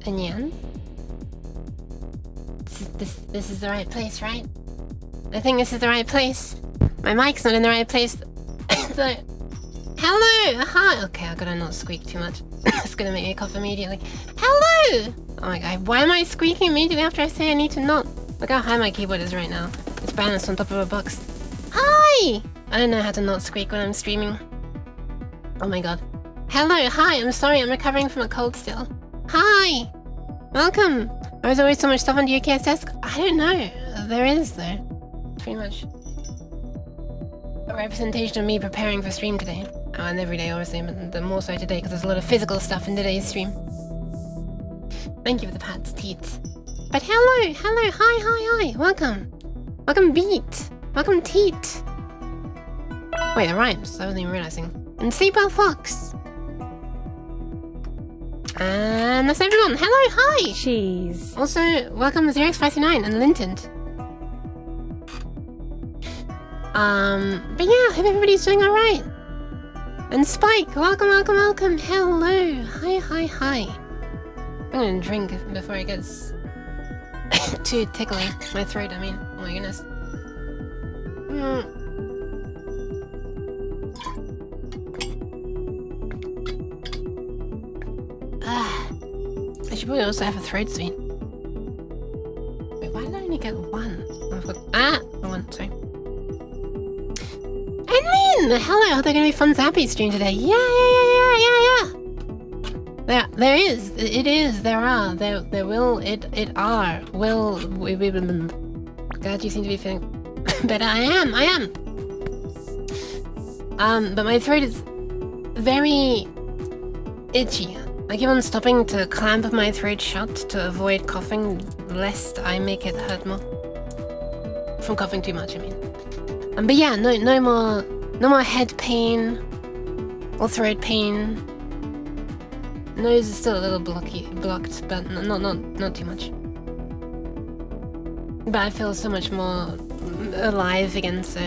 Anyan? This is the right place, right? I think this is the right place. My mic's not in the right place. So, hello! Hi! Okay, I gotta not squeak too much. It's gonna make me cough immediately. Hello! Oh my god, why am I squeaking immediately after I say I need to not? Look how high my keyboard is right now. It's balanced on top of a box. Hi! I don't know how to not squeak when I'm streaming. Oh my god. Hello, hi, I'm sorry, I'm recovering from a cold still. Hi! Welcome! There's always so much stuff on the UK's desk. I don't know. There is, though. Pretty much a representation of me preparing for stream today. Oh, and every day, obviously, but more so today, because there's a lot of physical stuff in today's stream. Thank you for the pats, Teet. But hello, hi, welcome. Welcome, Beat. Welcome, Teet. Wait, it rhymes, I wasn't even realizing. And Sleepwell Fox. And that's everyone. Hello, hi. Cheese. Also, welcome Xerox529 and Linton. But yeah, hope everybody's doing alright. And Spike, welcome. Hello. Hi. I'm gonna drink before it gets too tickly. My throat, I mean. Oh my goodness. I should probably also have a throat sweet. Wait, why did I only get one? Oh, I've got one, sorry. Enlin! Hello, are there gonna be fun Zappy stream today? Yeah. There is, it is, there are, there will, it are, will, God, you seem to be feeling better. I am. But my throat is very itchy. I keep on stopping to clamp my throat shut to avoid coughing, lest I make it hurt more. From coughing too much, I mean. But yeah, no more head pain or throat pain. Nose is still a little blocked, but not too much. But I feel so much more alive again, so...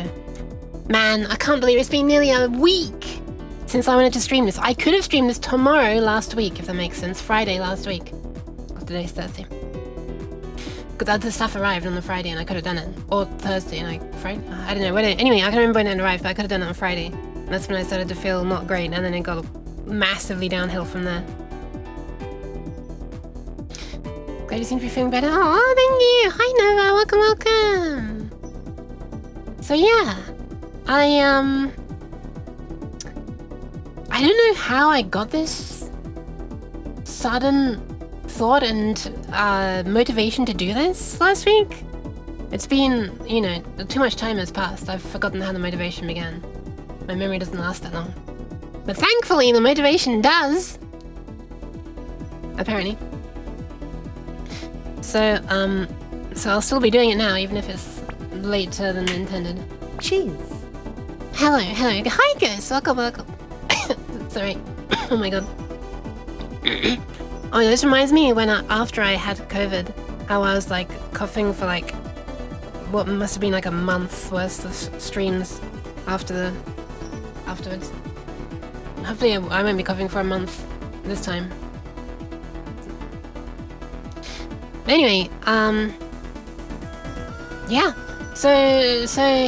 Man, I can't believe it's been nearly a week since I wanted to stream this. I could have streamed this tomorrow last week, if that makes sense. Friday last week. Today's Thursday. Because the stuff arrived on the Friday and I could have done it. Or Thursday and I don't know. Anyway, I can't remember when it arrived, but I could have done it on Friday. And that's when I started to feel not great, and then it got massively downhill from there. Glad you seem to be feeling better. Oh, thank you! Hi Nova, welcome! So yeah, I don't know how I got this sudden thought and motivation to do this last week. It's been, you know, too much time has passed. I've forgotten how the motivation began. My memory doesn't last that long. But thankfully the motivation does! Apparently. So I'll still be doing it now, even if it's later than intended. Cheese. Hello. Hi guys, welcome. Sorry. Oh my god. Oh, this reminds me when after I had COVID, how I was like coughing for like what must have been like a month worth of streams afterwards. Hopefully I won't be coughing for a month this time. Anyway, yeah. So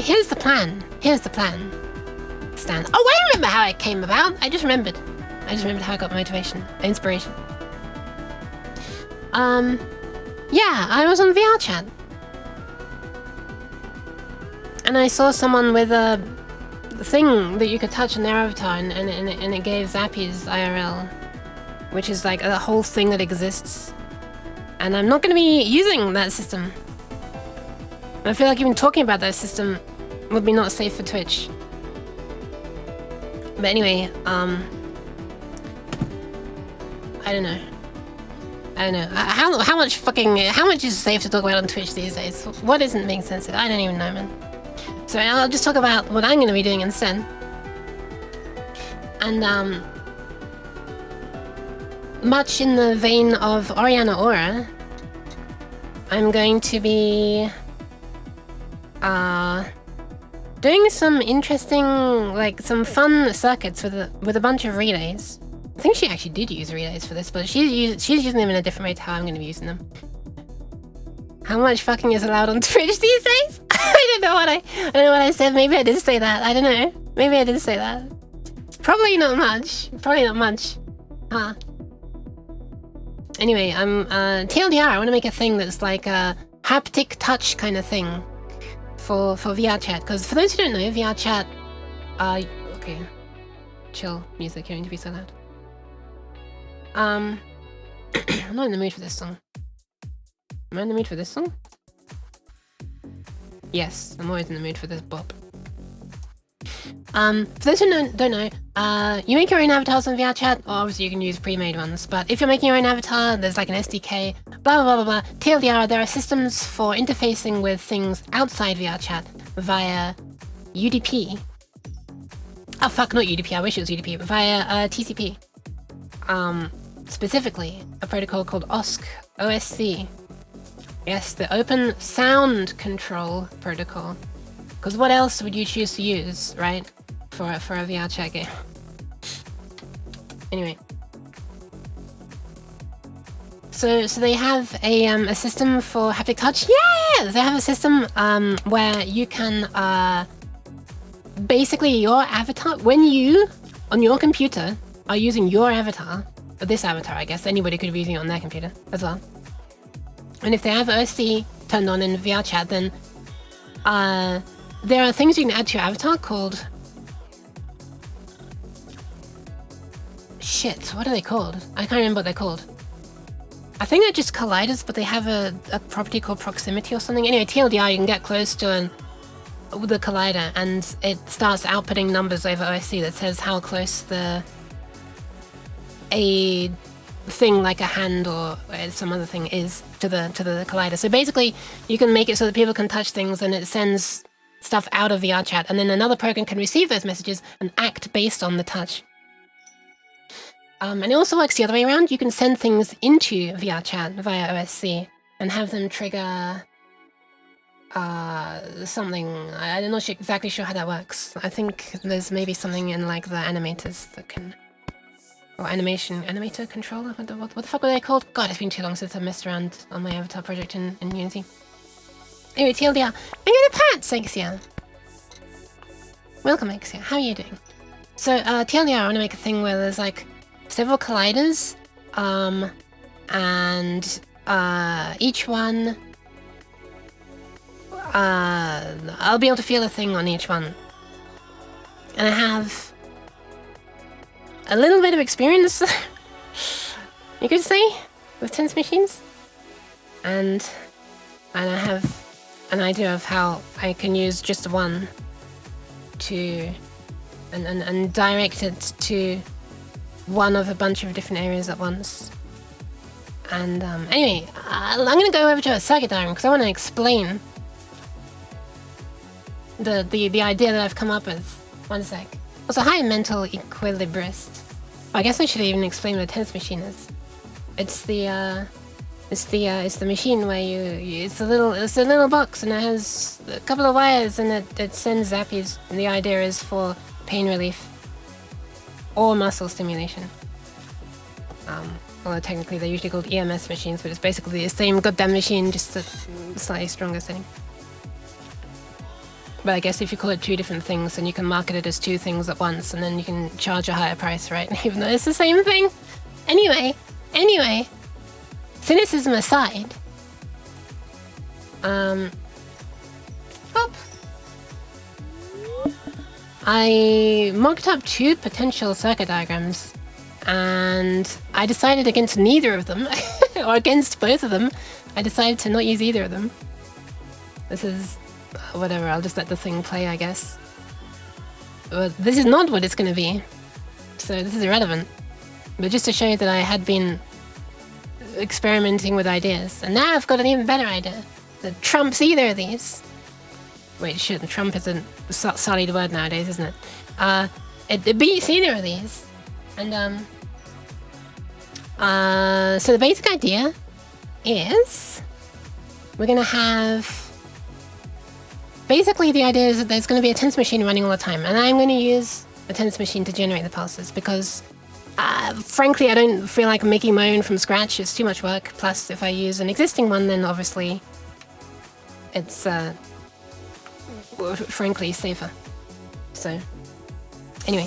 here's the plan. Stan. Oh, I remember how it came about. I just remembered how I got motivation, inspiration. Yeah, I was on VR chat. And I saw someone with a thing that you could touch on their avatar and it gave zappies IRL. Which is like a whole thing that exists. And I'm not going to be using that system. I feel like even talking about that system would be not safe for Twitch. But anyway, I don't know. How much is safe to talk about on Twitch these days? What isn't being censored? I don't even know, man. So I'll just talk about what I'm going to be doing instead. And much in the vein of Oriana Aura, I'm going to be doing some interesting, like some fun circuits with a bunch of relays. I think she actually did use relays for this, but she's using them in a different way to how I'm going to be using them. How much fucking is allowed on Twitch these days? I don't know what I said. Maybe I did say that. I don't know. Maybe I did say that. Probably not much. Probably not much. Huh. Anyway, TLDR, I want to make a thing that's like a haptic touch kind of thing for VR chat. Because for those who don't know, VR chat... okay. Chill music, you don't need to be so loud. I'm not in the mood for this song. Am I in the mood for this song? Yes, I'm always in the mood for this bop. For those who don't know, you make your own avatars on VRChat, or obviously you can use pre-made ones, but if you're making your own avatar, there's like an SDK, blah blah blah blah blah. TLDR, there are systems for interfacing with things outside VRChat via UDP. Oh fuck, not UDP, I wish it was UDP, but via TCP. Specifically, a protocol called OSC. Yes, the Open Sound Control Protocol. Because what else would you choose to use, right? For a VR chat game. Anyway. So they have a system for haptic touch. Yeah! They have a system where you can basically your avatar, when you on your computer are using your avatar, or this avatar I guess, anybody could be using it on their computer as well. And if they have OSC turned on in VR chat, then there are things you can add to your avatar called... Shit, what are they called? I can't remember what they're called. I think they're just colliders, but they have a property called proximity or something. Anyway, TLDR, you can get close to the collider and it starts outputting numbers over OSC that says how close a thing like a hand or some other thing is to the collider. So basically you can make it so that people can touch things and it sends stuff out of VR chat, and then another program can receive those messages and act based on the touch. And it also works the other way around. You can send things into VR chat via OSC and have them trigger something. I'm not exactly sure how that works. I think there's maybe something in like the animators that can... Or animator controller? What the fuck were they called? God, it's been too long since I messed around on my avatar project in Unity. Anyway, TLDR. I'm gonna pat, Exia. Welcome, Exia. How are you doing? So, TLDR, I want to make a thing where there's like several colliders, and each one, I'll be able to feel a thing on each one. And I have a little bit of experience, you could say, with tense machines, and I have an idea of how I can use just one to and direct it to one of a bunch of different areas at once. And anyway, I'm gonna go over to a circuit diagram because I want to explain the idea that I've come up with. One sec. Also, hi, mental equilibrist. I guess I should even explain what a tense machine is. It's the machine where it's a little box and it has a couple of wires and it sends zappies. And the idea is for pain relief or muscle stimulation. Although technically they're usually called EMS machines, but it's basically the same goddamn machine, just a slightly stronger setting. But I guess if you call it two different things, then you can market it as two things at once, and then you can charge a higher price, right? Even though it's the same thing. Anyway, cynicism aside, I mocked up two potential circuit diagrams, and I decided against neither of them, or against both of them. I decided to not use either of them. This is... whatever, I'll just let the thing play, I guess. But this is not what it's going to be, so this is irrelevant. But just to show you that I had been experimenting with ideas, and now I've got an even better idea that trumps either of these. Wait, shit, Trump is a solid word nowadays, isn't it? It beats either of these. And so the basic idea is we're going to have... Basically, the idea is that there's going to be a tense machine running all the time, and I'm going to use a tense machine to generate the pulses, because Frankly, I don't feel like making my own from scratch. It's too much work. Plus, if I use an existing one, then obviously it's, frankly, safer. So, anyway,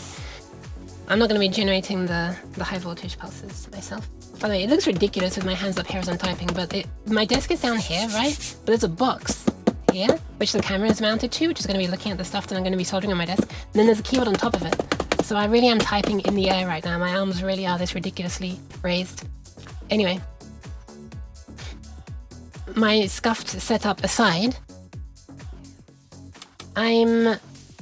I'm not going to be generating the high voltage pulses myself. By the way, it looks ridiculous with my hands up here as I'm typing, but my desk is down here, right? But there's a box here, which the camera is mounted to, which is going to be looking at the stuff that I'm going to be soldering on my desk. And then there's a keyboard on top of it. So I really am typing in the air right now. My arms really are this ridiculously raised. Anyway, my scuffed setup aside, by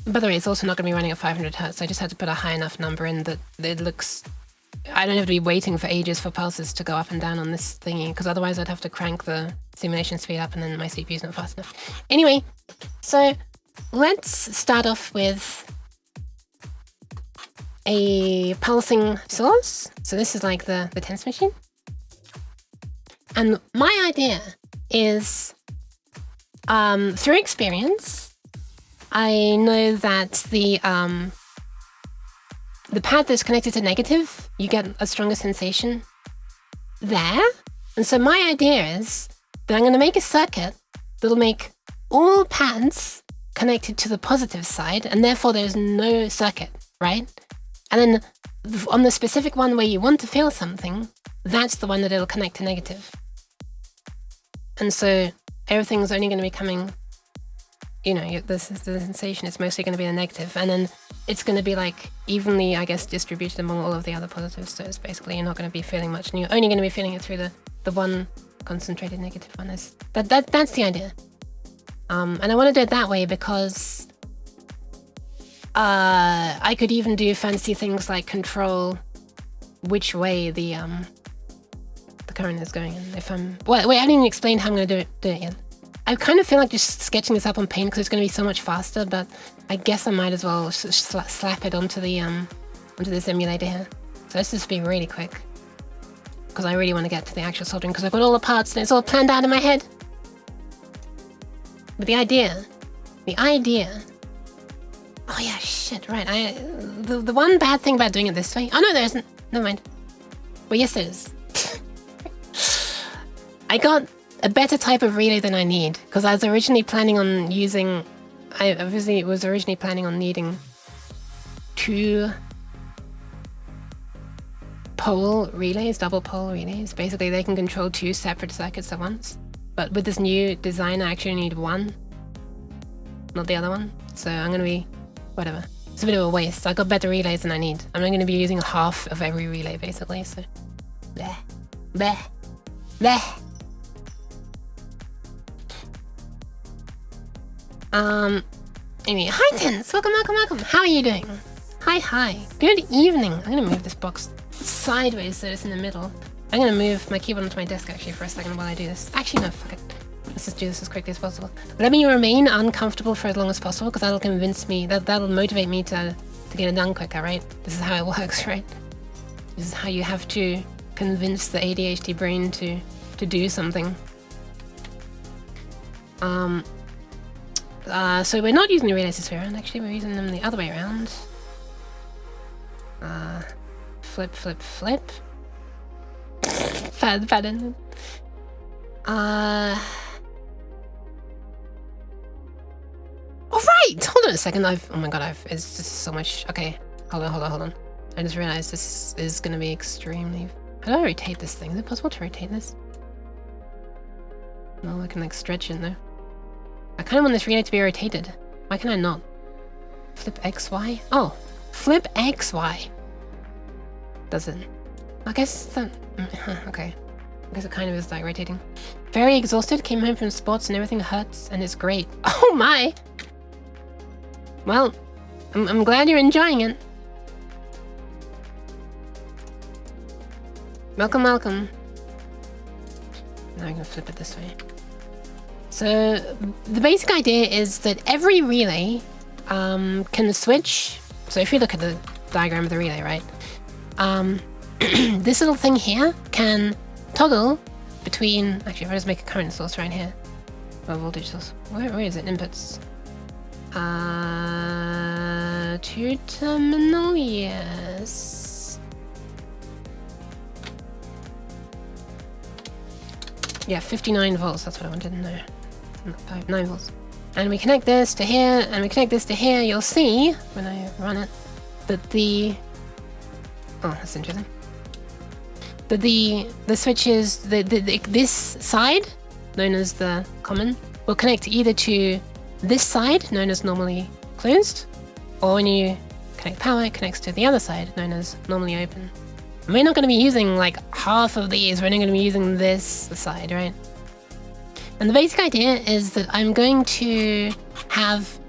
the way, it's also not going to be running at 500 hertz. I just had to put a high enough number in that it looks... I don't have to be waiting for ages for pulses to go up and down on this thingy, because otherwise I'd have to crank the simulation speed up and then my CPU's not fast enough. Anyway, so let's start off with a pulsing source. So this is like the tense machine. And my idea is, through experience, I know that the pad that's connected to negative, you get a stronger sensation there. And so my idea is that I'm going to make a circuit that'll make all pads connected to the positive side, and therefore there's no circuit, right? And then on the specific one where you want to feel something, that's the one that it'll connect to negative. And so everything's only going to be coming, you know, the sensation is mostly going to be the negative, and then it's going to be like evenly, I guess, distributed among all of the other positives. So it's basically you're not going to be feeling much, and you're only going to be feeling it through the one concentrated negative one. That's the idea. And I want to do it that way because I could even do fancy things like control which way the current is going. And if I'm... Wait, I haven't even explained how I'm going to do it yet. I kind of feel like just sketching this up on paint because it's going to be so much faster, but I guess I might as well slap it onto this emulator here. So let's just be really quick, because I really want to get to the actual soldering, because I've got all the parts and it's all planned out in my head. But the idea... Oh yeah, shit, right. The one bad thing about doing it this way... Oh no, there isn't. Never mind. Well, yes, there is. I got a better type of relay than I need, because I was originally planning on using... I obviously was originally planning on needing 2 pole relays, double pole relays. Basically, they can control 2 separate circuits at once. But with this new design, I actually need 1, not the other one. So I'm going to be... whatever. It's a bit of a waste. I got better relays than I need. I'm only going to be using half of every relay, basically, so... Bleh. Bleh. Bleh. Anyway, hi Tins! Welcome! How are you doing? Hi. Good evening. I'm gonna move this box sideways so it's in the middle. I'm gonna move my keyboard onto my desk actually for a second while I do this. Actually, no, fuck it. Let's just do this as quickly as possible. Let me remain uncomfortable for as long as possible, because that'll convince me, that'll motivate me to get it done quicker, right? This is how it works, right? This is how you have to convince the ADHD brain to do something. So we're not using the relays this way around, actually, we're using them the other way around. Flip. Pattern. Alright! Hold on a second, oh my god, it's just so much... Okay, hold on. I just realized this is gonna be extremely... How do I rotate this thing? Is it possible to rotate this? No, I can like stretch it though. I kind of want this relay to be rotated. Why can I not? Flip XY? Oh, flip XY. Does it? I guess that... okay. I guess it kind of is like rotating. Very exhausted, came home from sports and everything hurts and it's great. Oh my! Well, I'm glad you're enjoying it. Welcome. Now I'm gonna flip it this way. So the basic idea is that every relay can switch. So if you look at the diagram of the relay, right? This little thing here can toggle between... Actually, if I just make a current source right here. Or voltage source. Where is it? Inputs. 2 terminal, yes. Yeah, 59 volts, that's what I wanted. No, 9 volts. And we connect this to here, and we connect this to here. You'll see, when I run it, that the... Oh, that's interesting. That the switches, this side, known as the common, will connect either to this side, known as normally closed, or when you connect power, it connects to the other side, known as normally open. And we're not going to be using like half of these, we're only going to be using this side, right? And the basic idea is that I'm going to have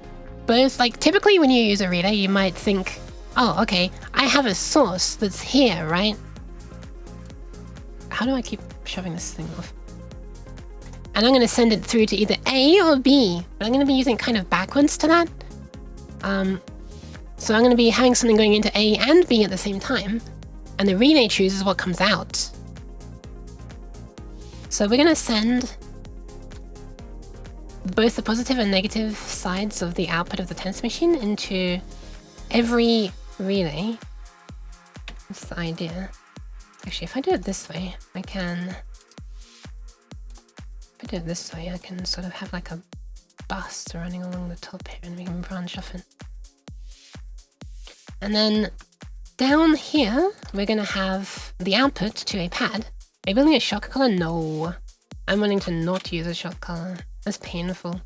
both, like typically when you use a relay, you might think, oh, okay, I have a source that's here, right? How do I keep shoving this thing off? And I'm going to send it through to either A or B, but I'm going to be using kind of backwards to that. So I'm going to be having something going into A and B at the same time, and the relay chooses what comes out. So we're going to send both the positive and negative sides of the output of the tensor machine into every relay. That's the idea. Actually, if I do it this way, I can... If I do it this way, I can sort of have like a bus running along the top here, and we can branch off it. And then down here, we're going to have the output to a pad. Are you building a shock collar? No. I'm wanting to not use a shock collar. That's painful.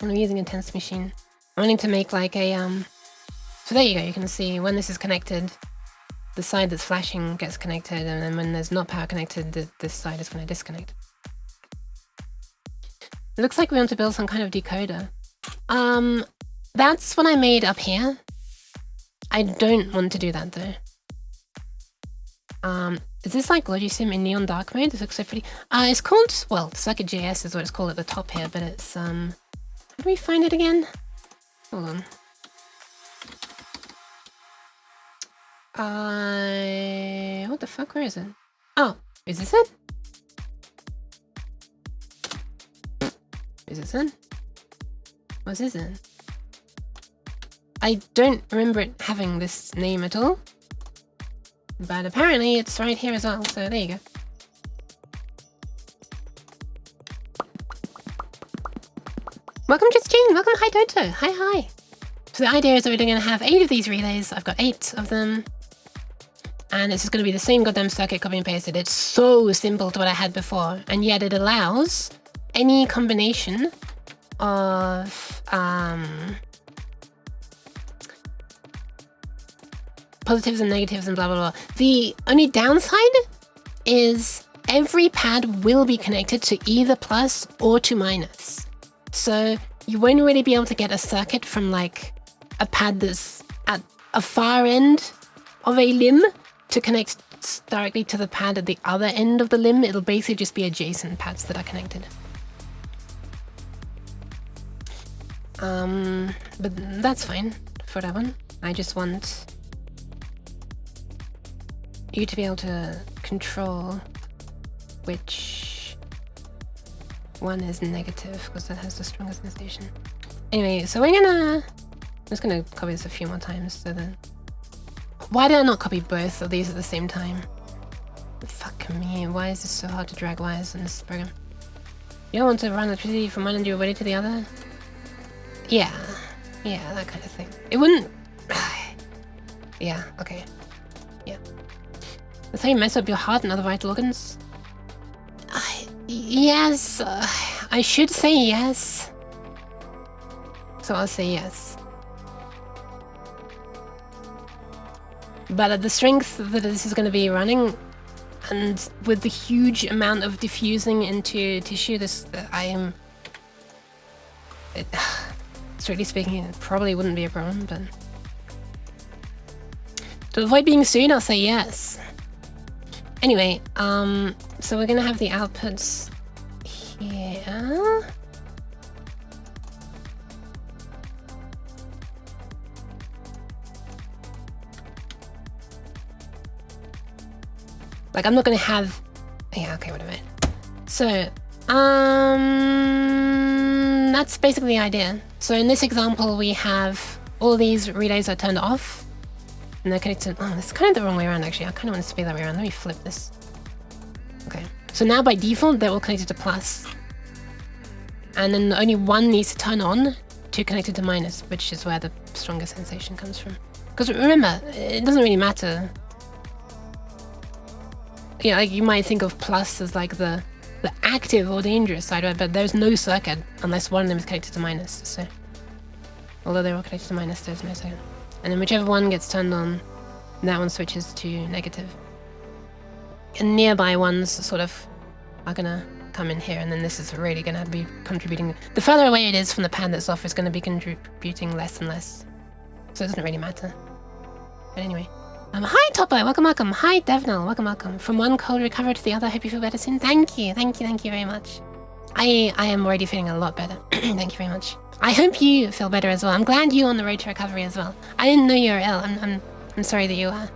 And I'm using a tensor machine. I'm wanting to make like a... So there you go, you can see when this is connected, the side that's flashing gets connected, and then when there's not power connected, this side is going to disconnect. It looks like we want to build some kind of decoder. That's what I made up here. I don't want to do that though. Is this like Logisim in neon dark mode? This looks so pretty. It's called, well, Circuit.js is what it's called at the top here, but it's, how do we find it again? Hold on. What the fuck, where is it? Oh, is this it? Is this it? What is it? I don't remember it having this name at all. But apparently it's right here as well, so there you go. Welcome Justine, welcome Hi Doto, hi. So the idea is that we're going to have 8 of these relays. I've got 8 of them. And it's just going to be the same goddamn circuit copy and pasted. It's so simple to what I had before. And yet it allows any combination of positives and negatives and blah, blah, blah. The only downside is every pad will be connected to either plus or to minus. So you won't really be able to get a circuit from like a pad that's at a far end of a limb to connect directly to the pad at the other end of the limb. It'll basically just be adjacent pads that are connected. But that's fine for that one. I just want you to be able to control which one is negative, because that has the strongest sensation. Anyway, so I'm just gonna copy this a few more times so that... Why did I not copy both of these at the same time? Fuck me, why is this so hard to drag wires in this program? You don't want to run electricity from one end of your body to the other? Yeah, that kind of thing. It wouldn't... Yeah, okay. Yeah. That's how you mess up your heart and other vital organs? Yes, I should say yes. So I'll say yes. But at the strength that this is going to be running, and with the huge amount of diffusing into tissue, strictly speaking, it probably wouldn't be a problem, but... To avoid being sued, I'll say yes. Anyway, so we're gonna have the outputs here. Like, I'm not gonna have... Yeah, okay, whatever. So, that's basically the idea. So in this example, we have all these relays are turned off. And they're connected... Oh, that's kind of the wrong way around, actually. I kind of want this to be that way around. Let me flip this. Okay, So now by default, they're all connected to plus. And then only one needs to turn on to connect it to minus, which is where the stronger sensation comes from. Because remember, it doesn't really matter. Yeah, like you might think of plus as like the active or dangerous side, right? But there's no circuit unless one of them is connected to minus. So, although they're all connected to minus, there's no circuit. And then whichever one gets turned on, that one switches to negative. And nearby ones sort of are gonna come in here, and then this is really gonna be contributing. The further away it is from the pad that's off, it's gonna be contributing less and less. So it doesn't really matter. But anyway. Hi Topper, welcome. Hi Devnal, welcome. From one cold recovery to the other, hope you feel better soon. Thank you very much. I am already feeling a lot better. Thank you very much. I hope you feel better as well. I'm glad you're on the road to recovery as well. I didn't know you were ill. I'm sorry that you are.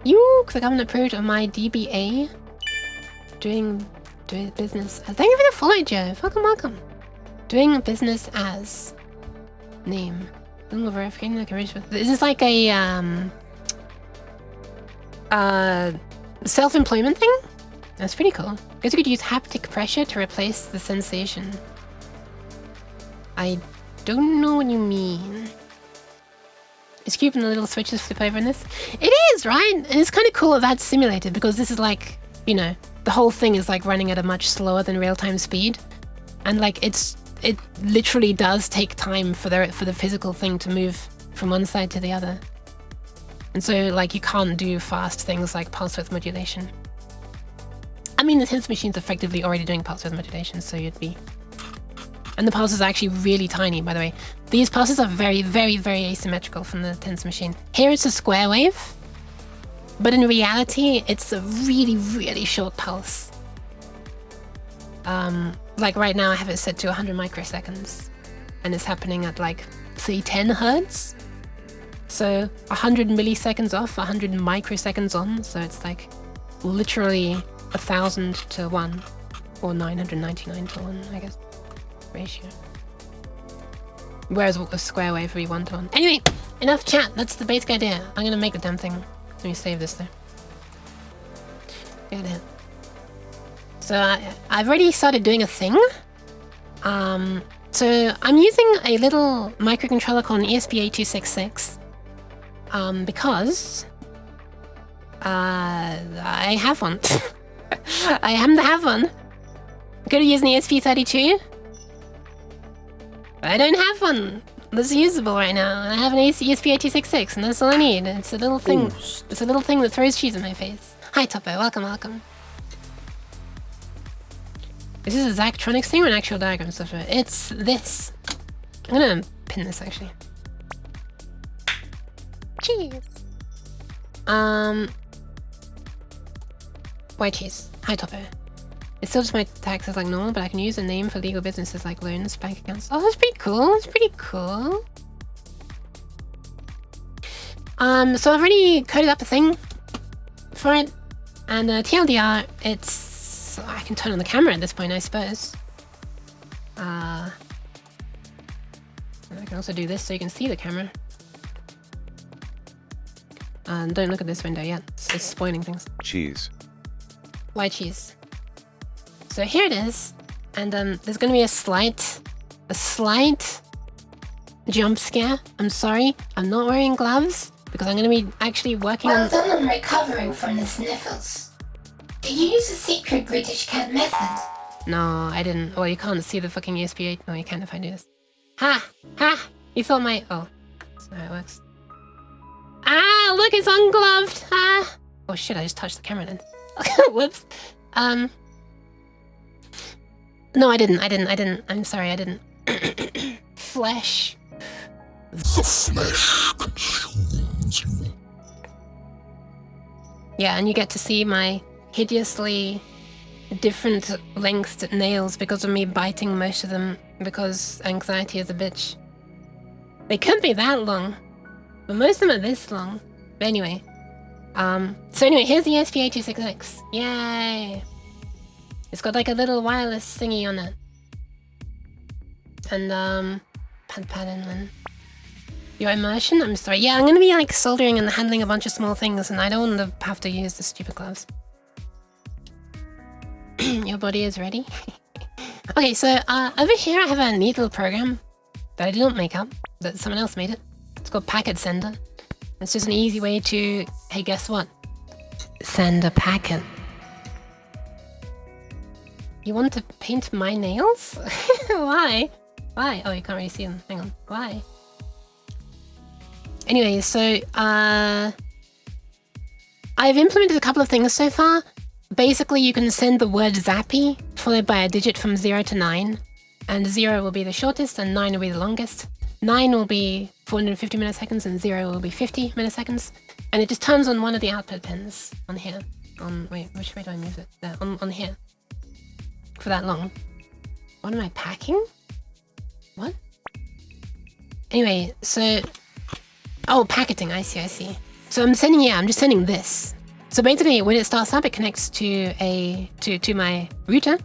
The government approved of my DBA. Doing business as. Thank you for the follow, Joe. Welcome. Doing business as. Name. This is like a self-employment thing? That's pretty cool. Guess you could use haptic pressure to replace the sensation. I don't know what you mean. Is keeping the little switches flip over in this? It is, right? And it's kind of cool that that's simulated because this is like, you know, the whole thing is like running at a much slower than real-time speed. And like it literally does take time for the physical thing to move from one side to the other. And so like you can't do fast things like pulse width modulation. I mean, the TENS machine's effectively already doing pulse width modulation, so you'd be... And the pulses are actually really tiny, by the way. These pulses are very asymmetrical from the TENS machine. Here it's a square wave, but in reality, it's a really short pulse. Like right now I have it set to 100 microseconds and it's happening at like, say 10 hertz. So 100 milliseconds off, 100 microseconds on. So it's like literally 1,000 to 1 or 999 to 1, I guess, ratio. Whereas a square wave would be 1 to 1. Anyway, enough chat. That's the basic idea. I'm gonna make the damn thing. Let me save this though. Get it. So I've already started doing a thing. So I'm using a little microcontroller called an ESP8266 because I have one. I happen to have one. I could have used an ESP32. But I don't have one that's usable right now. And I have an ESP8266 and that's all I need. It's a little thing. It's a little thing that throws cheese in my face. Hi Topo, welcome. Is this a Zachtronics thing or an actual diagram software? It's this. I'm gonna pin this actually. Cheese. Why cheese? Hi Topo. It still just my taxes like normal, but I can use a name for legal businesses like loans, bank accounts. Oh, that's pretty cool. That's pretty cool. So I've already coded up a thing for it, and TLDR, it's. I can turn on the camera at this point, I suppose. I can also do this so you can see the camera. Don't look at this window yet. It's spoiling things. Cheese. Why cheese? So here it is, and there's going to be a slight jump scare. I'm sorry, I'm not wearing gloves because I'm going to be actually working on... Well done on recovering from the sniffles. Did you use a secret British cat method? No, I didn't. Well, you can't see the fucking ESP8. No, you can if I do this. Ha! You thought my... Oh, that's not how it works. Ah, look, it's ungloved! Ah! Oh shit, I just touched the camera then. Whoops. No, I didn't. I'm sorry, I didn't. Flesh. The flesh consumes you. Yeah, and you get to see my hideously different lengthed nails because of me biting most of them because anxiety is a bitch. They couldn't be that long, but most of them are this long. But anyway, so anyway, here's the ESP8266. Yay! It's got like a little wireless thingy on it. And pad in then. Your immersion? I'm sorry. Yeah, I'm gonna be like soldering and handling a bunch of small things and I don't want to have to use the stupid gloves. Your body is ready. Okay, so over here I have a neat little program that I didn't make up, that someone else made it. It's called Packet Sender. It's just an easy way to, hey, guess what? Send a packet. You want to paint my nails? Why? Why? Oh, you can't really see them. Hang on. Why? Anyway, so I've implemented a couple of things so far. Basically, you can send the word zappy followed by a digit from 0 to 9. And 0 will be the shortest and 9 will be the longest. 9 will be 450 milliseconds and 0 will be 50 milliseconds. And it just turns on one of the output pins on here. Wait, which way do I move it? There, on here. For that long. What am I packing? What? Anyway, so... Oh, packeting, I see. So I'm just sending this. So basically, when it starts up, it connects to my router.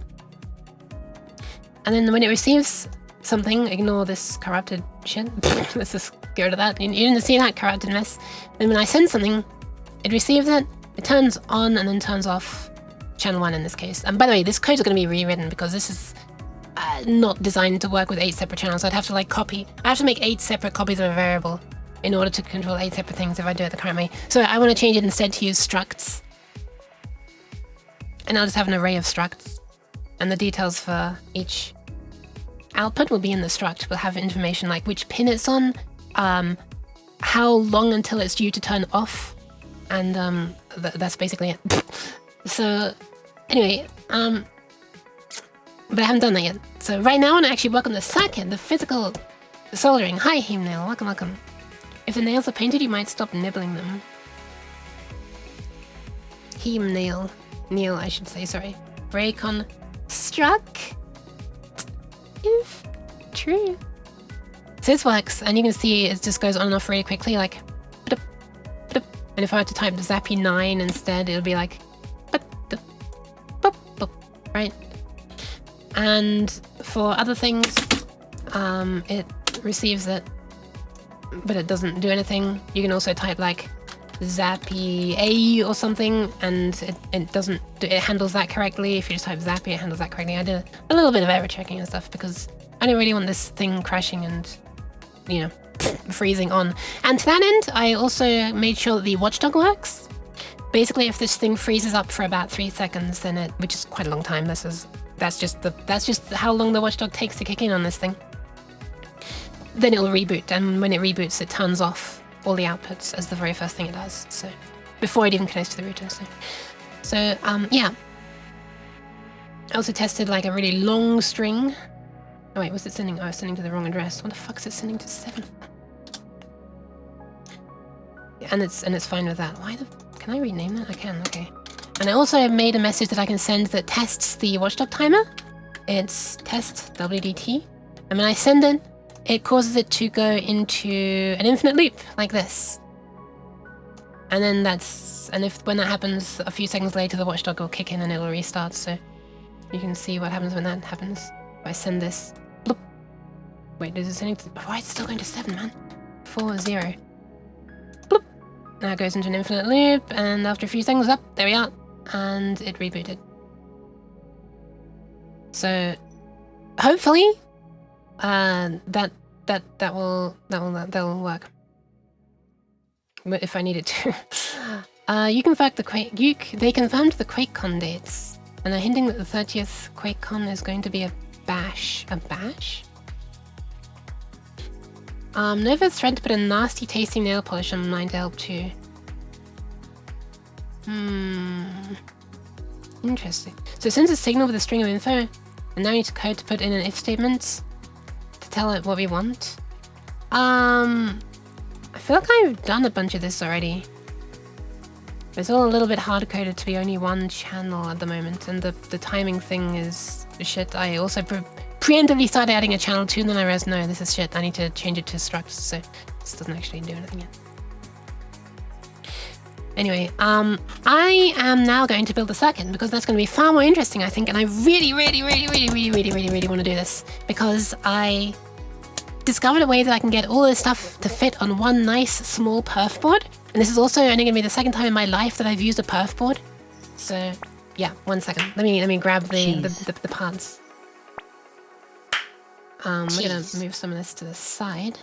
And then when it receives something, ignore this corrupted shit. Let's just get rid of that. You didn't see that corrupted mess. Then when I send something, it receives it, it turns on and then turns off channel 1 in this case. And by the way, this code is going to be rewritten because this is not designed to work with 8 separate channels. I'd have to like I have to make 8 separate copies of a variable in order to control 8 separate things if I do it the current way. So I want to change it instead to use structs. And I'll just have an array of structs. And the details for each output will be in the struct. We'll have information like which pin it's on, how long until it's due to turn off, and that's basically it. So anyway, but I haven't done that yet. So right now I want to actually work on the circuit, the physical soldering. Hi, Heme Nail, welcome. If the nails are painted, you might stop nibbling them. Heme Neil, I should say, sorry. Break on struck. If true. So this works, and you can see it just goes on and off really quickly, like. And if I were to type zappy 9 instead, it'll be like. Right? And for other things, it receives it, but it doesn't do anything. You can also type like zappy A or something, and it handles that correctly. If you just type zappy, it handles that correctly. I did a little bit of error checking and stuff because I don't really want this thing crashing and, you know, freezing on. And to that end, I also made sure that the watchdog works. Basically, if this thing freezes up for about 3 seconds, then which is quite a long time. That's just how long the watchdog takes to kick in on this thing. Then it'll reboot, and when it reboots, it turns off all the outputs as the very first thing it does. So before it even connects to the router. So yeah. I also tested like a really long string. Oh wait, was it sending? Oh, it's sending to the wrong address. What the fuck is it sending to 7? And it's fine with that. Why the? Can I rename that? I can. Okay. And I also made a message that I can send that tests the watchdog timer. It's test WDT, and when I send it, it causes it to go into an infinite loop like this. And then when that happens, a few seconds later, the watchdog will kick in and it'll restart. So you can see what happens when that happens. If I send this, bloop. Wait, is it sending to? Why is it still going to 7, man? 4, 0. Bloop. Now it goes into an infinite loop, and after a few seconds, up there we are, and it rebooted. So hopefully, that'll work. But if I needed to, you confirmed the Quake. They confirmed the QuakeCon dates, and they're hinting that the 30th QuakeCon is going to be a bash. A bash? Nova's tried to put a nasty tasting nail polish on mine to help too. Interesting. So it sends a signal with a string of info, and now we need to code to put in an if statement to tell it what we want. I feel like I've done a bunch of this already. But it's all a little bit hard-coded to be only one channel at the moment, and the timing thing is shit. I also preemptively started adding a channel 2, and then I realized, no, this is shit. I need to change it to structs, so this doesn't actually do anything yet. Anyway, I am now going to build a circuit because that's going to be far more interesting, I think, and I really want to do this because I discovered a way that I can get all this stuff to fit on one nice small perf board, and this is also only going to be the second time in my life that I've used a perf board. So Yeah, 1 second. Let me grab the parts. We're gonna move some of this to the side.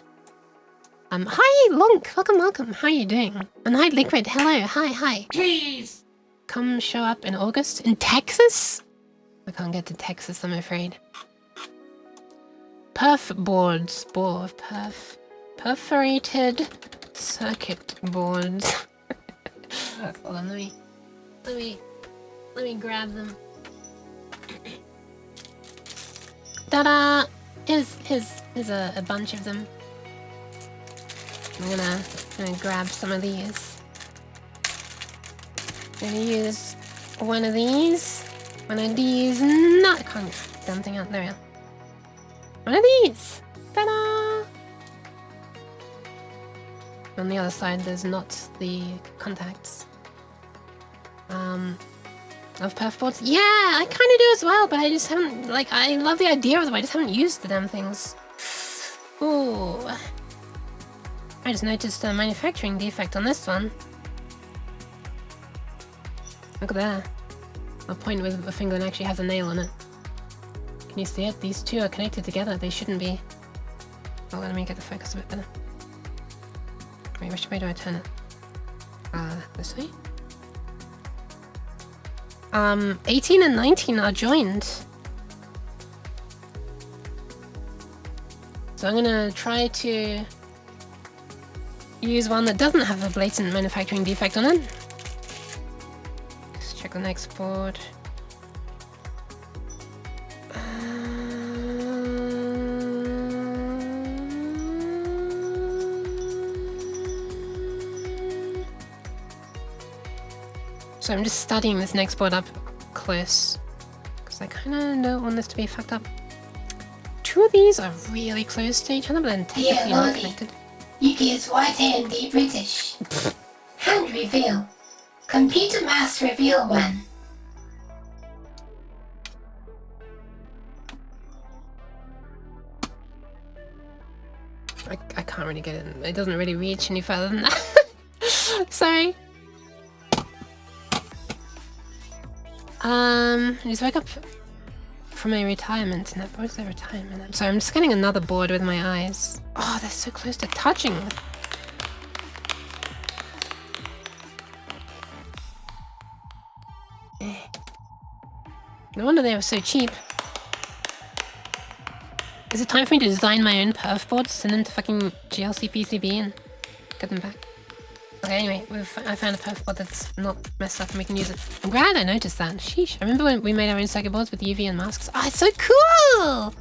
Hi, Lonk. Welcome. How are you doing? And hi, Liquid. Hello. Hi. Cheese! Come show up in August in Texas? I can't get to Texas, I'm afraid. Perf boards. Perforated circuit boards. Hold on, let me grab them. Ta-da! Here's a bunch of them. I'm gonna grab some of these. Gonna use one of these. No, I can't get something out there. One of these. Ta-da! On the other side, there's not the contacts. Of perf boards. Yeah, I kind of do as well, but I just haven't, like, I love the idea of them, I just haven't used the damn things. Ooh. I just noticed a manufacturing defect on this one. Look at that. I'll point with a finger and actually has a nail on it. Can you see it? These two are connected together. They shouldn't be. Oh, let me get the focus a bit better. Wait, which way do I turn it? This way? 18 and 19 are joined. So I'm gonna try to use one that doesn't have a blatant manufacturing defect on it. Let's check the next board. So I'm just studying this next board up close, because I kind of don't want this to be fucked up. Two of these are really close to each other, but then technically not connected. Yuki is white AMD British. Hand reveal. Computer mass reveal 1. I can't really get it. It doesn't really reach any further than that. Sorry. I just woke up from a retirement nap. What is a retirement nap? So I'm just getting another board with my eyes. Oh, they're so close to touching. No wonder they were so cheap. Is it time for me to design my own perf boards, send them to fucking GLC PCB and get them back? Okay, anyway, I found a perf board that's not messed up and we can use it. I'm glad I noticed that. Sheesh. I remember when we made our own circuit boards with UV and masks. Oh, it's so cool!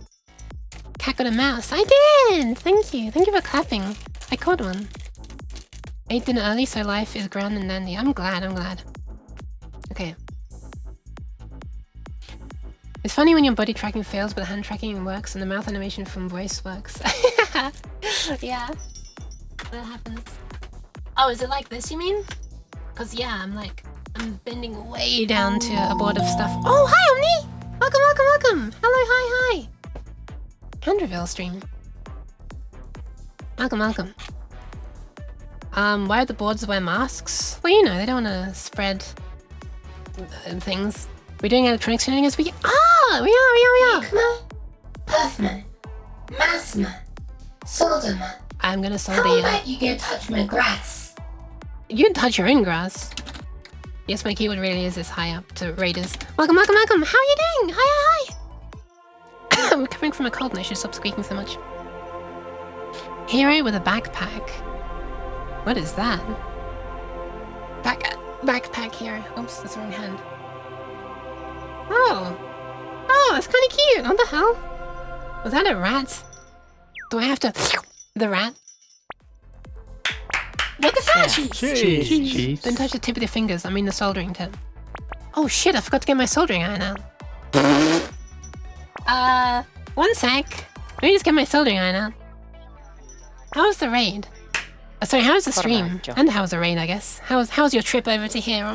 Cat got a mouse. I did! Thank you. Thank you for clapping. I caught one. Ate dinner early, so life is grand and dandy. I'm glad. Okay. It's funny when your body tracking fails, but hand tracking works and the mouth animation from voice works. Yeah. That happens. Oh, is it like this, you mean? Because, yeah, I'm bending way down to a board of stuff. Oh, hi, Omni! Welcome! Hello, hi! Hand reveal stream. Welcome. Why do the boards wear masks? Well, you know, they don't want to spread things. We're doing electronics tuning as we get. Ah! We are! Perfman. Massman. Solderman. I'm gonna solder How you. about you go touch my grass? You can touch your own grass. Yes, my keyboard really is this high up to Raiders. Welcome! How are you doing? Hi! I'm recovering from a cold and I should stop squeaking so much. Hero with a backpack. What is that? Backpack hero. Oops, that's the wrong hand. Oh, that's kind of cute. What the hell? Was that a rat? Do I have to the rat? What the fuck? Jeez. Don't touch the tip of your fingers. I mean the soldering tip. Oh shit! I forgot to get my soldering iron out. 1 sec. Let me just get my soldering iron out. How's the raid? Oh, sorry, how's the stream? And how's the raid, I guess. How's your trip over to here?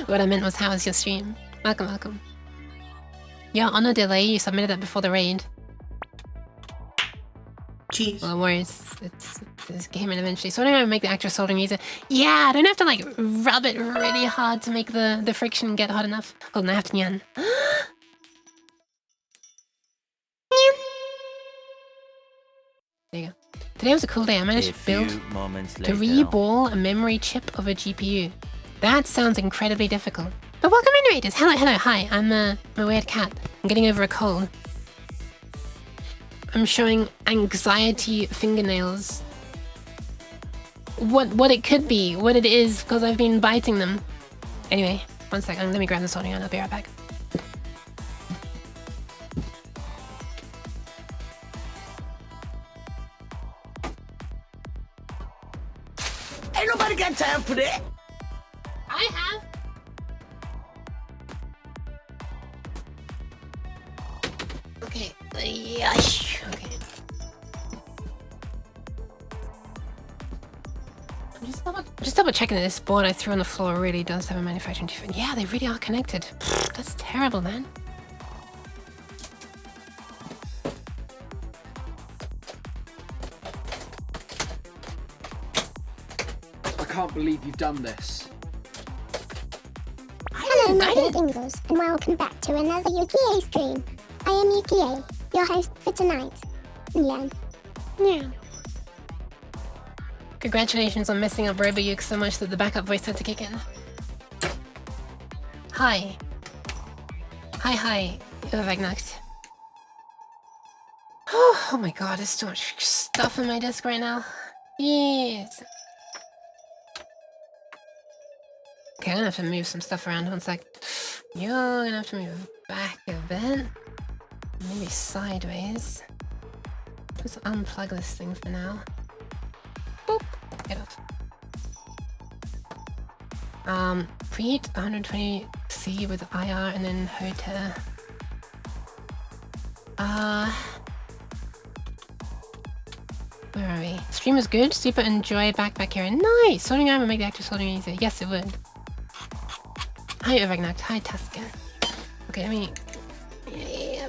What I meant was how's your stream? Welcome. Yeah, on a delay, you submitted that before the raid. Jeez. Well, it's came in eventually. Soldering iron make the actual soldering easier. Yeah, I don't have to like rub it really hard to make the friction get hot enough. Hold on, I have to nyan. There you go. Today was a cool day. I managed to build 3 ball a memory chip of a GPU. That sounds incredibly difficult. But welcome in, raiders. Hello, hi. I'm a weird cat. I'm getting over a cold. I'm showing anxiety fingernails. What it could be, what it is, because I've been biting them. Anyway, one second. Let me grab the soldering iron. I'll be right back. Ain't nobody got time for that. I have. Okay. Yush. Okay. I'm just double checking that this board I threw on the floor really does have a manufacturing defect. Yeah, they really are connected. That's terrible, man. I can't believe you've done this. Hello, my little dingles, and welcome back to another Yukie stream. I am Yukie, your host for tonight. Yeah. Congratulations on messing up RoboYuke so much that the backup voice had to kick in. Hi. Hi. Overnacht. Oh my god, there's so much stuff on my desk right now. Yes. Okay, I'm gonna have to move some stuff around. One sec. You're gonna have to move back a bit. Maybe sideways. Let's unplug this thing for now. Boop. Get off. Preheat 120C with IR and then HOTA. Where are we? Stream was good. Super enjoy back here. Nice! Soldering iron would make the actual soldering easier. Yes, it would. Hi, Overnacht. Hi, Tasker. Okay, let me... Yeah.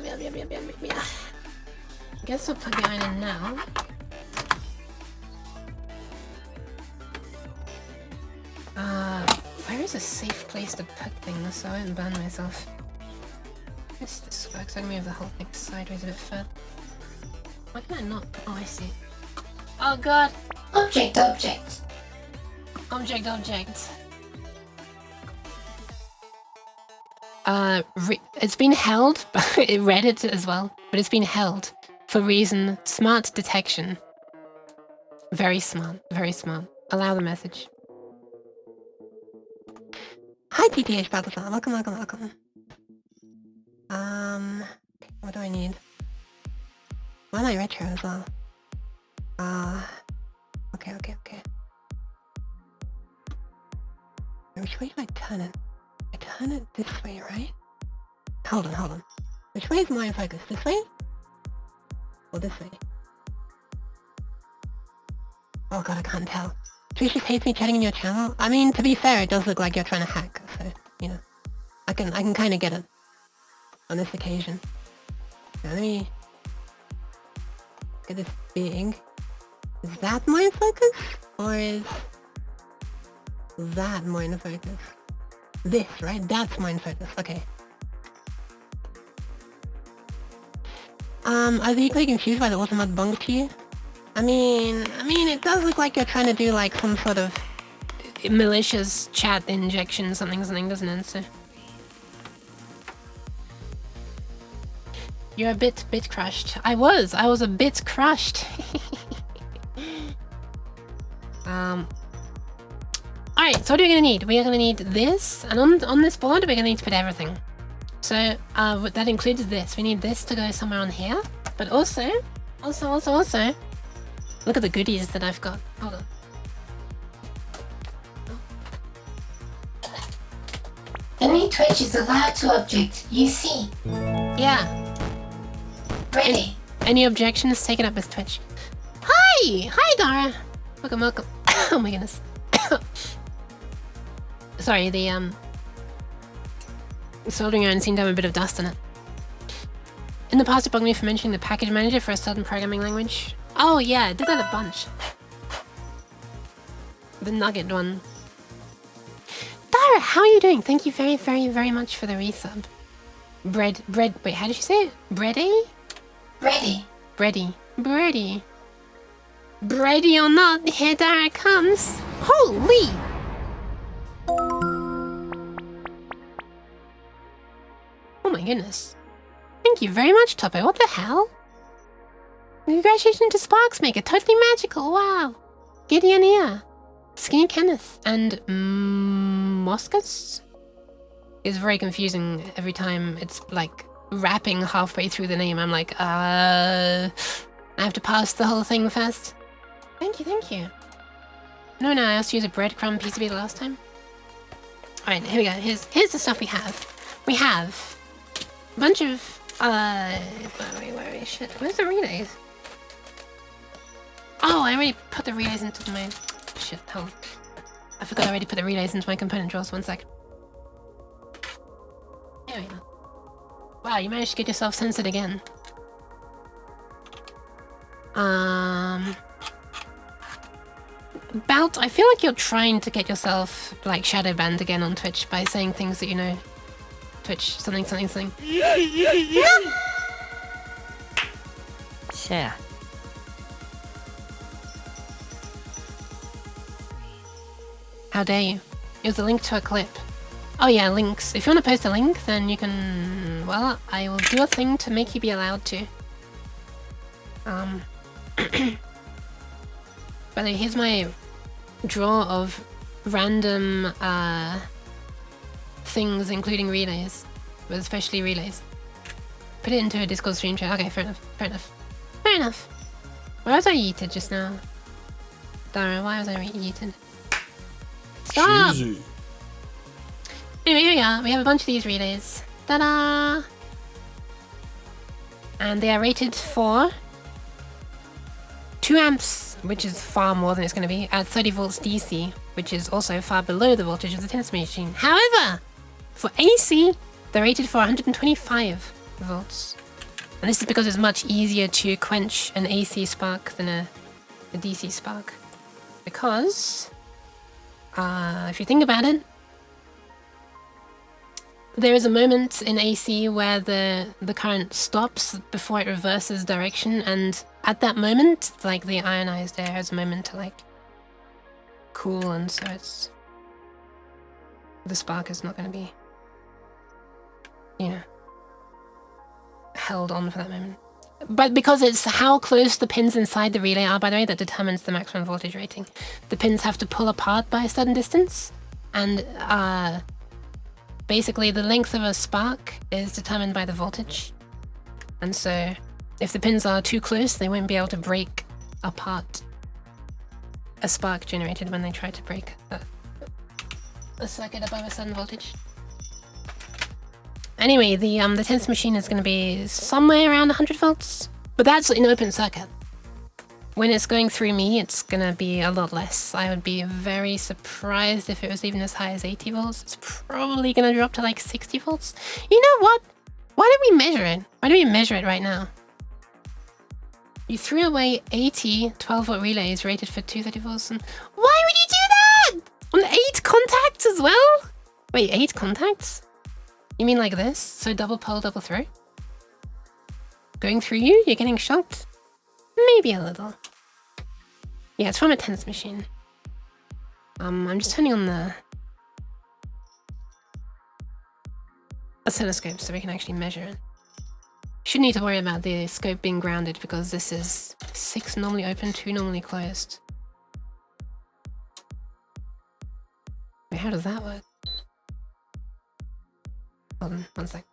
I guess I'll plug the iron in now. Where is a safe place to put things so I don't burn myself? I guess this works. I can move the whole thing sideways a bit further. Why can I not? Oh, I see. Oh god! Object. It's been held, it read it as well, but it's been held for reason smart detection. Very smart. Allow the message. Hi PTH Battlestar, welcome. What do I need? Why am I retro as well? Okay. Which way do I turn it? I turn it this way, right? Hold on. Which way is my focus? This way? Or this way? Oh god, I can't tell. Tricia hates me chatting in your channel? I mean, to be fair, it does look like you're trying to hack, so, you know. I can kind of get it. On this occasion. Now, let me... get this big. Is that my focus? Or is... that mine focus? This, right? That's mine focus. Okay. I was equally confused by the ultimate bung to you. I mean, it does look like you're trying to do like some sort of malicious chat injection, something, doesn't it? So you're a bit crushed. I was a bit crushed. Alright, so what are we gonna need? We are gonna need this, and on this board we're gonna need to put everything. So that includes this. We need this to go somewhere on here, but also, look at the goodies that I've got. Hold on. Any Twitch is allowed to object, you see. Yeah. Ready. Any objections? Take it up with Twitch. Hi Dara. Welcome. Oh my goodness. Sorry, the soldering iron seemed to have a bit of dust in it. In the past, it bugged me for mentioning the package manager for a certain programming language. Oh yeah, I did that a bunch. The nugget one. Dara, how are you doing? Thank you very, very, very much for the resub. Bread, wait, how did you say it? Bready? Ready. Bready or not, here Dara comes. Holy! Oh my goodness. Thank you very much, Topo. What the hell? Congratulations to Sparksmaker. Totally magical. Wow. Gideon here. Skinny Kenneth. And Moscas? It's very confusing every time it's like wrapping halfway through the name. I'm like, I have to pass the whole thing first. Thank you. No, I also used a breadcrumb PCB the last time. Alright, here we go. Here's the stuff we have. We have a bunch of where are we? Shit. Where's the relays? Oh, I already put the relays into my shit, hold on. I forgot I already put the relays into my component drawers. 1 sec. There we go. Wow, you managed to get yourself censored again. I feel like you're trying to get yourself, like, shadow banned again on Twitch by saying things that you know. Twitch, something. Share. How dare you? It was a link to a clip. Oh yeah, links. If you want to post a link, then you can... Well, I will do a thing to make you be allowed to. But here's my drawer of random things, including relays. But especially relays. Put it into a Discord stream chat. Okay, fair enough. Where was I yeeted just now? Dara, why was I yeeted? Stop! Cheesy. Anyway, here we are. We have a bunch of these relays. Ta-da! And they are rated for 2 amps, which is far more than it's going to be, at 30 volts DC, which is also far below the voltage of the tennis machine. However, for AC, they're rated for 125 volts. And this is because it's much easier to quench an AC spark than a DC spark. Because, if you think about it, there is a moment in AC where the current stops before it reverses direction, and at that moment, like, the ionized air has a moment to, like, cool, and so it's... the spark is not going to be, you know, held on for that moment. But because it's how close the pins inside the relay are, by the way, that determines the maximum voltage rating. The pins have to pull apart by a certain distance, and, basically, the length of a spark is determined by the voltage. And so, if the pins are too close, they won't be able to break apart a spark generated when they try to break a circuit above a certain voltage. Anyway, the tennis machine is going to be somewhere around 100 volts, but that's in open circuit. When it's going through me, it's gonna be a lot less. I would be very surprised if it was even as high as 80 volts. It's probably gonna drop to like 60 volts. You know what? Why don't we measure it? Why don't we measure it right now? You threw away 80 12-volt relays rated for 230 volts. And why would you do that? On 8 contacts as well? Wait, 8 contacts? You mean like this? So double pole, double throw? Going through you? You're getting shocked? Maybe a little. Yeah, it's from a tennis machine. I'm just turning on the oscilloscope so we can actually measure it. Shouldn't need to worry about the scope being grounded because this is 6 normally open, 2 normally closed. Wait, how does that work? Hold on, 1 sec.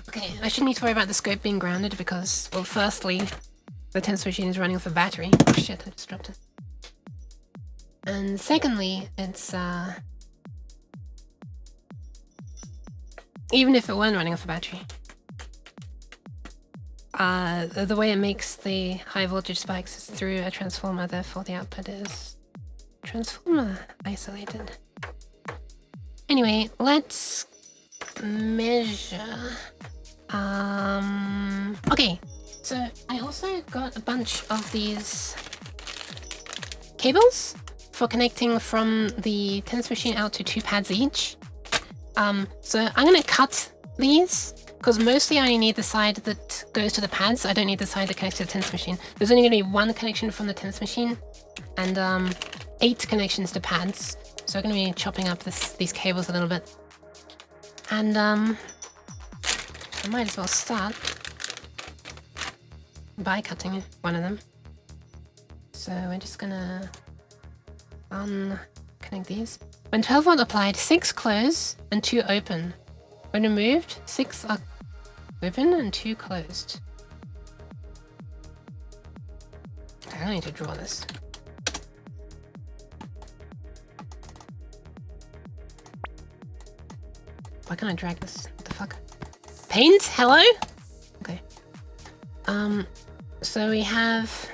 Okay, I shouldn't need to worry about the scope being grounded because, well, firstly, the tennis machine is running off a battery. Oh shit, I just dropped it. And secondly, it's, even if it weren't running off a battery, the way it makes the high voltage spikes is through a transformer, therefore the output is transformer isolated. Anyway, let's measure Okay, so I also got a bunch of these cables for connecting from the tennis machine out to 2 pads each. So I'm gonna cut these because mostly I only need the side that goes to the pads. I don't need the side that connects to the tennis machine. There's only gonna be 1 connection from the tennis machine and 8 connections to pads. So I'm gonna be chopping up these cables a little bit. And I might as well start by cutting one of them. So we're just gonna unconnect these. When 12 volt applied, 6 close and 2 open. When removed, 6 are open and 2 closed. Okay, I don't need to draw this. Why can't I drag this? What the fuck? Paint? Hello? Okay. So we have...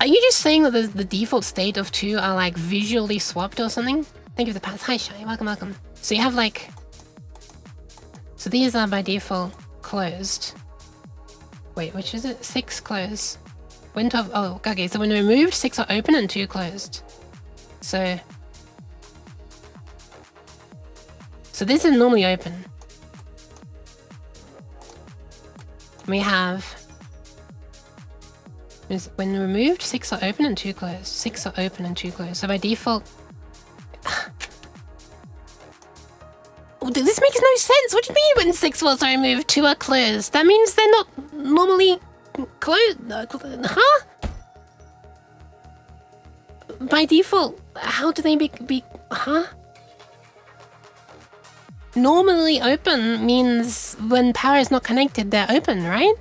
Are you just saying that the default state of 2 are like visually swapped or something? Thank you for the pass. Hi Shy, welcome, welcome. So you have like... So these are by default closed. Wait, which is it? 6 close. When 12... Oh, okay, so when removed, 6 are open and 2 closed. So this is normally open. We have... When removed, 6 are open and 2 closed. 6 are open and 2 closed. So by default... Oh, this makes no sense! What do you mean when 6 volts are removed, 2 are closed? That means they're not normally closed... Huh? By default, how do they be... Huh? Normally open means when power is not connected, they're open, right?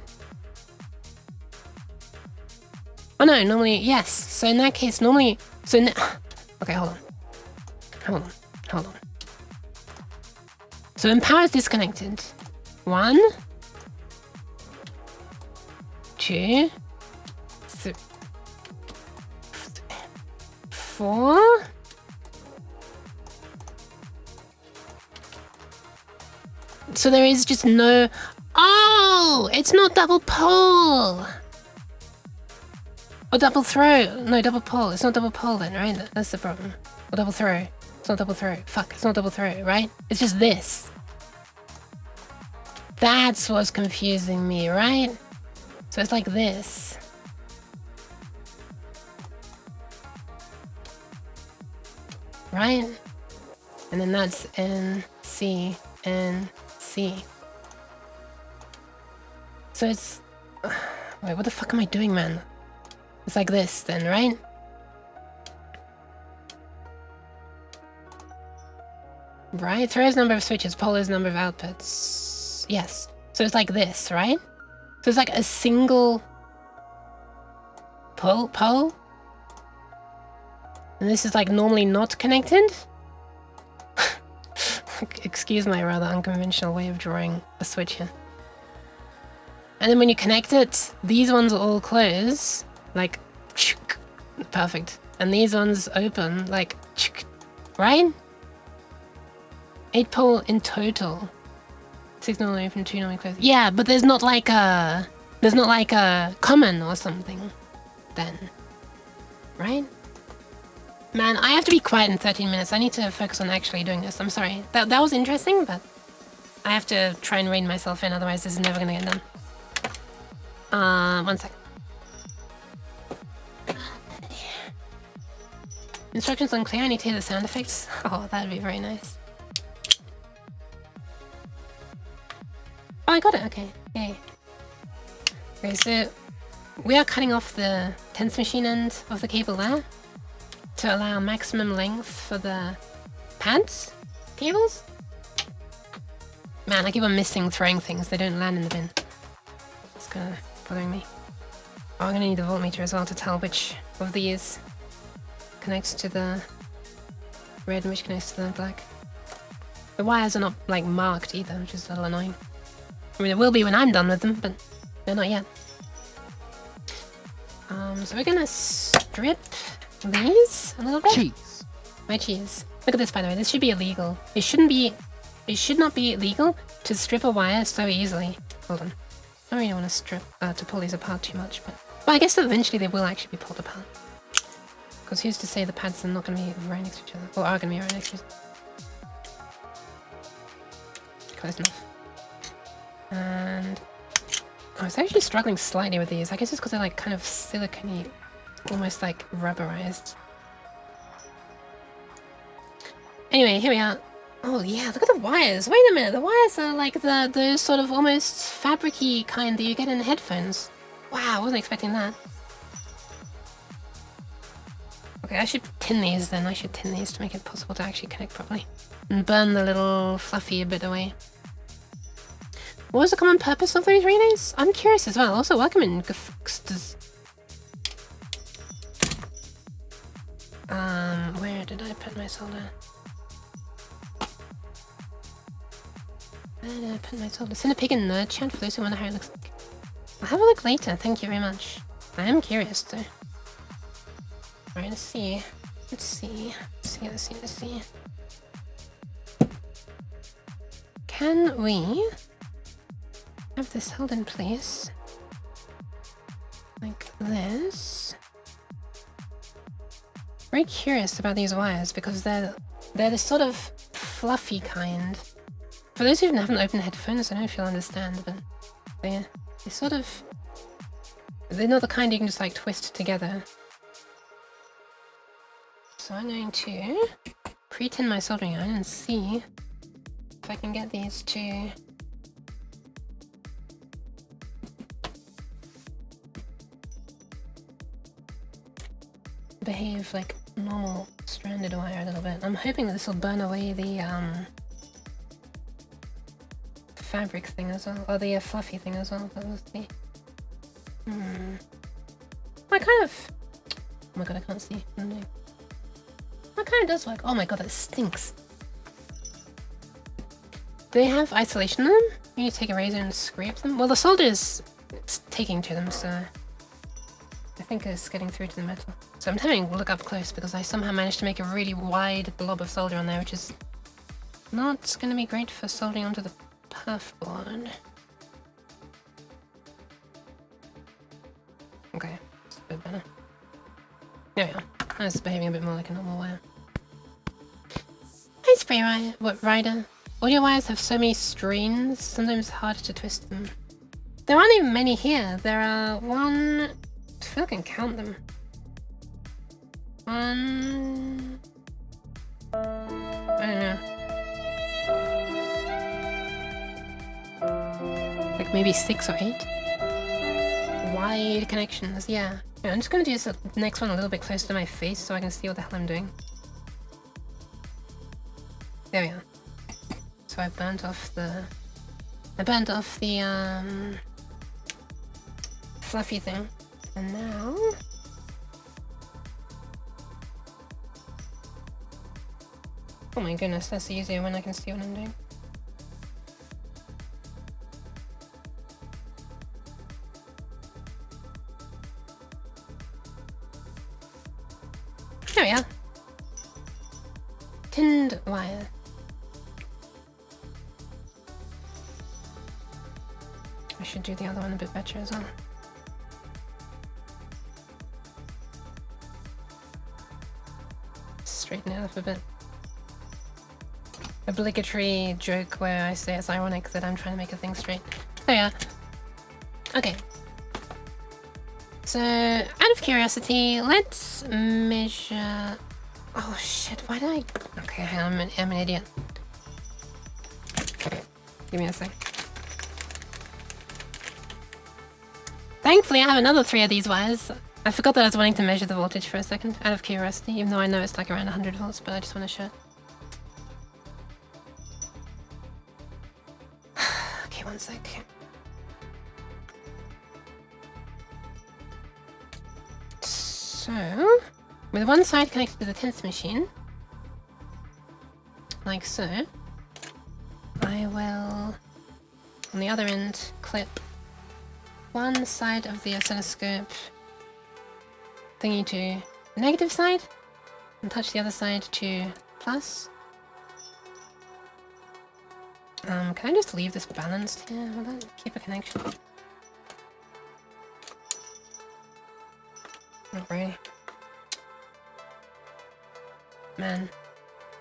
Oh no, normally, yes. So in that case, normally... So okay, hold on. So when power is disconnected, 1, 2, 3, 4... So there is just no... Oh! It's not double pole! Or double throw. No, double pole. It's not double pole then, right? That's the problem. Or double throw. It's not double throw. Fuck, it's not double throw, right? It's just this. That's what's confusing me, right? So it's like this. Right? And then that's N, C, N, C. So it's... Wait, what the fuck am I doing, man? It's like this then, right? Right? Throw is number of switches, pole is number of outputs. Yes. So it's like this, right? So it's like a single pole. And this is like normally not connected. Excuse my rather unconventional way of drawing a switch here. And then when you connect it, these ones all close. Like, perfect. And these ones open, like, right? 8 pole in total. 6 normally open, 2 normally close. Yeah, but there's not like a common or something then. Right? Man, I have to be quiet in 13 minutes. I need to focus on actually doing this. I'm sorry. That was interesting, but I have to try and rein myself in, otherwise this is never gonna get done. 1 second. Instructions unclear, I need to hear the sound effects. Oh, that'd be very nice. Oh, I got it, okay. Yay. Okay, so we are cutting off the tense machine end of the cable there to allow maximum length for the pads cables. Man, I keep on missing throwing things, they don't land in the bin. It's kind of bothering me. Oh, I'm gonna need the voltmeter as well to tell which of these connects to the red and which connects to the black. The wires are not like marked either, which is a little annoying. I mean, it will be when I'm done with them, but they're not yet. So we're gonna strip these a little bit. Cheese. My cheese. Look at this, by the way. This should be illegal. It shouldn't be. It should not be illegal to strip a wire so easily. Hold on. I don't really want to strip to pull these apart too much, but I guess eventually they will actually be pulled apart. Because who's to say the pads are not going to be right next to each other, or are going to be right next to each other? Close enough. And I was actually struggling slightly with these. I guess it's because they're like kind of silicone-y, almost like rubberized. Anyway, here we are. Oh yeah, look at the wires. Wait a minute, the wires are like those sort of almost fabric-y kind that you get in headphones. Wow, I wasn't expecting that. Okay, I should tin these then. I should tin these to make it possible to actually connect properly. And burn the little fluffy bit away. What was the common purpose of those relays? I'm curious as well. Also, welcome in. Where did I put my solder? Where did I put my solder? Send a pig in nerd chat for those who wonder how it looks like. I'll have a look later. Thank you very much. I am curious though. Alright, let's see. Let's see. Let's see. Can we have this held in place like this? Very curious about these wires because they're the sort of fluffy kind. For those who haven't opened headphones, I don't know if you'll understand, but they're sort of, they're not the kind you can just like twist together. So I'm going to pre-tin my soldering iron and see if I can get these to behave like normal stranded wire a little bit. I'm hoping that this will burn away the fabric thing as well, or the fluffy thing as well. That was the I kind of, oh my god, I can't see. That kind of does work. Oh my god, that stinks. Do they have isolation on them? You need to take a razor and scrape them? Well, the solder is taking to them, so I think it's getting through to the metal. So I'm having to look up close because I somehow managed to make a really wide blob of solder on there, which is not going to be great for soldering onto the perf board. Okay, it's a bit better. There we are. That's behaving a bit more like a normal wire. Hi, Spray Rider. Audio wires have so many strains, sometimes harder to twist them. There aren't even many here. There are one... I feel like I can count them. One... I don't know. Like maybe 6 or 8? Wide connections, yeah. I'm just gonna do this next one a little bit closer to my face so I can see what the hell I'm doing. There we are. So I burnt off the fluffy thing. And now oh my goodness, that's easier when I can see what I'm doing. There we are. Tinned wire. I should do the other one a bit better as well. Straighten it up a bit. Obligatory joke where I say it's ironic that I'm trying to make a thing straight. There we are. Okay. So, out of curiosity, let's measure... Oh shit, why did I... Okay, I'm an idiot. Okay, give me a sec. Thankfully, I have another 3 of these wires. I forgot that I was wanting to measure the voltage for a second, out of curiosity, even though I know it's like around 100 volts, but I just want to show it. Okay, one sec. So, with one side connected to the tense machine, like so, I will, on the other end, clip one side of the oscilloscope thingy to the negative side, and touch the other side to plus. Can I just leave this balanced here? Will that keep a connection? Not really. Man.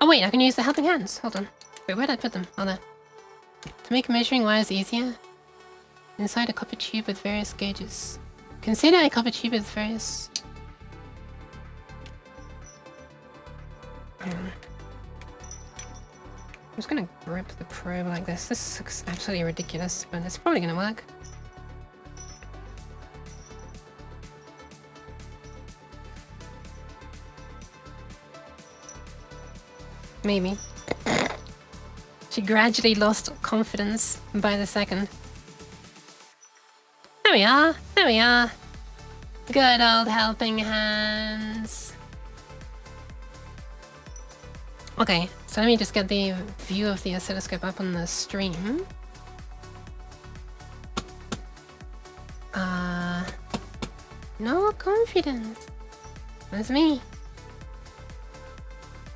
Oh wait, I can use the helping hands. Hold on. Wait, where'd I put them? Oh, there. To make measuring wires easier, inside a copper tube with various gauges. Consider a copper tube with various... I'm just gonna grip the probe like this. This looks absolutely ridiculous, but it's probably gonna work. Maybe. She gradually lost confidence by the second. There we are. There we are. Good old helping hands. Okay, so let me just get the view of the oscilloscope up on the stream. No confidence. That's me.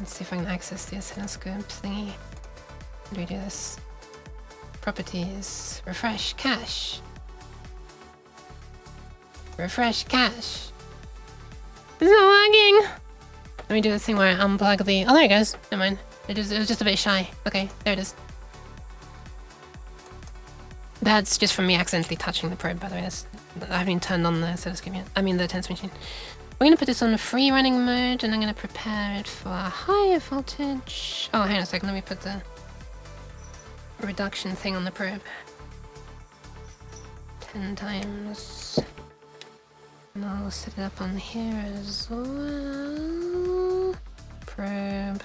Let's see if I can access the oscilloscope thingy. How do we do this? Properties. Refresh cache. Refresh cache. It's not working! Let me do this thing where I unplug the... Oh, there it goes. Never mind. It was just a bit shy. Okay, there it is. That's just from me accidentally touching the probe, by the way. I haven't even turned on the oscilloscope yet. I mean the tense machine. We're going to put this on free running mode, and I'm going to prepare it for a higher voltage. Oh, hang on a second. Let me put the reduction thing on the probe. 10 times. And I'll set it up on here as well. Probe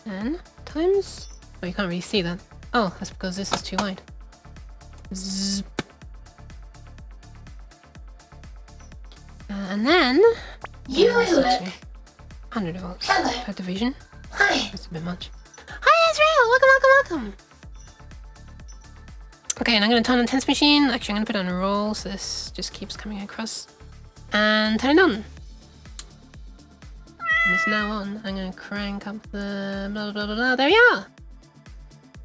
10 times. Oh, you can't really see that. Oh, that's because this is too wide. Zzz. And then... You will look. 100 volts Hello. per division. Hi. That's a bit much. Hi, Israel! Welcome, welcome, welcome! Okay, and I'm going to turn on the tense machine. Actually, I'm going to put it on a roll, so this just keeps coming across. And turn it on. And it's now on. I'm going to crank up the blah, blah, blah, blah. There we are!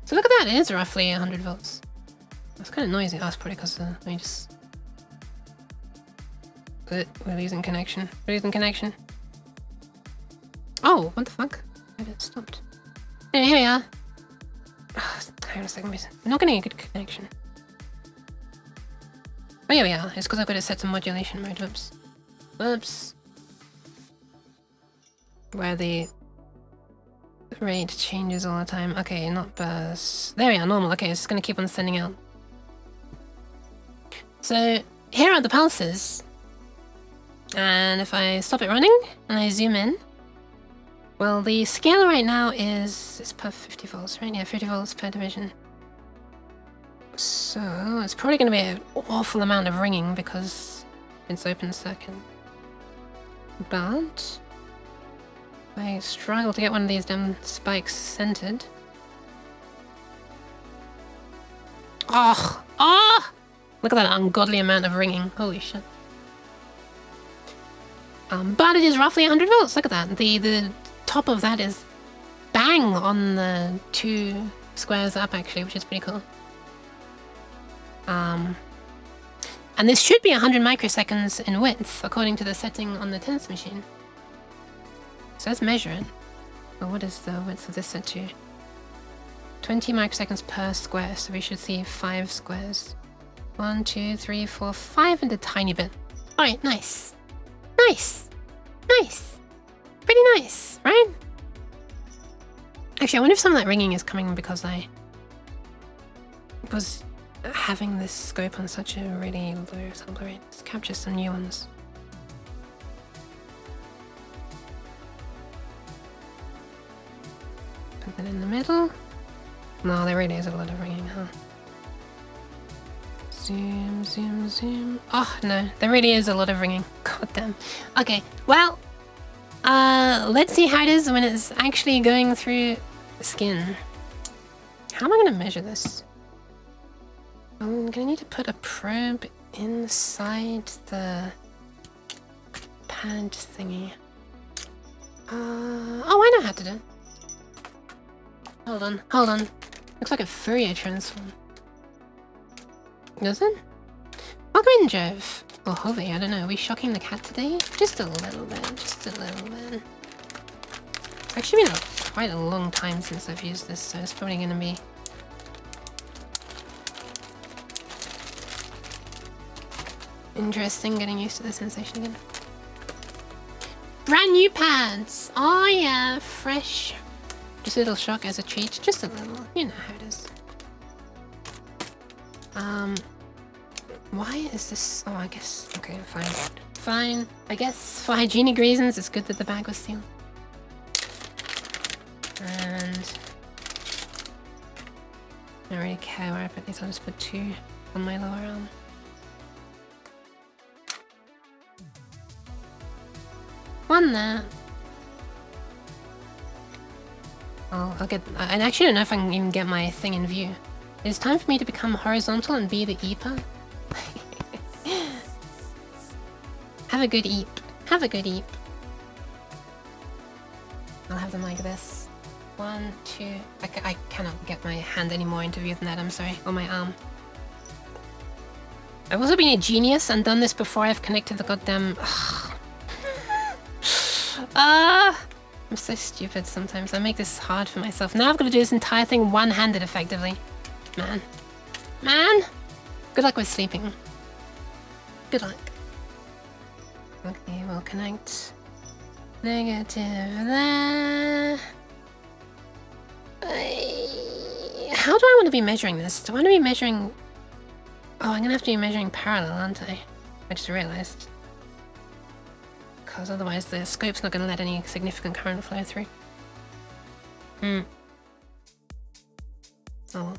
So look at that, it is roughly 100 volts. That's kind of noisy. Oh, it's probably because let me just... We're losing connection. We're losing connection. Oh, what the fuck? It stopped. Anyway, here we are. Oh, hang on a second, please. We're not getting a good connection. Oh, here we are. It's because I've got it set to modulation mode. Whoops. Whoops. Where the rate changes all the time. Okay, not burst. There we are, normal. Okay, it's just going to keep on sending out. So, here are the pulses. And if I stop it running, and I zoom in, well, the scale right now is per 50 volts, right? Yeah, 50 volts per division. So, it's probably going to be an awful amount of ringing because it's open circuit. But I struggle to get one of these damn spikes centered. Oh! Oh! Look at that ungodly amount of ringing. Holy shit. But it is roughly 100 volts. Look at that. The top of that is bang on the 2 squares up, actually, which is pretty cool. And this should be 100 microseconds in width, according to the setting on the tense machine. So let's measure it. Well, what is the width of this set to? 20 microseconds per square, so we should see 5 squares. 1, 2, 3, 4, 5, and a tiny bit. Alright, nice. Nice! Nice! Pretty nice, right? Actually, I wonder if some of that ringing is coming because I was having this scope on such a really low sample rate. Let's capture some new ones. Put that in the middle. No, there really is a lot of ringing, huh? Zoom, zoom, zoom. Oh, no. There really is a lot of ringing. God damn. Okay, well, let's see how it is when it's actually going through the skin. How am I going to measure this? I'm going to need to put a probe inside the pad thingy. Oh, I know how to do it. Hold on. Looks like a Fourier transform. Does it? Welcome in, Jove. Or Hovey, I don't know. Are we shocking the cat today? Just a little bit. Just a little bit. It's actually been quite a long time since I've used this, so it's probably going to be... interesting getting used to the sensation again. Brand new pads! Oh yeah, fresh. Just a little shock as a treat. Just a little. You know how it is. Why is this... oh, I guess... okay, fine. Fine. I guess for hygienic reasons, it's good that the bag was sealed. And... I don't really care where I put these. I'll just put 2 on my lower arm. One there. I'll get... I actually don't know if I can even get my thing in view. It is time for me to become horizontal and be the eeper. Have a good eep. Have a good eep. I'll have them like this. 1, 2... I cannot get my hand any more into view than that, I'm sorry. Or my arm. I've also been a genius and done this before I've connected the goddamn... I'm so stupid sometimes. I make this hard for myself. Now I've got to do this entire thing one-handed effectively. Man! Good luck with sleeping. Good luck. Okay, we'll connect. Negative there. How do I want to be measuring this? Do I want to be measuring... oh, I'm gonna have to be measuring parallel, aren't I? I just realized. Because otherwise the scope's not gonna let any significant current flow through. Oh well.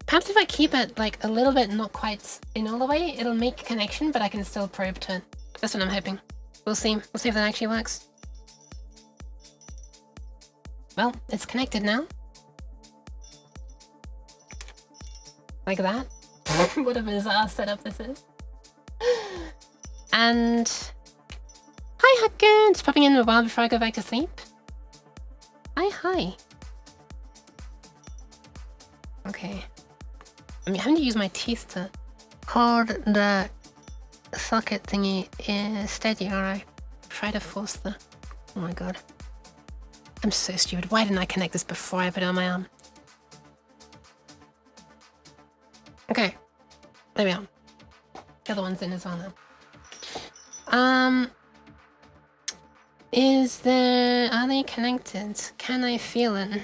Perhaps if I keep it like a little bit not quite in all the way, it'll make a connection, but I can still probe to it. That's what I'm hoping. We'll see. We'll see if that actually works. Well, it's connected now. Like that. What a bizarre setup this is. And... hi, Hucken! Just popping in a while before I go back to sleep. Hi. Okay. I'm having to use my teeth to hold the socket thingy steady, or I try to force the... oh my god. I'm so stupid. Why didn't I connect this before I put it on my arm? Okay. There we are. The other one's in as well now. Is there... are they connected? Can I feel it?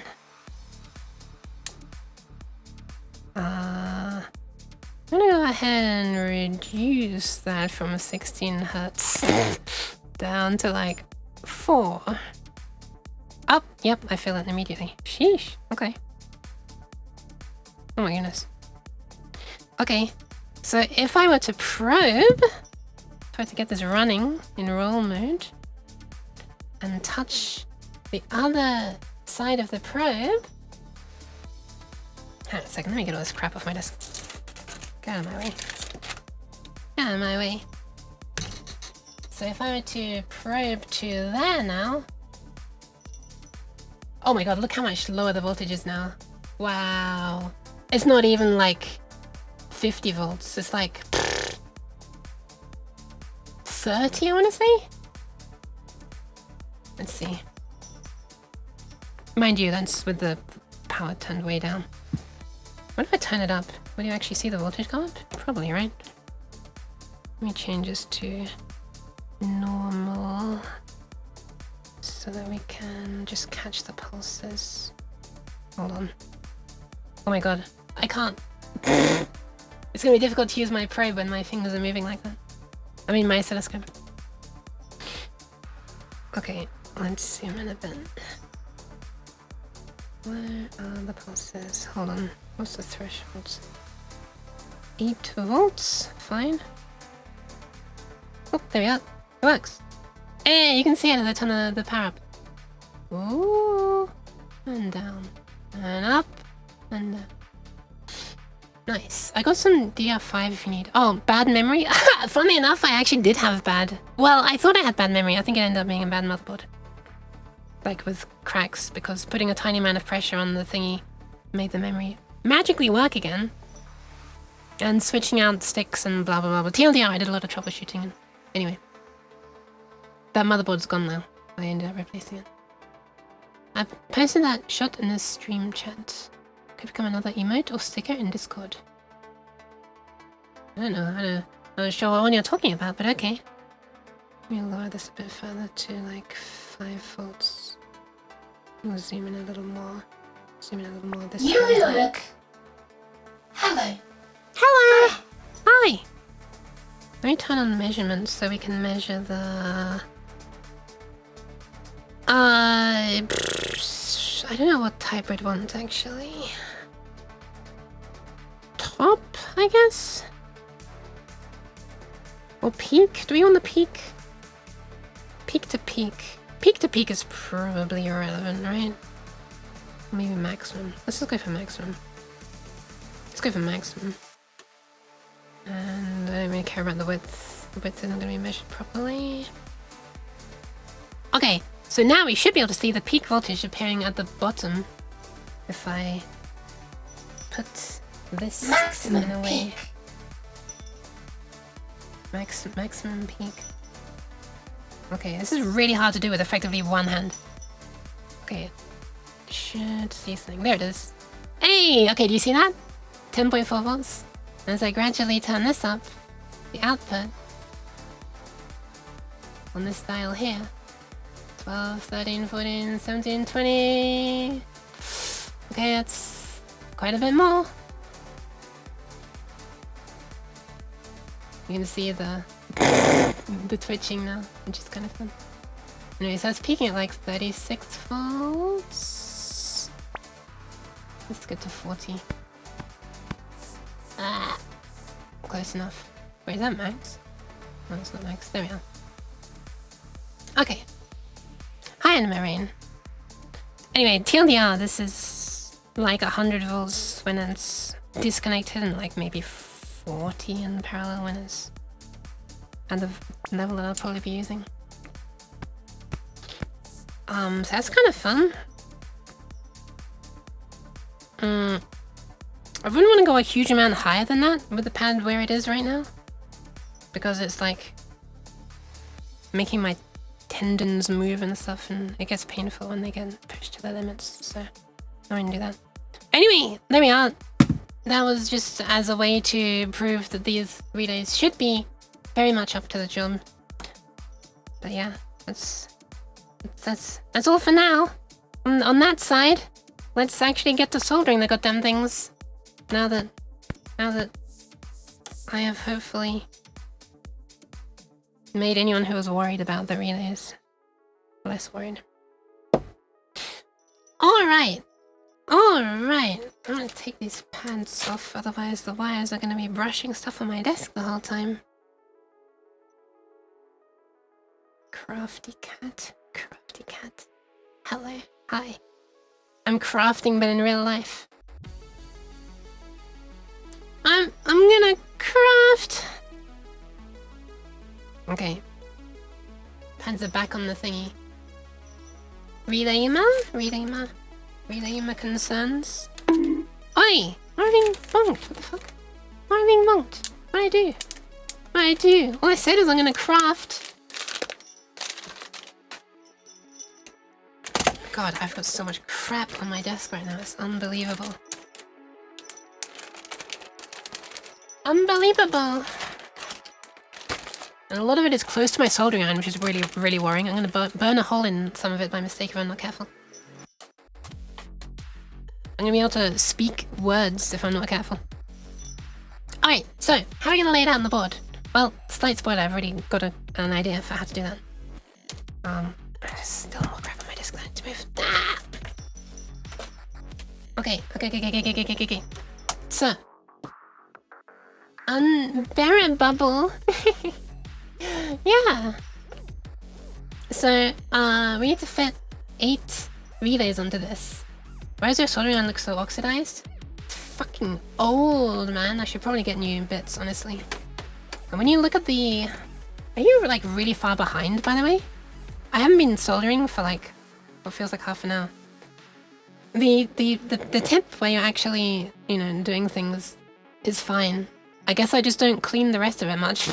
I'm gonna go ahead and reduce that from 16 hertz down to like 4. Up, yep, I feel it immediately. Sheesh, okay. Oh my goodness. Okay, so if I were to probe, try to get this running in roll mode, and touch the other side of the probe. Hang on a second, let me get all this crap off my desk. Get out of my way. Get out of my way. So if I were to probe to there now... oh my god, look how much lower the voltage is now. Wow. It's not even like 50 volts, it's like 30, I want to say? Let's see. Mind you, that's with the power turned way down. What if I turn it up? Will you actually see the voltage go up? Probably, right? Let me change this to normal so that we can just catch the pulses. Hold on. Oh my god, I can't. It's gonna be difficult to use my probe when my fingers are moving like that. I mean, my oscilloscope. Okay, let's zoom in a bit. Where are the pulses? Hold on. What's the threshold? 8 volts. Fine. Oh, there we are. It works. Hey, you can see it as I turn the power up. Ooh. And down. And up. And down. Nice. I got some DR5 if you need. Oh, bad memory? Funnily enough, I actually did have bad... Well, I thought I had bad memory. I think it ended up being a bad motherboard. Like with cracks, because putting a tiny amount of pressure on the thingy made the memory magically work again. And switching out sticks and blah blah blah. But TLDR, I did a lot of troubleshooting. And anyway. That motherboard's gone now. I ended up replacing it. I posted that shot in the stream chat. Could become another emote or sticker in Discord. I don't know, I'm not sure what one you're talking about, but okay. Let me lower this a bit further to like 5 volts. We'll zoom in a little more. Zoom in a little more this way. You look. Hello. Hello! Hi! Let me turn on measurements so we can measure the... I don't know what type we'd want actually. Top, I guess? Or peak? Do we want the peak? Peak to peak. Peak to peak is probably irrelevant, right? Maybe maximum. Let's just go for maximum. Let's go for maximum. And I don't really care about the width. The width isn't going to be measured properly. Okay, so now we should be able to see the peak voltage appearing at the bottom if I put this Maximum in a way. peak. Maximum peak. Okay, this is really hard to do with effectively one hand. Okay, should see something. There it is. Hey, okay, do you see that? 10.4 volts. As I gradually turn this up, the output on this dial here. 12, 13, 14, 17, 20. Okay, that's quite a bit more. You can see the twitching now, which is kind of fun. Anyway, so it's peaking at like 36 volts. Let's get to 40. Ah, close enough. Wait, is that max? No, it's not max. There we are. Okay. Hi, Anna-Marine. Anyway, TLDR, this is like 100 volts when it's disconnected and like maybe 40 in parallel when it's at the level that I'll probably be using. So that's kind of fun. I wouldn't want to go a huge amount higher than that with the pad where it is right now, because it's like making my tendons move and stuff, and it gets painful when they get pushed to their limits, so I wouldn't do that. Anyway, there we are. That was just as a way to prove that these relays should be very much up to the job. But yeah, that's all for now. On that side, let's actually get to soldering the goddamn things. Now that I have hopefully made anyone who was worried about the relays less worried. Alright. I'm gonna take these pads off, otherwise the wires are gonna be brushing stuff on my desk the whole time. Crafty cat. Hello. Hi. I'm crafting, but in real life. I'm gonna craft. Okay. Pads are back on the thingy. Relay my concerns. Oi! I'm being bonked. What the fuck? I'm being bonked. What do I do? All I said is I'm gonna craft. God, I've got so much crap on my desk right now. It's unbelievable. Unbelievable. And a lot of it is close to my soldering iron, which is really, really worrying. I'm gonna burn a hole in some of it by mistake if I'm not careful. I'm gonna be able to speak words if I'm not careful. Alright, so how are we gonna lay it out on the board? Well, slight spoiler, I've already got an idea for how to do that. Still more crap on my desk that I need to move. Ah! Okay. So, unbearable. Yeah. So, we need to fit 8 relays onto this. Why does your soldering iron look so oxidized? It's fucking old, man. I should probably get new bits, honestly. And when you look at the... Are you, like, really far behind, by the way? I haven't been soldering for, like, what feels like half an hour. The tip where you're actually, you know, doing things is fine. I guess I just don't clean the rest of it much.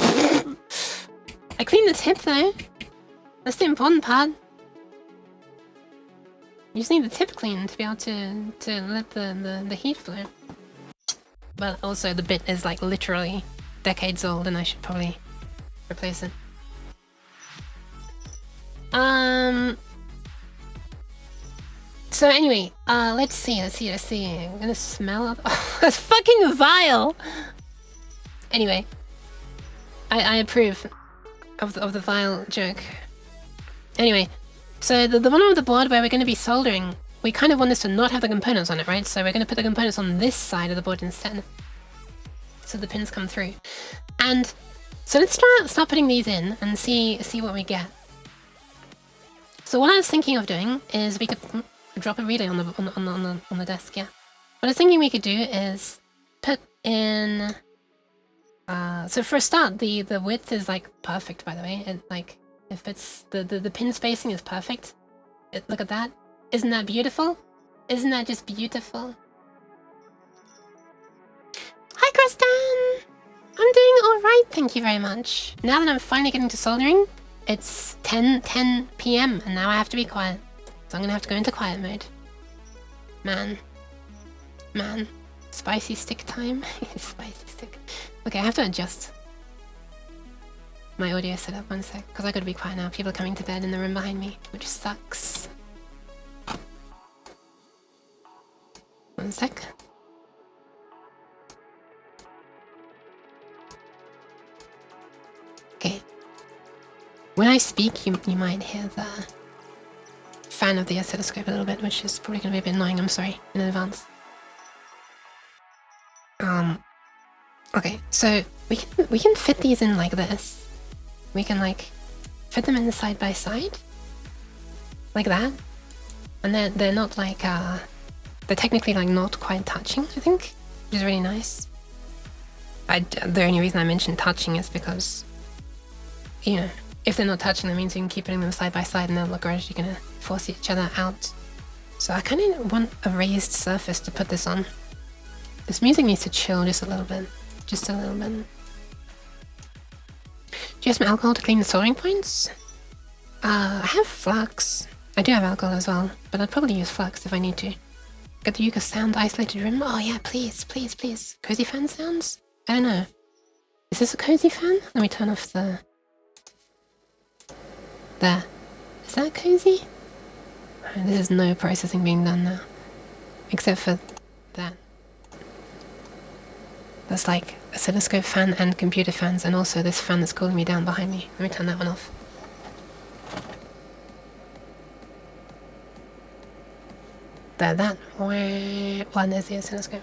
I clean the tip, though. That's the important part. You just need the tip clean to be able to let the heat flow. But also the bit is like literally decades old and I should probably replace it. So anyway, let's see. I'm gonna smell it. Oh, that's fucking vile! Anyway. I approve of the vile joke. Anyway. So the one on the board where we're going to be soldering, we kind of want this to not have the components on it, right? So we're going to put the components on this side of the board instead. So the pins come through. And so let's start putting these in and see what we get. So what I was thinking of doing is we could drop a relay on the desk, yeah. What I was thinking we could do is put in... so for a start, the width is like perfect, by the way. It like... If it's the pin spacing is perfect. Look at that. Isn't that beautiful? Isn't that just beautiful? Hi, Kristen! I'm doing alright, thank you very much. Now that I'm finally getting to soldering, it's 10 PM and now I have to be quiet. So I'm gonna have to go into quiet mode. Man. Spicy stick time. Spicy stick. Okay, I have to adjust my audio setup, one sec, because I gotta be quiet now. People are coming to bed in the room behind me, which sucks. One sec. Okay. When I speak, you might hear the fan of the oscilloscope a little bit, which is probably gonna be a bit annoying. I'm sorry in advance. Okay, so we can fit these in like this. We can like fit them in the side by side, like that, and they're not like they're technically like not quite touching, I think, which is really nice. The only reason I mentioned touching is because, you know, if they're not touching, that means you can keep putting them side by side and they'll look gradually gonna force each other out. So I kind of want a raised surface to put this on. This music needs to chill just a little bit, just a little bit. Do you have some alcohol to clean the soldering points? I have flux. I do have alcohol as well, but I'd probably use flux if I need to. Get the Yuka sound isolated room? Oh yeah, please. Cozy fan sounds? I don't know. Is this a cozy fan? Let me turn off the... There. Is that cozy? Oh, there's no processing being done now. Except for that. That's like oscilloscope fan and computer fans, and also this fan that's cooling me down behind me. Let me turn that one off. There, that one is the oscilloscope.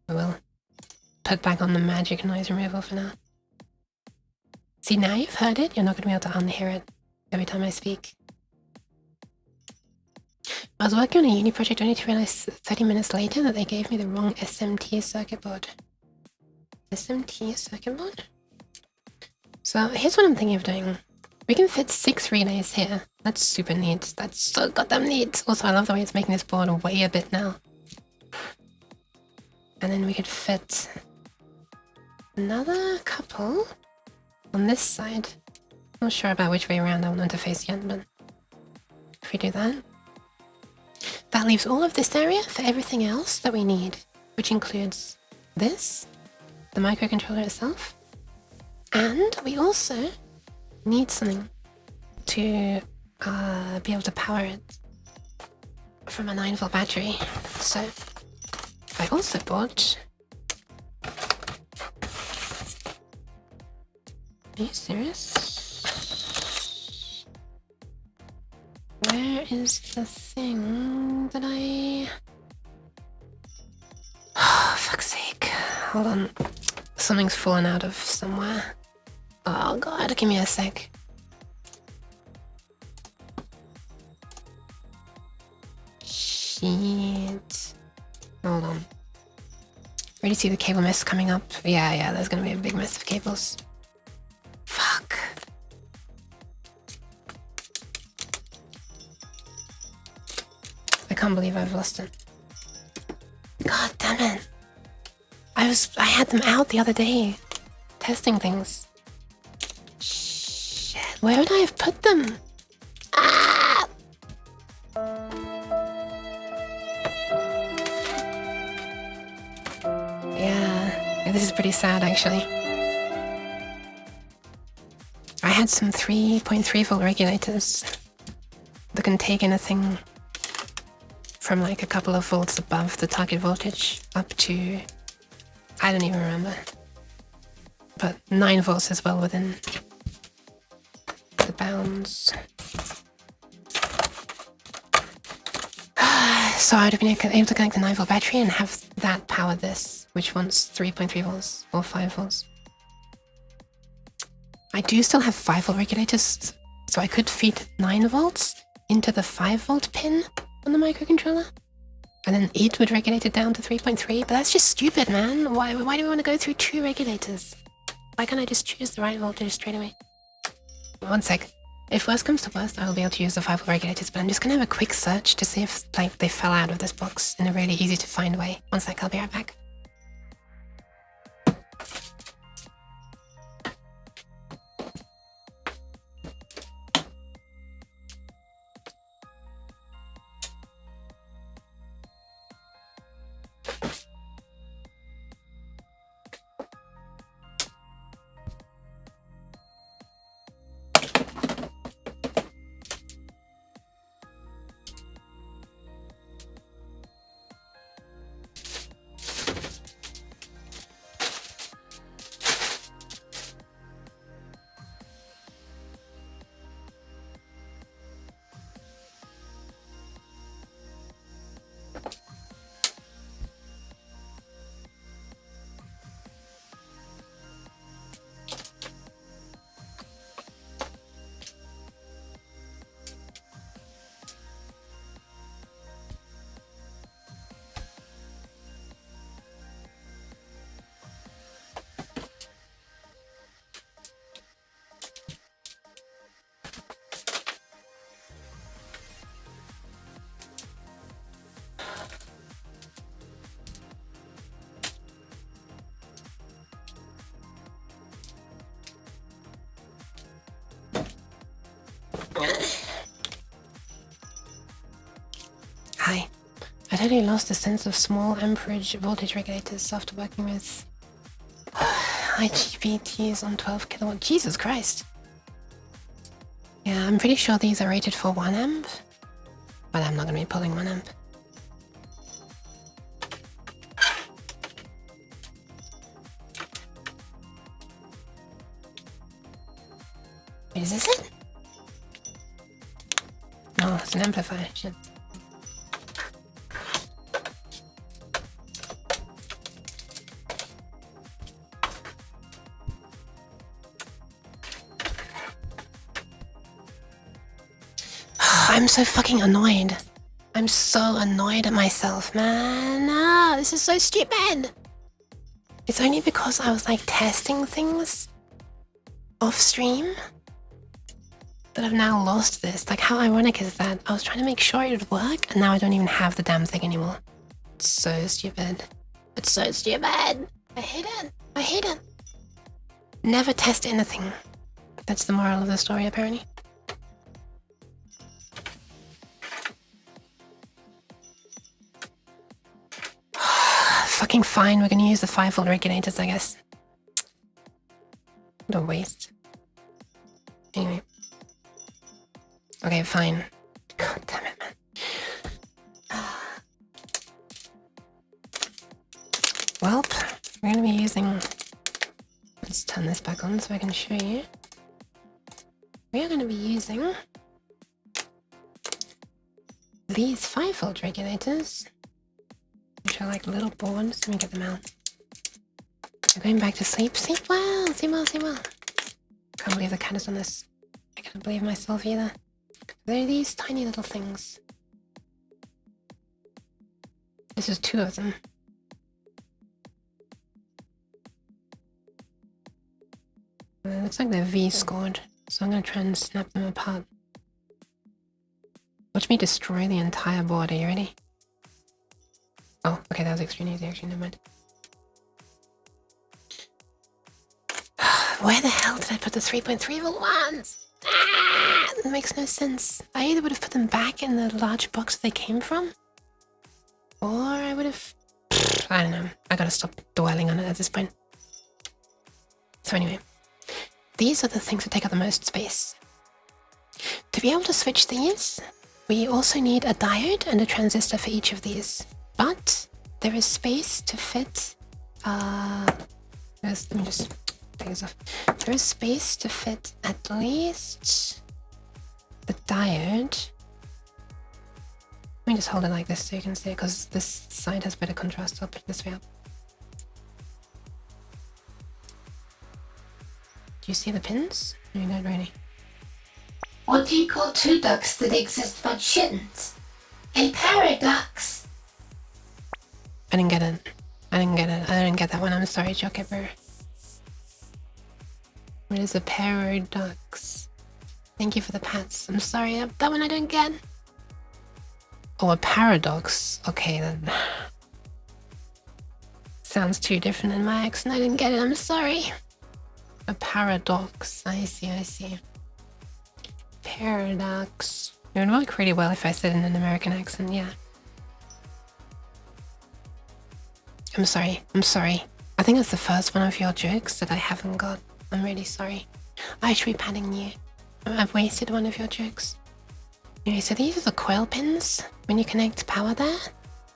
I will put back on the magic noise removal for now. See, now you've heard it, you're not going to be able to unhear it every time I speak. I was working on a uni project only to realize 30 minutes later that they gave me the wrong SMT circuit board. SMT circuit board? So here's what I'm thinking of doing. We can fit 6 relays here. That's super neat. That's so goddamn neat. Also, I love the way it's making this board weigh a bit now. And then we could fit another couple on this side. Not sure about which way around I want them to face yet, but if we do that, that leaves all of this area for everything else that we need, which includes this, the microcontroller itself, and we also need something to be able to power it from a 9-volt battery. So I also bought... Are you serious? Where is the thing that I... Oh, fuck's sake. Hold on. Something's fallen out of somewhere. Oh god, give me a sec. Shit. Hold on. Already see the cable mess coming up. Yeah, there's gonna be a big mess of cables. Fuck. I can't believe I've lost it. God damn it. I had them out the other day. Testing things. Shit. Where would I have put them? Ah! Yeah, this is pretty sad actually. I had some 3.3 volt regulators that can take anything from like a couple of volts above the target voltage up to, I don't even remember, but 9 volts is well within the bounds. So I would have been able to connect a 9 volt battery and have that power this, which wants 3.3 volts or 5 volts. I do still have 5 volt regulators, so I could feed 9 volts into the 5 volt pin on the microcontroller, and then it would regulate it down to 3.3, but that's just stupid, man. Why do we want to go through 2 regulators? Why can't I just choose the right voltage straight away? One sec. If worst comes to worst, I will be able to use the 5 volt regulators, but I'm just gonna have a quick search to see if like they fell out of this box in a really easy to find way. One sec, I'll be right back. Hi. I totally lost the sense of small amperage voltage regulators after working with IGBTs on 12 kilowatt. Jesus Christ. Yeah, I'm pretty sure these are rated for 1 amp, but I'm not going to be pulling 1 amp. Wait, is this it? No, it's an amplifier. Shit. I'm so fucking annoyed. I'm so annoyed at myself, man. Ah, this is so stupid. It's only because I was like testing things off stream that I've now lost this. Like, how ironic is that? I was trying to make sure it would work, and now I don't even have the damn thing anymore. It's so stupid. It's so stupid. I hate it. I hate it. Never test anything. That's the moral of the story, apparently. Fucking fine, we're gonna use the 5 volt regulators, I guess. What a waste. Anyway. Okay, fine. God damn it, man. Welp, we're gonna be using... Let's turn this back on so I can show you. We are gonna be using these 5 volt regulators, which are like little boards. Let me get them out. I'm going back to sleep. Sleep well, sleep well, sleep well. Can't believe the cat is on this. I can't believe myself either. They're these tiny little things. This is 2 of them. It looks like they're V-scored, so I'm gonna try and snap them apart. Watch me destroy the entire board. Are you ready? Oh, okay, that was extremely easy, actually, never mind. Where the hell did I put the 3.3 volt ones? Ah, that makes no sense. I either would have put them back in the large box they came from, or I would have... I don't know. I gotta stop dwelling on it at this point. So anyway, these are the things that take up the most space. To be able to switch these, we also need a diode and a transistor for each of these. But there is space to fit... let me just take this off. There is space to fit at least the diode. Let me just hold it like this so you can see it, because this side has better contrast. I'll put it this way up. Do you see the pins? No, not really. What do you call 2 ducks that exist but shouldn't? A paradox. I didn't get it. I didn't get that one. I'm sorry, Jockipper. What is a paradox? Thank you for the pats. I'm sorry, that one I don't get. Oh, a paradox. Okay, then. Sounds too different in my accent. I didn't get it. I'm sorry. A paradox. I see. Paradox. It would work really well if I said in an American accent, yeah. I'm sorry. I think that's the first one of your jokes that I haven't got. I'm really sorry. I should be patting you. I've wasted one of your jokes. Anyway, so these are the coil pins. When you connect power there,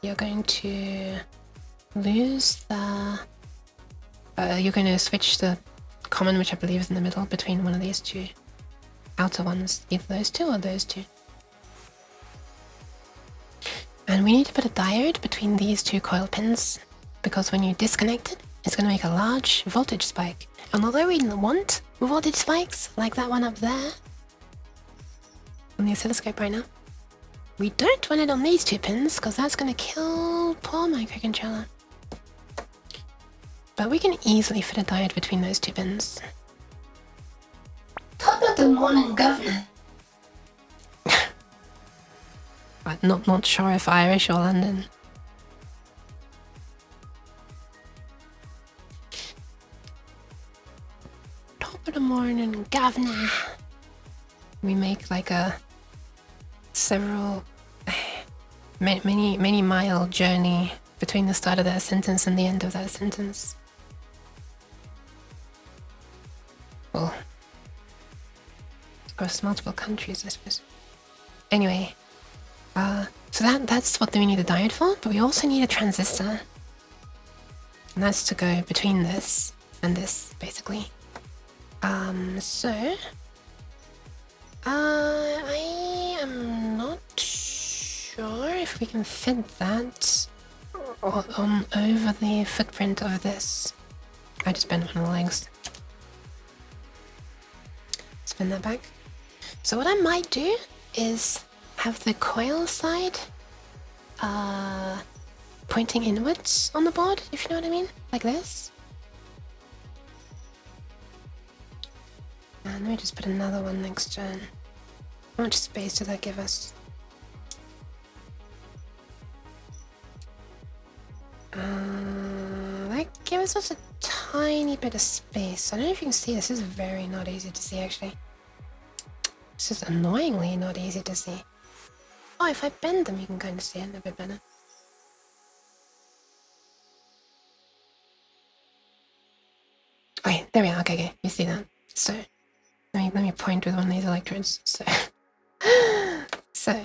you're going to lose the... you're going to switch the common, which I believe is in the middle, between one of these 2 outer ones. Either those 2 or those 2. And we need to put a diode between these 2 coil pins, because when you disconnect it, it's going to make a large voltage spike. And although we want voltage spikes, like that one up there, on the oscilloscope right now, we don't want it on these 2 pins, because that's going to kill poor microcontroller. But we can easily fit a diode between those 2 pins. Top of the morning, Governor. But not sure if Irish or London. Top of the morning, Governor. We make like a many mile journey between the start of that sentence and the end of that sentence. Well, across multiple countries, I suppose. Anyway, so that's what we need a diode for, but we also need a transistor. And that's to go between this and this, basically. So... I am not sure if we can fit that on over the footprint of this. I just bent one of the legs. Spin that back. So what I might do is have the coil side pointing inwards on the board, if you know what I mean, like this. And let me just put another one next turn. How much space does that give us? That gives us a tiny bit of space. I don't know if you can see, this is very not easy to see actually. This is annoyingly not easy to see. Oh, if I bend them you can kind of see it a bit better. Okay, there we are. Okay, you see that. So let me point with one of these electrodes. So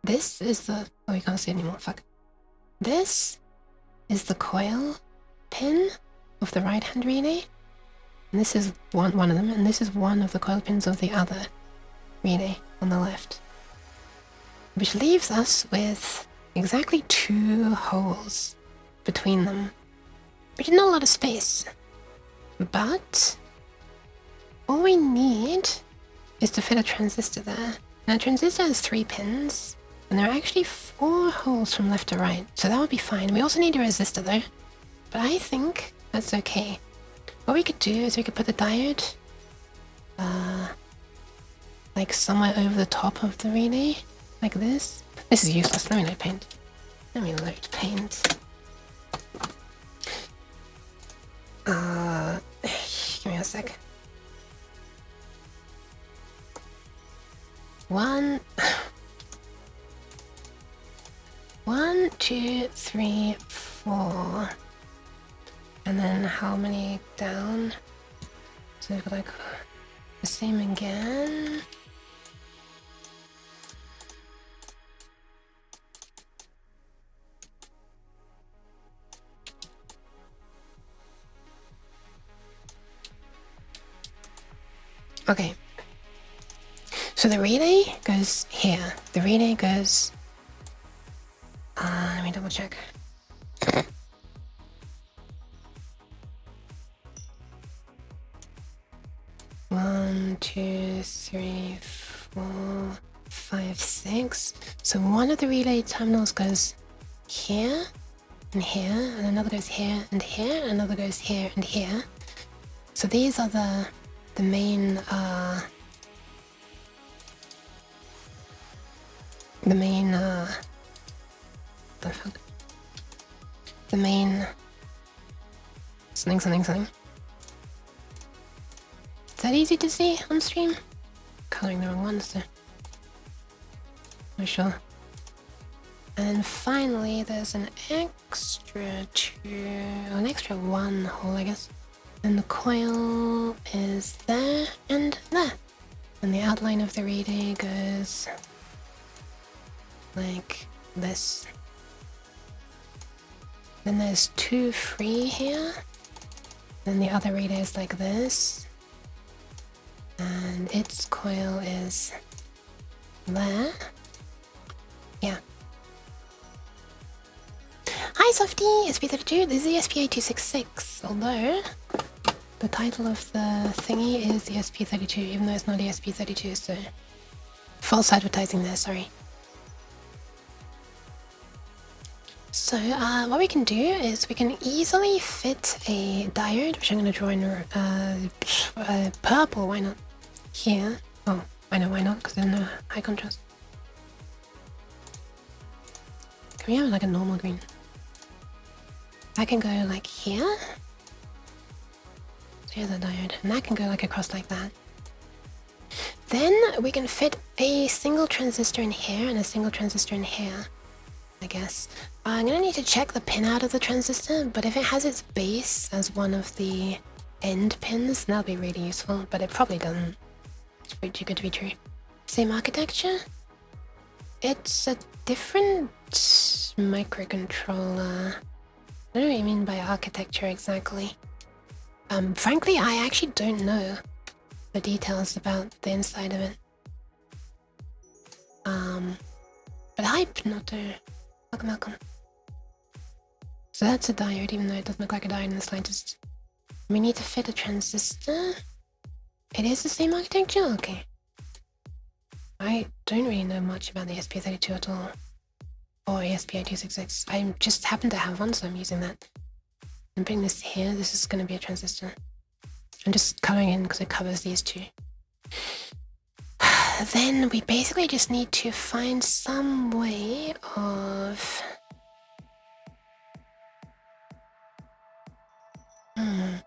this is the... Oh, you can't see it anymore. Fuck. This is the coil pin of the right-hand relay. And this is one of them. And this is one of the coil pins of the other relay on the left. Which leaves us with exactly 2 holes between them. Which is not a lot of space. But all we need is to fit a transistor there. Now, a transistor has 3 pins, And there are actually 4 holes from left to right, so that would be fine. We also need a resistor though, but I think that's okay. What we could do is we could put the diode like somewhere over the top of the relay, like this. This is useless. Let me load paint. Let me load paint. Give me a sec. 1, 2, 3, 4. And then how many down? So we've got like the same again. Okay. So the relay goes here. The relay goes... let me double check. One, 2, 3, 4, 5, 6. So one of the relay terminals goes here and here, and another goes here and here, and another goes here and here. So these are the main the main something. Is that easy to see on stream? Coloring the wrong ones though. Not sure. And finally there's an extra 1 hole, I guess. And the coil is there and there. And the outline of the relay goes like this. Then there's 2 free here. Then the other relay is like this. And its coil is there. Yeah. Hi Softy, ESP32, this is ESP8266, although the title of the thingy is ESP32, even though it's not ESP32, so false advertising there, sorry. So what we can do is we can easily fit a diode, which I'm going to draw in purple, why not, here. Oh, I know why not, because there's no high contrast. Can we have like a normal green? That can go like here. So here's a diode, and that can go like across like that. Then we can fit a single transistor in here and a single transistor in here, I guess. I'm gonna need to check the pin out of the transistor, but if it has its base as one of the end pins, that'll be really useful, but it probably doesn't. It's way too good to be true. Same architecture? It's a different microcontroller. I don't know what you mean by architecture exactly. Frankly, I actually don't know the details about the inside of it. But hi, Pnotter. Welcome. So that's a diode, even though it doesn't look like a diode in the slightest. We need to fit a transistor. It is the same architecture? Okay. I don't really know much about the ESP32 at all. Or ESP8266. I just happen to have one, so I'm using that. I'm putting this here. This is going to be a transistor. I'm just coloring in because it covers these two. Then we basically just need to find some way of... I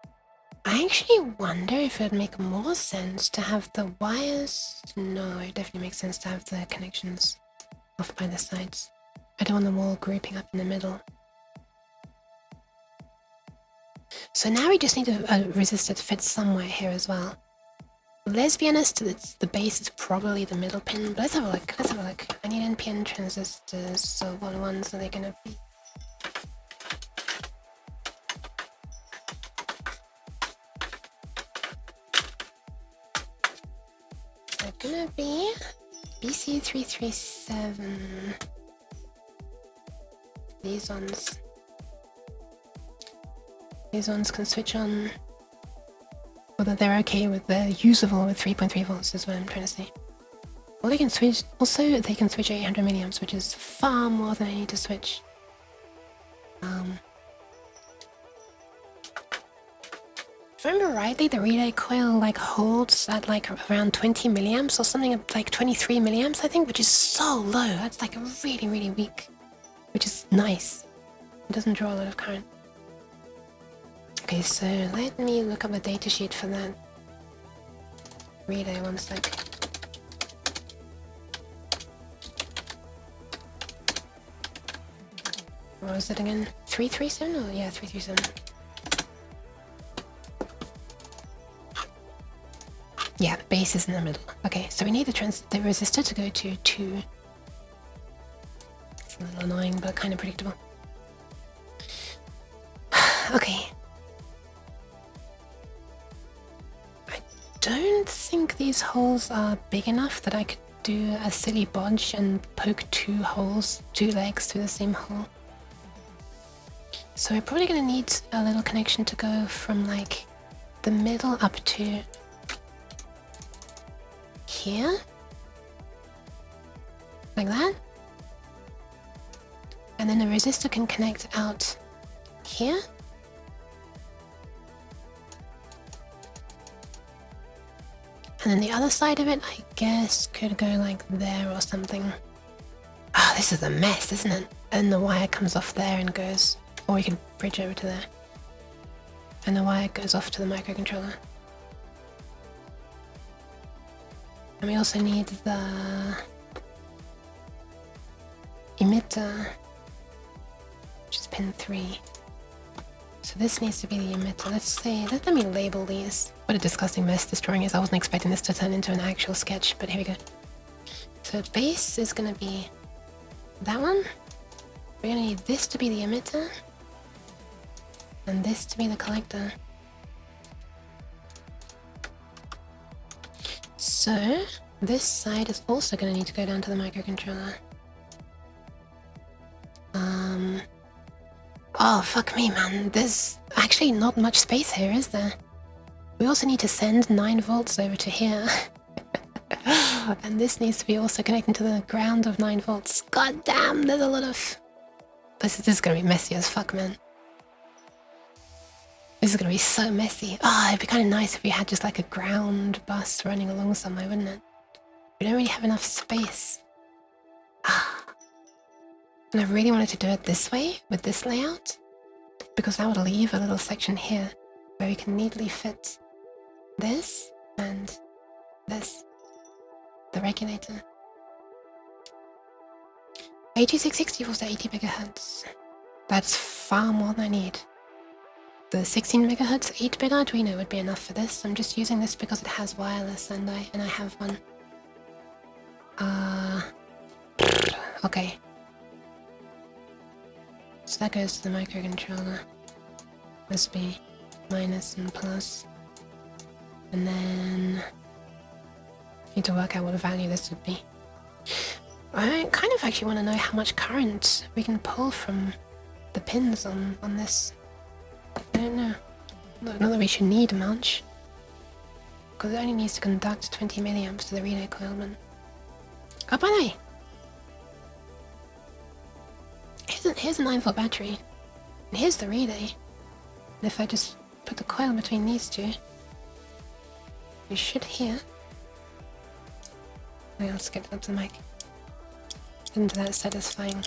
actually wonder if it would make more sense to have the wires... No, it definitely makes sense to have the connections off by the sides. I don't want them all grouping up in the middle. So now we just need a resistor to fit somewhere here as well. Let's be honest, the base is probably the middle pin, but let's have a look. I need NPN transistors, so what ones are they gonna be? They're gonna be BC337. These ones can switch on whether they're okay with the usable with 3.3 volts is what I'm trying to say. Well, they can switch. Also, they can switch 800 milliamps, which is far more than I need to switch. If I remember rightly, the relay coil like holds at like around 20 milliamps or something, like 23 milliamps, I think, which is so low. That's like really, really weak, which is nice. It doesn't draw a lot of current. Okay, so let me look up the datasheet for that relay, one sec. What was it again? 337? Oh yeah, 337. Yeah, the base is in the middle. Okay, so we need the resistor to go to 2. It's a little annoying, but kind of predictable. Okay. I don't think these holes are big enough that I could do a silly bodge and poke 2 legs through the same hole. So we're probably going to need a little connection to go from like the middle up to here, like that, and then the resistor can connect out here, and then the other side of it, I guess, could go like there or something. Ah, this is a mess, isn't it? And the wire comes off there and goes, or we can bridge over to there, and the wire goes off to the microcontroller. And we also need the emitter, which is pin 3. So this needs to be the emitter. Let me label these. What a disgusting mess this drawing is. I wasn't expecting this to turn into an actual sketch, but here we go. So base is going to be that one. We're going to need this to be the emitter, and this to be the collector. So this side is also going to need to go down to the microcontroller. Oh, fuck me, man. There's actually not much space here, is there? We also need to send 9 volts over to here. And this needs to be also connecting to the ground of 9 volts. God damn, there's a lot of... This is going to be messy as fuck, man. This is going to be so messy. Oh, it'd be kind of nice if we had just like a ground bus running along somewhere, wouldn't it? We don't really have enough space. And I really wanted to do it this way, with this layout, because that would leave a little section here where we can neatly fit this and this, the regulator. 8266 equals to 80 megahertz. That's far more than I need. The 16 megahertz 8-bit Arduino would be enough for this. I'm just using this because it has wireless and I have one. Okay. So that goes to the microcontroller. This would be minus and plus. And then need to work out what value this would be. I kind of actually want to know how much current we can pull from the pins on this. I don't know. Not that we should need much, because it only needs to conduct 20 milliamps to the relay coil. Oh, by the way, here's a 9-volt battery, and here's the relay. And if I just put the coil between these two, you should hear. Wait, let's get up to the mic. Isn't that satisfying?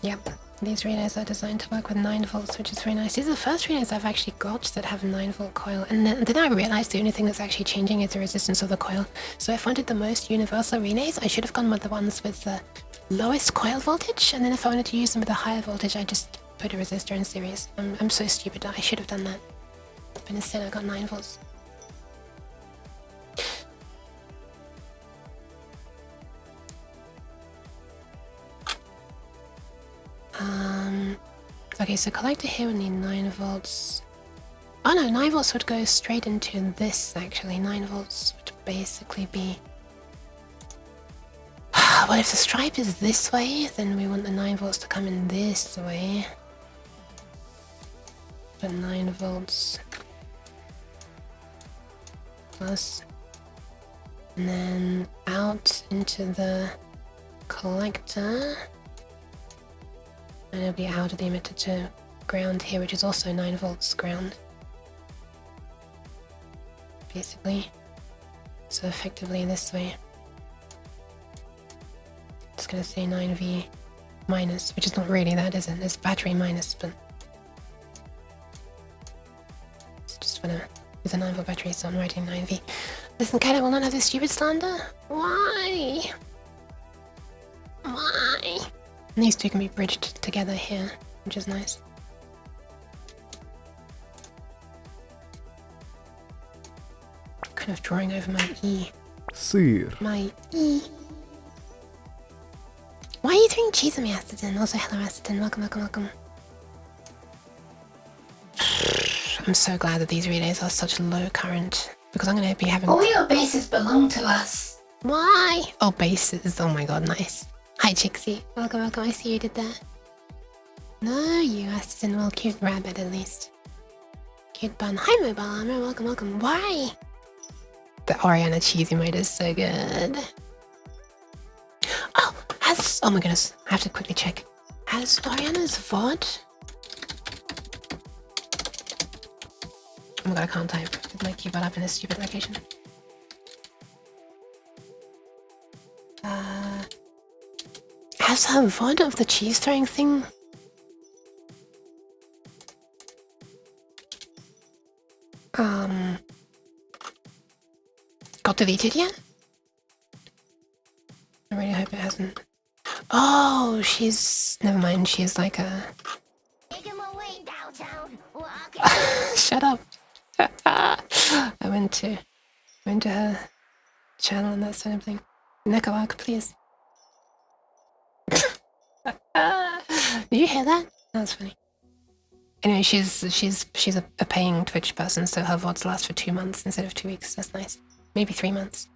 Yep, these relays are designed to work with 9 volts, which is very nice. These are the first relays I've actually got that have a 9-volt coil, and then I realized the only thing that's actually changing is the resistance of the coil. So if I wanted the most universal relays, I should have gone with the ones with the lowest coil voltage, and then if I wanted to use them with a higher voltage, I just put a resistor in series. I'm so stupid, I should have done that. But instead I got 9 volts. Okay, so collector here would need 9 volts. Oh no, 9 volts would go straight into this actually. 9 volts would basically be... Well, if the stripe is this way, then we want the 9 volts to come in this way. But 9 volts plus. And then out into the collector. And it'll be out of the emitter to ground here, which is also 9 volts ground. Basically. So effectively this way. It's gonna say 9V minus, which is not really that, is it? It's battery minus, but it's just for it's a 9V battery, so I'm writing 9V. Listen, Cat, I will not have this stupid slander. Why? Why? And these two can be bridged together here, which is nice. Kind of drawing over my E. Sir. My E. Why are you throwing cheese at me, Astatin? Also, hello, Astatin. Welcome, welcome, welcome. I'm so glad that these relays are such low current, because I'm going to be having... All your bases belong to us. Why? Oh, bases. Oh my god, nice. Hi, Chixie. Welcome, welcome. I see you did that. No, you Astatin. Well, cute rabbit, at least. Cute bun. Hi, Mobile Armor. Welcome, welcome. Why? The Oriana cheesy mode is so good. Oh! Oh my goodness, I have to quickly check. Has Oriana's VOD? Oh my god, I can't type with my keyboard up in this stupid location. Has her VOD of the cheese throwing thing? Got deleted yet? I really hope it hasn't. Oh, she's... Never mind, she's like a... Shut up. I went to her channel and that sort of thing. Nekoark, please. Did you hear that? That was funny. Anyway, she's a paying Twitch person, so her VODs last for 2 months instead of 2 weeks. That's nice. Maybe 3 months.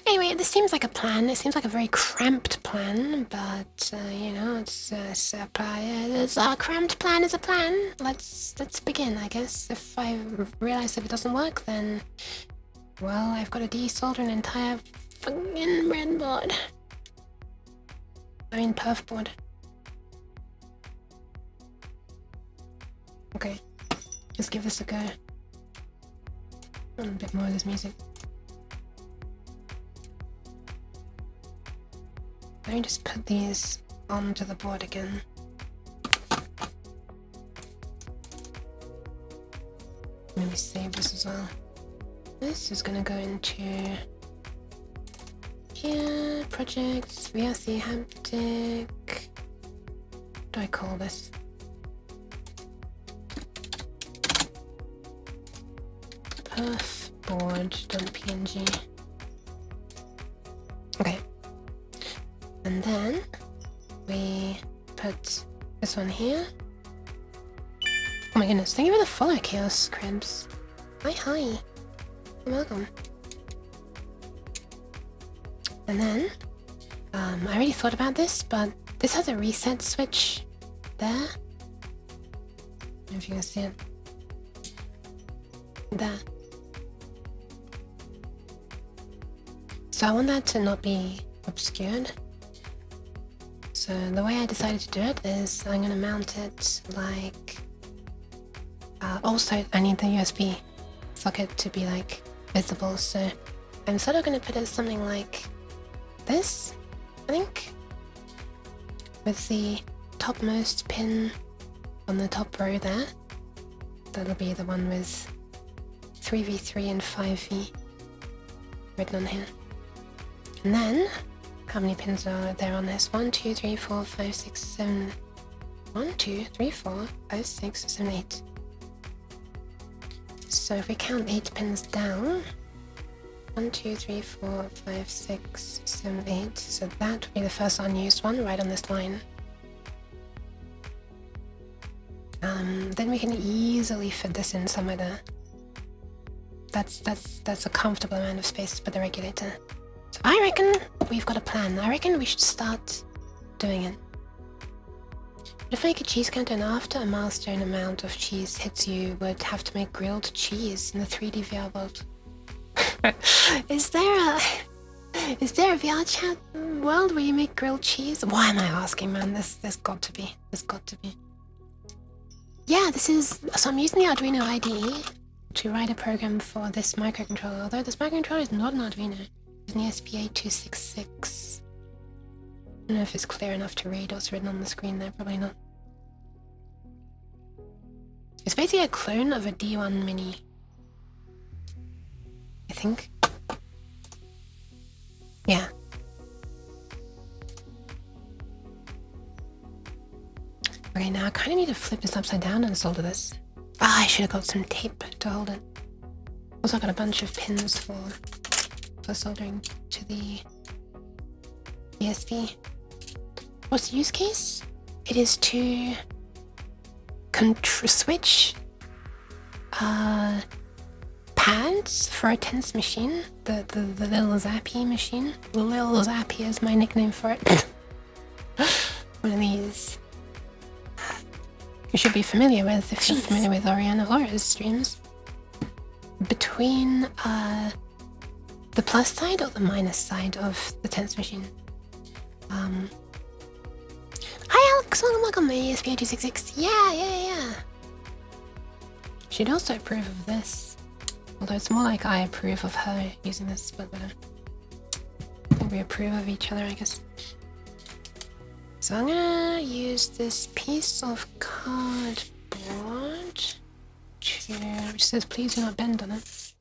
Anyway, this seems like a plan. It seems like a very cramped plan, but you know, it's a cramped plan is a plan. Let's begin, I guess. If I realize if it doesn't work, then well, I've got to desolder an entire fucking breadboard. I mean, perf board. Okay, just give this a go. A bit more of this music. Let me just put these onto the board again. Let me save this as well. This is gonna go into here, projects, VRC haptic. What do I call this? Perfboard.png. Okay. And then we put this one here. Oh my goodness, thank you for the follow, Chaos Cribs. Hi. You're welcome. And then, I already thought about this, but this has a reset switch there. I don't know if you can see it. There. So I want that to not be obscured. So the way I decided to do it is I'm going to mount it like... also, I need the USB socket to be like visible, so I'm sort of going to put it something like this, I think, with the topmost pin on the top row there. That'll be the one with 3v3 and 5v written on here. And then, how many pins are there on this? 1, 2, 3, 4, 5, 6, 7... 1, 2, 3, 4, 5, 6, 7, 8. So if we count 8 pins down, 1, 2, 3, 4, 5, 6, 7, 8. So that would be the first unused one right on this line. Then we can easily fit this in somewhere there. That's a comfortable amount of space to put the regulator. So I reckon we've got a plan. I reckon we should start doing it. To make a cheese content after a milestone amount of cheese hits you would have to make grilled cheese in the 3D VR world. Is there a VR chat world where you make grilled cheese? Why am I asking, man? There's got to be. There's got to be. Yeah, so I'm using the Arduino IDE to write a program for this microcontroller, although this microcontroller is not an Arduino. It's an ESP8266. I don't know if it's clear enough to read what's written on the screen there, probably not. It's basically a clone of a D1 Mini, I think. Yeah. Okay, now I kind of need to flip this upside down and solder this. Ah, I should have got some tape to hold it. Also, I got a bunch of pins for soldering to the ESP. What's the use case? It is to switch pads for a tense machine. The little zappy machine. Little zappy is my nickname for it. One of these. You should be familiar with if you're familiar with Oriana Hora's streams. Between the plus side or the minus side of the tense machine. Hi Alex, welcome to ESP8266. Yeah. She'd also approve of this. Although it's more like I approve of her using this, but I think we approve of each other, I guess. So I'm gonna use this piece of cardboard which says please do not bend on it.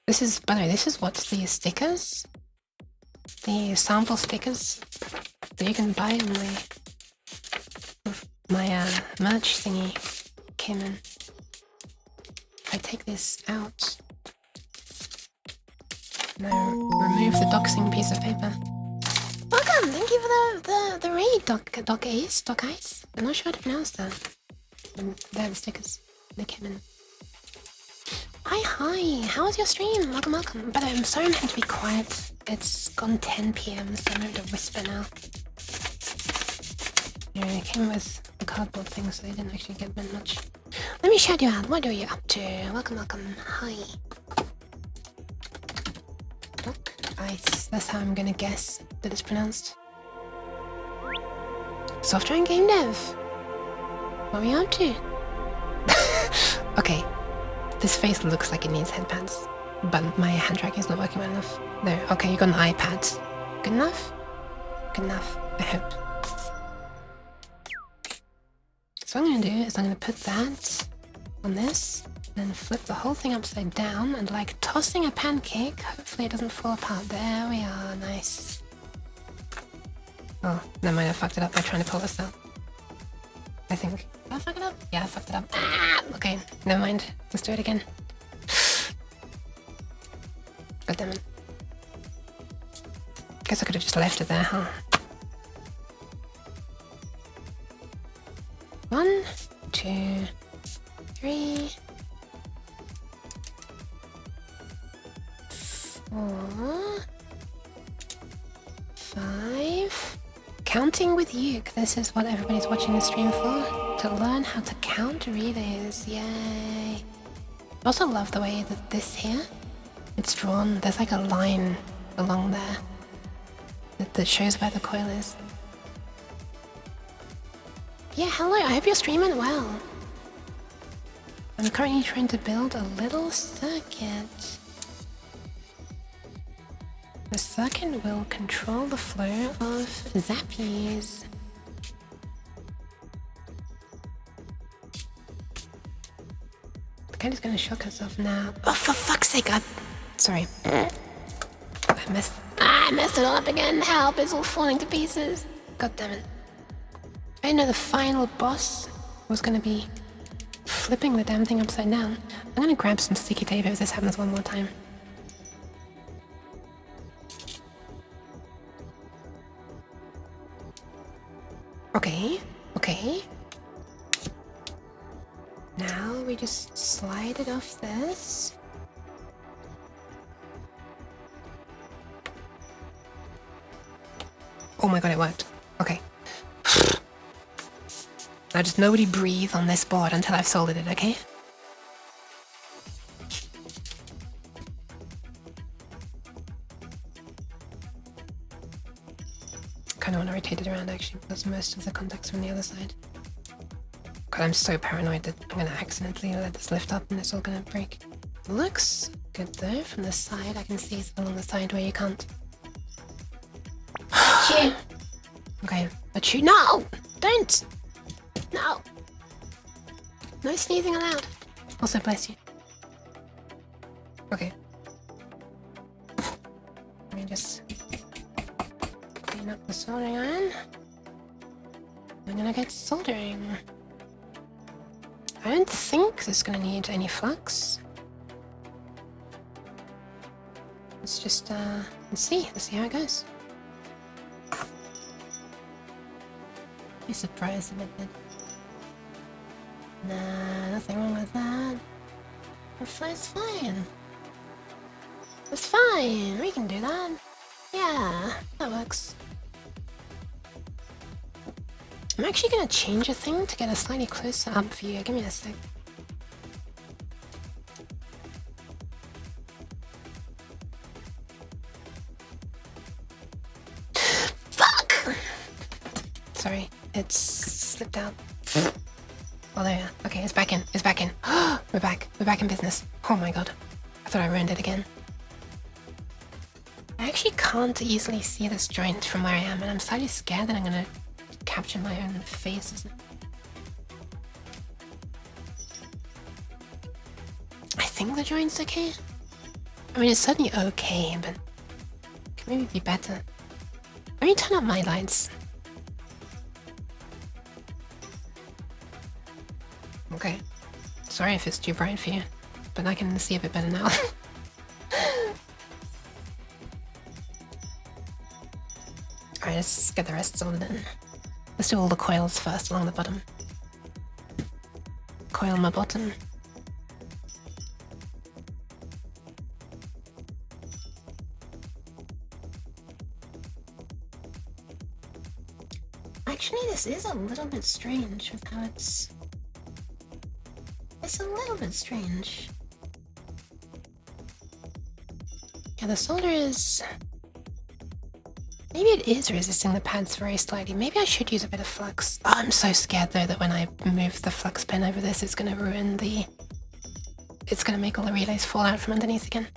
This is, by the way, this is what the stickers, the sample stickers that you can buy in my merch thingy came in. If I take this out and I remove the doxing piece of paper. Welcome! Thank you for the raid, Doc Ice. I'm not sure how to pronounce that. They're the stickers. They came in. Hi! How was your stream? Welcome. By the way, I'm sorry I'm having to be quiet. It's gone 10 PM, so I'm going to whisper now. Yeah, it came with a cardboard thing, so they didn't actually get much. Let me shout you out. What are you up to? Welcome. Hi. Doc Ice. That's how I'm gonna guess that it's pronounced. Software and game dev. What are we up to? Okay. This face looks like it needs headpads, but my hand tracking is not working well enough. There. Okay, you got an iPad. Good enough? Good enough, I hope. So what I'm gonna do is I'm gonna put that on this, then flip the whole thing upside down, and like tossing a pancake, hopefully it doesn't fall apart. There we are, nice. Oh, never mind, I fucked it up by trying to pull this out. I think. Did I fuck it up? Yeah, I fucked it up. Ah, okay, never mind. Let's do it again. God damn it. Guess I could have just left it there, huh? 1, 2, 3, 4, 5. Counting with you. This is what everybody's watching the stream for. To learn how to count relays. Yay. I also love the way that this here, it's drawn. There's like a line along there that shows where the coil is. Yeah, hello, I hope you're streaming well. I'm currently trying to build a little circuit. The circuit will control the flow of zappies. The cat is gonna shock herself now. Oh, for fuck's sake, sorry. I messed it all up again. Help, it's all falling to pieces. God damn it. I didn't know the final boss was gonna be flipping the damn thing upside down. I'm gonna grab some sticky tape if this happens one more time. Okay. Now we just slide it off this. Oh my god, it worked. Okay. Now just nobody breathe on this board until I've soldered it, okay? Kinda wanna rotate it around actually, because most of the contacts are on the other side. God, I'm so paranoid that I'm gonna accidentally let this lift up and it's all gonna break. Looks good though, from this side. I can see it's along the side where you can't. Shoot. Okay, but you— No! Don't! No! No sneezing allowed. Also, bless you. Okay. Let me just clean up the soldering iron. I'm gonna get soldering. I don't think this is gonna need any flux. Let's just let's see how it goes. Be surprised if it did. Nah, nothing wrong with that. It flows fine. It's fine. We can do that. Yeah, that works. I'm actually gonna change a thing to get a slightly closer up view. Give me a sec. Fuck! Sorry, it's slipped out. Oh, there. Okay, it's back in. It's back in. We're back. We're back in business. Oh my god. I thought I ruined it again. I actually can't easily see this joint from where I am, and I'm slightly scared that I'm gonna capture my own face. I think the joint's okay. I mean, it's certainly okay, but it can maybe be better. Let me turn up my lights. Okay. Sorry if it's too bright for you, but I can see a bit better now. Alright, let's get the rest soldered in. Let's do all the coils first along the bottom. Coil my bottom. Actually, this is a little bit strange with how it's a little bit strange. Yeah, the solder is... Maybe it is resisting the pads very slightly. Maybe I should use a bit of flux. Oh, I'm so scared though that when I move the flux pen over this, it's gonna ruin the... It's gonna make all the relays fall out from underneath again.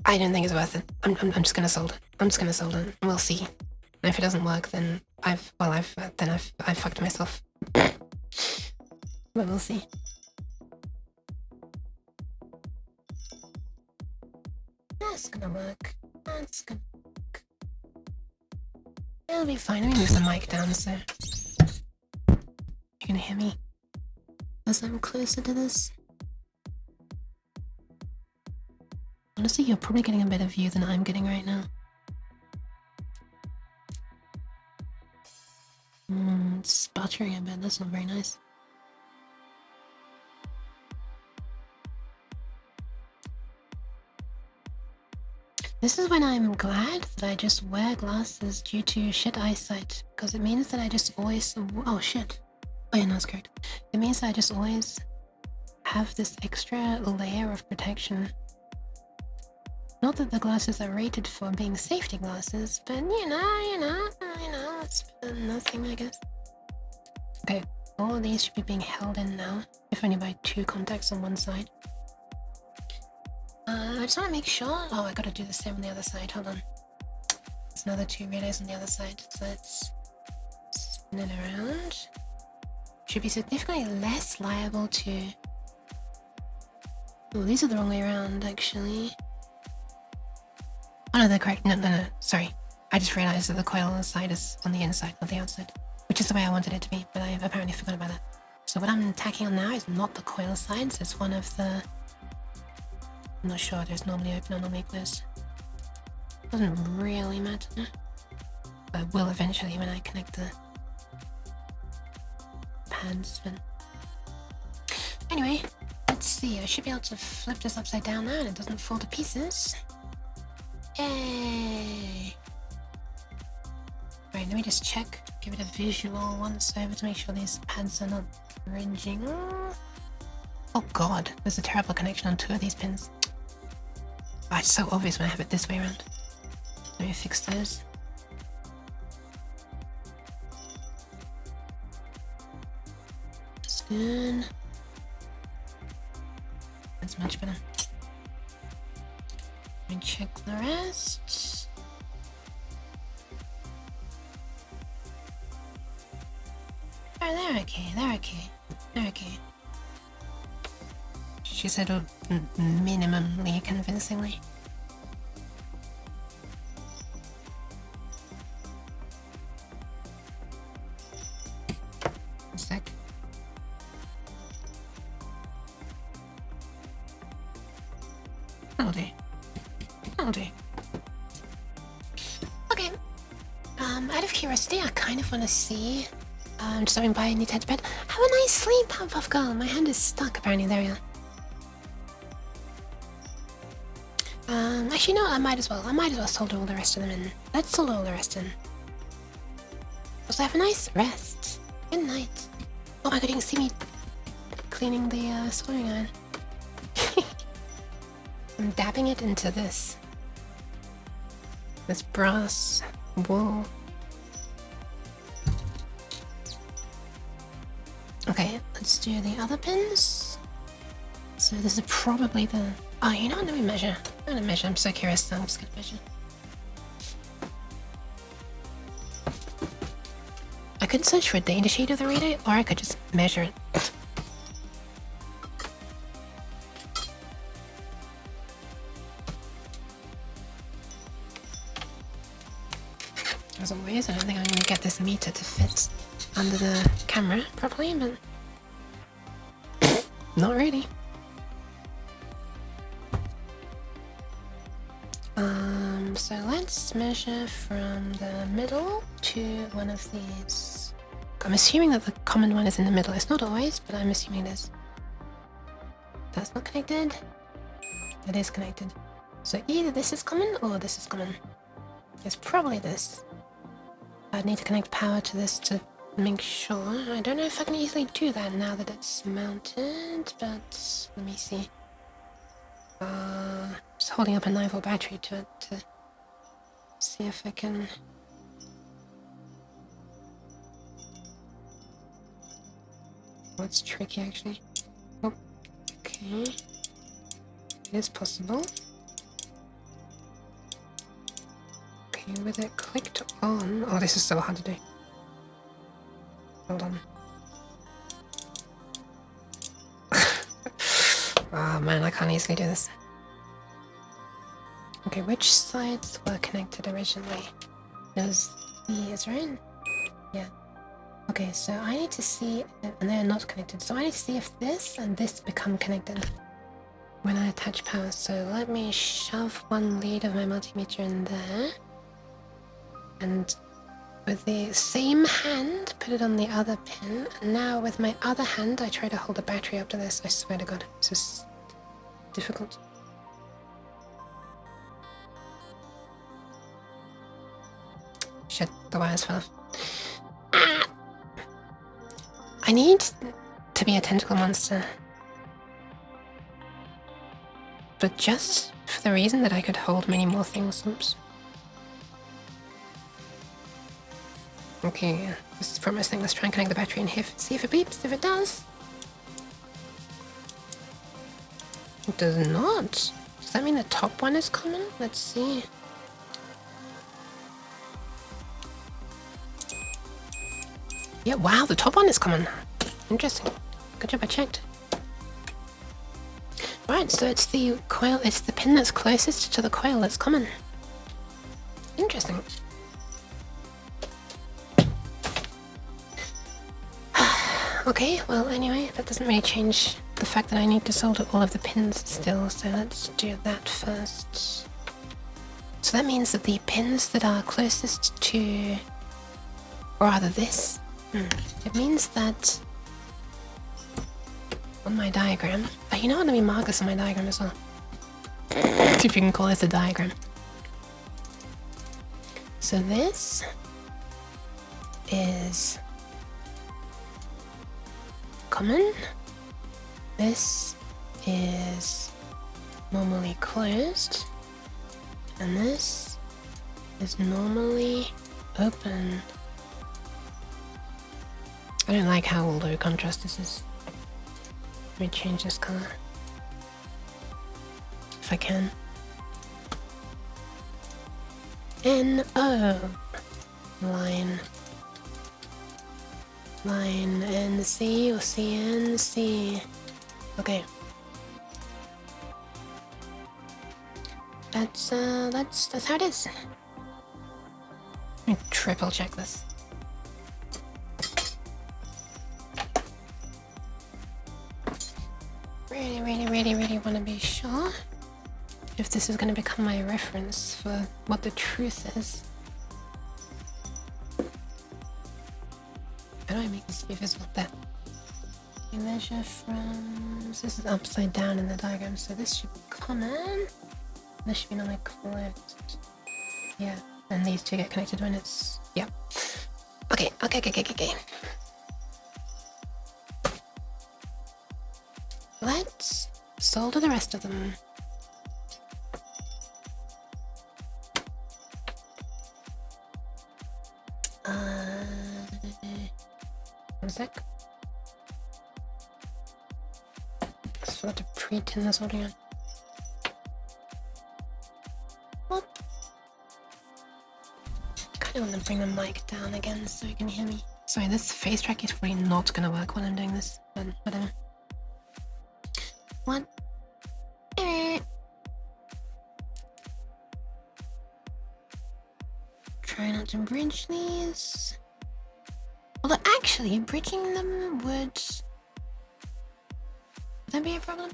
I don't think it's worth it. I'm just gonna solder. I'm just gonna solder. And we'll see. And if it doesn't work, then I've fucked myself. But we'll see. That's gonna work. That's gonna work. It'll be fine. Let me move the mic down so you can hear me as I'm closer to this. Honestly, you're probably getting a better view than I'm getting right now. It's sputtering a bit. That's not very nice. This is when I'm glad that I just wear glasses due to shit eyesight, because it means that I just always... Oh shit. Oh yeah, no, that's correct. It means that I just always have this extra layer of protection. Not that the glasses are rated for being safety glasses, but you know, it's nothing, I guess. Okay, all of these should be being held in now, if only by 2 contacts on one side. I just want to make sure... Oh, I gotta do the same on the other side, hold on. There's another 2 relays on the other side, so let's spin it around. Should be significantly less liable to... Oh, these are the wrong way around, actually. Oh no, they're correct. No, sorry. I just realized that the coil on the side is on the inside, not the outside. Which is the way I wanted it to be, but I apparently forgot about that. So what I'm tacking on now is not the coil sides, it's one of the... I'm not sure, there's normally open or normally closed. Doesn't really matter. But it will eventually when I connect the pads, but... Anyway, let's see, I should be able to flip this upside down now and it doesn't fall to pieces. Yay! Right, let me just check. Give it a visual once over to make sure these pads are not ringing. Oh god, there's a terrible connection on 2 of these pins. Oh, it's so obvious when I have it this way around. Let me fix those. That's good. That's much better. Let me check the rest. Oh, they're okay, they're okay, they're okay. She said it minimally convincingly. A sec. That'll do. That'll do. Okay. Out of curiosity, I kind of want to see. Stopping by, I need to head to bed. Have a nice sleep, Powerpuff Girl. My hand is stuck, apparently. There we are. Actually, no, I might as well. Solder all the rest of them in. Let's solder all the rest in. Also, have a nice rest. Good night. Oh my god, you can see me cleaning the soldering iron. I'm dabbing it into this brass wool. Okay, let's do the other pins. So this is probably the... Oh, you know what? Let me measure. I'm gonna measure. I'm so curious, so I'm just gonna measure. I could search for a data sheet of the relay, or I could just measure it. As always, I don't think I'm gonna get this meter to fit under the camera properly, but not really. So let's measure from the middle to one of these. I'm assuming that the common one is in the middle. It's not always, but I'm assuming it is. That's not connected. It is connected. So either this is common or this is common. It's probably this. I'd need to connect power to this to make sure. I don't know if I can easily do that now that it's mounted, but let me see. Just holding up a 9-volt battery to it to see if I can. That's tricky actually. Oh, okay. It is possible. Okay, with it clicked on. Oh, this is so hard to do. Hold on. Oh man, I can't easily do this. Okay, which sides were connected originally? Those these, right? Yeah. Okay, so I need to see, and they're not connected, so I need to see if this and this become connected when I attach power. So let me shove one lead of my multimeter in there, and with the same hand, put it on the other pin, and now with my other hand, I try to hold the battery up to this. I swear to God, it's just difficult. Shit, the wires fell off. Ah! I need to be a tentacle monster. But just for the reason that I could hold many more things. Oops. Okay, this is promising. Let's try and connect the battery in here. See if it beeps. If it does. It does not. Does that mean the top one is common? Let's see. Yeah, wow, the top one is common. Interesting. Good job, I checked. Right, so it's the coil, it's the pin that's closest to the coil that's common. Interesting. Okay, well anyway, that doesn't really change the fact that I need to solder all of the pins still, so let's do that first. So that means that the pins that are closest to, or rather this, it means that on my diagram, you know what, let me mark this on my diagram as well. See if you can call this a diagram. So this is common. This is normally closed. And this is normally open. I don't like how low contrast this is. Let me change this color. If I can. N-O. Line. Line N-C or C-N-C. Okay. That's how it is. Let me triple check this. Really want to be sure if this is going to become my reference for what the truth is. How do I make this be visible? There. We measure from... This is upside down in the diagram, so this should be common. This should be normally closed. Yeah, and these two get connected when it's... Yeah. Okay. Let's solder the rest of them. One sec. Just forgot to pre-tin the soldering on. What? Kinda want to bring the mic down again so you can hear me. Sorry, this face track is probably not gonna work while I'm doing this, but whatever. What? Try not to bridge these. Although actually, bridging them would that be a problem?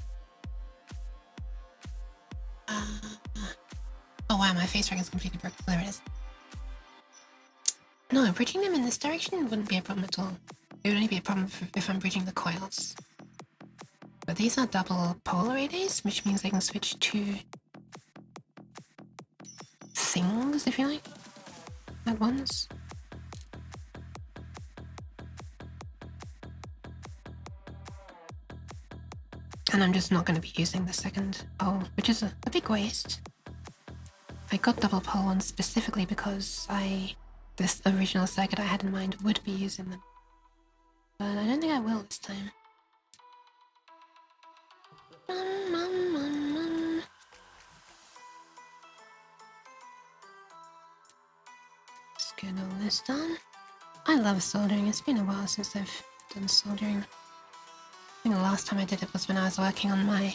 Oh wow, my face track is completely broken. There it is. No, bridging them in this direction wouldn't be a problem at all. It would only be a problem if I'm bridging the coils. But these are double polar relays, which means I can switch to things, if you like, at once. And I'm just not going to be using the second pole, which is a big waste. I got double pole ones specifically because this original circuit I had in mind would be using them. But I don't think I will this time. Let's get all this done. I love soldering. It's been a while since I've done soldering. I think the last time I did it was when I was working on my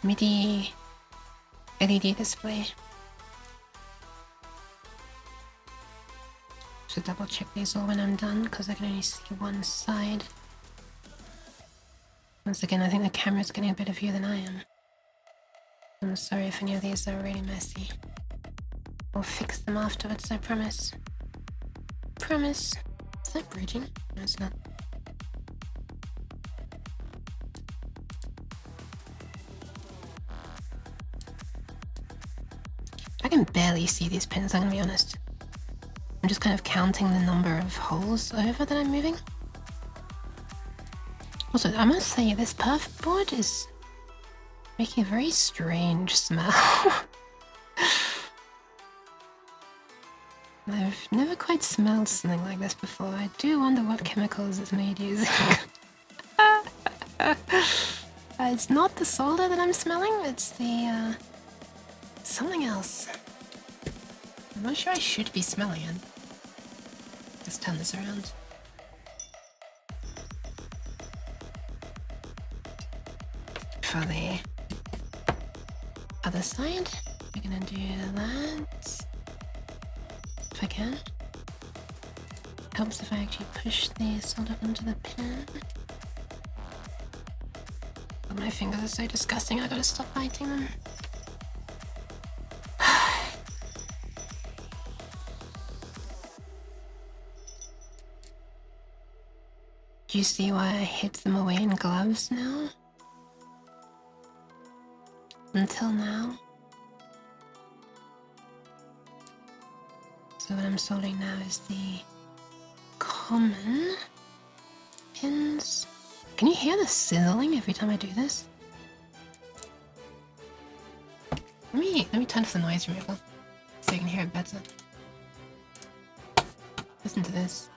MIDI LED display. Should double check these all when I'm done because I can only see one side. Once again, I think the camera's getting a better view than I am. I'm sorry if any of these are really messy. I'll fix them afterwards, I promise. Promise. Is that bridging? No, it's not. I can barely see these pins, I'm gonna be honest. I'm just kind of counting the number of holes over that I'm moving. Also, I must say, this perf board is making a very strange smell. I've never quite smelled something like this before. I do wonder what chemicals it's made using. It's not the solder that I'm smelling, it's the, something else. I'm not sure I should be smelling it. Let's turn this around. For the other side, we're gonna do that. If I can. Helps if I actually push the solder onto the pin. But my fingers are so disgusting, I gotta stop biting them. Do you see why I hid them away in gloves now? Until now. So what I'm soldering now is the common pins. Can you hear the sizzling every time I do this? Let me turn off the noise removal so you can hear it better. Listen to this.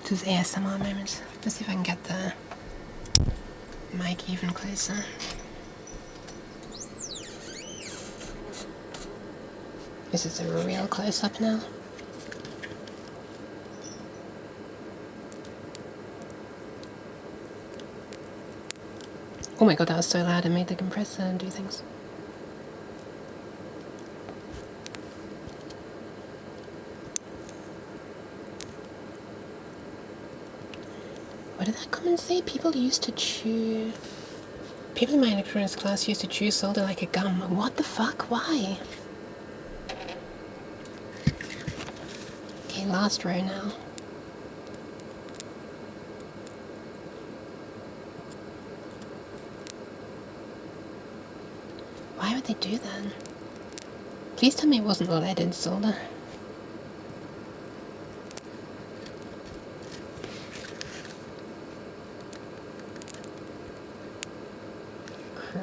This is ASMR moment. Let's see if I can get the mic even closer. This is a real close-up now. Oh my god, that was so loud, it made the compressor do things. What did that comment say? People used to chew... People in my electronics class used to chew solder like a gum. What the fuck? Why? Okay, last row now. Why would they do that? Please tell me it wasn't leaded solder.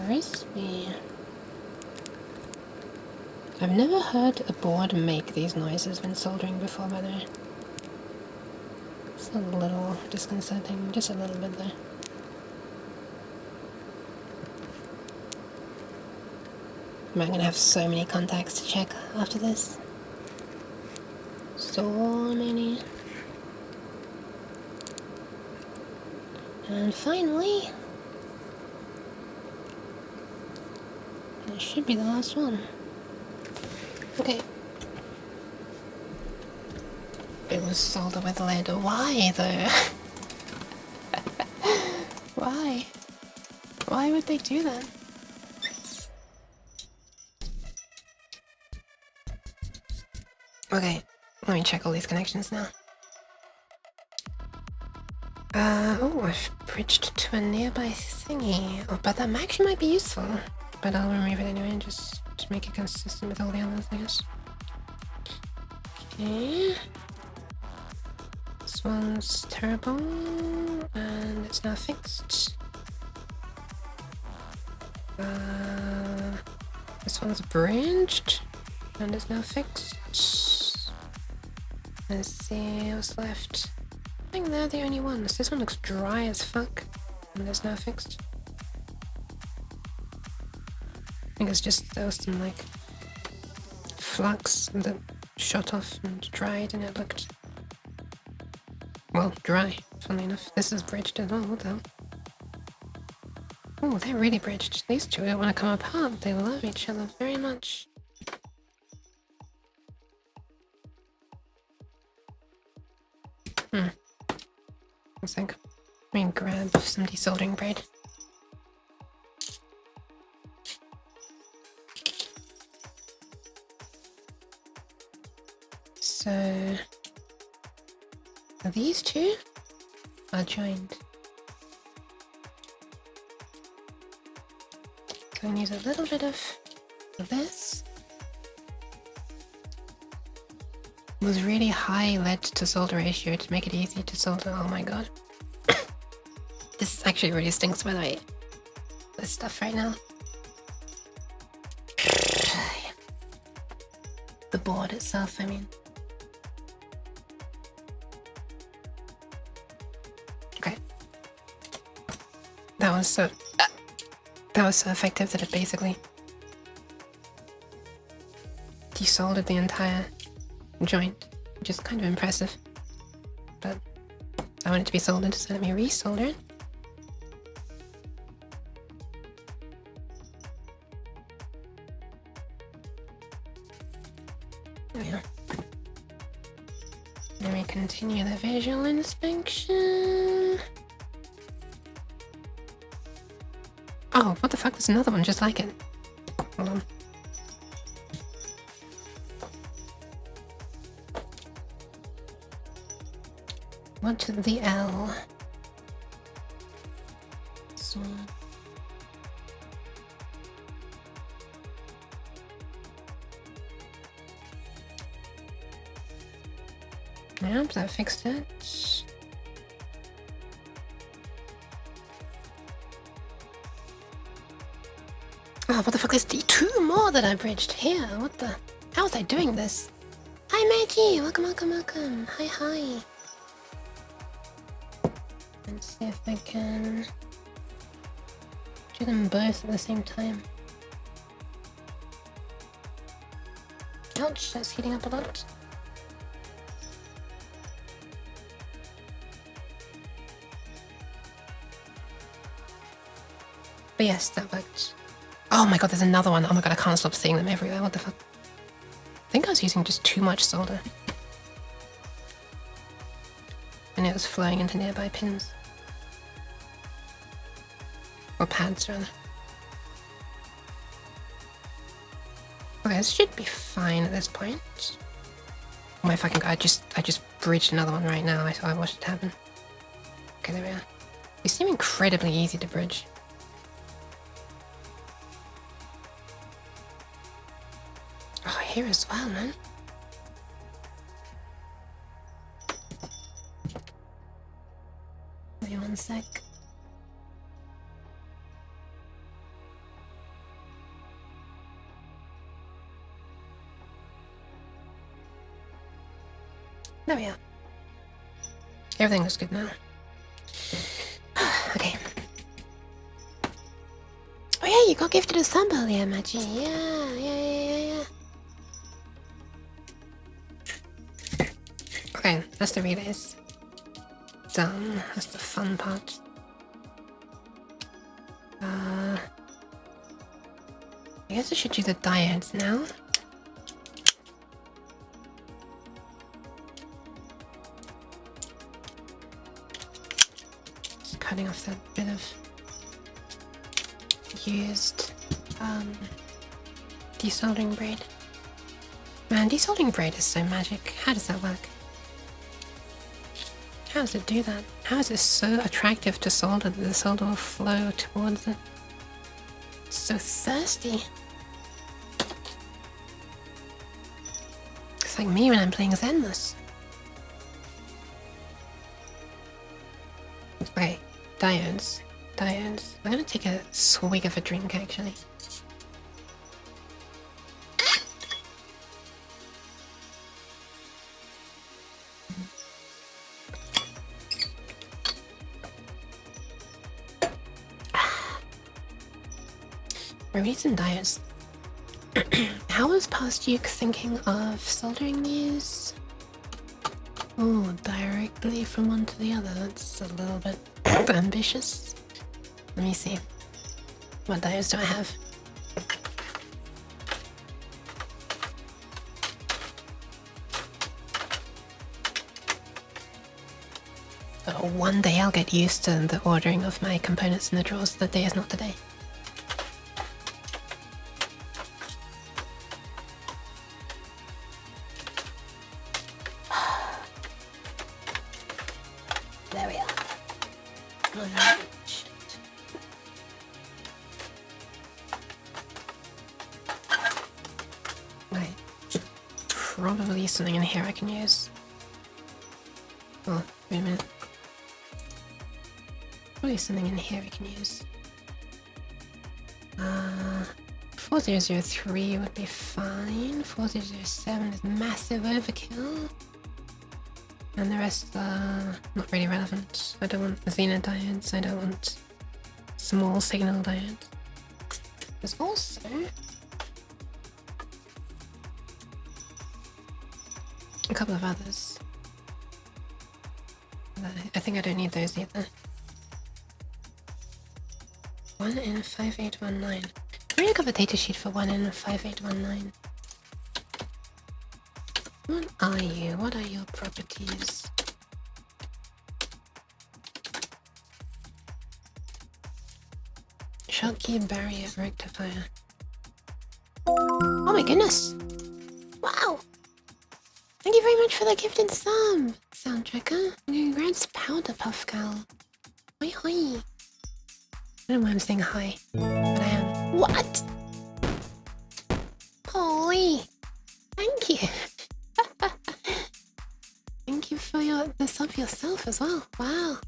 Crispy. I've never heard a board make these noises when soldering before, by the way. It's a little disconcerting, just a little bit there. I'm gonna have so many contacts to check after this. So many. And finally, this should be the last one. Okay. It was solder with lead. Why though? Why? Why would they do that? Okay, let me check all these connections now. Oh, I've bridged to a nearby thingy. Oh, but that actually might be useful. But I'll remove it anyway, just to make it consistent with all the others, I guess. Okay. This one's terrible, and it's now fixed. This one's bridged, and it's now fixed. Let's see what's left. I think they're the only ones. This one looks dry as fuck, and it's now fixed. I think it's just there was some like flux that shot off and dried, and it looked, well, dry, funnily enough. This is bridged as well. What the hell? Oh, they're really bridged. These two don't want to come apart. They love each other very much. I think. Let me grab some desoldering braid. So these two are joined. So I need a little bit of this. It was really high lead to solder ratio to make it easy to solder. Oh my god. This actually really stinks, by the way. This stuff right now. The board itself, I mean. Okay. That was so effective that it basically desoldered the entire joint, which is kind of impressive. But I want it to be soldered, so let me resolder it. There we are. Then we continue the visual inspection. Oh, what the fuck? There's another one just like it. Hold on. What to the L? Sword. Yep, that fixed it. Oh, what the fuck is two more that I bridged here? What the? How was I doing this? Hi, Maggie! Welcome, welcome, welcome. Hi, hi. Let's see if I can do them both at the same time. Ouch, that's heating up a lot. But yes, that worked. Oh my god, there's another one. Oh my god, I can't stop seeing them everywhere. What the fuck? I think I was using just too much solder. And it was flowing into nearby pins. Or pads, rather. Okay, this should be fine at this point. Oh my fucking god, I just bridged another one right now. I watched it happen. Okay, there we are. They seem incredibly easy to bridge. Oh, here as well, man. Wait 1 sec. There we are. Everything looks good now. Okay. Oh yeah, you got gifted a sub earlier, Maggie. Yeah. Okay, that's the relays. Done. That's the fun part. I guess I should do the diodes now. Just cutting off that bit of used desoldering braid. Man, desoldering braid is so magic. How does that work? How does it do that? How is it so attractive to solder that the solder will flow towards it? It's so thirsty. It's like me when I'm playing Zenless. Okay, diodes. I'm gonna take a swig of a drink actually. Reason diodes. How was Past Duke thinking of soldering these? Oh, directly from one to the other. That's a little bit ambitious. Let me see. What diodes do I have? Oh, one day I'll get used to the ordering of my components in the drawers. The day is not today. There we are. Oh, shit. Right. Probably something in here I can use. Oh, wait a minute. Probably something in here we can use. 4003 would be fine. 4007 is massive overkill. And the rest are not really relevant. I don't want Xena diodes, I don't want small signal diodes. There's also a couple of others. I think I don't need those either. 1 in 5819. Can we look up a data sheet for 1 in 5819? What are you? What are your properties? Schottky barrier rectifier. Oh my goodness! Wow! Thank you very much for the gifted sub, Soundtracker. Congrats, Powder Puff Gal. Hoi hoi. I don't know why I'm saying hi, but I am. What? Holy. Thank you. Thank you for the sub yourself as well. Wow.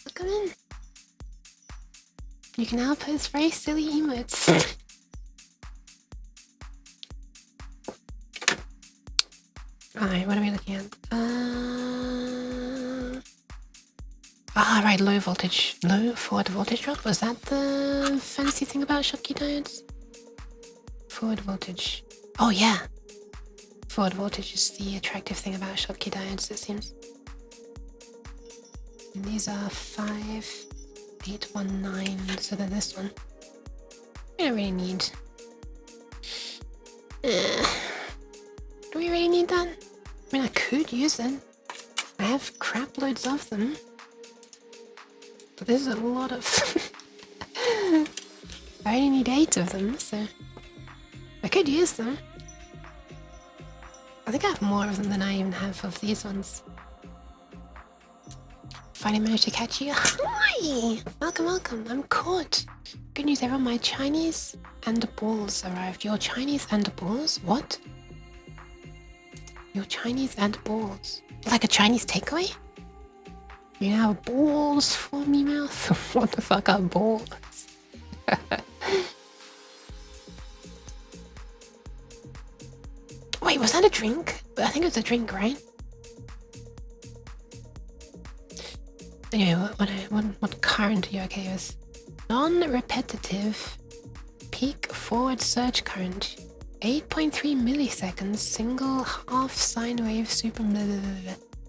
Welcome in. You can now post very silly emotes. Alright, what are we looking at? Right, low forward voltage drop. Was that the fancy thing about Schottky diodes? Forward voltage. Oh yeah. Forward voltage is the attractive thing about Schottky diodes, it seems. And these are 5819, so then this one. We don't really need. Do we really need that? I mean, I could use it. I have crap loads of them. But there's a lot of... I only need 8 of them, so... I could use them. I think I have more of them than I even have of these ones. Finally managed to catch you. Hi! Welcome, welcome. I'm caught. Good news, everyone. My Chinese and balls arrived. Your Chinese and balls? What? Your Chinese and balls? Like a Chinese takeaway? You have balls for me, mouth? What the fuck are balls? Wait, was that a drink? I think it was a drink, right? Anyway, what current are you okay with? Non-repetitive peak forward surge current. 8.3 milliseconds, single half sine wave super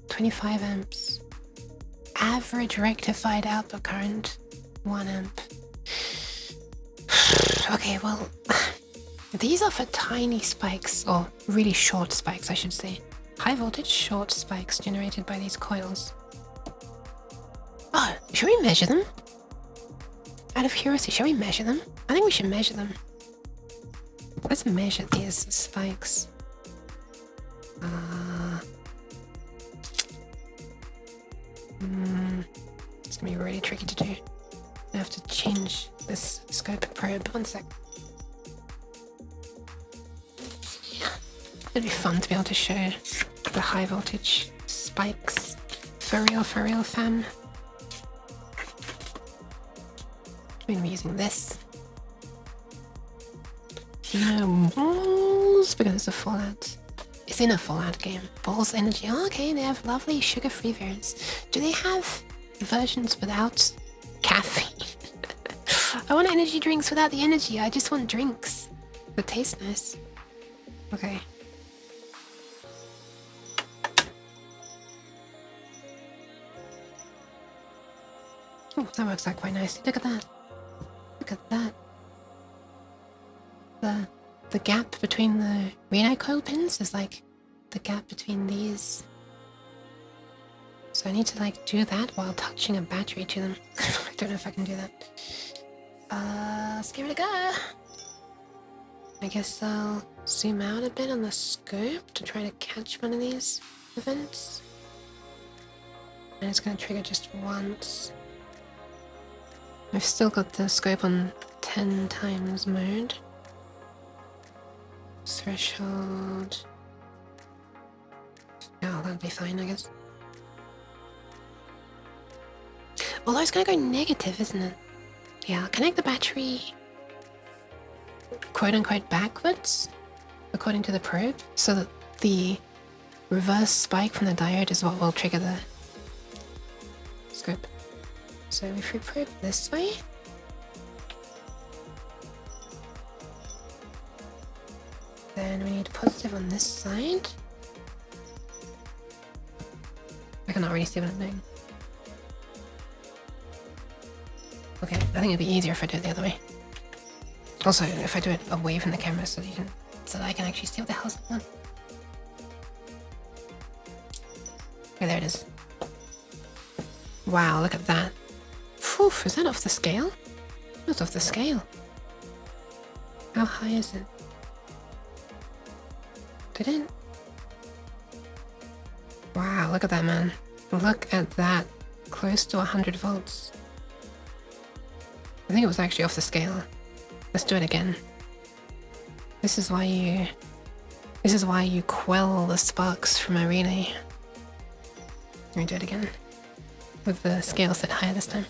25 amps. Average rectified output current 1 amp. Okay, well, these are for tiny spikes, or really short spikes, I should say. High voltage short spikes generated by these coils. Oh, should we measure them? Out of curiosity, shall we measure them? I think we should measure them. Let's measure these spikes. It's gonna be really tricky to do. I have to change this scope probe. 1 sec. It'd be fun to be able to show the high voltage spikes. For real, fam. I'm gonna be using this. No balls, because it's a Fallout. It's in a Fallout game. Balls Energy. Oh, okay, they have lovely sugar-free variants. Do they have versions without caffeine? I want energy drinks without the energy. I just want drinks that taste nice. Okay. Oh, that works out quite nicely. Look at that. Look at that. The gap between the relay coil pins is like the gap between these. So I need to like do that while touching a battery to them. I don't know if I can do that. Let's give it a go. I guess I'll zoom out a bit on the scope to try to catch one of these events. And it's gonna trigger just once. I've still got the scope on 10 times mode. Threshold. Oh, that'll be fine, I guess. Although it's gonna go negative, isn't it? Yeah, I'll connect the battery quote-unquote backwards, according to the probe, so that the reverse spike from the diode is what will trigger the scope. So if we probe this way, then we need positive on this side. I cannot really see what I'm doing. Okay, I think it'd be easier if I do it the other way. Also, if I do it away from the camera so that I can actually see what the hell's going on. Okay, there it is. Wow, look at that. Phew, is that off the scale? That's off the scale. How high is it? Wow, look at that, man. Look at that. Close to 100 volts. I think it was actually off the scale. Let's do it again. This is why you quell the sparks from a relay. Let me do it again. With the scale set higher this time.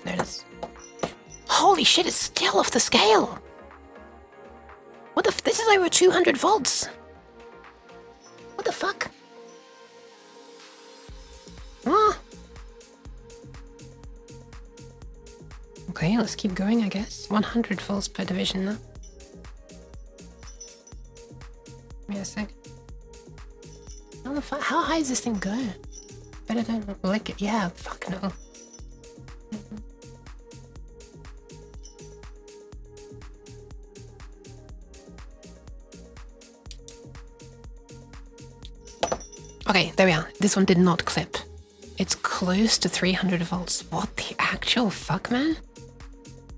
There it is. Holy shit, it's still off the scale! What the f- this is over 200 volts! What the fuck? Ah. Okay, let's keep going, I guess. 100 volts per division now. Give me a sec. How the fuck? How high does this thing go? Better don't lick it. Yeah, fucking hell. Okay, there we are. This one did not clip. It's close to 300 volts. What the actual fuck, man?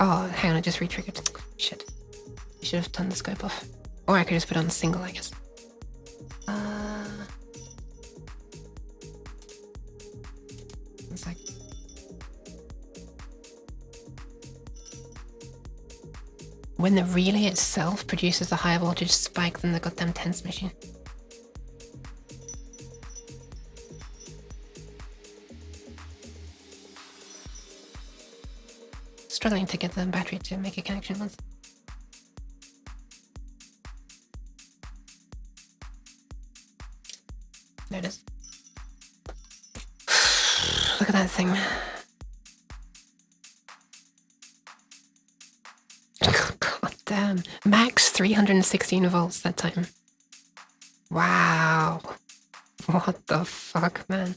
Oh, hang on, I just re-triggered. Shit. I should have turned the scope off. Or I could just put on single, I guess. One sec. When the relay itself produces a higher voltage spike than the goddamn tense machine. Struggling to get the battery to make a connection once. There it is. Look at that thing. God damn. Max 316 volts that time. Wow. What the fuck, man?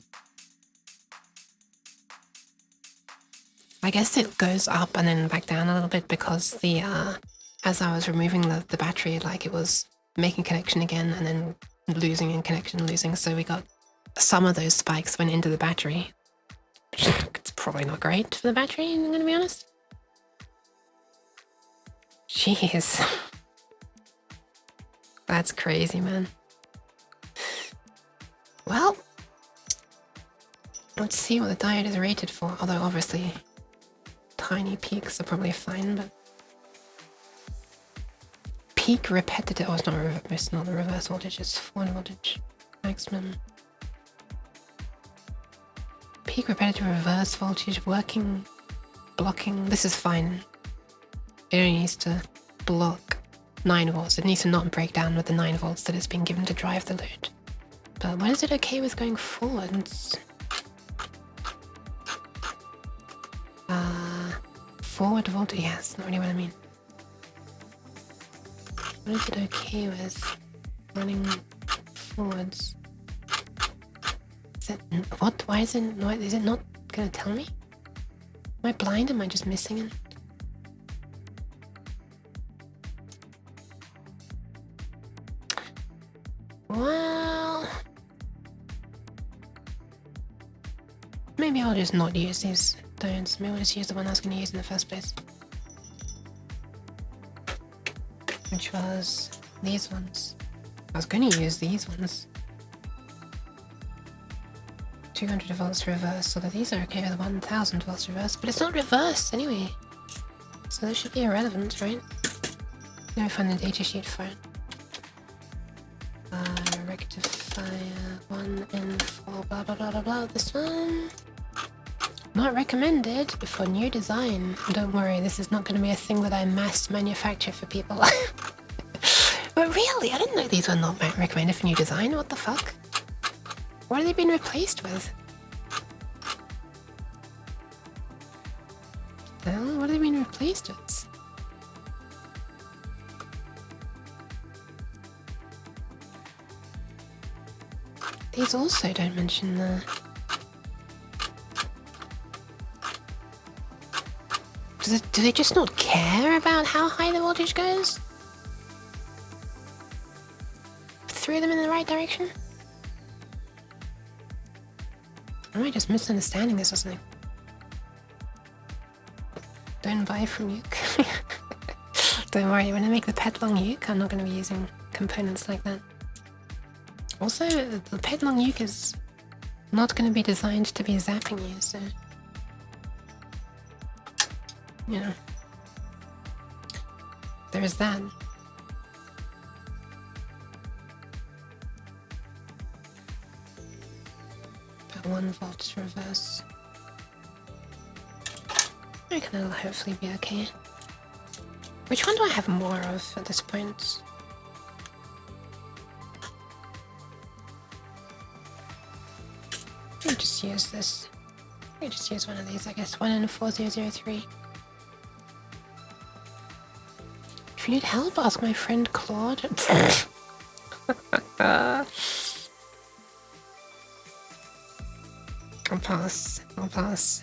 I guess it goes up and then back down a little bit because the as I was removing the battery, like it was making connection again and then losing in connection, losing. So we got some of those spikes went into the battery. It's probably not great for the battery, I'm gonna be honest. Jeez. That's crazy, man. Well, let's see what the diode is rated for, although obviously tiny peaks are probably fine, but peak repetitive, oh, it's not the reverse voltage, it's forward voltage maximum. Peak repetitive reverse voltage, working, blocking, this is fine. It only needs to block 9 volts, it needs to not break down with the 9 volts that it's been given to drive the load. But why is it okay with going forwards? Forward voltage, yeah, that's not really what I mean. What is it okay with running forwards? Is it, what? Why is it not gonna tell me? Am I blind? Am I just missing it? Well, maybe I'll just not use these diodes. Maybe I'll just use the one I was going to use in the first place. Which was these ones. I was going to use these ones. 200 volts reverse, so that these are okay with 1000 volts reverse, but it's not reverse anyway. So this should be irrelevant, right? Let me find the datasheet for it. Rectifier 1 and 4, blah blah blah blah blah. This one. Not recommended for new design. Don't worry, this is not going to be a thing that I mass manufacture for people. But really, I didn't know these were not recommended for new design. What the fuck? What have they been replaced with? The hell? What have they been replaced with? These also don't mention the... Do they just not care about how high the voltage goes? threw them in the right direction? Am I just misunderstanding this or something? Don't buy from Uke. Don't worry, when I make the Pedlong Uke, I'm not going to be using components like that. Also, the Pedlong Uke is not going to be designed to be zapping you, so... You know. There is that. About 1 volt reverse. I reckon it'll hopefully be okay. Which one do I have more of at this point? Let me just use this. Let me just use one of these, I guess. 1 in 4003. If you need help, ask my friend Claude. I'll pass. I'll pass.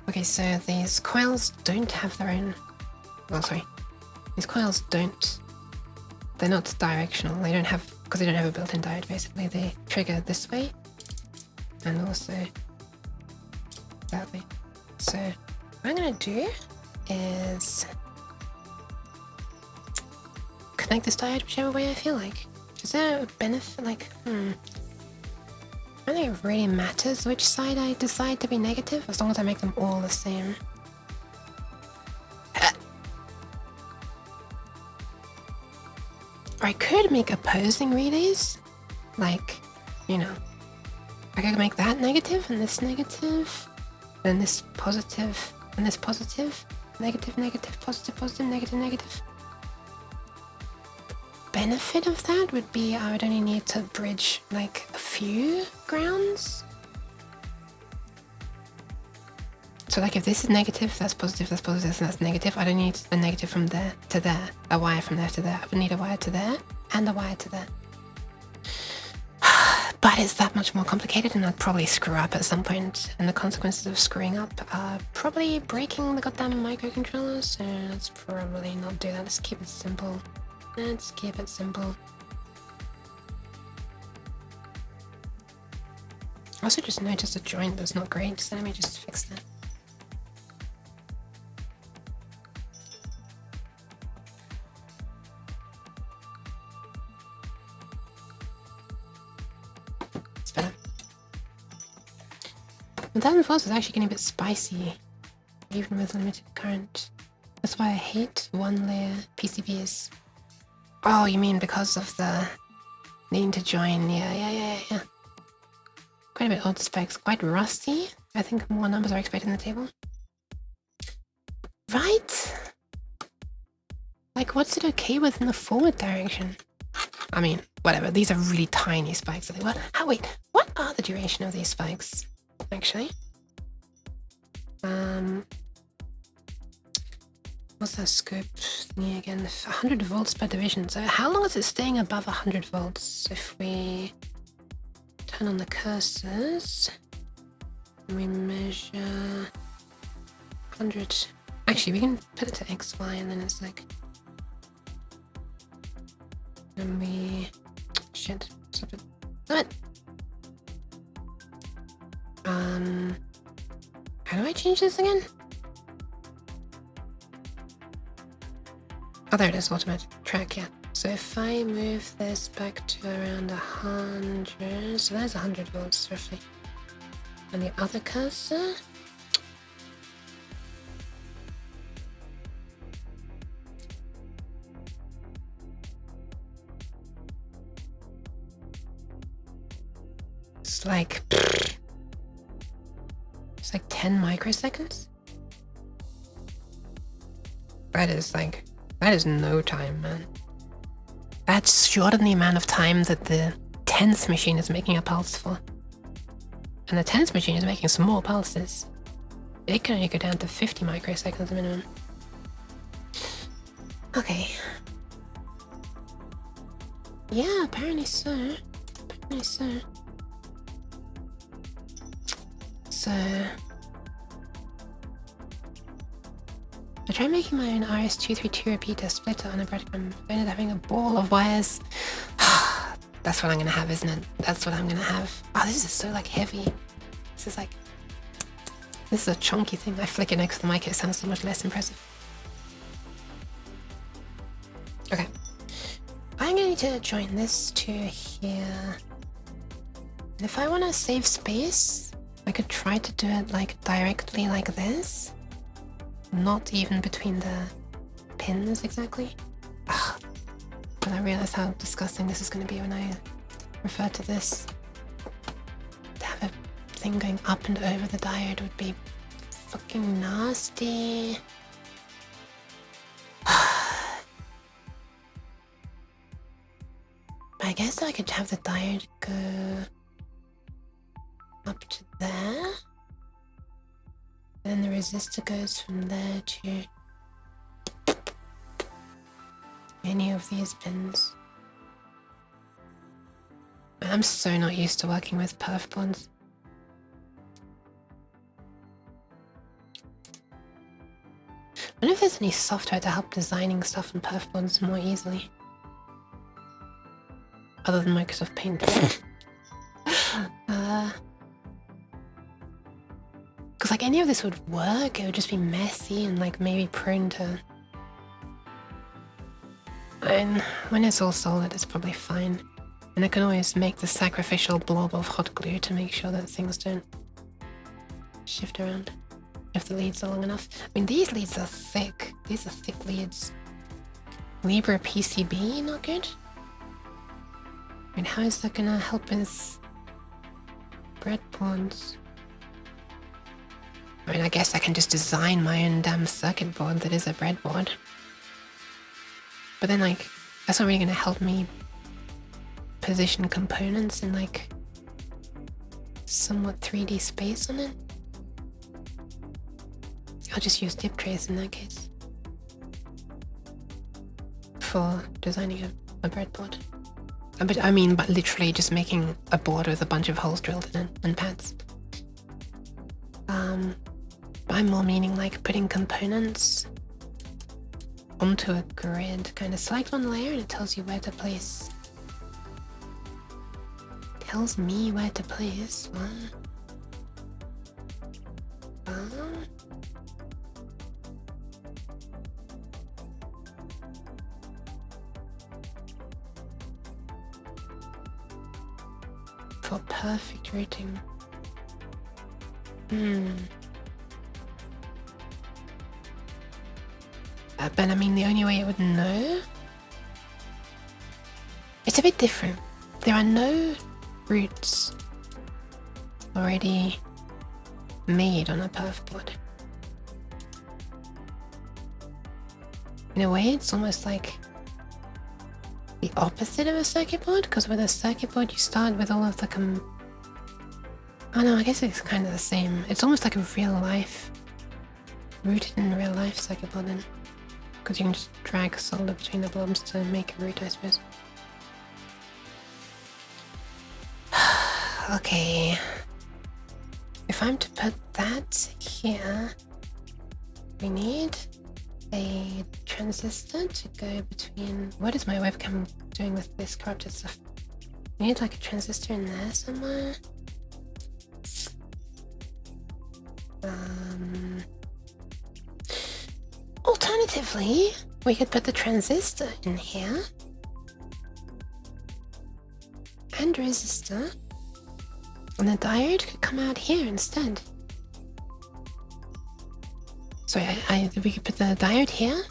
Okay, so these coils don't have their own... Oh, sorry. These coils don't... They're not directional. They don't have... Because they don't have a built-in diode, basically. They trigger this way. And also... that way. So... what I'm gonna do is... connect this diode whichever way I feel like. Is there a benefit? Like, I don't think it really matters which side I decide to be negative, as long as I make them all the same. Or I could make opposing relays. Like, you know, I could make that negative and this negative, then this positive and this positive, negative, negative, positive, positive, negative, negative. Benefit of that would be I would only need to bridge like a few grounds. So like if this is negative, that's positive, and that's negative, I don't need a negative from there to there, a wire from there to there. I would need a wire to there and a wire to there. But it's that much more complicated and I'd probably screw up at some point, and the consequences of screwing up are probably breaking the goddamn microcontroller, so let's probably not do that. Let's keep it simple. Let's keep it simple. Also just noticed a joint that's not great, so let me just fix that. It's better. 1000 volts is actually getting a bit spicy, even with limited current. That's why I hate one layer PCBs. Oh, you mean because of the needing to join? Yeah. Quite a bit odd specs, quite rusty. I think more numbers are expected in the table. Right? Like, what's it okay with in the forward direction? I mean, whatever, these are really tiny spikes. What? Wait, what are the duration of these spikes, actually? What's that scope thingy again? 100 volts per division. So how long is it staying above 100 volts? If we turn on the cursors, and we measure 100. Actually, we can put it to XY and then it's like... and we... shit. Stop it. Stop it! How do I change this again? Oh, there it is, automatic track, yeah. So if I move this back to around 100, so there's 100 volts roughly. And the other cursor, it's like 10 microseconds. That is no time, man. That's shorter than the amount of time that the 10th machine is making a pulse for. And the 10th machine is making small pulses. It can only go down to 50 microseconds minimum. Okay. Yeah, apparently so. So I tried making my own RS232 repeater splitter on a breadcrumb. I ended up having a ball of wires. That's what I'm gonna have, isn't it? That's what I'm gonna have. Oh, this is so like heavy. This is like... This is a chunky thing. I flick it next to the mic, it sounds so much less impressive. Okay. I'm going to join this to here. And if I want to save space, I could try to do it like directly like this. Not even between the pins exactly. Ugh. But I realize how disgusting this is going to be when I refer to this. To have a thing going up and over the diode would be fucking nasty. I guess I could have the diode go up to there. Then the resistor goes from there to any of these pins. I'm so not used to working with perf boards. I wonder if there's any software to help designing stuff on perf boards more easily. Other than Microsoft Paint. Because like any of this would work, it would just be messy and like maybe prone to... And when it's all solid, it's probably fine. And I can always make the sacrificial blob of hot glue to make sure that things don't shift around if the leads are long enough. I mean, these leads are thick. These are thick leads. Libra PCB, not good. I mean, how is that gonna help with breadboards? I mean, I guess I can just design my own damn circuit board that is a breadboard. But then, like, that's not really gonna help me position components in, like, somewhat 3D space on it. I'll just use dip trays in that case. For designing a breadboard. But I mean, but literally just making a board with a bunch of holes drilled in it and pads. I'm more meaning like putting components onto a grid. Kind of select one layer and it tells you where to place. Tells me where to place. For perfect routing. But I mean, the only way it would know... It's a bit different. There are no routes already made on a perf board. In a way, it's almost like the opposite of a circuit board, because with a circuit board you start with all of the oh no, I guess it's kind of the same. It's almost like a real life, rooted in real life circuit board then. Because you can just drag solder between the blobs to make a root, I suppose. Okay. If I'm to put that here, we need a transistor to go between... What is my webcam doing with this corrupted stuff? We need like a transistor in there somewhere. Alternatively, we could put the transistor in here and resistor, and the diode could come out here instead. So we could put the diode here.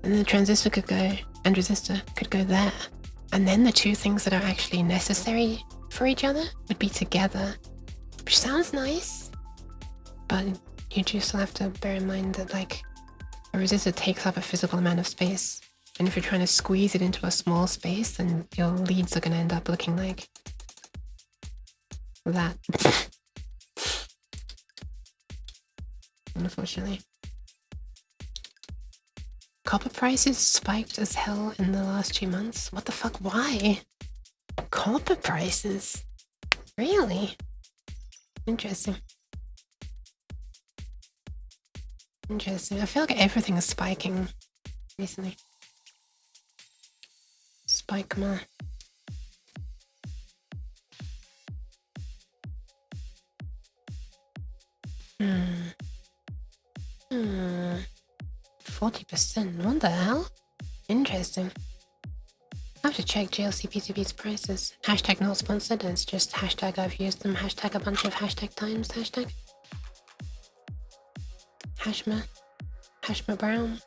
And the transistor could go, and resistor could go there. And then the two things that are actually necessary for each other would be together. Which sounds nice, but you do still have to bear in mind that like a resistor takes up a physical amount of space. And if you're trying to squeeze it into a small space, then your leads are going to end up looking like that. Unfortunately. Copper prices spiked as hell in the last 2 months. What the fuck? Why? Copper prices? Really? Interesting. Interesting. I feel like everything is spiking recently. Spike more. Hmm. 40%. What the hell? Interesting. I have to check GLC P2P's prices. Hashtag not sponsored. It's just hashtag I've used them. Hashtag a bunch of hashtag times. Hashtag. Hashma. Hashma Brown.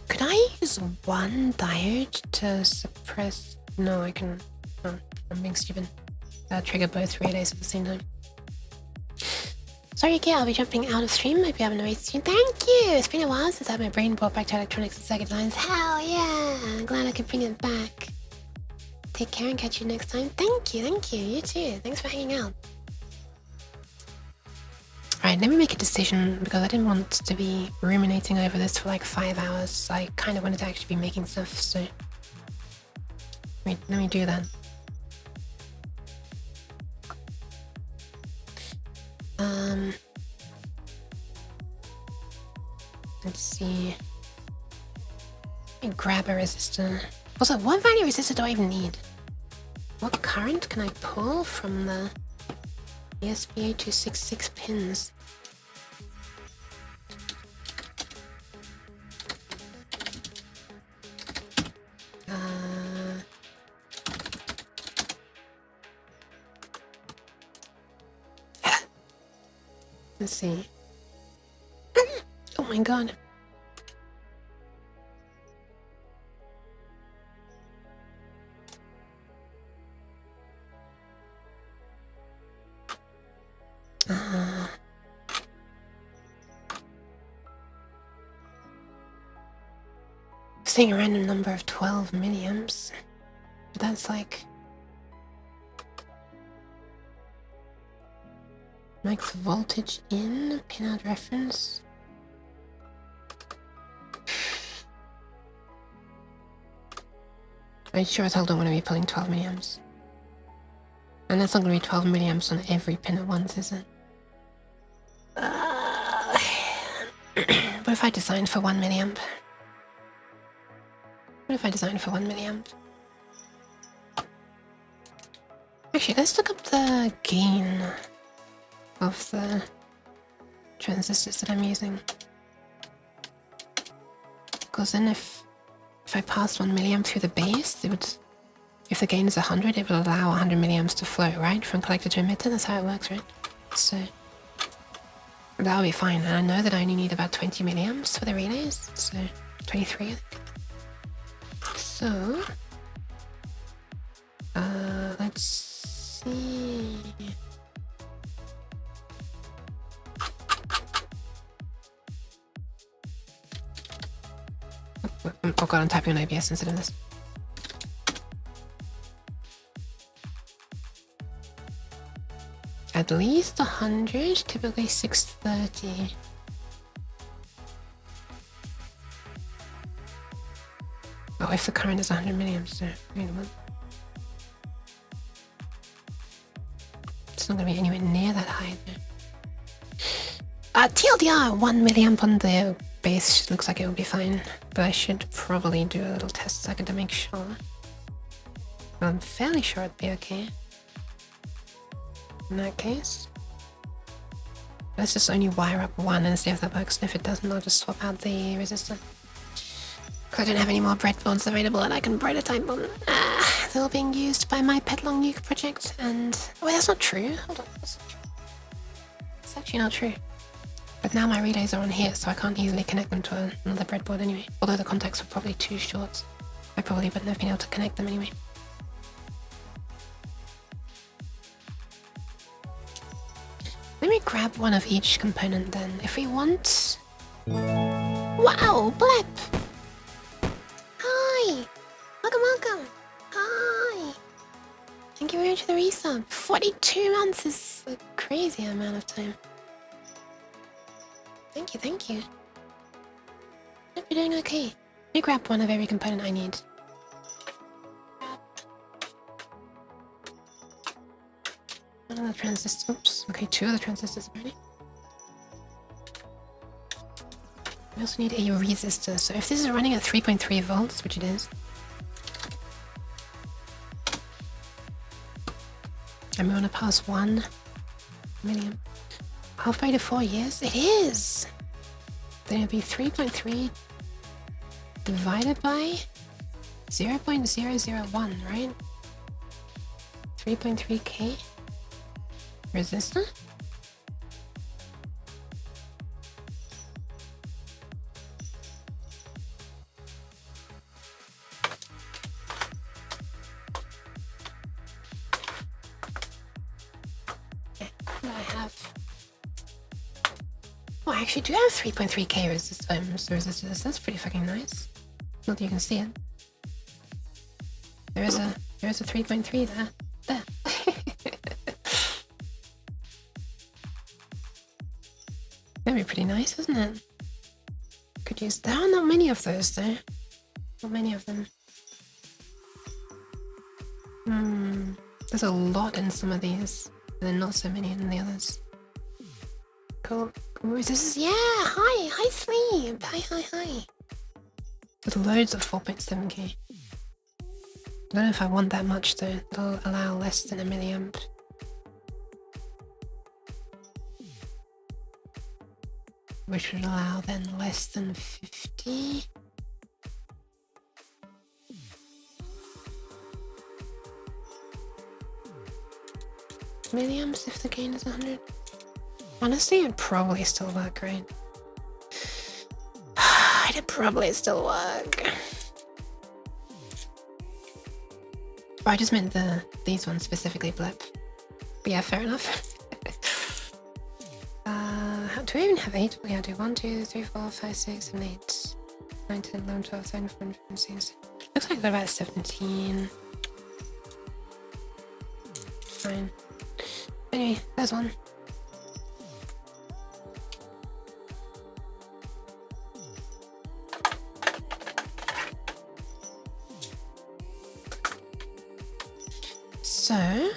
Could I use one diode to suppress? No, I can. Oh, I'm being stupid. Trigger both relays at the same time. Sorry, Kate, I'll be jumping out of stream. Hope you haven't wasted you. Thank you! It's been a while since I had my brain brought back to electronics and circuit lines. Hell yeah! I'm glad I could bring it back. Take care and catch you next time. Thank you, you too. Thanks for hanging out. Alright, let me make a decision because I didn't want to be ruminating over this for like 5 hours. I kind of wanted to actually be making stuff, so let me do that. Let's see. Let me grab a resistor. Also, what value resistor do I even need? What current can I pull from the ESP8266 pins? Let's see. Oh my god. Saying a random number of 12 milliamps. That's like max voltage in pin out reference. I sure as hell don't want to be pulling 12 milliamps. And that's not going to be 12 milliamps on every pin at once, is it? What if I designed for 1 milliamp? What if I designed for 1 milliamp? Actually, let's look up the gain of the transistors that I'm using. Because then if I passed 1 milliamp through the base, it would, if the gain is 100, it would allow 100 milliamps to flow, right? From collector to emitter, that's how it works, right? So that'll be fine. And I know that I only need about 20 milliamps for the relays, so 23, I think. So, let's see. Oh god, I'm typing on OBS instead of this. At least 100, typically 630. Oh, if the current is 100 milliamps, so wait a minute. It's not going to be anywhere near that high, though. TLDR, 1 milliamp on the base looks like it will be fine, but I should probably do a little test circuit to make sure. Well, I'm fairly sure it'd be okay. In that case, let's just only wire up one and see if that works, and if it doesn't, I'll just swap out the resistor. I don't have any more breadboards available that I can prototype on. They're all being used by my Pet Long Nuke project, and... oh, wait, that's not true. Hold on, that's not true. It's actually not true. But now my relays are on here, so I can't easily connect them to another breadboard anyway. Although the contacts are probably too short. I probably wouldn't have been able to connect them anyway. Let me grab one of each component then. If we want... wow, blep! Hi! Welcome! Hi! Thank you very much for the resub. 42 months is a crazy amount of time. Thank you. Yep, you're doing okay. You grab one of every component I need. One of the transistors. Oops. Okay, 2 of the transistors already. We also need a resistor. So if this is running at 3.3 volts, which it is, and we want to pass 1 milliamp halfway to 4 years, it is. Then it'll be 3.3 divided by 0.001, right? 3.3k resistor. Oh, I actually do have 3.3k resistors. That's pretty fucking nice. Not that you can see it. There is a 3.3 there. There. That'd be pretty nice, isn't it? Could use. There are not many of those though. Not many of them. There's a lot in some of these, and then not so many in the others. Cool. Ooh, this is, yeah, hi Sleep. Hi. With loads of 4.7k. I don't know if I want that much though. It'll allow less than a milliamp. Which would allow then less than 50. Milliamps if the gain is 100. Honestly, it'd probably still work, right? It'd probably still work. Oh, I just meant these ones specifically, blip. But yeah, fair enough. Do I even have 8? Yeah, I do 1, 2, 3, 4, 5, 6, 7, 8, 9, 10, 11, 12, 13, 14, 15, 16. Looks like I've got about 17. Fine. Anyway, there's one. So,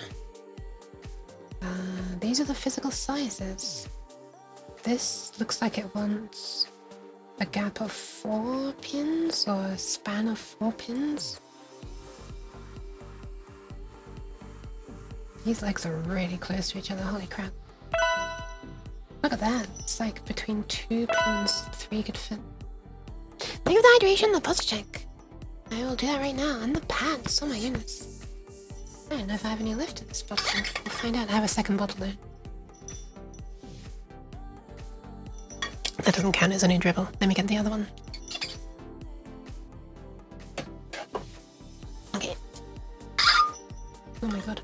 these are the physical sizes. This looks like it wants a gap of 4 pins or a span of 4 pins. These legs are really close to each other, holy crap. Look at that, it's like between 2 pins, 3 could fit. Thank you for the hydration, the pulse check. I will do that right now, and the pads, oh my goodness. I don't know if I have any left in this bottle. We'll find out. I have a second bottle though. That doesn't count as any dribble. Let me get the other one. Okay. Oh my god.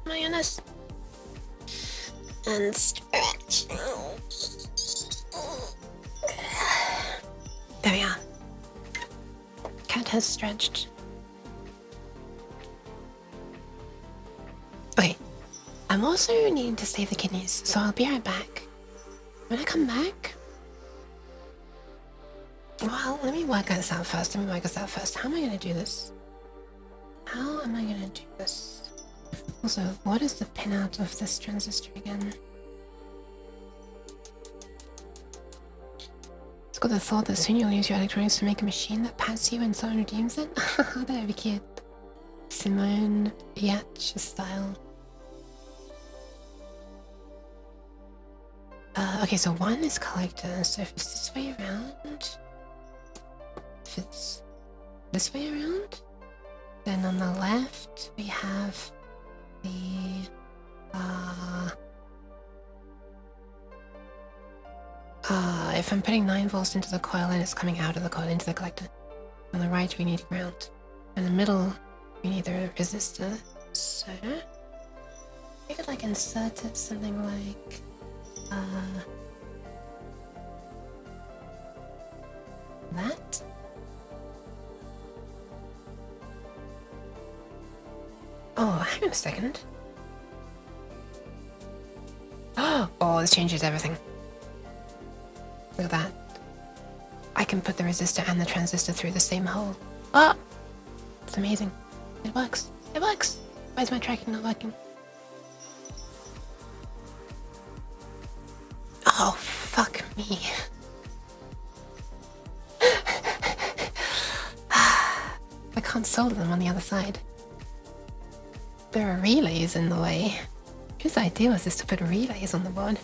My goodness. And stretch. There we are. Cat has stretched. Okay. I'm also needing to save the kidneys, so I'll be right back. When I come back... Well, let me work this out first. How am I going to do this? How am I going to do this? Also, what is the pinout of this transistor again? It's got the thought that soon you'll use your electronics to make a machine that pats you when someone redeems it. That would be cute. Simone Biatch style. Okay, so 1 is collector, so if it's this way around... If it's this way around, then on the left we have the... if I'm putting 9 volts into the coil and it's coming out of the coil into the collector. On the right we need ground. In the middle we need the resistor. So I could like insert it something like that. Oh, hang on a second. Oh, this changes everything. Look at that. I can put the resistor and the transistor through the same hole. Oh! It's amazing. It works. It works! Why is my tracking not working? Oh, fuck me. I can't solder them on the other side. There are relays in the way. Whose idea was this to put relays on the board?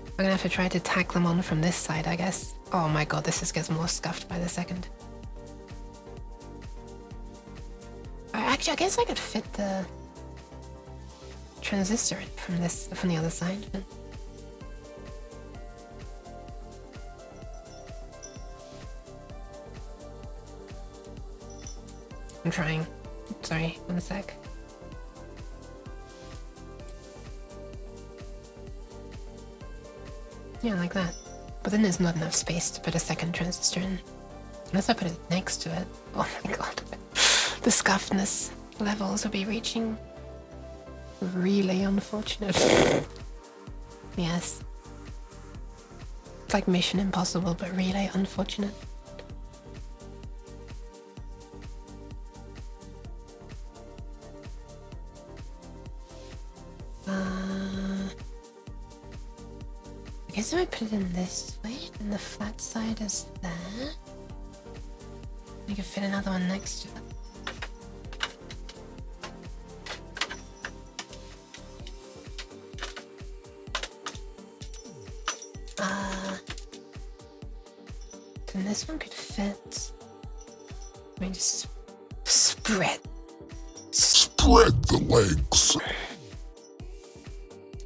I'm gonna have to try to tack them on from this side, I guess. Oh my god, this just gets more scuffed by the second. Actually, I guess I could fit the transistor in from the other side. But... I'm trying. Sorry, 1 sec. Yeah, like that. But then there's not enough space to put a second transistor in. Unless I put it next to it. Oh my god. The scuffedness levels will be reaching. Really unfortunate. Yes. It's like Mission Impossible, but really unfortunate. I guess if I put it in this way, and the flat side is there, I could fit another one next to it. Then this one could fit. Let me just spread the legs.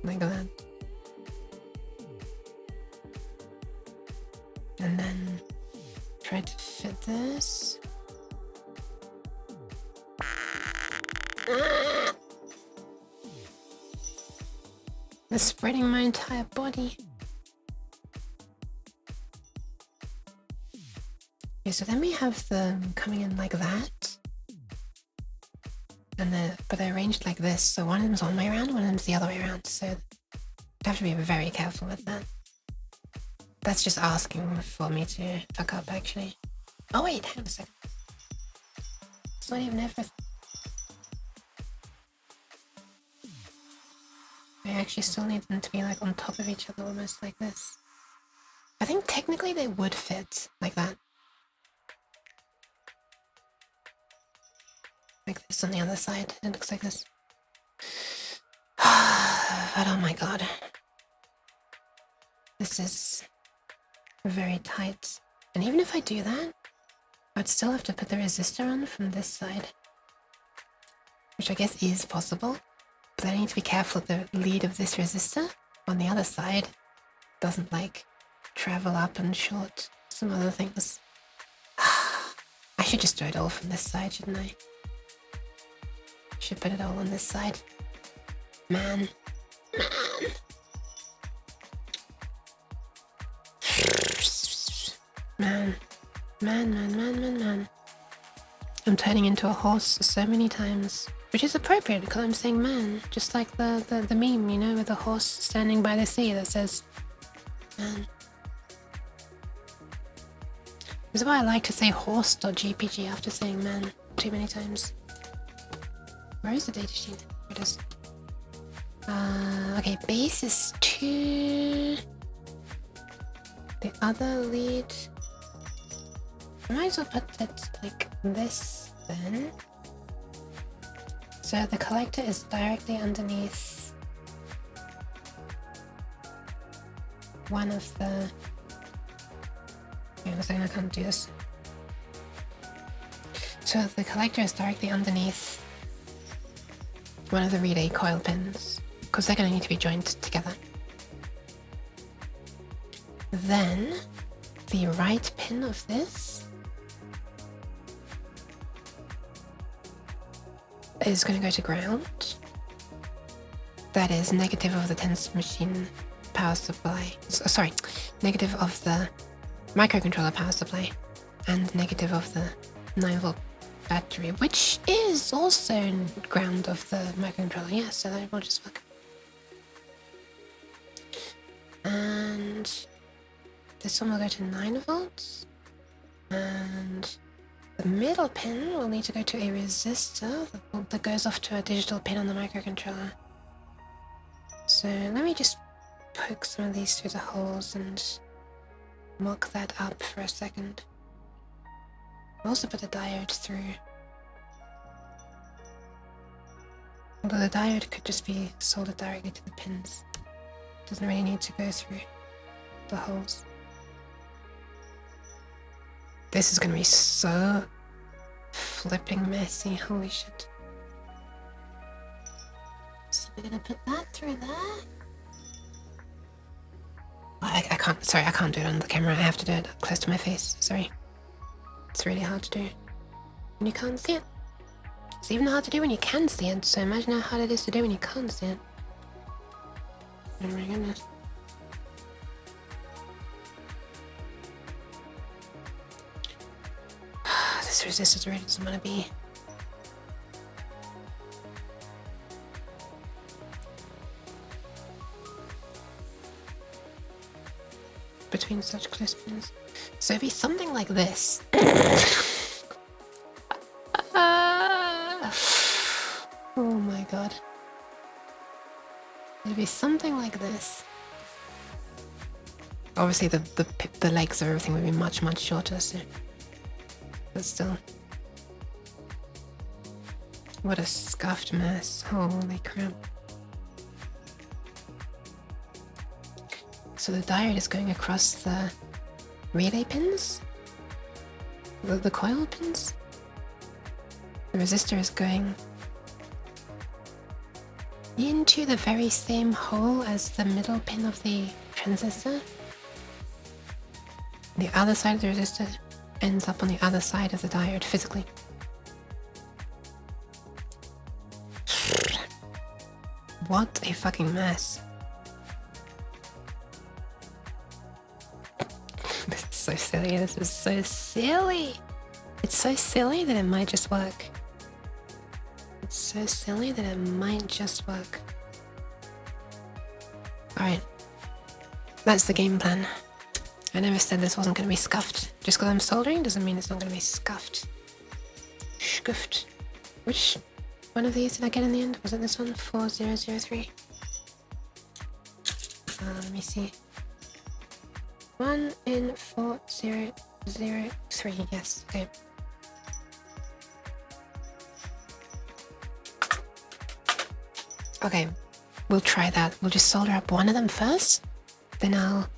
like that. And then try to fit this. It's spreading my entire body. Okay, so then we have them coming in like that. And but they're arranged like this, so one of them's one way around, one of them's the other way around, so I have to be very careful with that. That's just asking for me to fuck up, actually. Oh wait, hang on a second. It's not even everything. I actually still need them to be like on top of each other, almost like this. I think technically they would fit like that. Like this on the other side, it looks like this. But oh my god. This is very tight. And even if I do that, I'd still have to put the resistor on from this side. Which I guess is possible. But I need to be careful that the lead of this resistor on the other side doesn't like travel up and short some other things. I should just do it all from this side, shouldn't I? Should put it all on this side. Man. Man. I'm turning into a horse so many times. Which is appropriate because I'm saying man. Just like the meme, you know, with the horse standing by the sea that says man. This is why I like to say horse.gpg after saying man too many times. Where is the datasheet? Here it is. Okay, base is 2. The other lead. I might as well put it like this then. So the collector is directly underneath one of the... Wait a second, I can't do this. So the collector is directly underneath one of the relay coil pins, because they're going to need to be joined together. Then the right pin of this is going to go to ground. That is negative of the tensor machine power supply. Sorry, negative of the microcontroller power supply and negative of the 9-volt battery, which is also ground of the microcontroller, yeah, so that will just work. And this one will go to 9 volts. And the middle pin will need to go to a resistor that goes off to a digital pin on the microcontroller. So let me just poke some of these through the holes and mock that up for a second. I'll also put the diode through. Although the diode could just be soldered directly to the pins. Doesn't really need to go through the holes. This is gonna be so flipping messy, holy shit. So we're gonna put that through there. I can't, sorry, I can't do it on the camera. I have to do it close to my face, sorry. It's really hard to do when you can't see it. It's even hard to do when you can see it, so imagine how hard it is to do when you can't see it. Oh my goodness. This resistor really doesn't want to be. Between such close pins. So it'd be something like this. Oh my god. It'd be something like this. Obviously the legs of everything would be much shorter, so but still. What a scuffed mess. Holy crap. So the diode is going across the relay pins? The coil pins? The resistor is going into the very same hole as the middle pin of the transistor. The other side of the resistor ends up on the other side of the diode physically. What a fucking mess. This is so silly. This is so silly. It's so silly that it might just work. It's so silly that it might just work. Alright. That's the game plan. I never said this wasn't going to be scuffed. Just because I'm soldering doesn't mean it's not going to be scuffed. Scuffed. Which one of these did I get in the end? Was it this one? 4003? Let me see. 1 in 4003. Yes, okay. Okay, we'll try that. We'll just solder up one of them first. Then I'll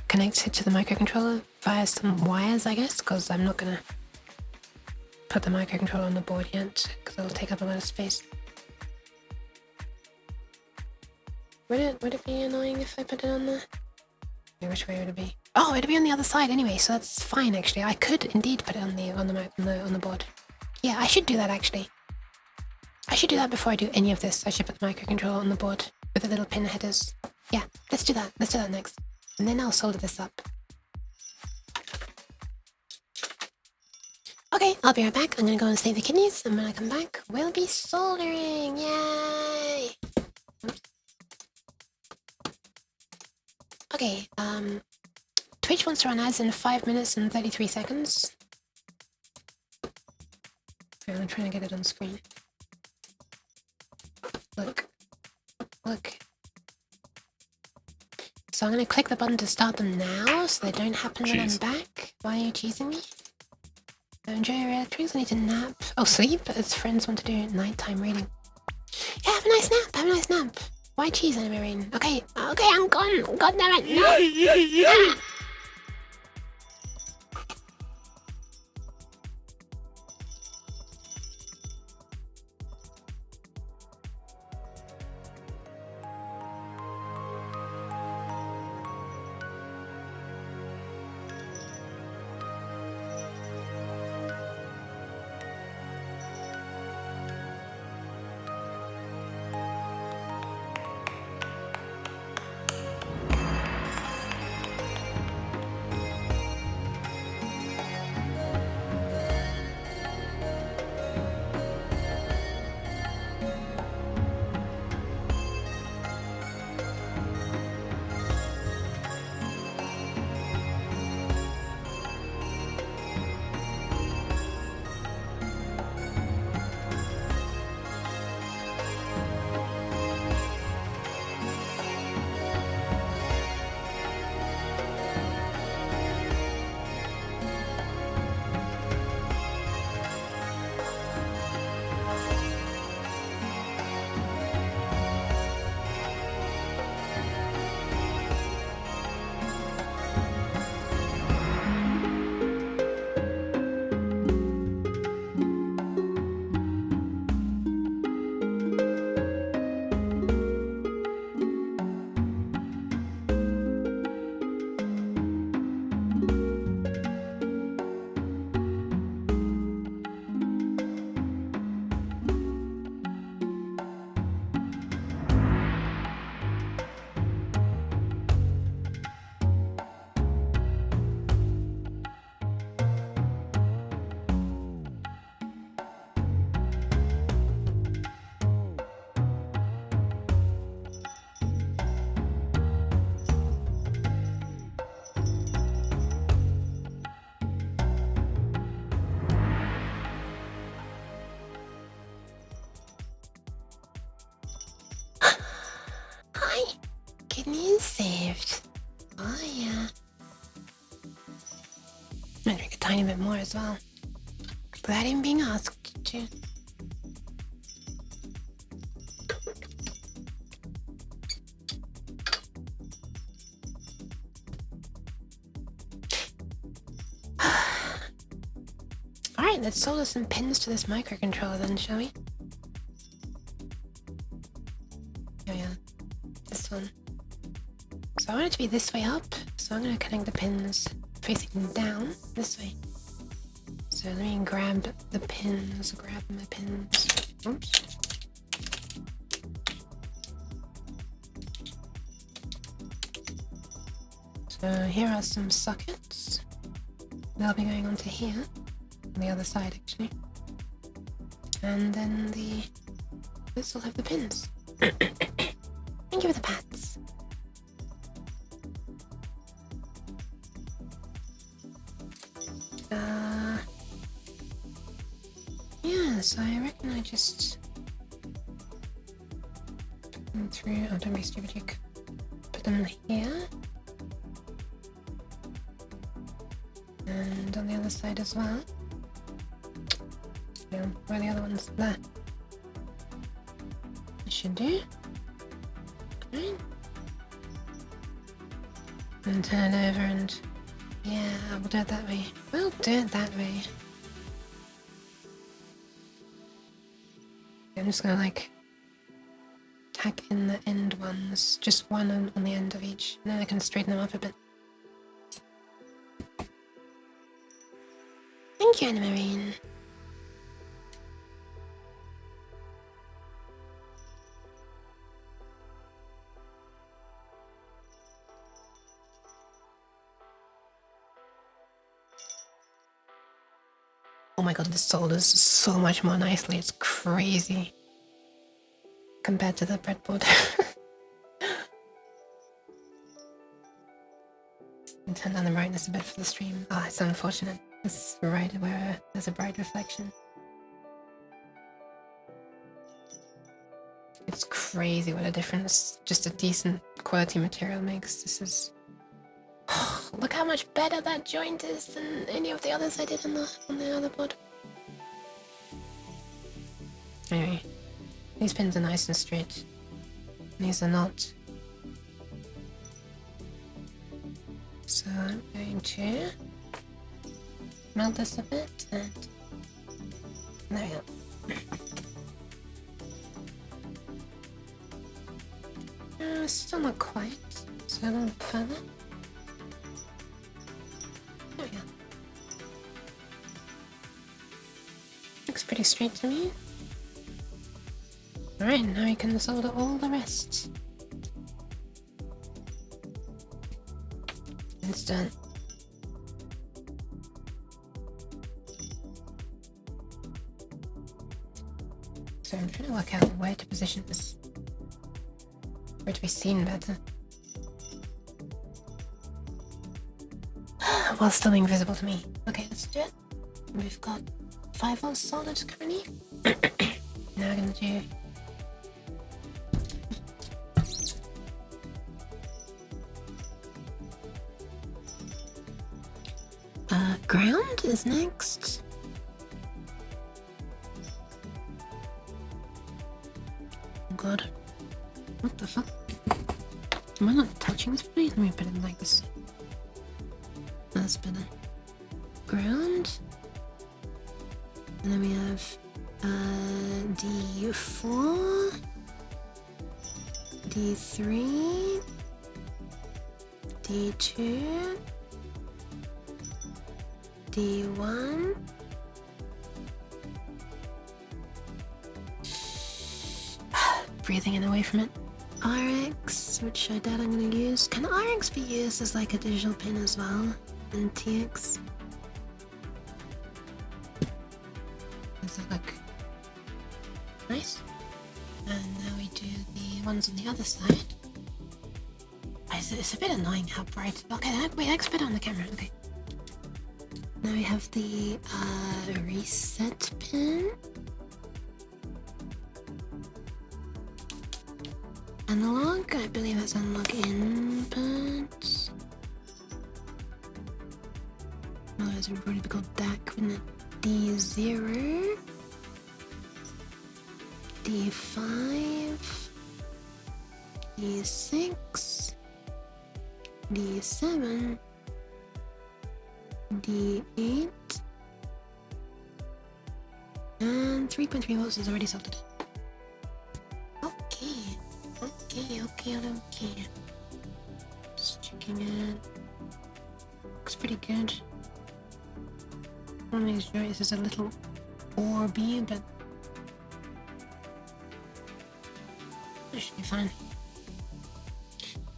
connect it to the microcontroller via some wires, I guess, because I'm not gonna put the microcontroller on the board yet, because it'll take up a lot of space. Would it be annoying if I put it on the... Okay, which way would it be? Oh, it'd be on the other side anyway, so that's fine actually. I could indeed put it on the board. Yeah, I should do that actually. I should do that before I do any of this. I should put the microcontroller on the board with the little pin headers. Yeah, let's do that. Let's do that next. And then I'll solder this up. Okay, I'll be right back. I'm gonna go and save the kidneys, and when I come back, we'll be soldering. Yay! Oops. Okay, Twitch wants to run ads in 5 minutes and 33 seconds. Okay, I'm trying to get it on screen. Look. So I'm gonna click the button to start them now, so they don't happen when I'm back. Why are you cheesing me? Enjoy your electrics, I need to nap. Oh, sleep? As friends want to do nighttime reading. Yeah, have a nice nap, have a nice nap. Why cheese anime rain? Okay, I'm gone. God damn it, no! Ah! kidney is saved. Oh yeah. Might drink a tiny bit more as well. Without even being asked to. Alright, let's solder some pins to this microcontroller then, shall we? Oh yeah, this one. So I want it to be this way up, so I'm going to connect the pins facing down this way. So let me grab the pins, grab my pins. Oops. So here are some sockets. They'll be going onto here, on the other side actually. And then this will have the pins. Thank you for the pats. Yeah, so I reckon I just put them through. Oh, don't be stupid, you put them here. And on the other side as well. Yeah, where are the other ones? There. I should do. Right. And turn it over and... yeah, we'll do it that way. We'll do it that way. I'm just gonna like tack in the end ones, just one on the end of each, and then I can straighten them up a bit. Thank you, Anna Marine. Oh my god, this solders so much more nicely, it's crazy. Compared to the breadboard. And turn down the brightness a bit for the stream. Ah, it's unfortunate. It's right where there's a bright reflection. It's crazy what a difference just a decent quality material makes. This is... look how much better that joint is than any of the others I did on the other board. Anyway, these pins are nice and straight. These are not. So I'm going to melt this a bit and there we go. Still not quite, so a little further. There we go. Looks pretty straight to me. Alright, now we can solder all the rest. It's done. So I'm trying to work out where to position this for it to be seen better. While still being visible to me. Okay, let's do it. We've got 5 volts soldered currently. Now we're gonna do ground is next. Oh god. What the fuck? Am I not touching this place? Let me put it like this. That's better. Ground. And then we have D4, D3, D2, D1, breathing in away from it. RX, which I doubt I'm going to use. Can RX be used as like a digital pin as well? And TX? Does it look nice? And now we do the ones on the other side. It's a bit annoying how bright. Okay, wait, I can put it on the camera. Okay. Now we have the reset pin. analog. I believe that's analog input. Otherwise, it would probably be called DAC, wouldn't it? D0, D5, D6, D7, D8, and 3.3 volts is already soldered. Okay. Just checking it. Looks pretty good. I want to make sure this is a little orby, but it should be fine.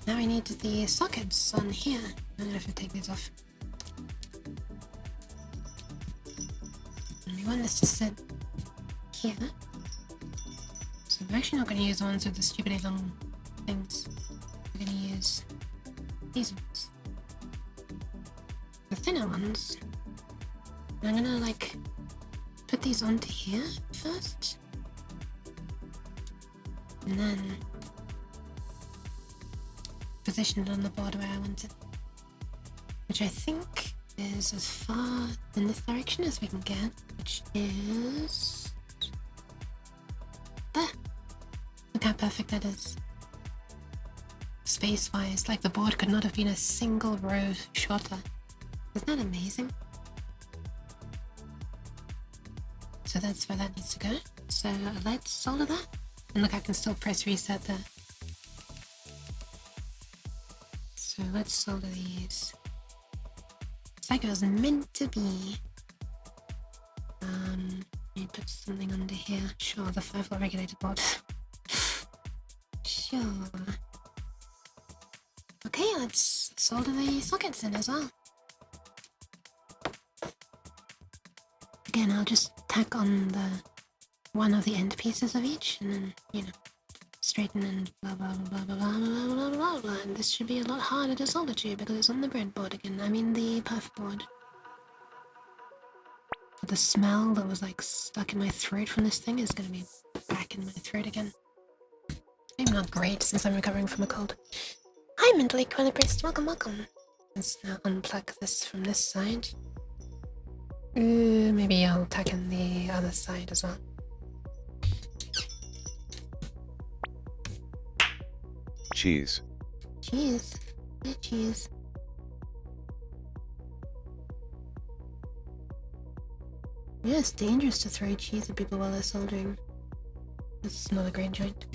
Now we need the sockets on here. I'm gonna have to take these off. And we want this to sit here. So we're actually not going to use the ones with the stupidly long things. We're going to use these ones. The thinner ones. And I'm going to like put these onto here first. And then position it on the board where I want it. Which I think is as far in this direction as we can get. Which is there. Look how perfect that is. Space-wise, like the board could not have been a single row shorter. Isn't that amazing? So that's where that needs to go. So let's solder that. And look, I can still press reset there. So let's solder these. It's like it was meant to be. Let me put something under here. Sure, the 5-volt regulator board. Sure. Okay, let's solder the sockets in as well. Again, I'll just tack on the one of the end pieces of each, and then, you know, straighten and blah blah blah blah blah blah blah blah blah. And this should be a lot harder to solder to because it's on the breadboard again. I mean the perf board. The smell that was like stuck in my throat from this thing is gonna be back in my throat again. Maybe not great since I'm recovering from a cold. Hi, mentally equilibrist. Welcome. Let's now unplug this from this side. Maybe I'll tack in the other side as well. Cheese. Cheese. Yeah, cheese. Yeah, it's dangerous to throw cheese at people while they're soldering. It's not a great joint.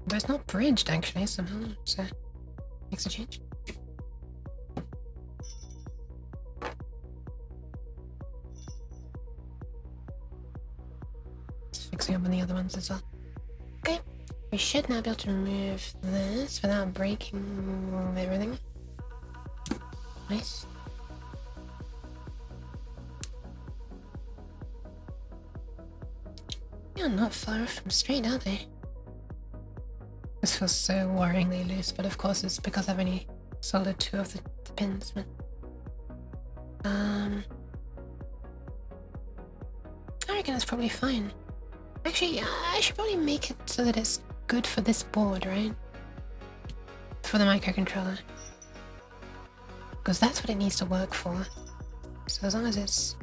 But it's not bridged actually somehow, so makes a change. Just fixing up on the other ones as well. Okay, we should now be able to remove this without breaking everything. Nice. Yeah, not far from straight, are they? This feels so worryingly loose, but of course it's because I've only soldered 2 of the pins. But I reckon it's probably fine. Actually, I should probably make it so that it's good for this board, right? For the microcontroller. Because that's what it needs to work for. So as long as it's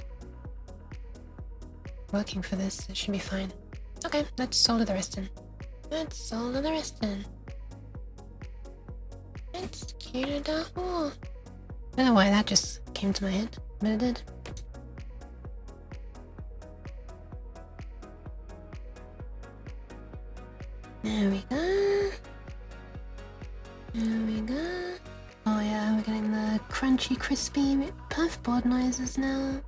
working for this, it should be fine. Okay, let's solder the rest in. Let's solder the rest in. Let's cue it out. I don't know why that just came to my head, but it did. There we go. There we go. Oh yeah, we're getting the crunchy, crispy perf board noises now.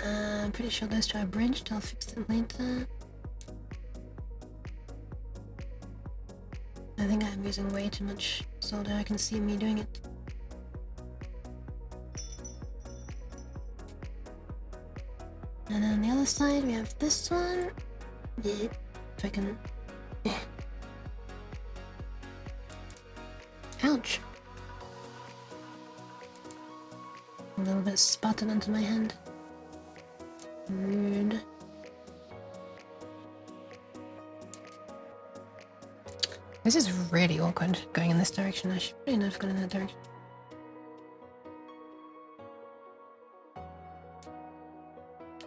I'm pretty sure those two are bridged. I'll fix them later. I think I'm using way too much solder. I can see me doing it. And then on the other side we have this one. Yeah, if I can. Yeah. Ouch. A little bit spotted onto my hand. Rude. This is really awkward going in this direction. I should probably not have gone in that direction.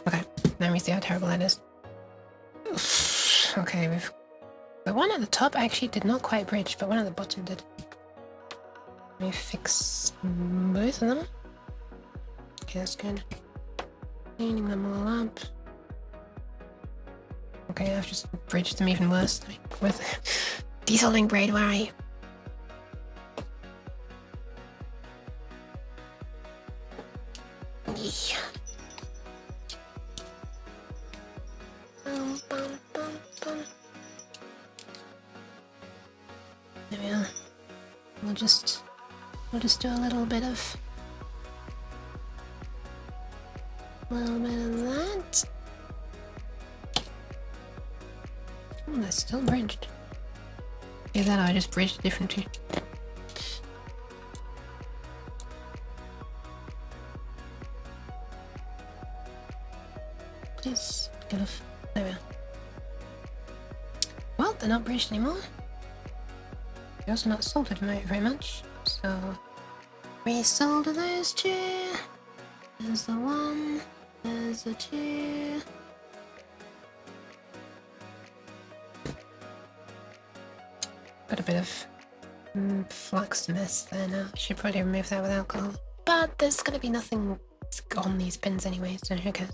Okay, let me see how terrible that is. Okay, the one at the top actually did not quite bridge, but one at the bottom did. Let me fix both of them. Okay, that's good. Cleaning them all up. Okay, I've just bridged them even worse. With desoling braid, where are you? Yeah. There we are. We'll just do a little bit of that. Oh, that's still bridged. Either that or I just bridged differently. Please get off. There we are. Well, they're not bridged anymore. They're also not soldered very much. So resolder those two. There's the one. There's the two. Got a bit of flux mess there now. Should probably remove that with alcohol. But there's going to be nothing on these pins anyway, so who cares?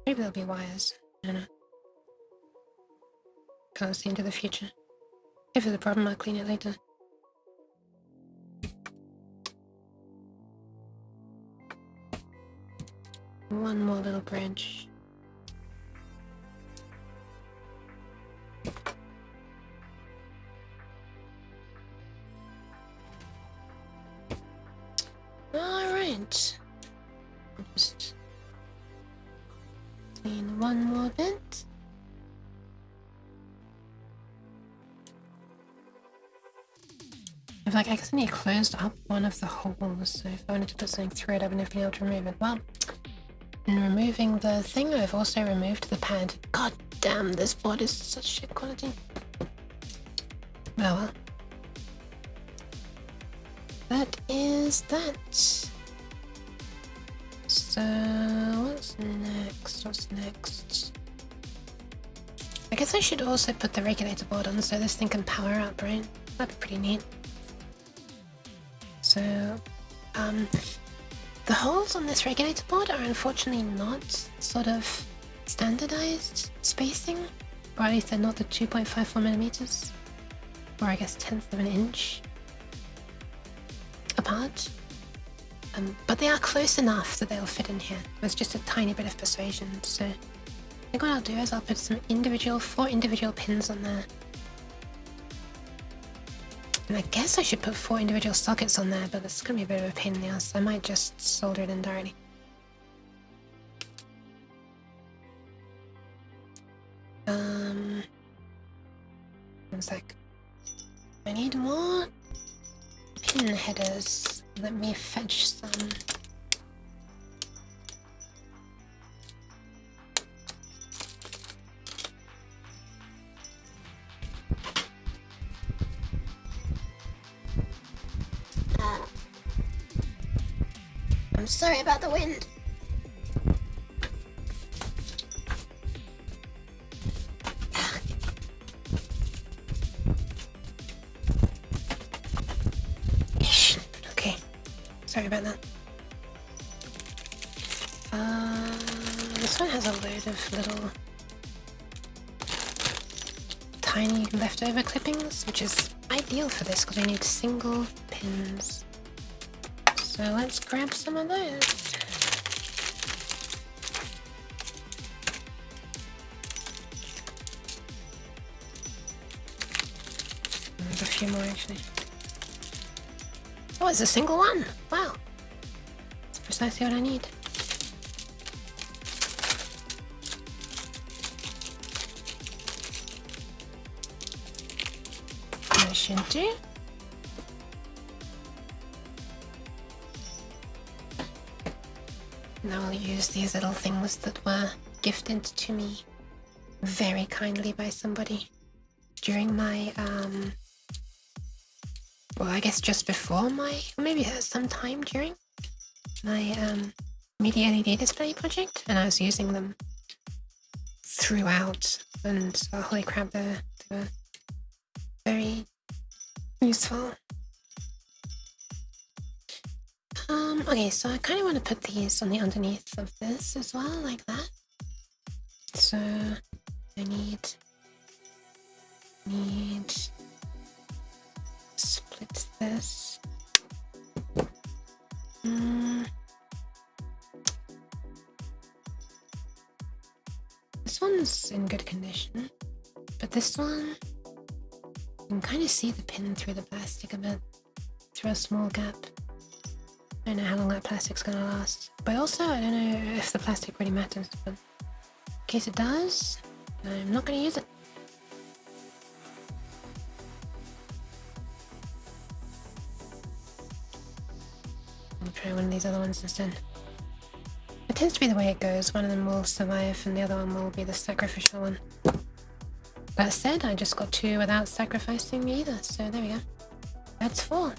Maybe there'll be wires. I don't know. Can't see into the future. If there's a problem, I'll clean it later. One more little bridge. Alright. Just clean one more bit. I've like accidentally closed up one of the holes, so if I wanted to put something through it, I wouldn't have been able to remove it. Well, in removing the thing, I've also removed the pad. God damn, this board is such shit quality. Oh well. That is that. So, what's next? I guess I should also put the regulator board on so this thing can power up, right? That'd be pretty neat. So, the holes on this regulator board are unfortunately not sort of standardized spacing, or at least they're not the 2.54 millimeters, or I guess 1/10 of an inch apart. But they are close enough that they'll fit in here. There's just a tiny bit of persuasion, so I think what I'll do is I'll put some 4 individual pins on there. And I guess I should put 4 individual sockets on there, but it's gonna be a bit of a pain in the ass. I might just solder it in directly. One sec. I need more pin headers. Let me fetch some. I'm sorry about the wind. Okay, sorry about that. This one has a load of little tiny leftover clippings, which is ideal for this because we need single pins. So let's grab some of those. There's a few more actually. Oh, it's a single one! Wow. That's precisely what I need. That should do. Now I'll use these little things that were gifted to me very kindly by somebody. during my well, I guess just before my, maybe sometime during my media LED display project, and I was using them throughout, and holy crap, they were very useful. Okay, so I kind of want to put these on the underneath of this as well, like that. So I need split this. This one's in good condition, but this one, you can kind of see the pin through the plastic a bit, through a small gap. I don't know how long that plastic's gonna last, but also I don't know if the plastic really matters, but in case it does, I'm not gonna use it. I'll try one of these other ones instead. It tends to be the way it goes. One of them will survive and the other one will be the sacrificial one. That said, I just got 2 without sacrificing either, so there we go. That's 4.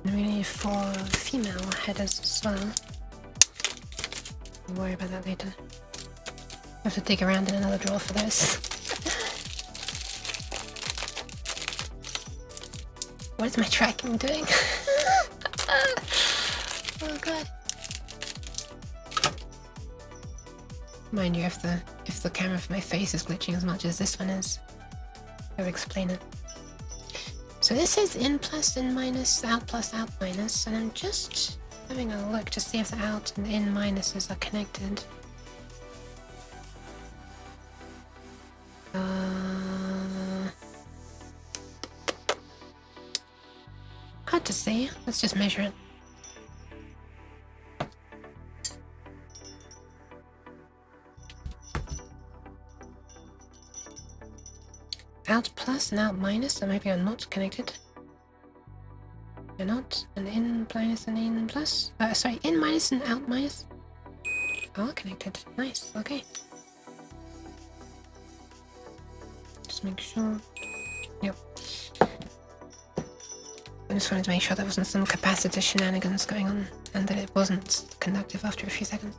And we need 4 female headers as well. We'll worry about that later. I have to dig around in another drawer for those. What is my tracking doing? Oh god. Mind you, if the camera for my face is glitching as much as this one is, I would explain it. So this is in plus, in minus, out plus, out minus, and I'm just having a look to see if the out and in minuses are connected. Hard to see. Let's just measure it. Out plus and out minus, so maybe I'm not connected. They're not. And in minus and in plus. Sorry, in minus and out minus are connected. Nice, okay. Just make sure. Yep. I just wanted to make sure there wasn't some capacitor shenanigans going on and that it wasn't conductive after a few seconds.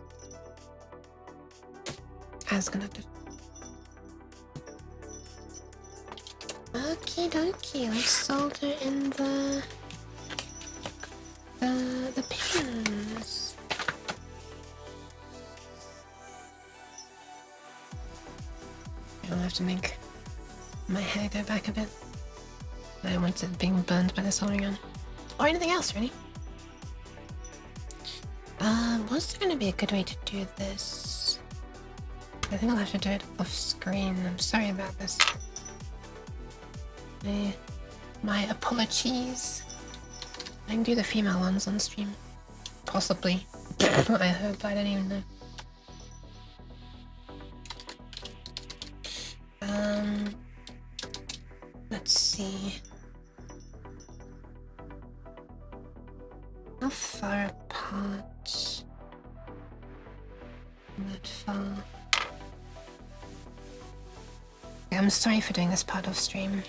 As conductive. Okie dokie, let's solder in the pins. I'll have to make my hair go back a bit. I don't want it being burned by the soldering gun. Or anything else, really. Was there going to be a good way to do this? I think I'll have to do it off screen. I'm sorry about this. My apologies. I can do the female ones on stream. Possibly. I hope, I don't even know. Let's see. How far apart? That far. Yeah, I'm sorry for doing this part off stream.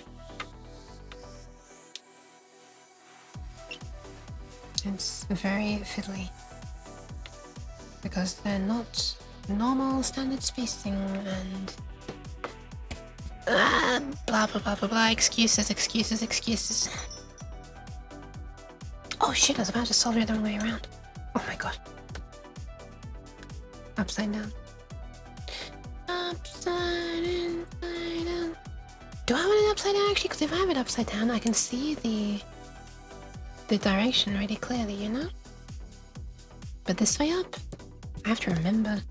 It's very fiddly because they're not normal standard spacing and blah blah blah blah blah. Excuses. Oh shit, I was about to solder it the wrong way around. Oh my god. Upside down. Upside inside down. Do I want it upside down actually? Because if I have it upside down I can see the direction really clearly, you know? But this way up? I have to remember.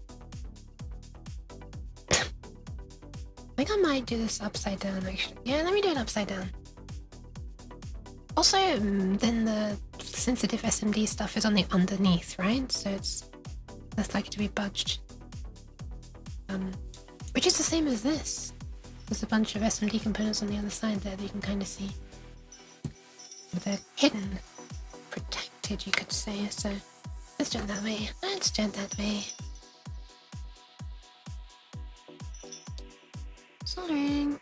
I think I might do this upside down actually. Yeah, let me do it upside down. Also, then the sensitive SMD stuff is on the underneath, right? So it's less likely to be budged. Which is the same as this. There's a bunch of SMD components on the other side there that you can kind of see. But they're hidden. Protected, you could say. So let's do it that way. Let's do it that way. soldering.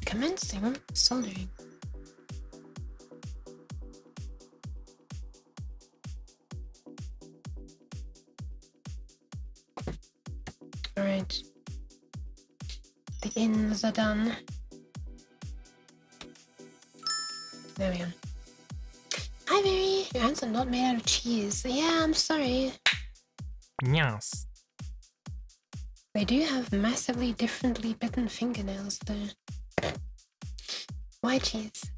Commencing soldering. Alright. The ins are done. There we go. Hi, Mary. Your hands are not made out of cheese. Yeah, I'm sorry. Yes. They do have massively differently bitten fingernails, though. Why cheese?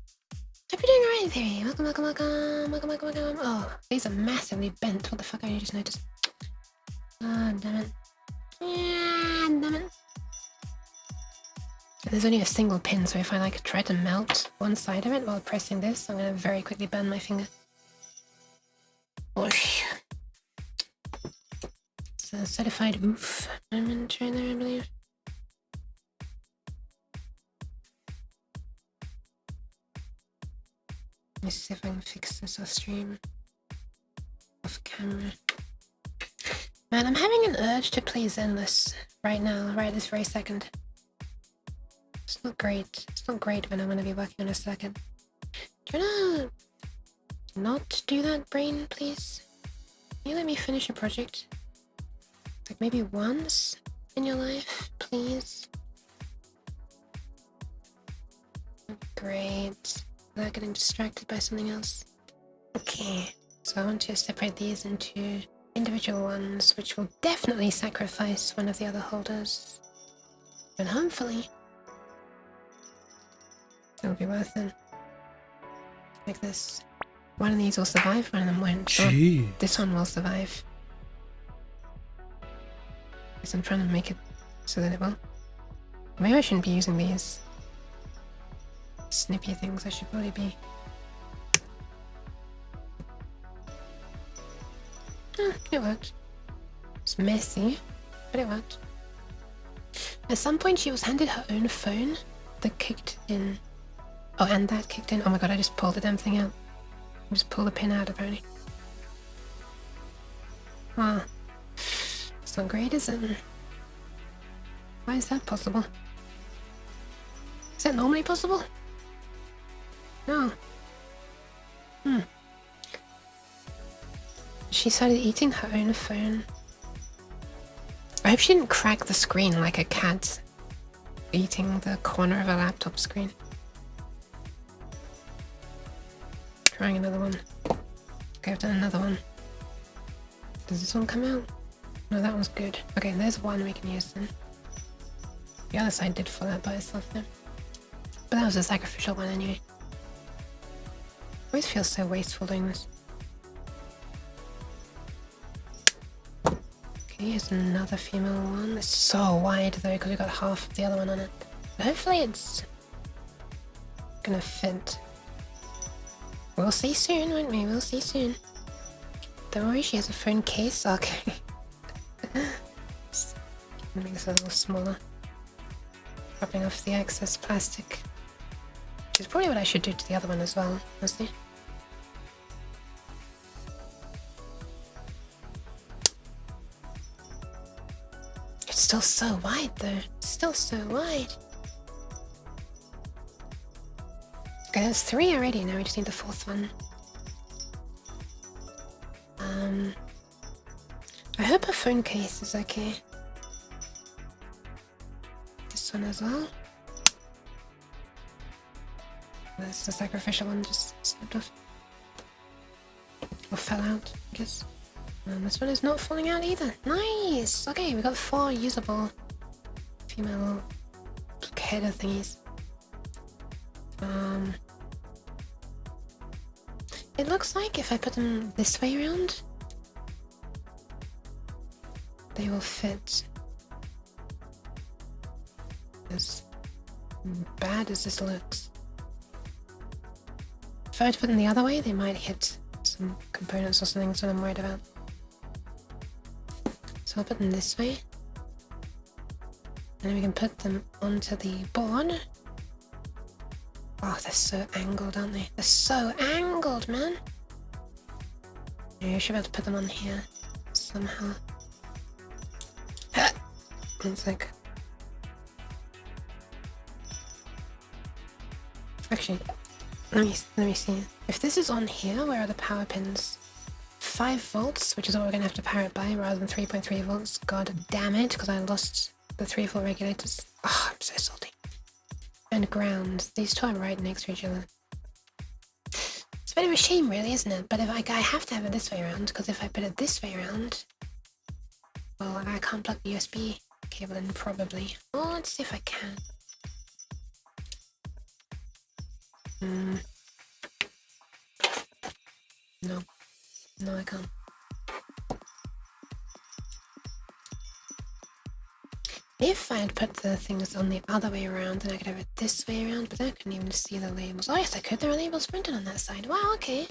Hope you're doing alright, Theory. Welcome, welcome, welcome, welcome, welcome, welcome. Oh, these are massively bent. What the fuck? I just noticed. Oh, damn it. Yeah, damn it. There's only a single pin, so if I like try to melt one side of it while pressing this, I'm gonna very quickly burn my finger. Whoosh. It's a certified oof moment right there, I believe. Let me see if I can fix this off stream. Off camera. Man, I'm having an urge to play Zenless right now, right this very second. It's not great. It's not great when I'm gonna be working on a second. Do you wanna not do that, brain, please? Can you let me finish a project? Like maybe once in your life, please? Great. Without getting distracted by something else. Okay, so I want to separate these into individual ones, which will definitely sacrifice one of the other holders. And hopefully it'll be worth it. Like this. One of these will survive, one of them won't. Jeez. Oh, this one will survive. Because I'm trying to make it so that it will. Maybe I shouldn't be using these snippy things. I should probably be. Oh, it worked. It's messy, but it worked. At some point she was handed her own phone that kicked in. Oh, and that kicked in. Oh my god, I just pulled the damn thing out. I just pulled the pin out apparently. Wow. It's not great, is it? Why is that possible? Is that normally possible? No. She started eating her own phone. I hope she didn't crack the screen like a cat eating the corner of a laptop screen. Trying another one. Okay, I've done another one. Does this one come out? No, that one's good. Okay, there's one we can use then. The other side did fall out by itself then. But that was a sacrificial one anyway. Always feels so wasteful doing this. Okay, here's another female one. It's so wide though because we got half of the other one on it. But hopefully it's gonna fit. We'll see soon, won't we? We'll see soon. Don't worry, she has a phone case. Okay. Just make this a little smaller. Dropping off the excess plastic. Which is probably what I should do to the other one as well, honestly. It's still so wide though. Still so wide. Okay, there's 3 already, now we just need the 4th one. I hope a phone case is okay. This one as well. That's the sacrificial one, just slipped off. Or fell out, I guess. And this one is not falling out either. Nice! Okay, we got 4 usable female header thingies. It looks like if I put them this way around, they will fit. As bad as this looks. If I were to put them the other way, they might hit some components or something, that's what I'm worried about. So I'll put them this way. And then we can put them onto the board. Oh, they're so angled, aren't they? They're so angled, man! Yeah, I should be able to put them on here somehow. It's like Actually, let me see. If this is on here, where are the power pins? 5 volts, which is what we're gonna have to power it by, rather than 3.3 volts. God damn it, because I lost the 3 volt regulators. Oh, I'm so salty. And ground. These two are right next to each other. It's a bit of a shame, really, isn't it? But if I have to have it this way around, because if I put it this way around, well, I can't plug the USB cable in, probably. Oh, let's see if I can. No. No, I can't. If I had put the things on the other way around, then I could have it this way around, but then I couldn't even see the labels. Oh yes, I could. There are labels printed on that side. Wow, okay.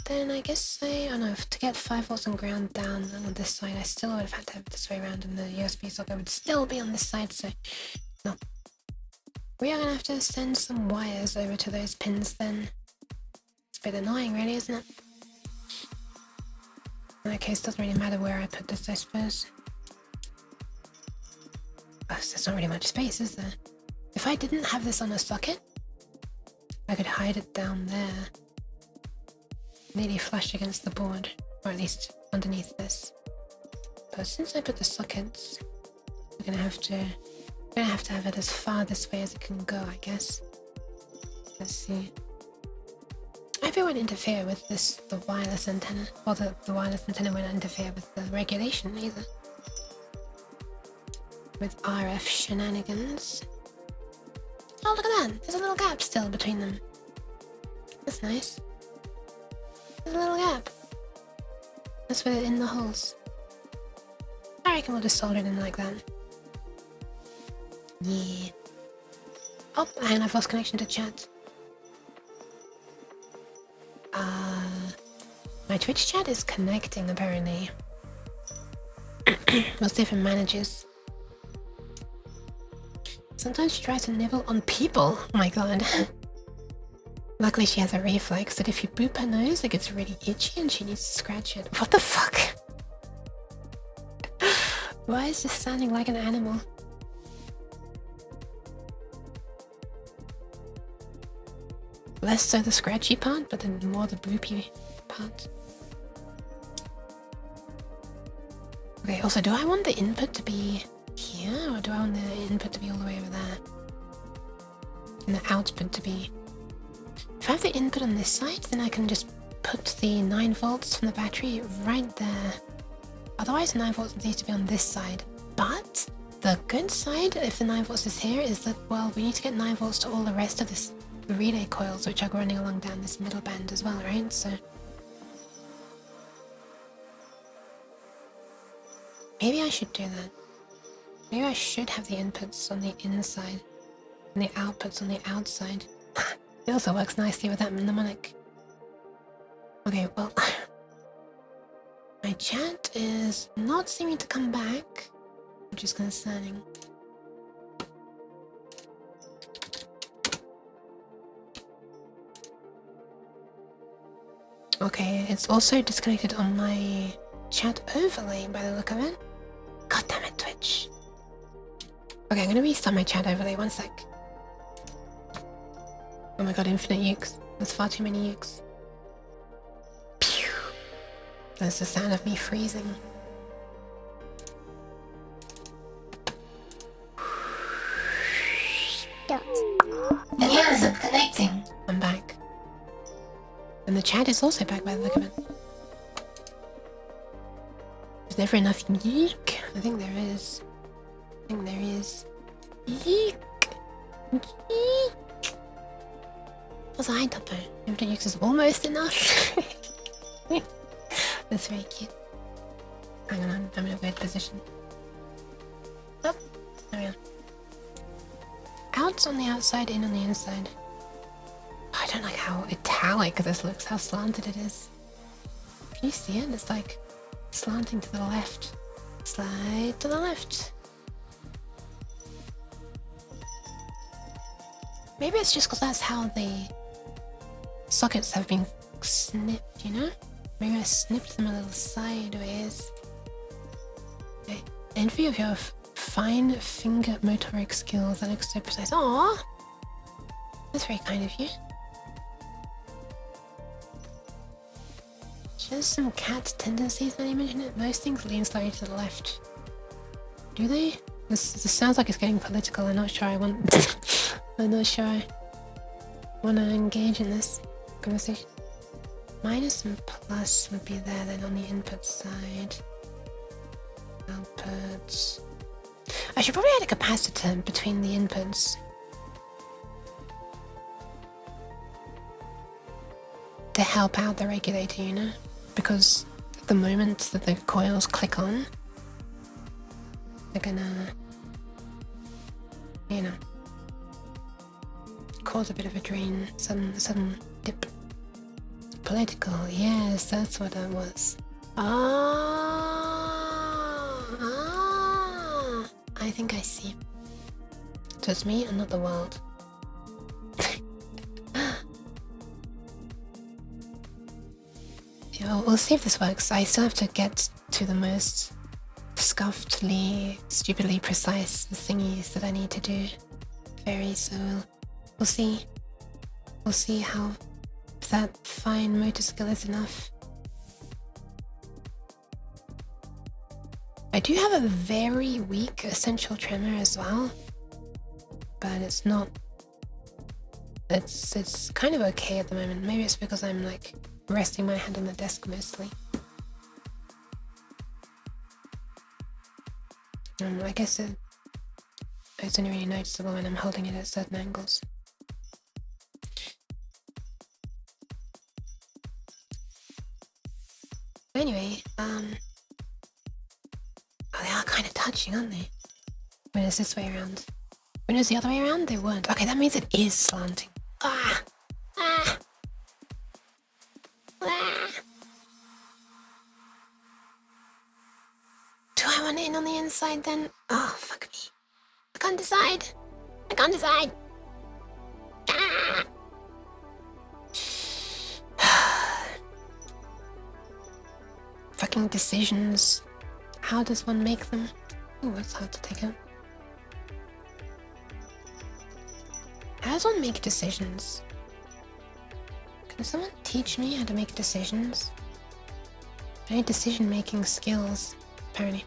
Then I guess oh no, to get 5 volts and ground down on this side, I still would have had to have it this way around, and the USB socket would still be on this side, so no. We are gonna have to send some wires over to those pins then. It's a bit annoying, really, isn't it? In that case, it doesn't really matter where I put this, I suppose. Oh, there's not really much space, is there? If I didn't have this on a socket, I could hide it down there. Nearly flush against the board, or at least underneath this. But since I put the sockets, we're gonna have to have it as far this way as it can go, I guess. Let's see. I hope it won't interfere with the wireless antenna. Well, the wireless antenna won't interfere with the regulation either. With RF shenanigans. Oh, look at that! There's a little gap still between them. That's nice. There's a little gap. Let's put it in the holes. I reckon we'll just solder it in like that. Yeah. Oh, and I've lost connection to chat. My Twitch chat is connecting apparently. We'll see if it manages. Sometimes she tries to nibble on people. Oh my god. Luckily she has a reflex that if you boop her nose it gets really itchy and she needs to scratch it. What the fuck? Why is this sounding like an animal? Less so the scratchy part, but then more the boopy part. Okay, also, do I want the input to be here, or do I want the input to be all the way over there? And the output to be... If I have the input on this side, then I can just put the 9 volts from the battery right there. Otherwise, 9 volts needs to be on this side. But the good side, if the 9 volts is here, is that, well, we need to get 9 volts to all the rest of this relay coils, which are running along down this middle band as well, right? So maybe I should do that. Maybe I should have the inputs on the inside and the outputs on the outside. It also works nicely with that mnemonic. Okay, well, my chat is not seeming to come back, which is concerning. Okay, it's also disconnected on my chat overlay by the look of it. God damn it, Twitch. Okay, I'm gonna restart my chat overlay, one sec. Oh my god, infinite ukes. There's far too many ukes. Pew! That's the sound of me freezing. Dot. Yes, I'm connecting. I'm back. And the chat is also back by the look of it. There's never enough yeek. I think there is. Yeek! Yeek! What's a high topper? Infinite yeeks is almost enough. That's very cute. Hang on, I'm in a weird position. Oh, there we are. Out's on the outside, in on the inside. I don't like how italic this looks, how slanted it is. Can you see it? It's like slanting to the left. Slide to the left. Maybe it's just because that's how the sockets have been snipped, you know? Maybe I snipped them a little sideways. Okay. Envy of your fine finger motoric skills. That looks so precise. Aww! That's very kind of you. Just some cat tendencies when you mention it. Most things lean slightly to the left. Do they? This sounds like it's getting political. I'm not sure I want... I'm not sure I want to engage in this conversation. Minus and plus would be there then on the input side. Outputs. I should probably add a capacitor between the inputs. To help out the regulator, you know? Because at the moment that the coils click on, they're gonna, you know, cause a bit of a drain, sudden dip. Political, yes, that's what that was. I think I see. So it's me and not the world. Yeah, we'll see if this works. I still have to get to the most scuffedly, stupidly precise thingies that I need to do. So we'll see. We'll see how that fine motor skill is enough. I do have a very weak essential tremor as well, but it's not. It's kind of okay at the moment. Maybe it's because I'm like resting my hand on the desk mostly. I guess it's only really noticeable when I'm holding it at certain angles. Anyway, oh, they are kind of touching, aren't they? When it's this way around. When it's the other way around, they weren't. Okay, that means it is slanting. Ah! Ah! Ah! Do I want it in on the inside then? Oh, fuck me. I can't decide. I can't decide. Ah! Fucking decisions. How does one make them? Oh, that's hard to take out. How does one make decisions? Can someone teach me how to make decisions? I need decision-making skills, apparently.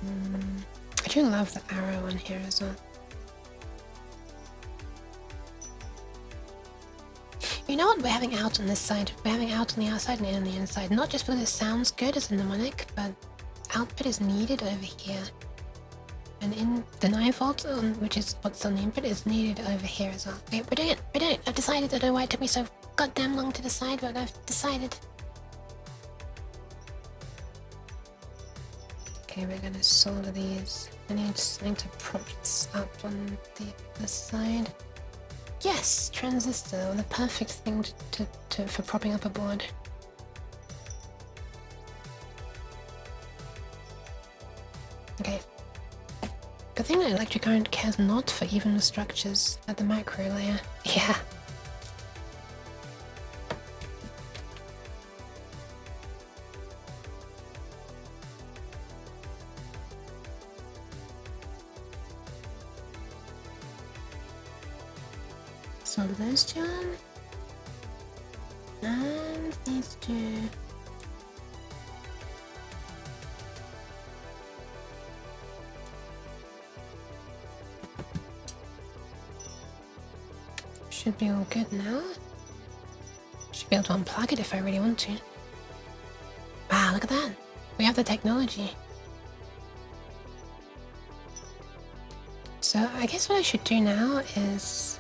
I do love the arrow on here as well. You know what we're having out on this side? We're having out on the outside and in on the inside. Not just because it sounds good as a mnemonic, but output is needed over here. And in the 9 volt, which is what's on the input, is needed over here as well. Okay, we're doing it. We're doing it. I've decided. I don't know why it took me so goddamn long to decide, but I've decided. Okay, we're gonna solder these. I need to prop this up on the other side. Yes, transistor, the perfect thing for propping up a board. Okay. Good thing that electric current cares not for even structures at the macro layer. Yeah. Solder those two on. And these two. Should be all good now. Should be able to unplug it if I really want to. Wow, look at that. We have the technology. So I guess what I should do now is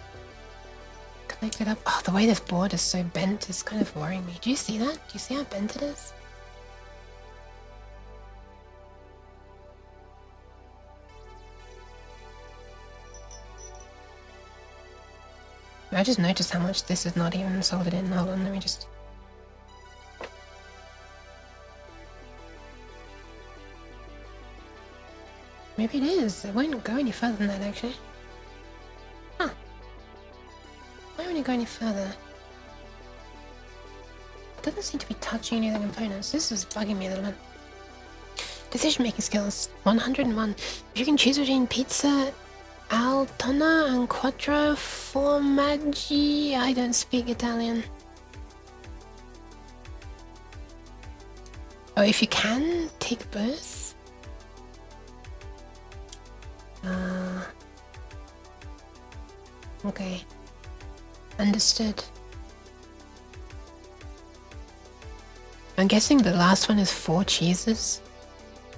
connect it up. Oh, the way this board is so bent is kind of worrying me. Do you see that? Do you see how bent it is? I just noticed how much this is not even soldered in. Hold on, let me just... Maybe it is. It won't go any further than that, actually. Huh. Why won't it go any further? It doesn't seem to be touching any of the components. This is bugging me a little bit. Decision making skills 101. If you can choose between pizza al tonno and quattro formaggi. I don't speak Italian. Oh, if you can, take both. Okay. Understood. I'm guessing the last one is 4 cheeses.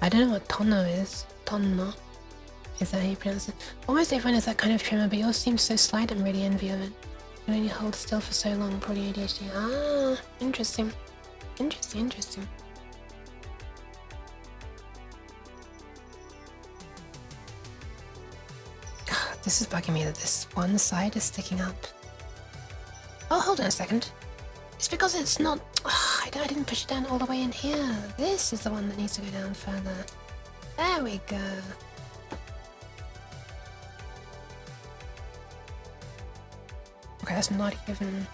I don't know what tonno is. Tonno. Is that how you pronounce it? Almost everyone has that kind of tremor, but yours seems so slight. I'm really envy of it. You can only hold still for so long, probably ADHD. Ah, interesting. Interesting. God, this is bugging me that this one side is sticking up. Oh, hold on a second. It's because it's not... Oh, I didn't push it down all the way in here. This is the one that needs to go down further. There we go. Okay, that's not even...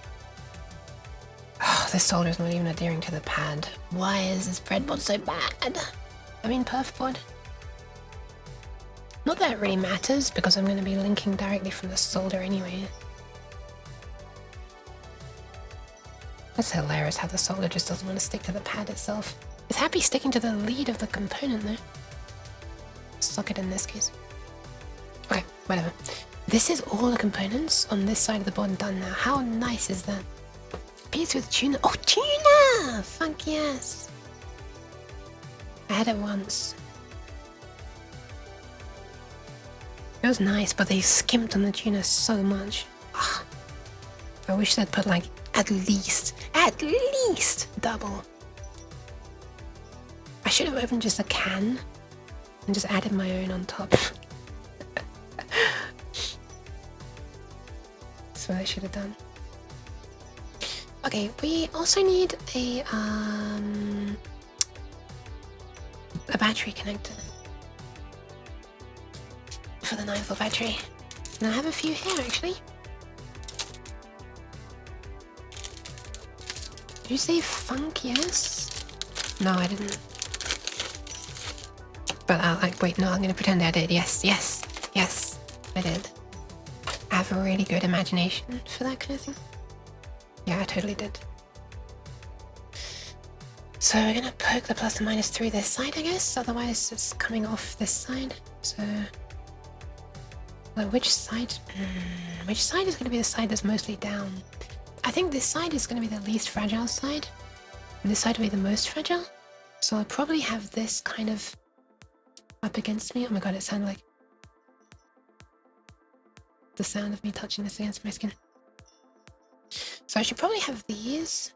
Oh, this solder is not even adhering to the pad. Why is this breadboard so bad? I mean, perfboard. Not that it really matters, because I'm going to be linking directly from the solder anyway. That's hilarious how the solder just doesn't want to stick to the pad itself. It's happy sticking to the lead of the component though. Socket in this case. Okay, whatever. This is all the components on this side of the board done now. How nice is that? Piece with tuna. Oh, tuna! Fuck yes. I had it once. It was nice, but they skimped on the tuna so much. Ugh. I wish they'd put like at least double. I should have opened just a can and just added my own on top. That's what I should have done. Okay, we also need a battery connector for the 9-volt battery. And I have a few here actually. Did you say funk yes? No, I didn't. But wait, no, I'm gonna pretend I did. Yes, I did. I have a really good imagination for that kind of thing. Yeah, I totally did. So we're gonna poke the plus and minus through this side, I guess. Otherwise, it's coming off this side. So, like, which side? Which side is gonna be the side that's mostly down? I think this side is gonna be the least fragile side, and this side will be the most fragile. So I'll probably have this kind of up against me. Oh my god, it sounded like the sound of me touching this against my skin. So I should probably have these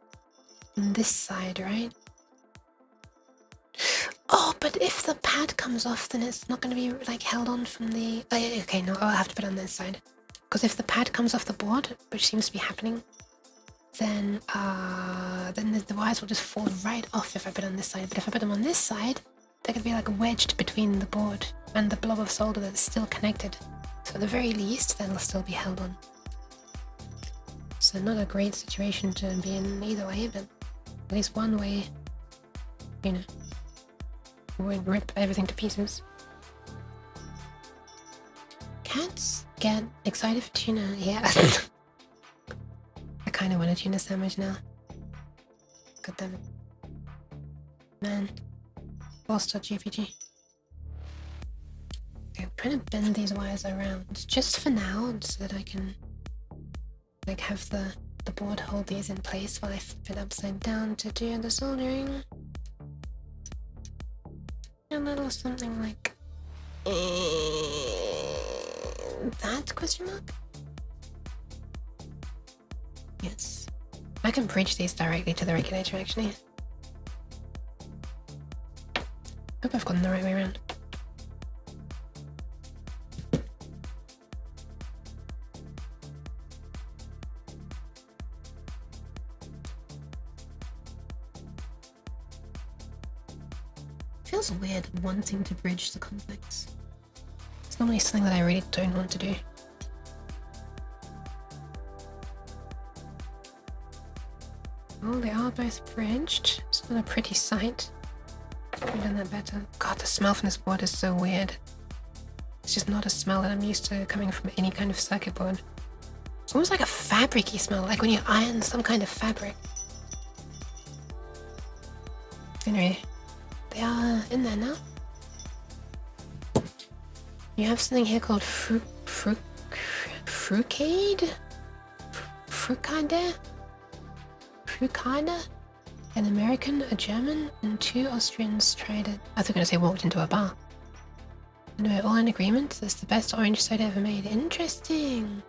on this side, right? Oh, but if the pad comes off, then it's not going to be like held on from the... okay, no, I'll have to put it on this side. Because if the pad comes off the board, which seems to be happening, then the wires will just fall right off if I put it on this side. But if I put them on this side, they're going to be like wedged between the board and the blob of solder that's still connected. So at the very least, they'll still be held on. So not a great situation to be in either way, but at least one way, you know, would rip everything to pieces. Cats get excited for tuna, yeah. I kind of want a tuna sandwich now. God damn it. Man. Boss.jpg. Okay, I'm trying to bend these wires around, just for now, so that I can like have the board hold these in place while I flip it upside down to do the soldering. A little something like that question mark? Yes. I can bridge these directly to the regulator actually. Hope I've gone the right way around. Feels weird wanting to bridge the complex. It's normally something that I really don't want to do. Oh, they are both bridged. It's not a pretty sight. Could have done that better. God, the smell from this board is so weird. It's just not a smell that I'm used to coming from any kind of circuit board. It's almost like a fabric-y smell, like when you iron some kind of fabric. Anyway, they are in there now. You have something here called Frucade? Frucade? An American, a German, and 2 Austrians tried it. I was going to say walked into a bar. And we're all in agreement. This is the best orange soda ever made. Interesting.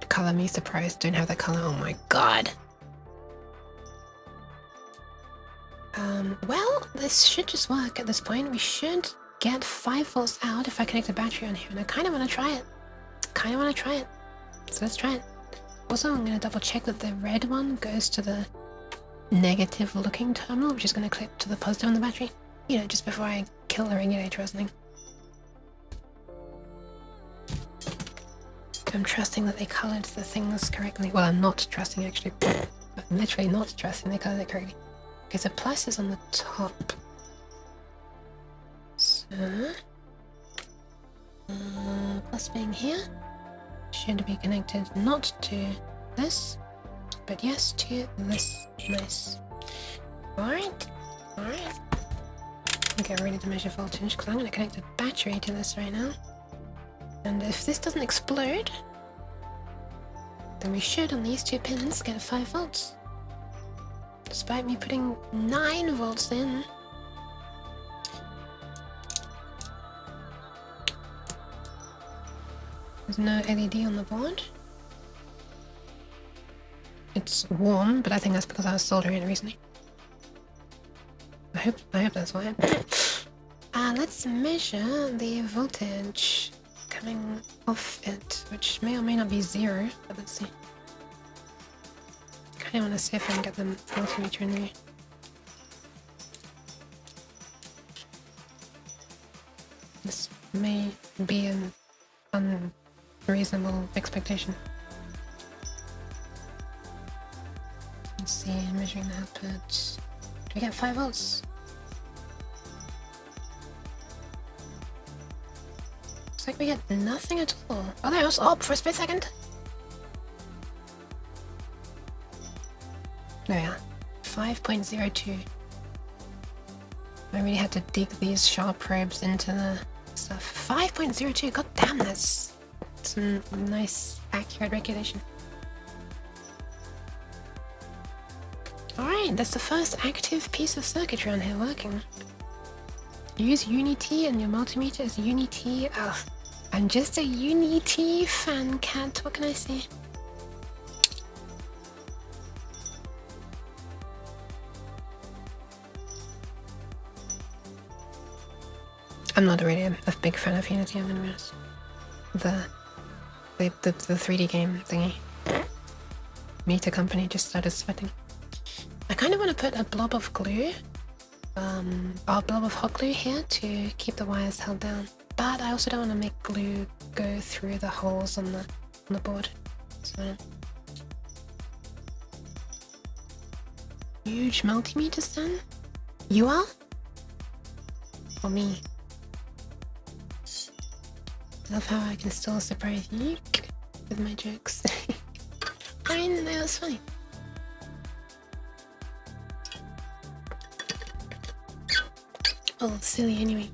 Color me surprised. Don't have that color. Oh my god. Well, this should just work at this point. We should get 5 volts out if I connect a battery on here. And I kind of want to try it. So let's try it. Also, I'm going to double check that the red one goes to the negative looking terminal, which is going to clip to the positive on the battery. You know, just before I kill the regulator or something. I'm trusting that they colored the things correctly. Well, I'm not trusting actually. I'm literally not trusting they colored it correctly. Okay, so plus is on the top. So, plus being here should be connected not to this, but yes to this. Nice. Alright. Get ready to measure voltage because I'm going to connect a battery to this right now. And if this doesn't explode, then we should on these 2 pins get 5 volts. Despite me putting 9 volts in. There's no LED on the board. It's warm, but I think that's because I was soldering it recently. I hope that's why. Let's measure the voltage coming off it, which may or may not be 0, but let's see. I want to see if I can get the multimeter in there. This may be an unreasonable expectation. Let's see, measuring the output. Do we get 5 volts? Looks like we get nothing at all. Oh, there it was up for a split second. There we are. 5.02. I really had to dig these sharp probes into the stuff. 5.02, god damn, that's some nice accurate regulation. Alright, that's the first active piece of circuitry on here working. Use Unity and your multimeter is Unity. Oh, I'm just a Unity fan cat, what can I say? I'm not really a big fan of Unity, I'm gonna be honest. The 3D game thingy. Meter company just started sweating. I kind of want to put a blob of glue, or a blob of hot glue here to keep the wires held down. But I also don't want to make glue go through the holes on the board. So, huge multimeter stand? You are? Or me? I love how I can still surprise you with my jokes. I know that was funny. Oh, silly anyway.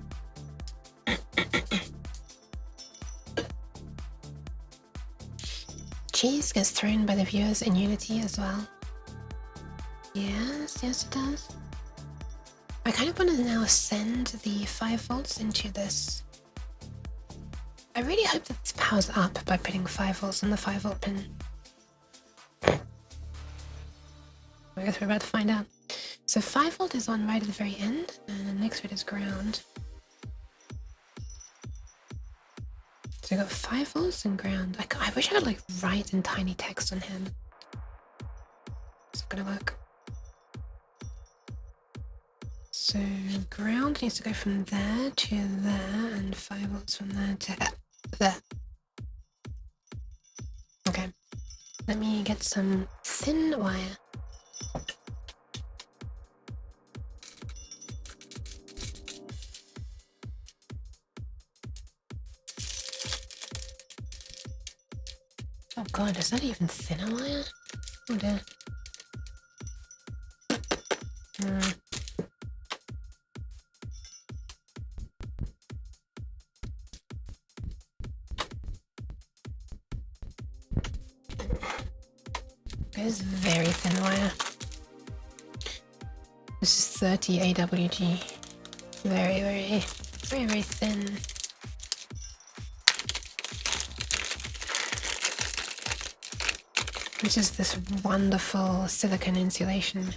Cheese gets thrown by the viewers in Unity as well. Yes, it does. I kind of want to now send the 5 volts into this. I really hope that this powers up by putting 5 volts on the 5 volt pin. I guess we're about to find out. So 5 volt is on right at the very end, and the next bit is ground. So I got 5 volts and ground. I wish I could like write in tiny text on here. It's not gonna work. So ground needs to go from there to there, and 5 volts from there to there. Okay, let me get some thin wire. Oh god, is that even thinner wire? Oh dear. This is very thin wire. This is 30 AWG. Very, very, very, very thin. Which is this wonderful silicone insulation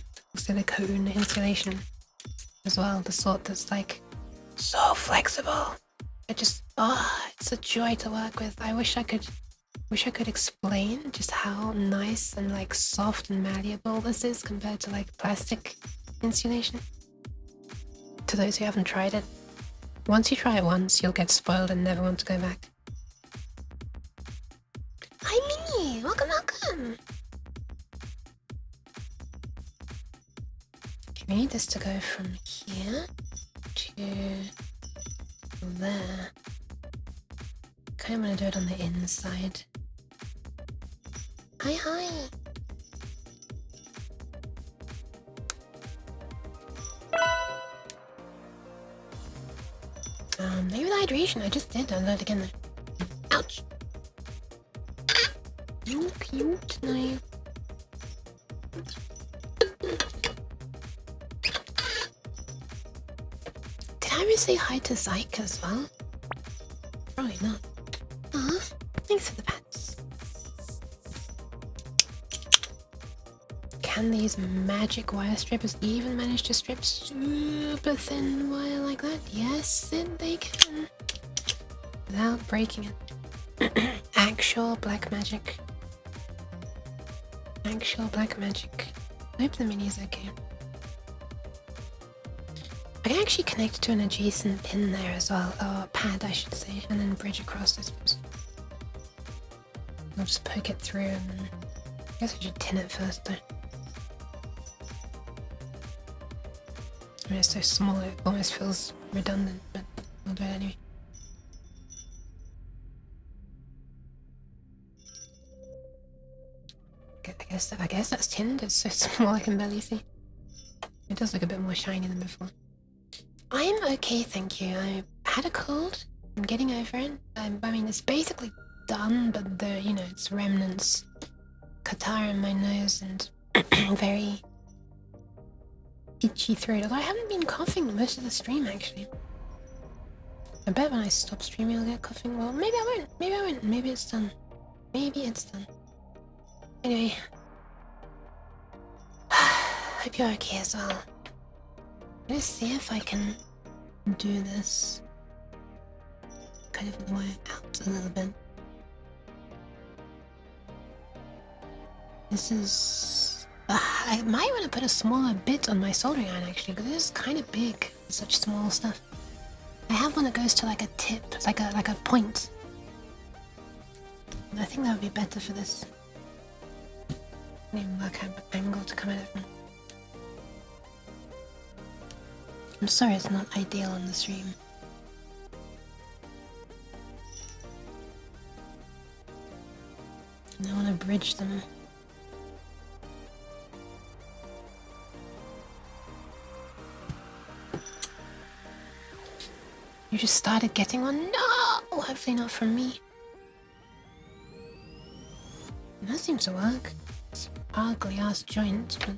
as well, the sort that's like so flexible. It's a joy to work with. I wish I could explain just how nice and like soft and malleable this is compared to like plastic insulation. To those who haven't tried it, once you try it once, you'll get spoiled and never want to go back. Hi Minnie, welcome. Okay, we need this to go from here to there. Kind of want to do it on the inside. Hi. Maybe the hydration, I just did download again there. Ouch! You cute, no. Did I ever say hi to Zyke as well? Probably not. Aw, thanks for the pets. Can these magic wire strippers even manage to strip super thin wire like that? Yes, they can. Without breaking it. Actual black magic. Actual black magic. I hope the mini is okay. I can actually connect to an adjacent pin there as well, or pad I should say, and then bridge across, I suppose. I'll just poke it through and then... I guess I should tin it first though. I mean, it's so small it almost feels redundant, but I'll do it anyway. I guess that's tinned, it's so small I can barely see. It does look a bit more shiny than before. I'm okay, thank you. I had a cold. I'm getting over it. I mean, it's basically done, but it's remnants. Catarrh in my nose and very itchy throat. Although I haven't been coughing most of the stream, actually. I bet when I stop streaming I'll get coughing. Well, maybe I won't. Maybe it's done. Anyway. Hope you're okay as well. Let's see if I can do this kind of work out a little bit. This is... I might want to put a smaller bit on my soldering iron actually, because this is kind of big, such small stuff. I have one that goes to like a tip, like a point. I think that would be better for this. I don't even work out what angle to come at it from. I'm sorry it's not ideal on the stream. And I want to bridge them. You just started getting one? No! Hopefully not from me. That seems to work. It's an ugly ass joint, but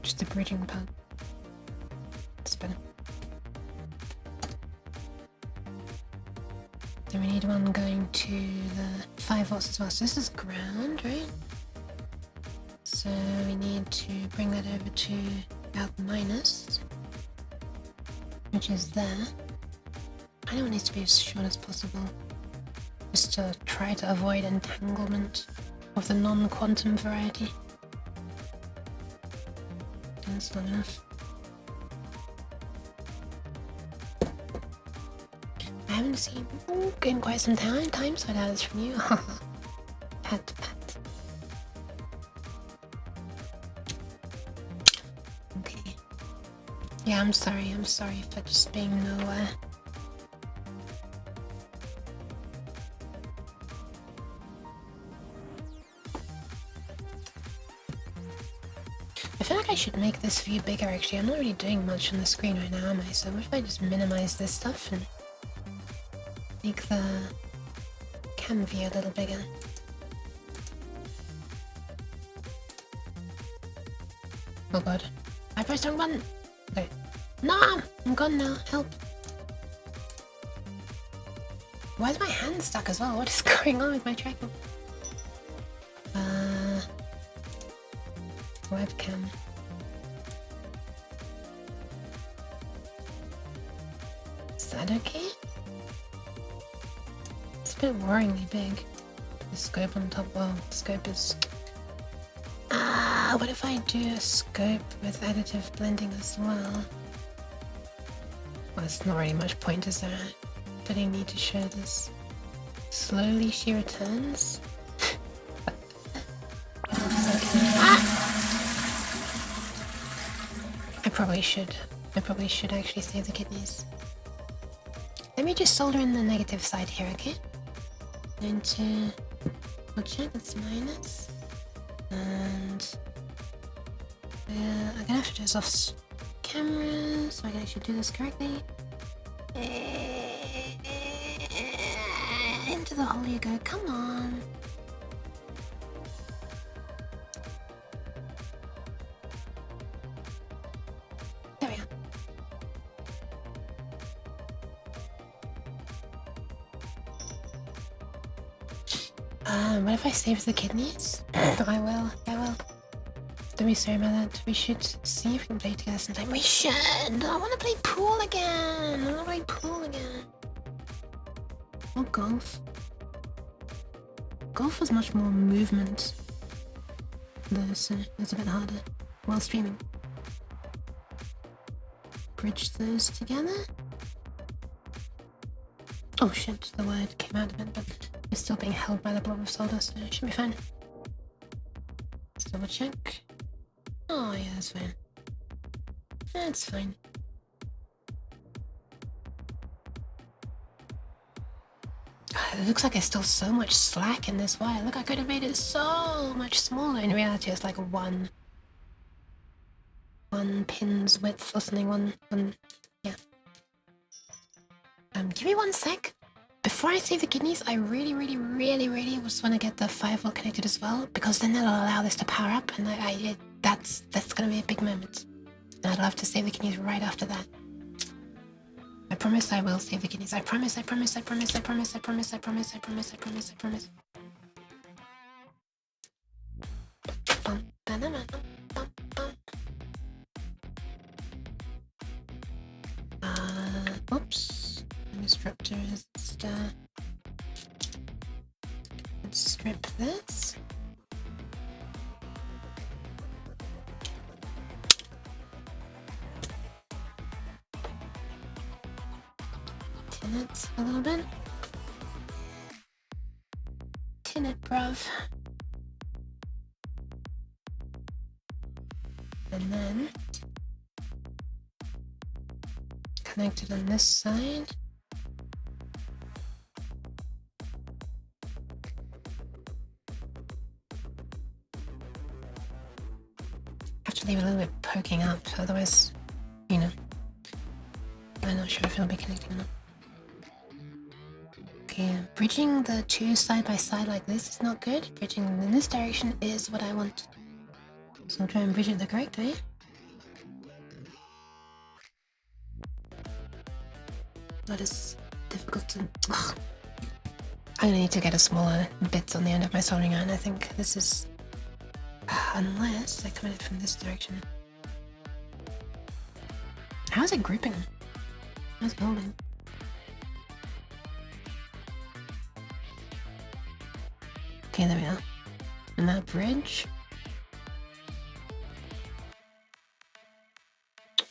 just a bridging part. That's better. Then we need one going to the 5 volts as well. So this is ground, right? So we need to bring that over to about minus, which is there. I don't want it to be as short as possible, just to try to avoid entanglement of the non-quantum variety. That's not enough. I haven't seen in quite some time so that is from you. Pat. Okay. Yeah, I'm sorry for just being nowhere. I feel like I should make this view bigger actually. I'm not really doing much on the screen right now, am I? So what if I just minimize this stuff and make the cam view a little bigger? Oh god. I pressed the wrong button! Okay. No! I'm gone now. Help. Why is my hand stuck as well? What is going on with my tracking? Webcam. Is that okay? It's a bit worryingly big. The scope on top, well, the scope is... what if I do a scope with additive blending as well? Well, there's not really much point, is there? Did I need to show this? Slowly she returns. I probably should actually save the kidneys. Let me just solder in the negative side here, okay? Going to... We'll check, that's minus. And... I'm gonna have to do this off camera, so I can actually do this correctly. Into the hole you go, come on! There we are. What if I save the kidneys? I will. Don't be sorry about that. We should see if we can play together sometime. We should! I wanna play pool again! Or golf. Golf was much more movement, though, so it's a bit harder while streaming. Bridge those together. Oh shit, the word came out a bit, but it's still being held by the blob of solder, so it should be fine. Let's double check. Oh yeah, that's fine. That's fine. It looks like there's still so much slack in this wire. Look, I could have made it so much smaller. In reality, it's like one pin's width or something. One, yeah. Give me 1 sec. Before I save the kidneys, I really just want to get the firewall connected as well, because then that'll allow this to power up, and that's gonna be a big moment. And I'd love to save the kidneys right after that. I promise I will save the kidneys. I promise. Oops. Disruptor is let's strip this. Tin it a little bit. Tin it, bruv. And then connect it on this side. Have to leave it a little bit poking up, otherwise, you know, I'm not sure if it'll be connecting or not. Okay, bridging the two side by side like this is not good. Bridging in this direction is what I want. So I'll try and bridge it the correct way. That is difficult to... Ugh. I'm gonna need to get a smaller bit on the end of my soldering iron. I think this is... Unless I come at it from this direction. How is it gripping? How's it holding? Okay, there we are. And that bridge.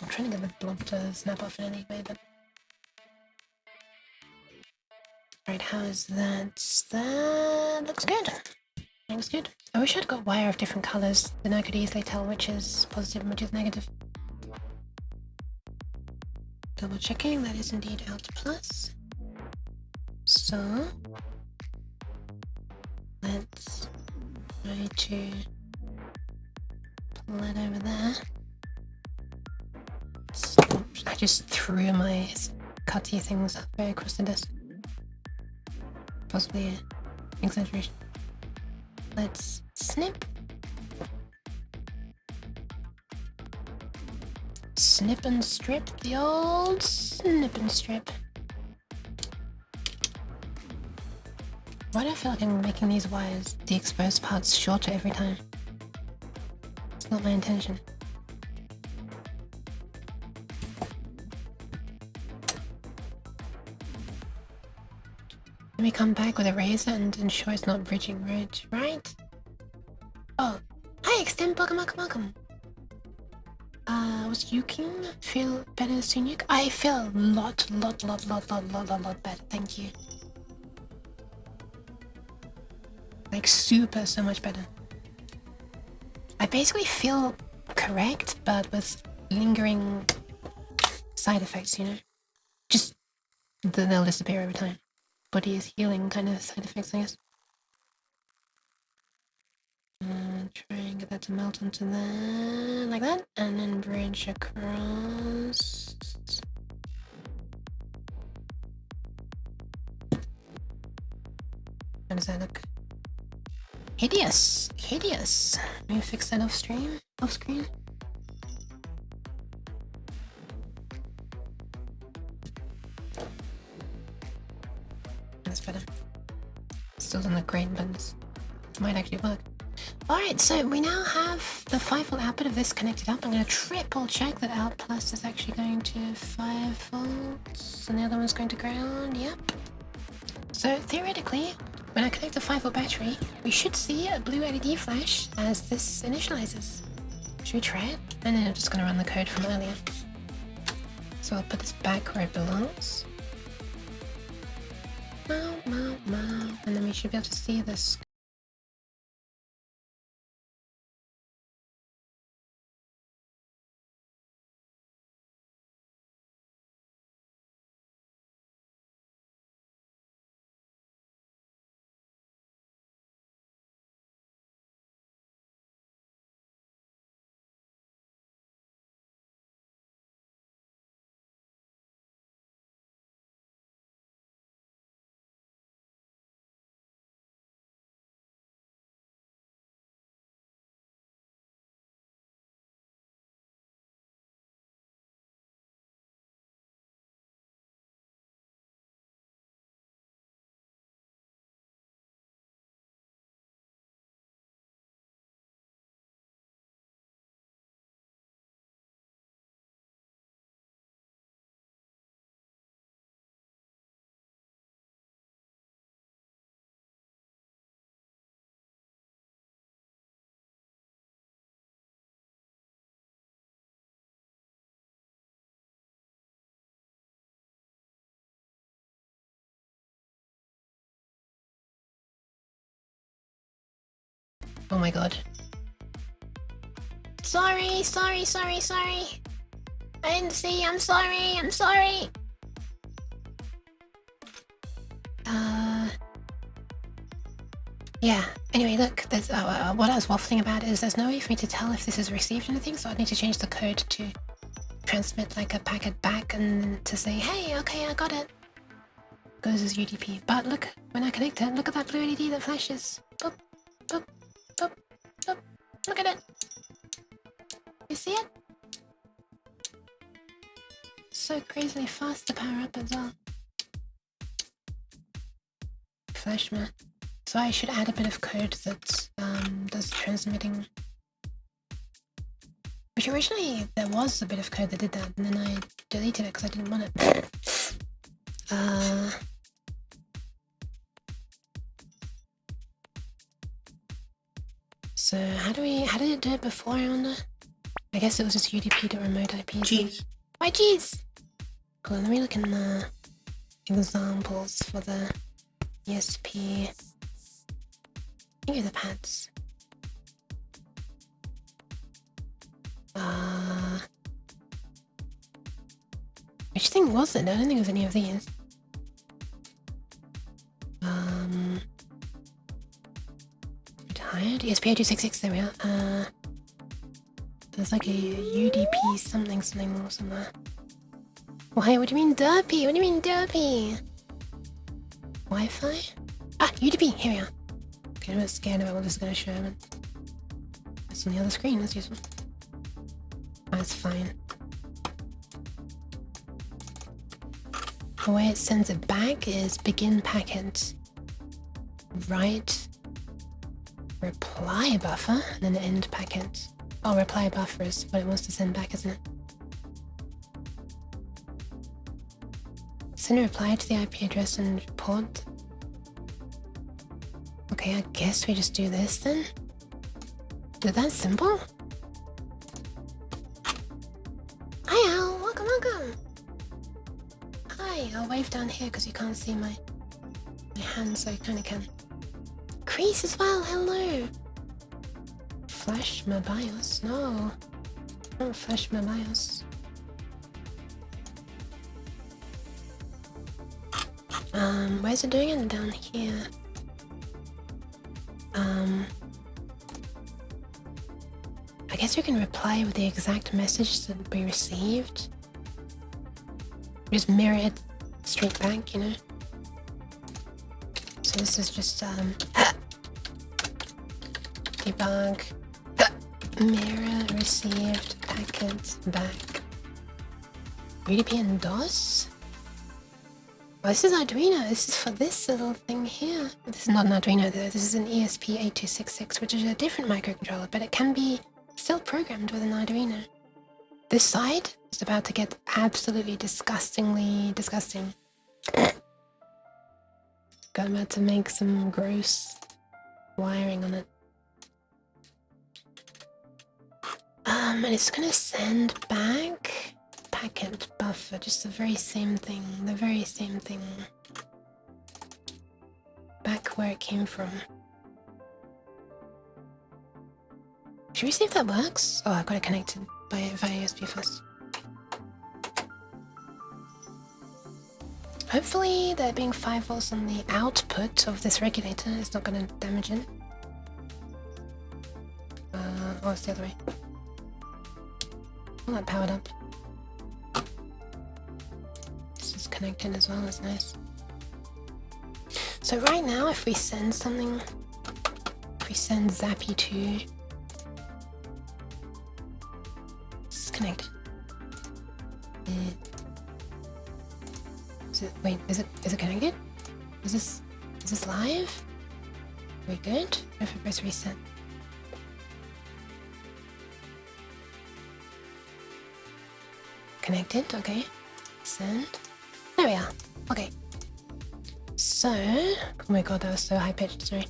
I'm trying to get the blob to snap off in any way, but... Right, how is that? That looks good. Looks good. I wish I'd got wire of different colors, then I could easily tell which is positive and which is negative. Double checking, that is indeed out plus. So let's try to lead over there. I just threw my cutty things up right across the desk. Possibly an exaggeration. Let's snip. Snip and strip, the old snip and strip. Why do I feel like I'm making these wires, the exposed parts, shorter every time? It's not my intention. Let me come back with a razor and ensure it's not bridging ridge, right? Oh, hi, extend, welcome. Was Yuking feel better soon, Yuk? I feel a lot better, thank you. Like super, so much better. I basically feel correct, but with lingering side effects, you know? Just, they'll disappear over time. Body is healing kind of side effects, I guess. Try and get that to melt onto there, like that, and then bridge across. How does that look? Hideous! Hideous! Let me fix that off screen. That's better. Still doesn't look great, but this might actually work. Alright, so we now have the 5-volt output of this connected up. I'm going to triple check that out plus is actually going to 5 volts and the other one's going to ground. Yep. So theoretically, when I connect the 5-volt battery, we should see a blue LED flash as this initializes. Should we try it? And then I'm just going to run the code from earlier. So I'll put this back where it belongs. And then we should be able to see this. Oh my god. Sorry. I didn't see, I'm sorry. Yeah, anyway, look, there's, what I was waffling about is there's no way for me to tell if this is received anything, so I'd need to change the code to transmit like a packet back and to say, hey, okay, I got it. Goes as UDP. But look, when I connect it, look at that blue LED that flashes. Boop, boop, boop, boop. Look at it. You see it? So crazily fast to power up as well. Flash man. So I should add a bit of code that does transmitting. Which originally there was a bit of code that did that, and then I deleted it because I didn't want it. So how did it do it before, I wonder? I guess it was just udp.remote IP. Cheese. Why cheese? Cool, let me look in the examples for the ESP. I think the pads. Which thing was it? I don't think it was any of these. Retired? ESP8266, there we are. There's like a UDP something somewhere. Why? What do you mean derpy? What do you mean derpy? Wi-Fi? Ah, UDP. Here we are. Okay, I'm a bit scared about what this is gonna show. But it's on the other screen. That's useful. That's fine. The way it sends it back is begin packet, write, reply buffer, and then end packet. Oh, reply buffer is what it wants to send back, isn't it? Send a reply to the IP address and port. Okay, I guess we just do this then. Is it that simple? Hi Al, welcome. Hi, I'll wave down here because you can't see my hand, so you kind of can. Crease as well, hello. Flash my BIOS, no. Don't flash my BIOS. Where's it doing it? Down here. I guess we can reply with the exact message that we received. Just mirror it straight back, you know? So this is just, debug, mirror received packet back. UDP and DOS? Oh, this is Arduino. This is for this little thing here. This is not an Arduino though. This is an ESP8266, which is a different microcontroller, but it can be still programmed with an Arduino. This side is about to get absolutely disgustingly disgusting. I'm about to make some gross wiring on it. And it's gonna send back packet buffer, just the very same thing, back where it came from. Should we see if that works? Oh, I've got it connected via USB first. Hopefully there being 5 volts on the output of this regulator is not going to damage it. Oh, it's the other way. All that powered up. This is connected as well, that's nice. So right now if we send something, if we send zappy2, this is connected. Wait, is it connected? Is this live? Are we good? If I press reset. Connected, okay. Send. There we are. Okay. So, oh my god, that was so high pitched, sorry.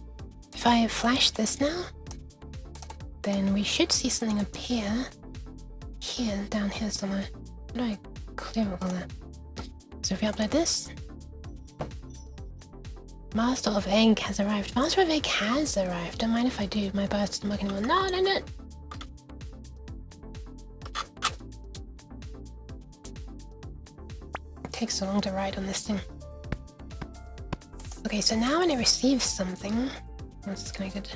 If I flash this now, then we should see something appear here, down here somewhere. How do I clear all that? So if we upload this, Master of Egg has arrived. Master of Egg has arrived. Don't mind if I do. My BIOS doesn't work anymore. No. It takes so long to write on this thing. Okay, so now when it receives something, once it's connected,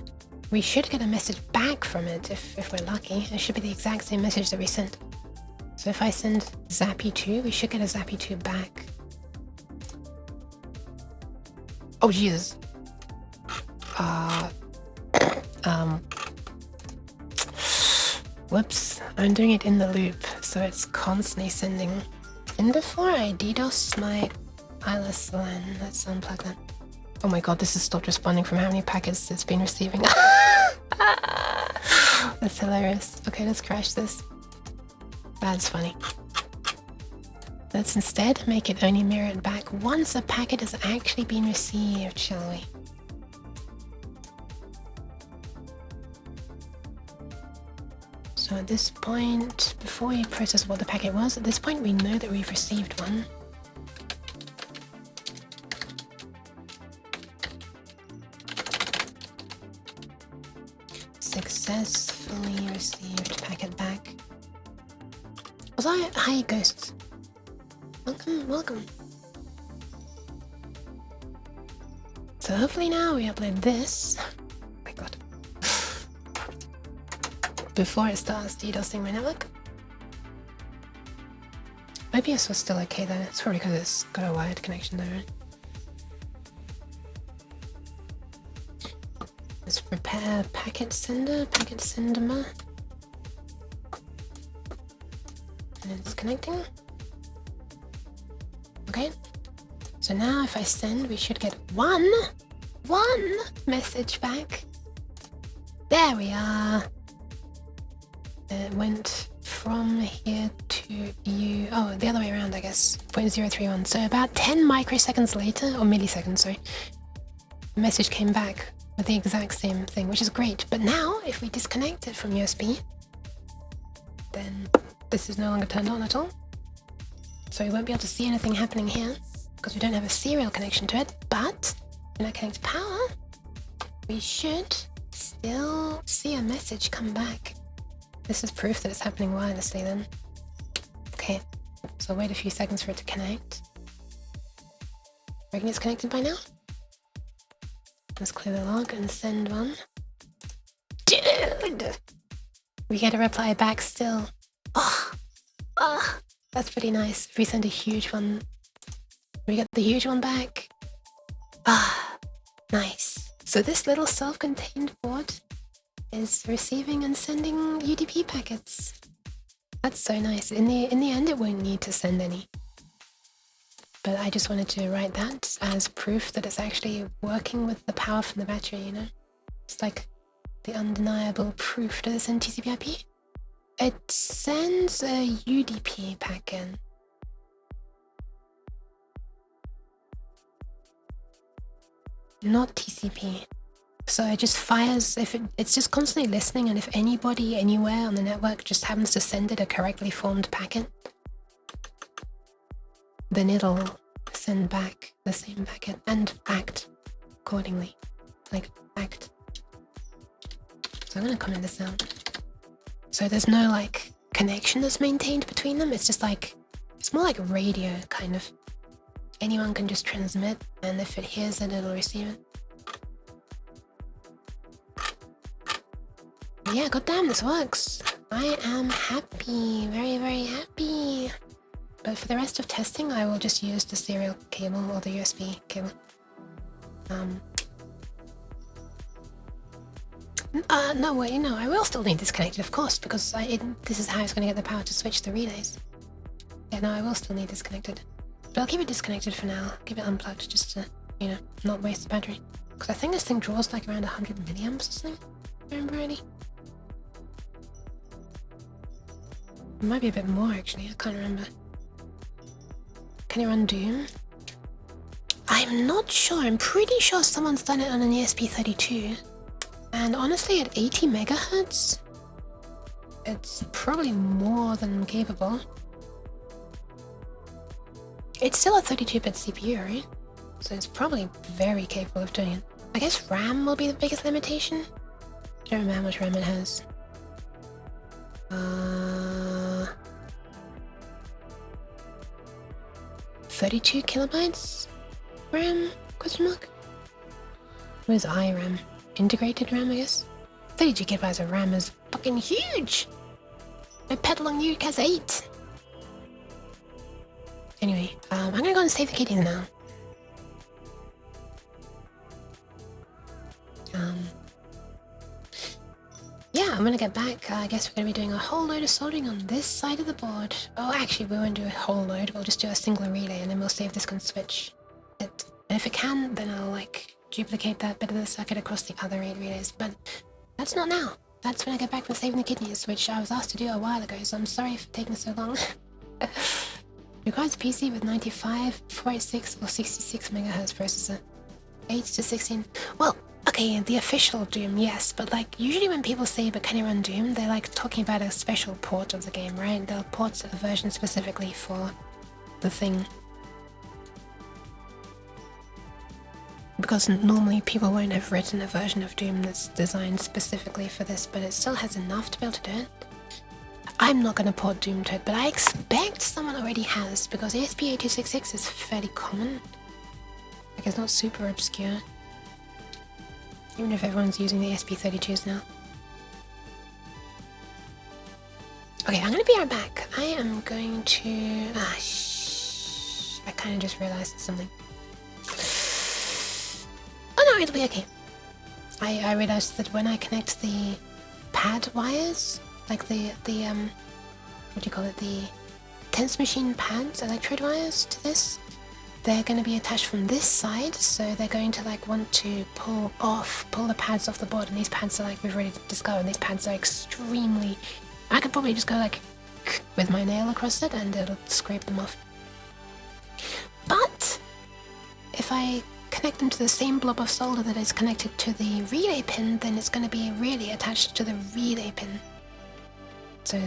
we should get a message back from it if we're lucky. It should be the exact same message that we sent. So if I send zappy2, we should get a zappy2 back. Oh Jesus. Whoops. I'm doing it in the loop, so it's constantly sending. And before I DDoS my wireless LAN, let's unplug that. Oh my god, this has stopped responding from how many packets it's been receiving. That's hilarious. Okay, let's crash this. That's funny. Let's instead make it only mirror it back once a packet has actually been received, shall we? So at this point, before we process what the packet was, at this point we know that we've received one. Successfully received packet back. Was I? Hi, Ghosts. Welcome. So hopefully now we upload this. Oh my god. before it starts DDoSing my network. OBS was still okay though. It's probably because it's got a wired connection though, right? Let's prepare packet sender, packet sender. And it's connecting. Okay. So now if I send, we should get one message back. There we are. It went from here to you. Oh, the other way around, I guess. 0.031. So about 10 microseconds later, or milliseconds, sorry, the message came back with the exact same thing, which is great. But now, if we disconnect it from USB, then this is no longer turned on at all. So we won't be able to see anything happening here because we don't have a serial connection to it. But when I connect power, we should still see a message come back. This is proof that it's happening wirelessly then. Okay, so I'll wait a few seconds for it to connect. Reckon it's connected by now? Let's clear the log and send one. Dude! We get a reply back still. Oh, that's pretty nice. If we send a huge one, we get the huge one back. Nice. So this little self-contained board is receiving and sending UDP packets. That's so nice. In the end, it won't need to send any. But I just wanted to write that as proof that it's actually working with the power from the battery, you know? It's like the undeniable proof. Does it send TCP/IP? It sends a UDP packet. Not TCP. So it just fires, if it's just constantly listening, and if anybody anywhere on the network just happens to send it a correctly formed packet, then it'll send back the same packet and act accordingly. Like, act. So I'm gonna comment this out. So there's no like connection that's maintained between them. It's just like, it's more like radio kind of. Anyone can just transmit, and if it hears it, it'll receive it. But yeah, goddamn, this works. I am happy, very, very happy. But for the rest of testing, I will just use the serial cable or the USB cable. No, wait, no, I will still need this connected, of course, because this is how it's going to get the power to switch the relays. Yeah, no, I will still need this connected. But I'll keep it disconnected for now. Keep it unplugged just to, you know, not waste the battery. Because I think this thing draws like around 100 milliamps or something, if I remember rightly. It might be a bit more, actually. I can't remember. Can you run Doom? I'm not sure. I'm pretty sure someone's done it on an ESP32. And honestly, at 80 megahertz, it's probably more than capable. It's still a 32-bit CPU, right? So it's probably very capable of doing it. I guess RAM will be the biggest limitation. I don't remember how much RAM it has. 32 kilobytes RAM? Question mark? What is iRAM? Integrated RAM, I guess? 32 gigabytes of RAM is fucking huge! My Pedalong Nuke has 8! Anyway, I'm gonna go and save the kitties now. Yeah, I'm gonna get back. I guess we're gonna be doing a whole load of soldering on this side of the board. Oh, actually, we won't do a whole load. We'll just do a single relay, and then we'll see if this can switch it. And if it can, then I'll like duplicate that bit of the circuit across the other 8 relays. But that's not now. That's when I get back from saving the kidneys, which I was asked to do a while ago. So I'm sorry for taking so long. Requires a PC with 95, 46, or 66 megahertz processor. 8 to 16. Well, okay, the official Doom, yes, but like usually when people say but can you run Doom, they're like talking about a special port of the game, right? They'll port a version specifically for the thing. Because normally people won't have written a version of Doom that's designed specifically for this, but it still has enough to be able to do it. I'm not going to port Doom to it, but I expect someone already has, because ESP8266 is fairly common. Like, it's not super obscure. Even if everyone's using the ESP32s now. Okay, I'm gonna be right back. I am going to... I kind of just realized something. Oh no, it'll be okay. I realized that when I connect the pad wires, like the what do you call it, the tense machine pads, electrode wires to this, they're going to be attached from this side, so they're going to like want to pull the pads off the board, and these pads are like, we've already discovered, these pads are extremely, I could probably just go like with my nail across it and it'll scrape them off. But if I connect them to the same blob of solder that is connected to the relay pin, then it's going to be really attached to the relay pin, so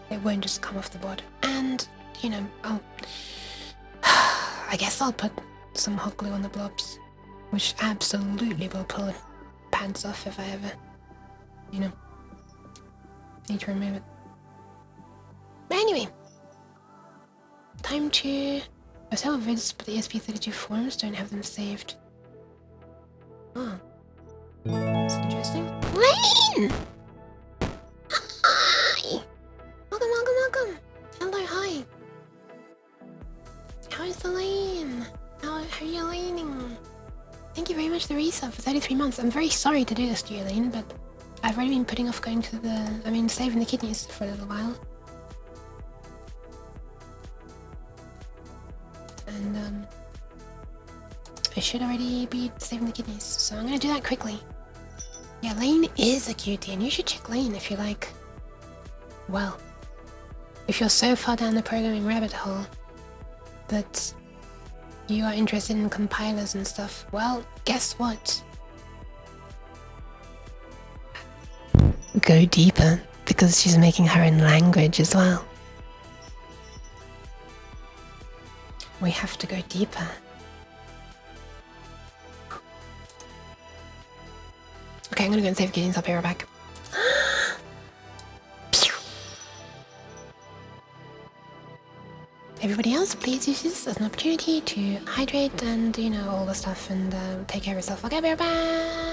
it won't just come off the board. And you know, I guess I'll put some hot glue on the blobs, which absolutely will pull the pads off if I ever, you know, need to remove it. But anyway, time to... I still have vids, but the ESP82 forums don't have them saved. Oh, that's interesting. Lane! Hi! Welcome! Hello, hi! How is the lane? How are you laning? Thank you very much, the resub, for 33 months. I'm very sorry to do this to you, Lane, but I've already been putting off going to the... saving the kidneys for a little while. And, I should already be saving the kidneys, so I'm gonna do that quickly. Yeah, Lane is a cutie, and you should check Lane if you like... Well, if you're so far down the programming rabbit hole that you are interested in compilers and stuff, well, guess what? Go deeper, because she's making her own language as well. We have to go deeper. Okay, I'm gonna go and save kidneys, I'll be right back. Everybody else, please use this as an opportunity to hydrate and, you know, all the stuff, and take care of yourself. Okay, be right back.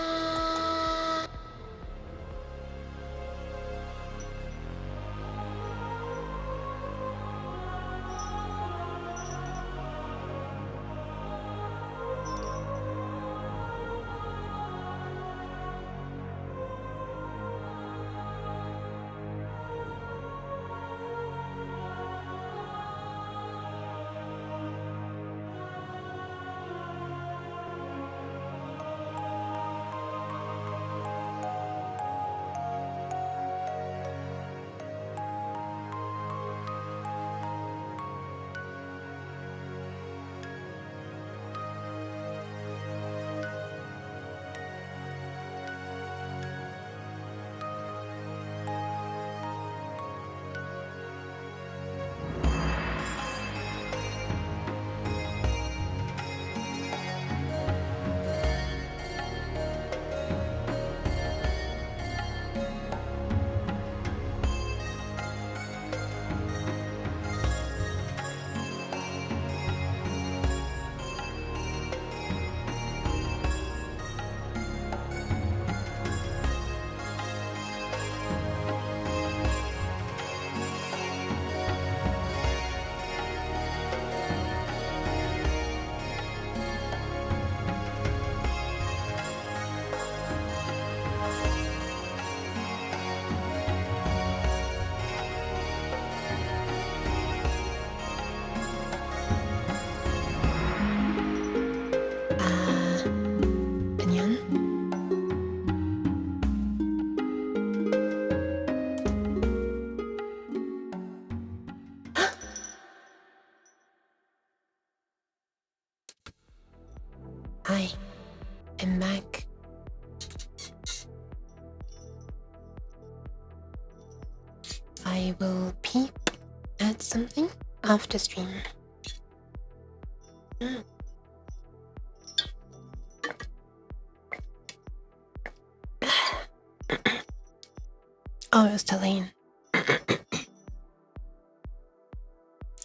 Hi, I'm back. I will peep at something after stream. Oh, it was Talene.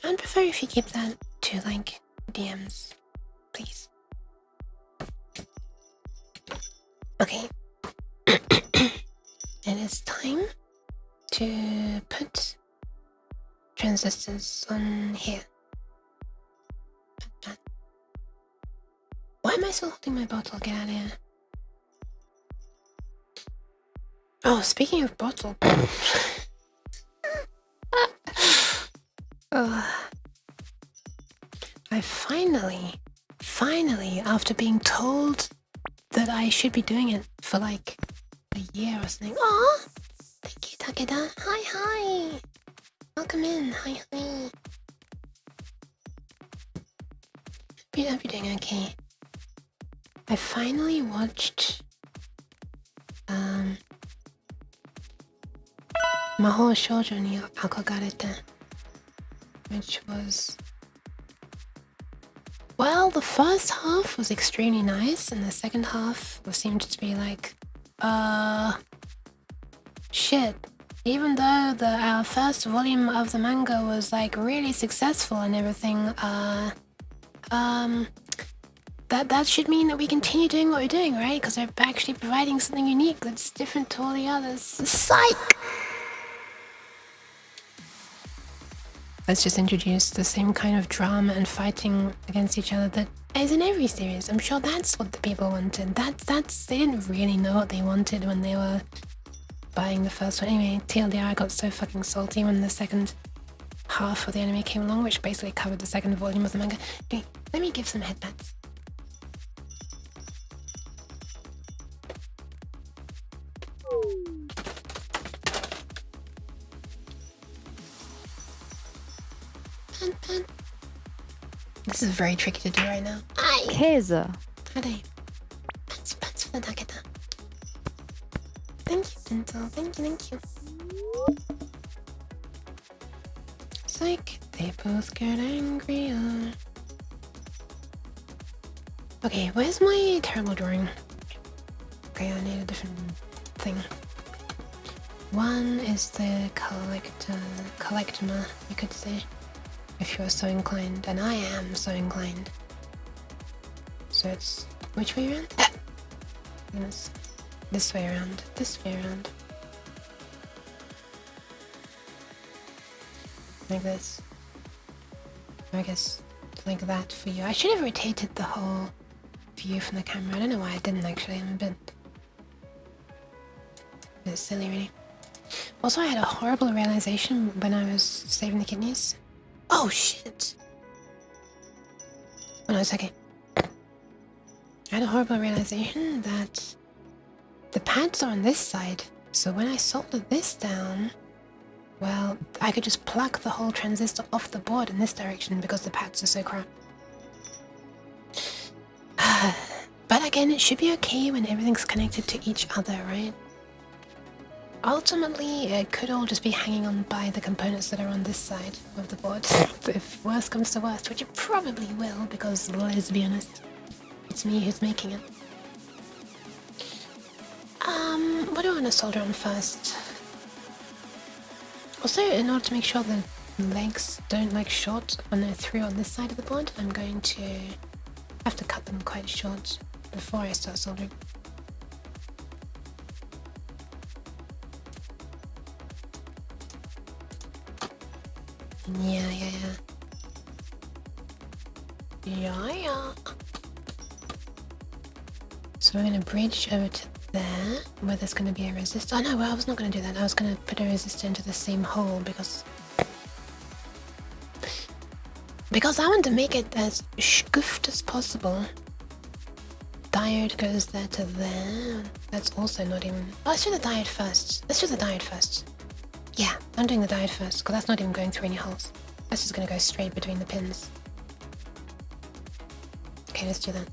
I'd prefer if you keep that to, like, DMs, please. Okay. It is time to put transistors on here. Why am I still holding my bottle? Get out of here. Oh, speaking of bottle. I finally, after being told that I should be doing it for like a year or something. Aw! Thank you, Takeda. Hi. Welcome in. Hi. Hope you're doing okay. I finally watched Mahou Shoujo ni Akogarete, which was, well, the first half was extremely nice, and the second half seemed to be like, shit. Even though our first volume of the manga was like really successful and everything, that should mean that we continue doing what we're doing, right? Because we're actually providing something unique that's different to all the others. Psych! Let's just introduce the same kind of drama and fighting against each other that is in every series. I'm sure that's what the people wanted. That's they didn't really know what they wanted when they were buying the first one. Anyway, TLDR, I got so fucking salty when the second half of the anime came along, which basically covered the second volume of the manga. Okay, let me give some headbats. This is very tricky to do right now. Käse. Hade. Pats for the Takeda. Thank you, Dental. Thank you. Psych. They both get angry. Okay, where's my terrible drawing? Okay, I need a different thing. One is the collector, you could say, if you're so inclined, and I am so inclined. So it's which way around? Yes. This way around. Like this. I guess like that for you. I should have rotated the whole view from the camera. I don't know why I didn't actually. I'm a bit silly, really. Also, I had a horrible realization when I was saving the kidneys. Oh shit! Oh no, it's okay. I had a horrible realization that the pads are on this side, so when I soldered this down, well, I could just pluck the whole transistor off the board in this direction because the pads are so crap. But again, it should be okay when everything's connected to each other, right? Ultimately, it could all just be hanging on by the components that are on this side of the board. If worst comes to worst, which it probably will, because let's be honest, it's me who's making it. What do I want to solder on first? Also, in order to make sure the legs don't like short when they're through on this side of the board, I'm going to have to cut them quite short before I start soldering. Yeah. So we're gonna bridge over to there, where there's gonna be a resistor. Oh no, well, I was not gonna do that. I was gonna put a resistor into the same hole because I want to make it as scuffed as possible. Diode goes there to there. That's also not even... Oh, let's do the diode first. Yeah, I'm doing the diode first, because that's not even going through any holes. That's just going to go straight between the pins. Okay, let's do that.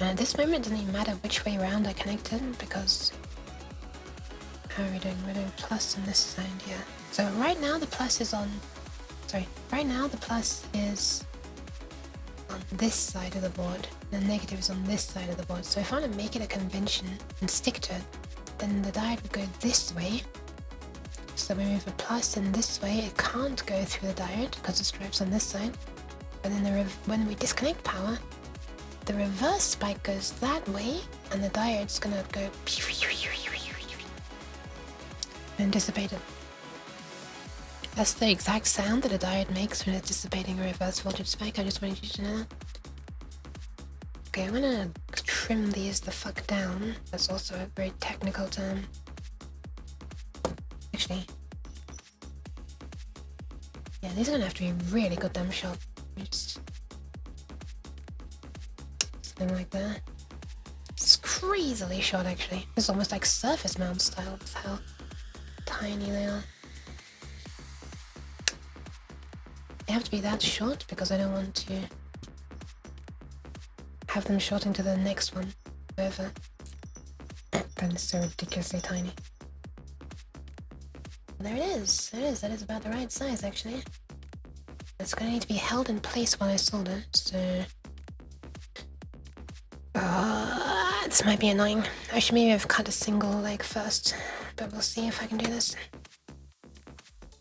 And at this moment, it doesn't even matter which way around I connect it, because... How are we doing? We're doing plus on this side, yeah. So right now the plus is on... Right now the plus is on this side of the board, and the negative is on this side of the board. So if I want to make it a convention and stick to it, then the diode would go this way. So we move a plus in this way. It can't go through the diode because the stripe's on this side. But then when we disconnect power, the reverse spike goes that way, and the diode's gonna go and dissipate it. That's the exact sound that a diode makes when it's dissipating a reverse voltage spike. I just wanted you to know that. Okay, I'm gonna trim these the fuck down. That's also a very technical term. Actually, yeah, these are gonna have to be really goddamn sharp. Just something like that. It's crazily short, actually. It's almost like surface mount style with how tiny they are. They have to be that short because I don't want to have them short into the next one. However, that is so ridiculously tiny. There it is. There it is. That is about the right size, actually. It's going to need to be held in place while I solder, so... this might be annoying. I should maybe have cut a single leg first, but we'll see if I can do this.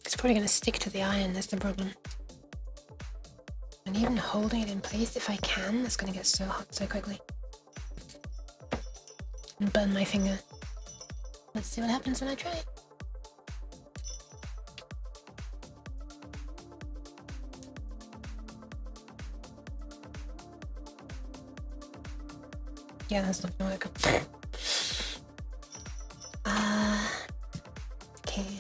It's probably going to stick to the iron, that's the problem. And even holding it in place, if I can, it's going to get so hot so quickly. And burn my finger. Let's see what happens when I try it. Yeah, that's not gonna work. Okay.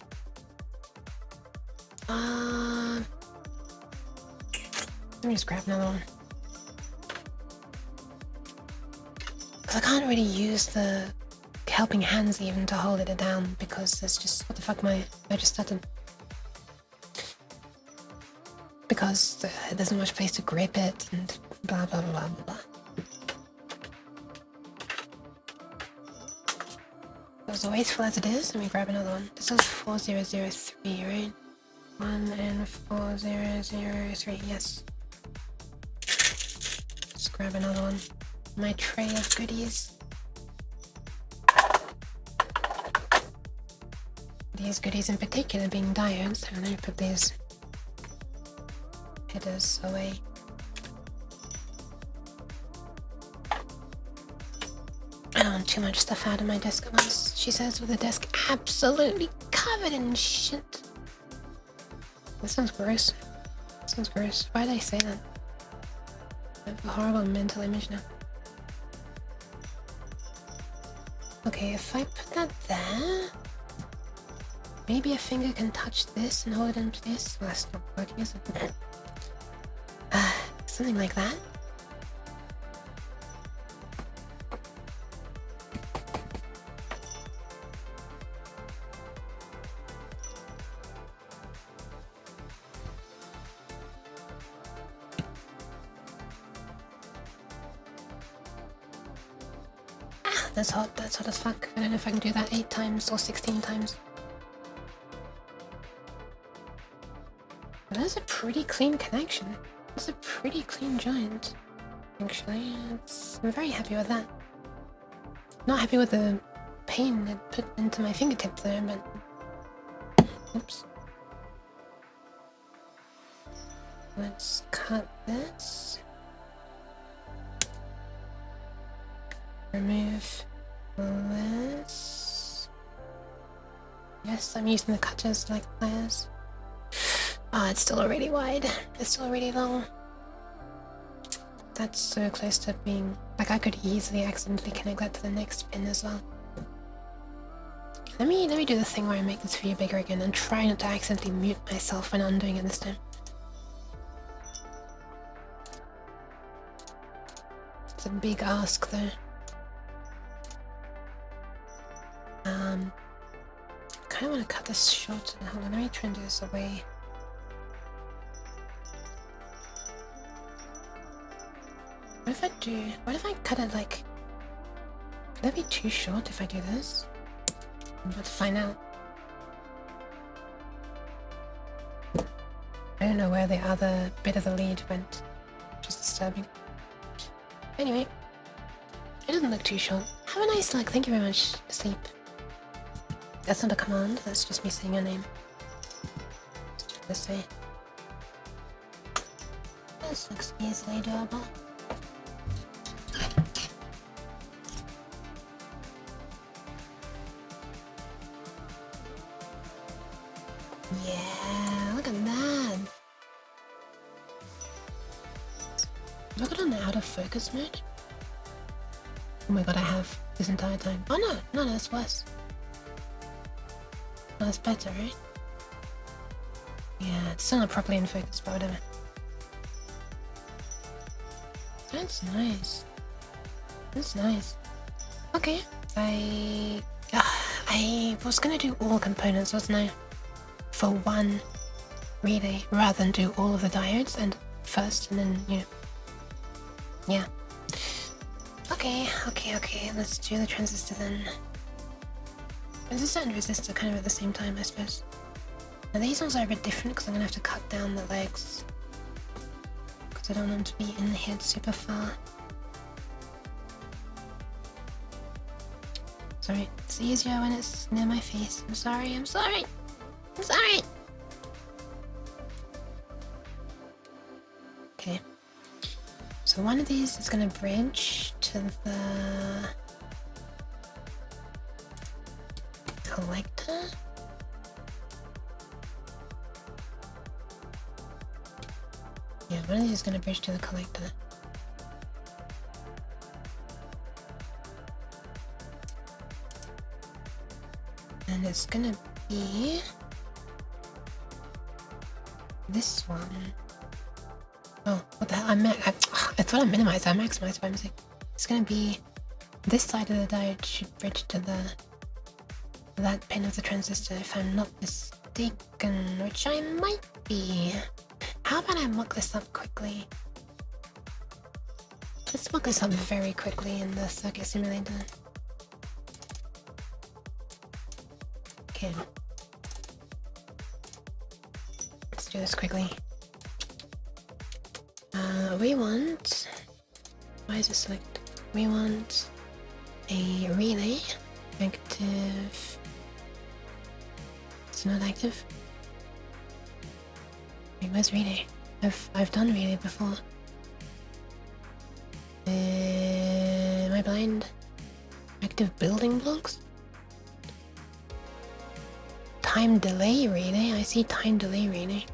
Let me just grab another one. Because I can't really use the helping hands even to hold it down because it's just, what the fuck I just stuttered. Because there's not much place to grip it and blah blah blah blah blah. As wasteful as it is, let me grab another one. This is 4003, right? 1 and 4003, yes. Let's grab another one. My tray of goodies. These goodies in particular being diodes, I'm gonna put these headers away. I don't want too much stuff out of my desk at once. She says with the desk absolutely covered in shit. That sounds gross. That sounds gross. Why did I say that? I have a horrible mental image now. Okay, if I put that there, maybe a finger can touch this and hold it in place. Well, that's not working, is it? Something like that. That's hot as fuck. I don't know if I can do that 8 times or 16 times. But that's a pretty clean connection. That's a pretty clean joint. Actually, I'm very happy with that. Not happy with the pain it put into my fingertip there, but... Oops. Let's cut this. Remove this. Yes, I'm using the cutters like pliers. Ah, it's still already wide. It's still already long. That's so close to being... Like, I could easily accidentally connect that to the next pin as well. Let me do the thing where I make this view bigger again and try not to accidentally mute myself when undoing it this time. It's a big ask though. I kind of want to cut this short. Hold on, let me try and do this away. What if I cut it like... Would that be too short if I do this? I'm about to find out. I don't know where the other bit of the lead went. Just disturbing. Anyway, it doesn't look too short. Have a nice luck. Thank you very much. Sleep. That's not a command. That's just me saying your name. Let's do it this way. This looks easily doable. Yeah. focus mode? Oh my god, I have this entire time. Oh no, that's worse. No, that's better, right? Yeah, it's still not properly in focus, but whatever. That's nice. That's nice. Okay, I was gonna do all components, wasn't I? For one relay, rather than do all of the diodes and first, and then, you know. Yeah. Okay, let's do the transistor then. Transistor and resistor kind of at the same time, I suppose. Now these ones are a bit different because I'm gonna have to cut down the legs. Because I don't want to be in the head super far. Sorry, it's easier when it's near my face. I'm sorry. Okay. So one of these is gonna bridge to the collector. Yeah, one of these is gonna bridge to the collector. And it's gonna be this one. Oh, what the hell? I thought I minimized, I maximized by mistake. It's gonna be this side of the diode should bridge to that pin of the transistor if I'm not mistaken, which I might be. How about I mock this up quickly? Let's mock this up very quickly in the circuit simulator. Okay. Let's do this quickly. We want... Why is it select? We want a relay. Active. It's not active. Wait, where's relay? I've done relay before. Am I blind? Active building blocks? Time delay relay? I see time delay relay.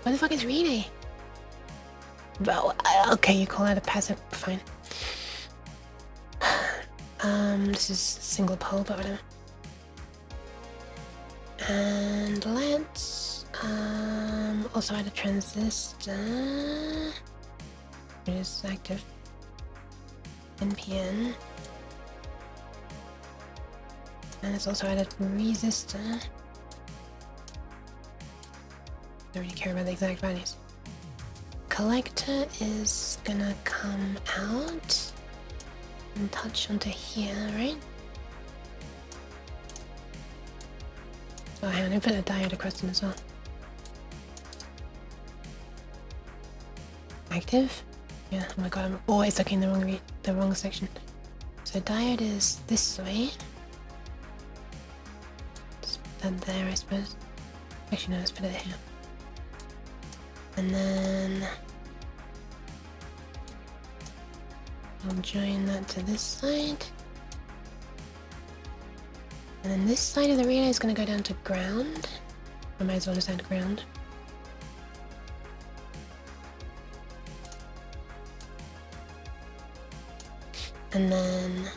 What the fuck is relay? Well, okay, you call that a passive, fine. This is single pole, but whatever. And let's also add a transistor, which is active. NPN. And let's also add a resistor. Don't really care about the exact values. Collector is gonna come out and touch onto here, right? Oh, hang on, I put a diode across them as well. Active? Yeah, oh my god, I'm always looking the wrong section. So diode is this way. Just put that there, I suppose. Actually, no, let's put it here. And then I'll join that to this side. And then this side of the relay is going to go down to ground. I might as well just add ground. And then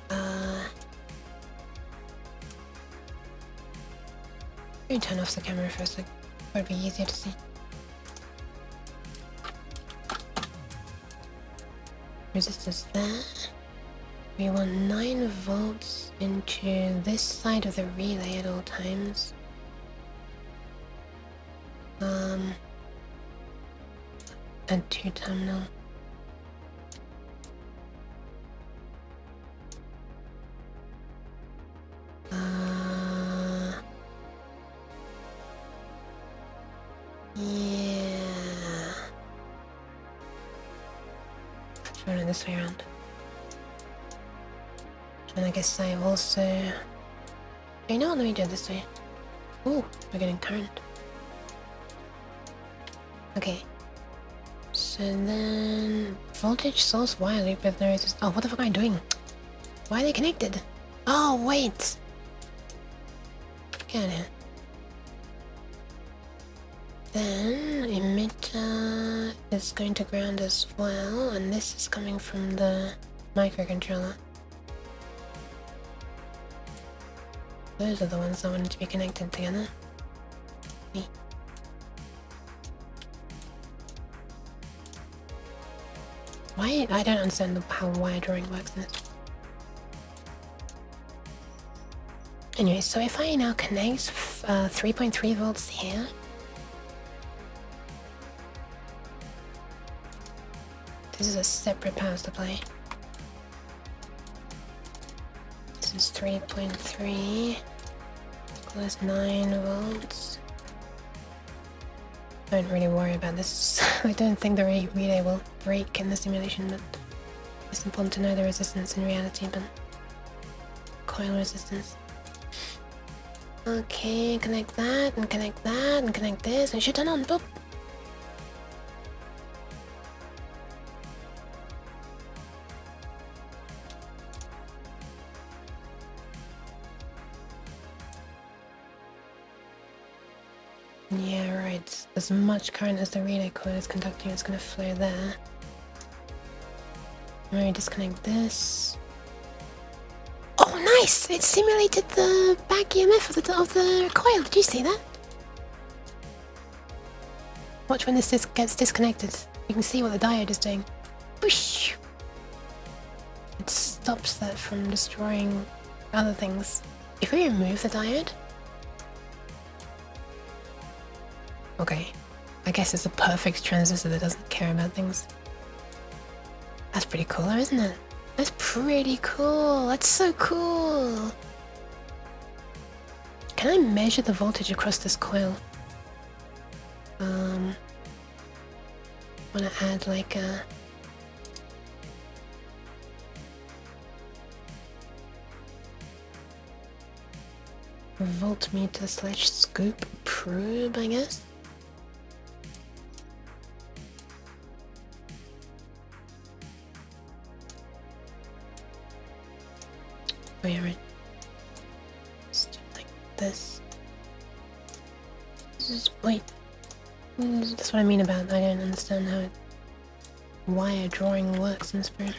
let me turn off the camera for a sec. It would be easier to see. Resistors there. We want 9 volts into this side of the relay at all times. And 2 terminal. Yeah. Let's run it this way around. And I guess I also... You know what, let me do it this way. Ooh, we're getting current. Okay. So then... Voltage source wire loop with no resistance. Oh, what the fuck am I doing? Why are they connected? Oh, wait! Get out of here. Then emitter is going to ground as well, and this is coming from the microcontroller. Those are the ones that wanted to be connected together. Me. Why? I don't understand how wire drawing works in this. Anyway, so if I now connect 3.3 volts here, this is a separate power supply. This is 3.3 plus 9 volts. Don't really worry about this. I don't think the relay will break in the simulation, but it's important to know the resistance in reality, but coil resistance. Okay, connect that, and connect that, and connect this, and it should turn on, boop! Yeah, right. As much current as the relay coil is conducting, it's gonna flow there. Let me disconnect this. Oh, nice! It simulated the back EMF of the coil. Did you see that? Watch when this gets disconnected. You can see what the diode is doing. Whoosh! It stops that from destroying other things. If we remove the diode... Okay. I guess it's a perfect transistor that doesn't care about things. That's pretty cool though, isn't it? That's pretty cool. That's so cool. Can I measure the voltage across this coil? Wanna add like a... voltmeter slash scoop probe, I guess? Oh yeah, right. Just do it like this. Wait. That's what I mean about I don't understand how wire drawing works in Spirit.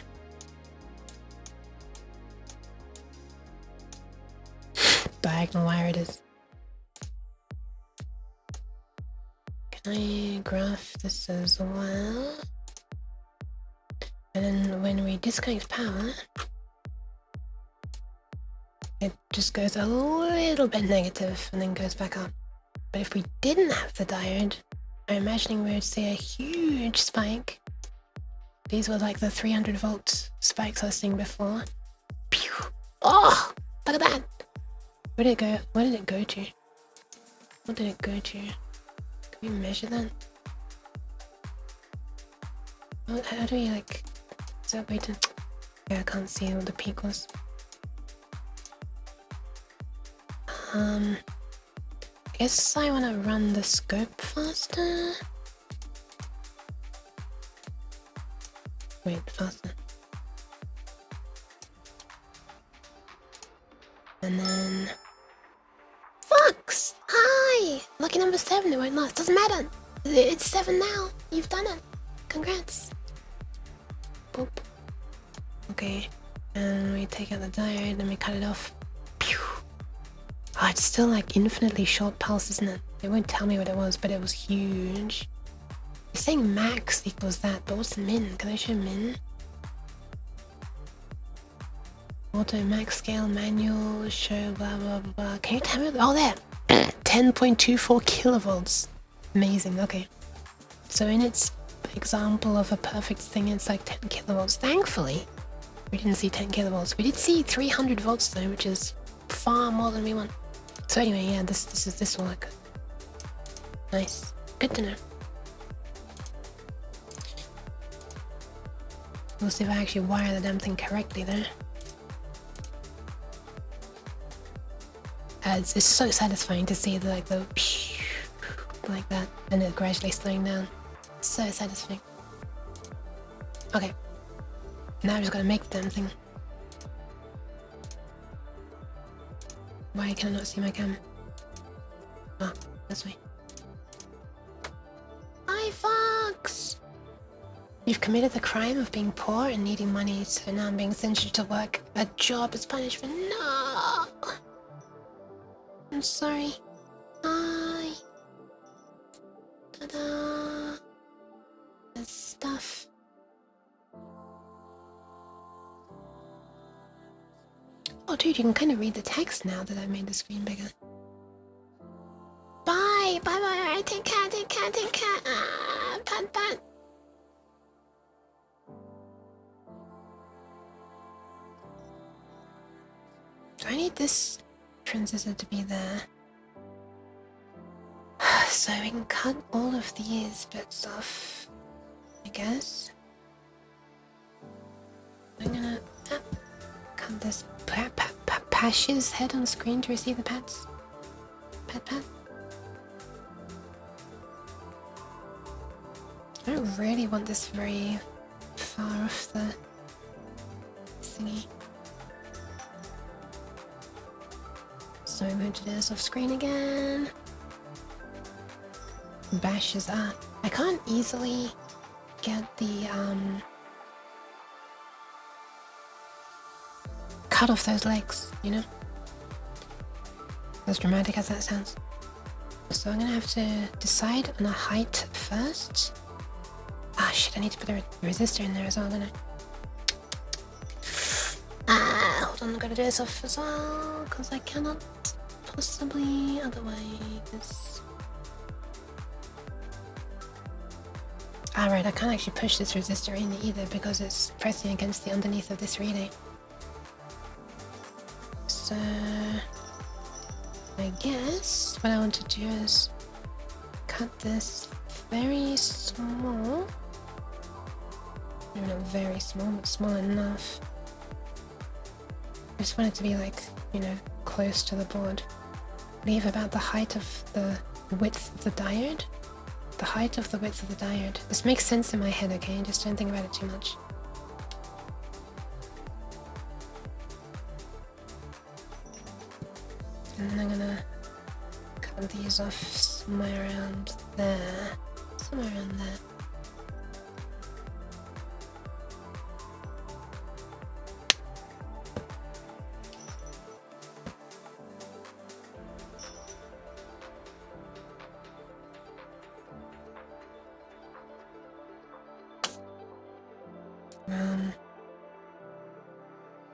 Diagonal wire it is. Can I graph this as well? And then when we disconnect power, it just goes a little bit negative and then goes back up. But if we didn't have the diode, I'm imagining we would see a huge spike. These were like the 300 volt spikes I was seeing before. Pew! Oh! Look at that! Where did it go? Where did it go to? What did it go to? Can we measure that? How do we like... Is that way to... Yeah, I can't see what the peak was. I guess I want to run the scope faster. Wait, faster. And then... Fox! Hi! Lucky number 7, it won't last. Doesn't matter. It's 7 now. You've done it. Congrats. Boop. Okay. And we take out the diode and we cut it off. Pew! Oh, it's still like infinitely short pulse, isn't it? It won't tell me what it was, but it was huge. It's saying max equals that, but what's min? Can I show min? Auto max scale manual show blah blah blah. Can you tell me? Oh, there! 10.24 kilovolts. Amazing, okay. So in its example of a perfect thing, it's like 10 kilovolts. Thankfully, we didn't see 10 kilovolts. We did see 300 volts though, which is far more than we want. So anyway, yeah, this will look nice. Good to know. We'll see if I actually wire the damn thing correctly though. It's so satisfying to see like the like that, and it gradually slowing down. So satisfying. Okay. Now I'm just gonna make the damn thing. Why can I not see my cam? Oh, this way. Hi, Fox! You've committed the crime of being poor and needing money, so now I'm being sentenced to work a job as punishment. No! I'm sorry. Hi. Ta-da! There's stuff. Oh, dude, you can kind of read the text now that I've made the screen bigger. Bye! Bye-bye! Alright, take care, take care, take care! Ah, pat, pat! Do I need this transistor to be there? So we can cut all of these bits off, I guess. I'm gonna cut this Pash's head on screen to receive the pats. Pat pat. I don't really want this very far off the thingy. So I'm going to do this off screen again. Bashes are. I can't easily get the cut off those legs, you know? As dramatic as that sounds. So I'm gonna have to decide on a height first. Ah shit, I need to put a resistor in there as well, don't I? Ah, hold on, I'm gonna do this off as well, because I cannot possibly otherwise. Alright, I can't actually push this resistor in either because it's pressing against the underneath of this relay. So I guess what I want to do is cut this very small. Maybe not very small, but small enough. I just want it to be like, you know, close to the board. Leave about the height of the width of the diode. The height of the width of the diode. This makes sense in my head, okay? Just don't think about it too much. And then I'm gonna cut these off somewhere around there. Somewhere around there.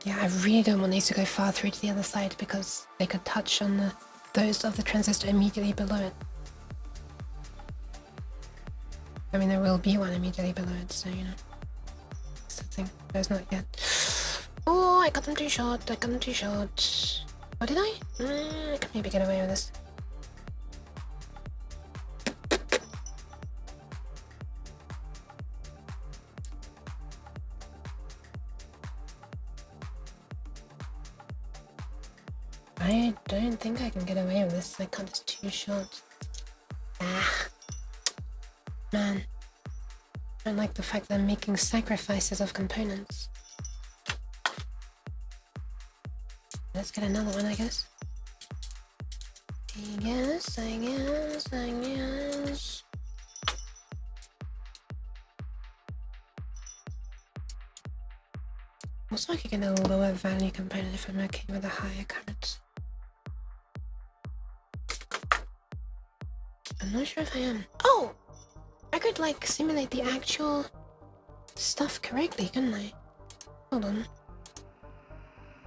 Yeah, I really don't want these to go far through to the other side because they could touch on those of the transistor immediately below it. I mean, there will be one immediately below it, so you know. That's the thing. There's not yet. Oh, I got them too short. I got them too short. Oh, did I? I could maybe get away with this. I don't think I can get away with this. My cut is too short. Ah. Man. I don't like the fact that I'm making sacrifices of components. Let's get another one, I guess. I guess. Also, I could get a lower value component if I'm okay with a higher current. I'm not sure if I am. Oh! I could, like, simulate the actual stuff correctly, couldn't I? Hold on.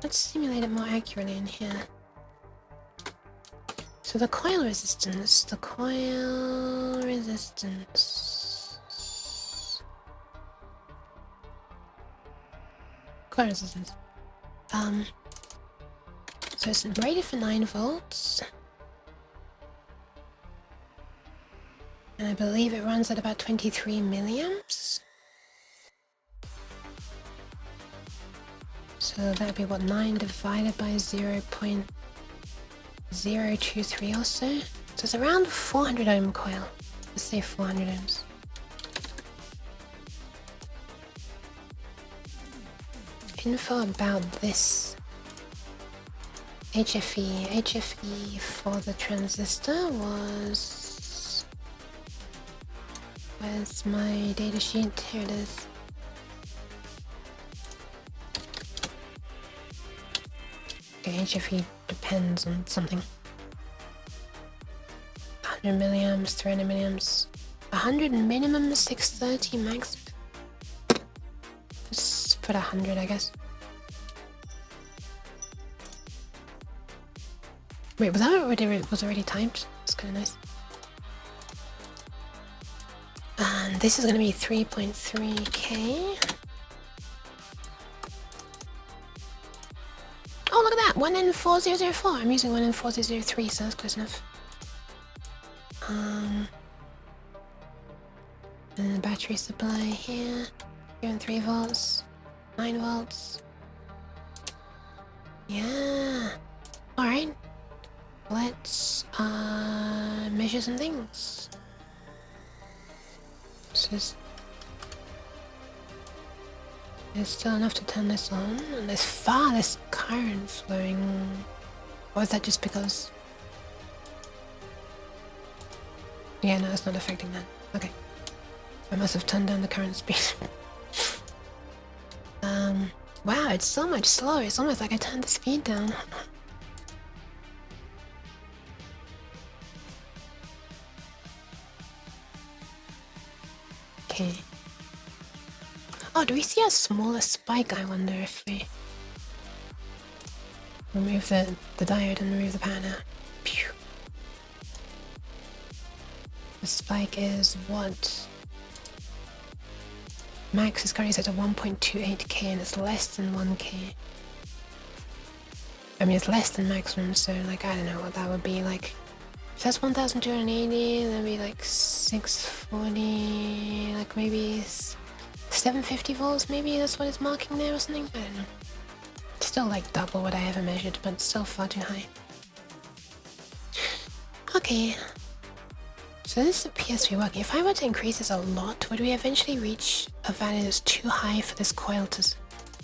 Let's simulate it more accurately in here. So the coil resistance. Coil resistance. So it's rated for 9 volts. And I believe it runs at about 23 milliamps. So that'd be what, 9 divided by 0.023 or so. So it's around 400 ohm coil. Let's say 400 ohms. Info about this. HFE for the transistor was... Where's my data sheet? Here it is. Okay, HFE depends on something. 100 milliamps, 300 milliamps. 100 minimum, 630 max. Let's put 100, I guess. Wait, was that already timed? That's kind of nice. And this is going to be 3.3k. Oh, look at that! 1N4004. I'm using 1N4003, so that's close enough. And the battery supply here. 3 volts. 9 volts. Yeah. Alright. Let's measure some things. There's still enough to turn this on, and there's far less current flowing. Or is that just because? Yeah, no, it's not affecting that. Okay. I must have turned down the current speed. Wow, it's so much slower. It's almost like I turned the speed down. Okay. Oh, do we see a smaller spike? I wonder if we remove the diode and remove the power now. Pew. The spike is what? Max is currently set to 1.28k and it's less than 1k. I mean, it's less than maximum, so like, I don't know what that would be like. If that's 1280, that'd be like 640, like maybe 750 volts, maybe that's what it's marking there or something? I don't know. Still like double what I ever measured, but still far too high. Okay. So this appears to be working. If I were to increase this a lot, would we eventually reach a value that's too high for this coil to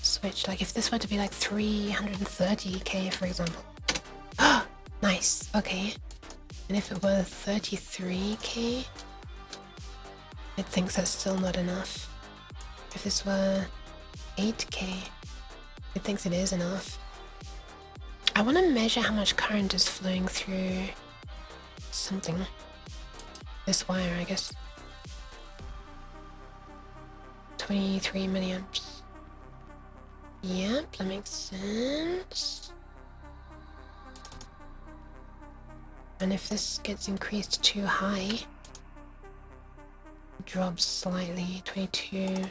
switch? Like if this were to be like 330k, for example. Nice, okay. And if it were 33k, it thinks that's still not enough. If this were 8k, it thinks it is enough. I want to measure how much current is flowing through something. This wire, I guess. 23 milliamps. Yep, that makes sense. And if this gets increased too high, it drops slightly, 22.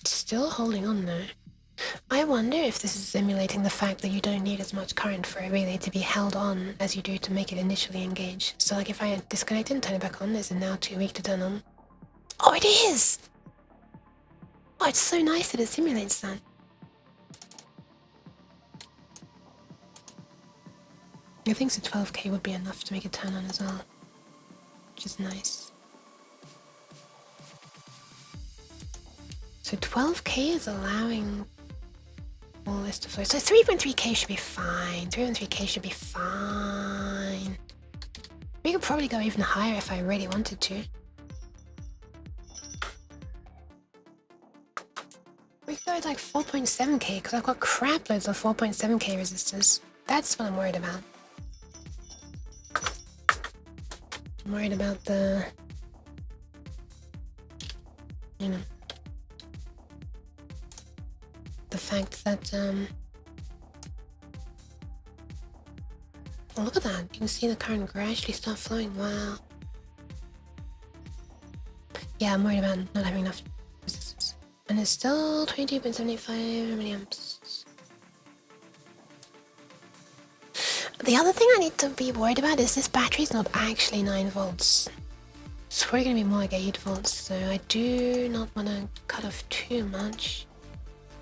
It's still holding on though. I wonder if this is simulating the fact that you don't need as much current for a relay to be held on as you do to make it initially engage. So like if I disconnect it and turn it back on, is it now too weak to turn on? Oh, it is! Oh, it's so nice that it simulates that. I think so 12k would be enough to make it turn on as well, which is nice. So 12k is allowing all this to flow. So 3.3k should be fine. 3.3k should be fine. We could probably go even higher if I really wanted to. We could go with like 4.7k because I've got crap loads of 4.7k resistors. That's what I'm worried about. I'm worried about the, you know, the fact that, oh, look at that. You can see the current gradually start flowing. Wow. Yeah, I'm worried about not having enough resistance. And it's still 22.75 milliamps. The other thing I need to be worried about is this battery's not actually 9 volts. It's probably going to be more like 8 volts, so I do not want to cut off too much.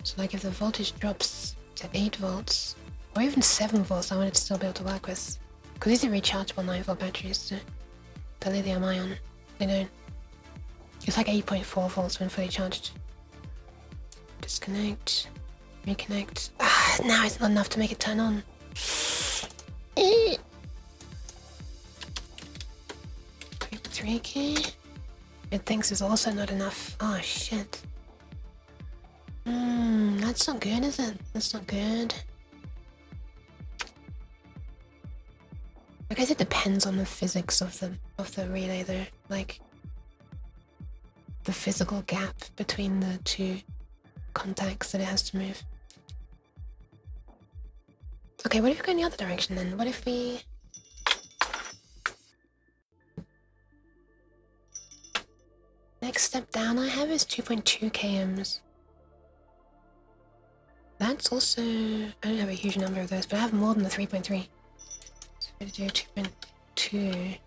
So like if the voltage drops to 8 volts, or even 7 volts, I want it to still be able to work with. Because these are rechargeable 9 volt batteries, so the lithium ion, they don't. It's like 8.4 volts when fully charged. Disconnect. Reconnect. Ah, now it's not enough to make it turn on. 3K. It thinks is also not enough. Oh shit. That's not good, is it? That's not good. I guess it depends on the physics of the relay though. Like the physical gap between the two contacts that it has to move. Okay, what if we go in the other direction then? What if we... Next step down I have is 2.2 kms. That's also... I don't have a huge number of those, but I have more than the 3.3. So if I do 2.2...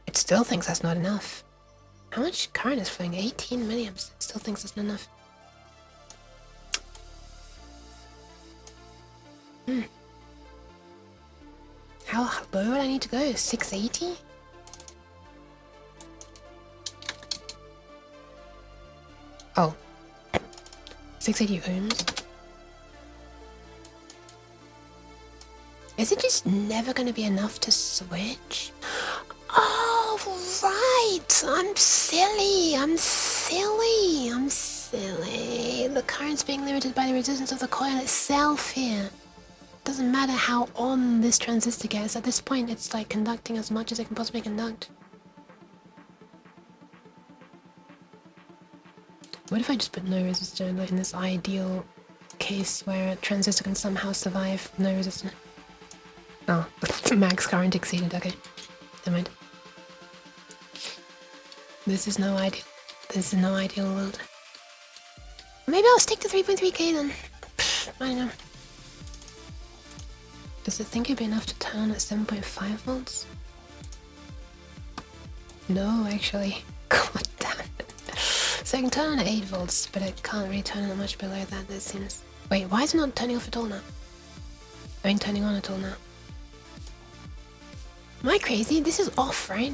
It still thinks that's not enough. How much current is flowing? 18 milliamps. It still thinks that's not enough. How low would I need to go? 680? Oh. 680 ohms? Is it just never going to be enough to switch? Oh, right! I'm silly! The current's being limited by the resistance of the coil itself here. Doesn't matter how on this transistor gets. At this point, it's like conducting as much as it can possibly conduct. What if I just put no resistor, like in this ideal case where a transistor can somehow survive no resistor? Oh, the max current exceeded. Okay, never mind. This is no ideal. This is no ideal world. Maybe I'll stick to 3.3K then. I don't know. Does it think it'd be enough to turn at 7.5 volts? No, actually. God damn it. So I can turn on at 8 volts, but it can't really turn on much below that, it seems. Wait, why is it not turning off at all now? I mean, turning on at all now. Am I crazy? This is off, right?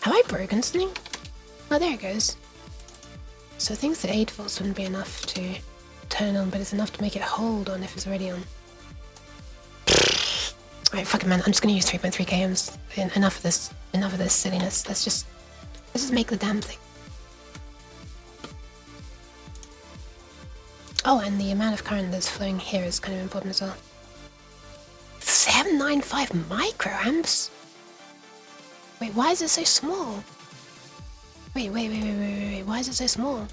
Have I broken something? Oh, there it goes. So it thinks that 8 volts wouldn't be enough to turn on, but it's enough to make it hold on if it's already on. Alright, fuck it, man. I'm just gonna use 3.3 kms. Enough of this silliness. Let's just make the damn thing. Oh, and the amount of current that's flowing here is kind of important as well. 795 microamps? Wait, why is it so small? Wait, why is it so small?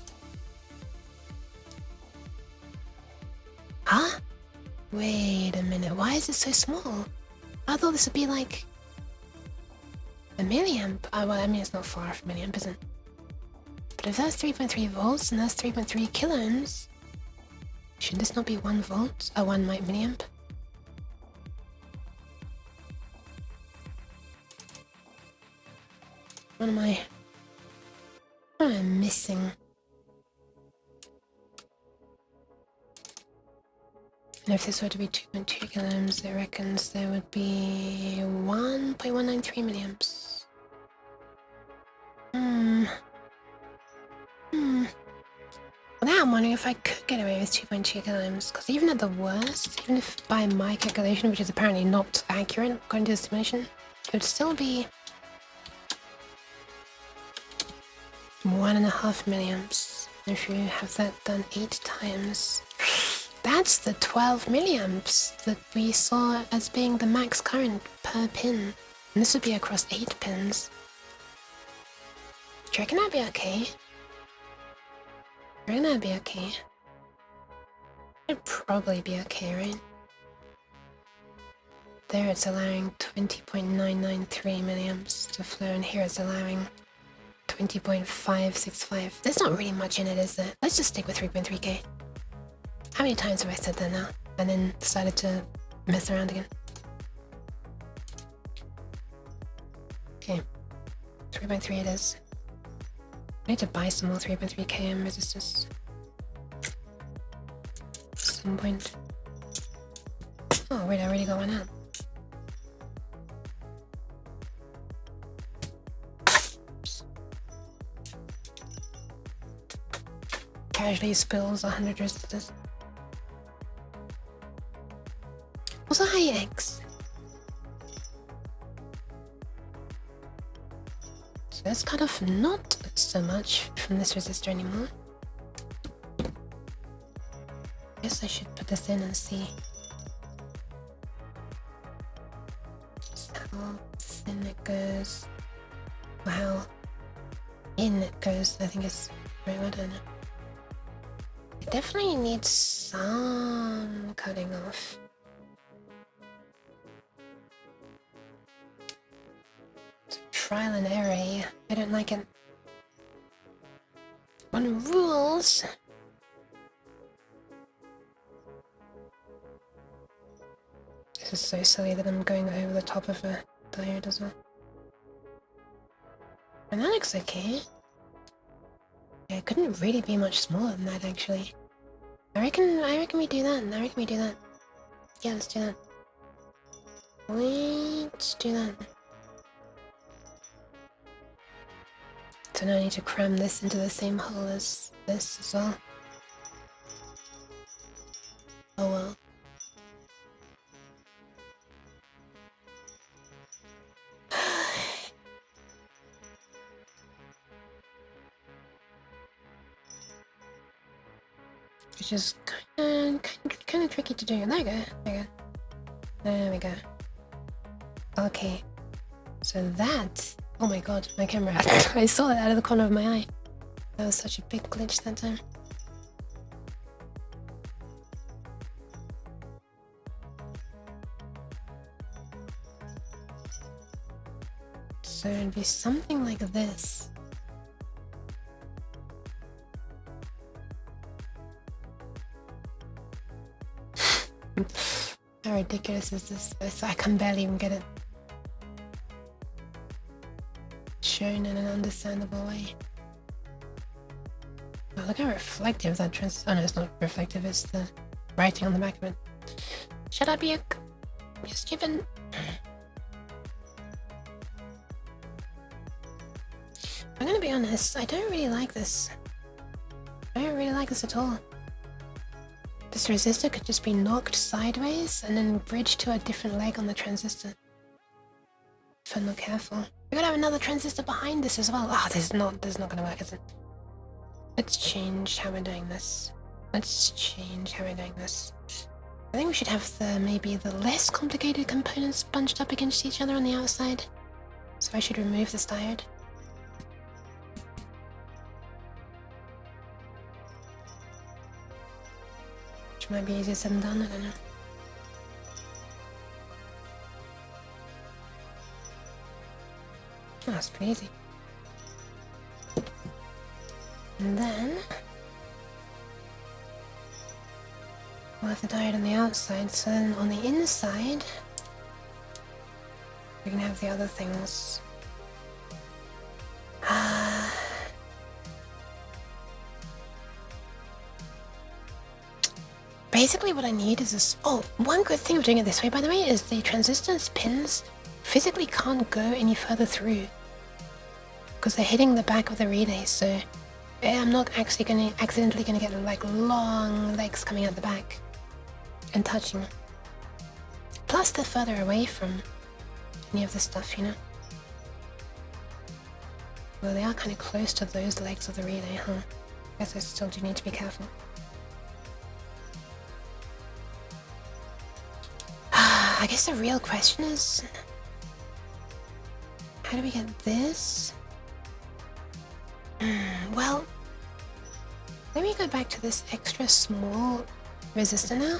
Huh? Wait a minute, why is it so small? I thought this would be like... a milliamp. Oh, well, I mean, it's not far from milliamp, is it? But if that's 3.3 volts and that's 3.3 kiloohms, should this not be 1 volt? Oh, 1 milliamp? What am I missing? And if this were to be 2.2 kiloohms, it reckons there would be 1.193 milliamps. Well, now I'm wondering if I could get away with 2.2 kiloohms, because even at the worst, even if by my calculation, which is apparently not accurate according to the simulation, it would still be 1.5 milliamps. If you have that done 8 times, that's the 12 milliamps that we saw as being the max current per pin. And this would be across 8 pins. Do you reckon that'd be okay? I reckon that'd be okay. It'd probably be okay, right? There it's allowing 20.993 milliamps to flow, and here it's allowing 20.565. There's not really much in it, is there? Let's just stick with 3.3K. How many times have I said that now? And then decided to mess around again. Okay. 3.3 it is. I need to buy some more 3.3 km resistors. At some point. Oh wait, I already got one out. casually spills 100 resistors. Also, hi X. So let's cut off not so much from this resistor anymore. Guess I should put this in and see just how thin it goes. Or how in it goes. I think it's very well done. It definitely needs some cutting off. It's trial and error here. I don't like it. On rules. This is so silly that I'm going over the top of a diode as well. And that looks okay. Yeah, it couldn't really be much smaller than that actually. I reckon we do that. Yeah, let's do that. Let's do that. So now I need to cram this into the same hole as this as well. Oh well. Which is kind of tricky to do. There we go. Okay, so that. Oh my god, my camera! I saw that out of the corner of my eye. That was such a big glitch that time. So it'd be something like this. How ridiculous is this? I can barely even get it shown in an understandable way. Oh, look how reflective that oh no, it's not reflective, it's the writing on the back of it. Shut up, you. You're stupid. I'm gonna be honest, I don't really like this. I don't really like this at all. This resistor could just be knocked sideways and then bridged to a different leg on the transistor. If I'm not careful. We're gonna have another transistor behind this as well. Oh, this is not gonna work, is it? Let's change how we're doing this. I think we should have maybe the less complicated components bunched up against each other on the outside. So I should remove this diode. Which might be easier said than done, I don't know. Oh, that's pretty easy. And then we'll have the diode on the outside, so then on the inside we can have the other things. Basically what I need is this. Oh, one good thing of doing it this way, by the way, is the transistor's pins physically can't go any further through because they're hitting the back of the relay, so I'm not actually accidentally gonna get like long legs coming out the back and touching. Plus they're further away from any of this stuff, you know. Well, they are kind of close to those legs of the relay, huh? Guess I still do need to be careful. I guess the real question is, how do we get this? Well, let me go back to this extra small resistor now.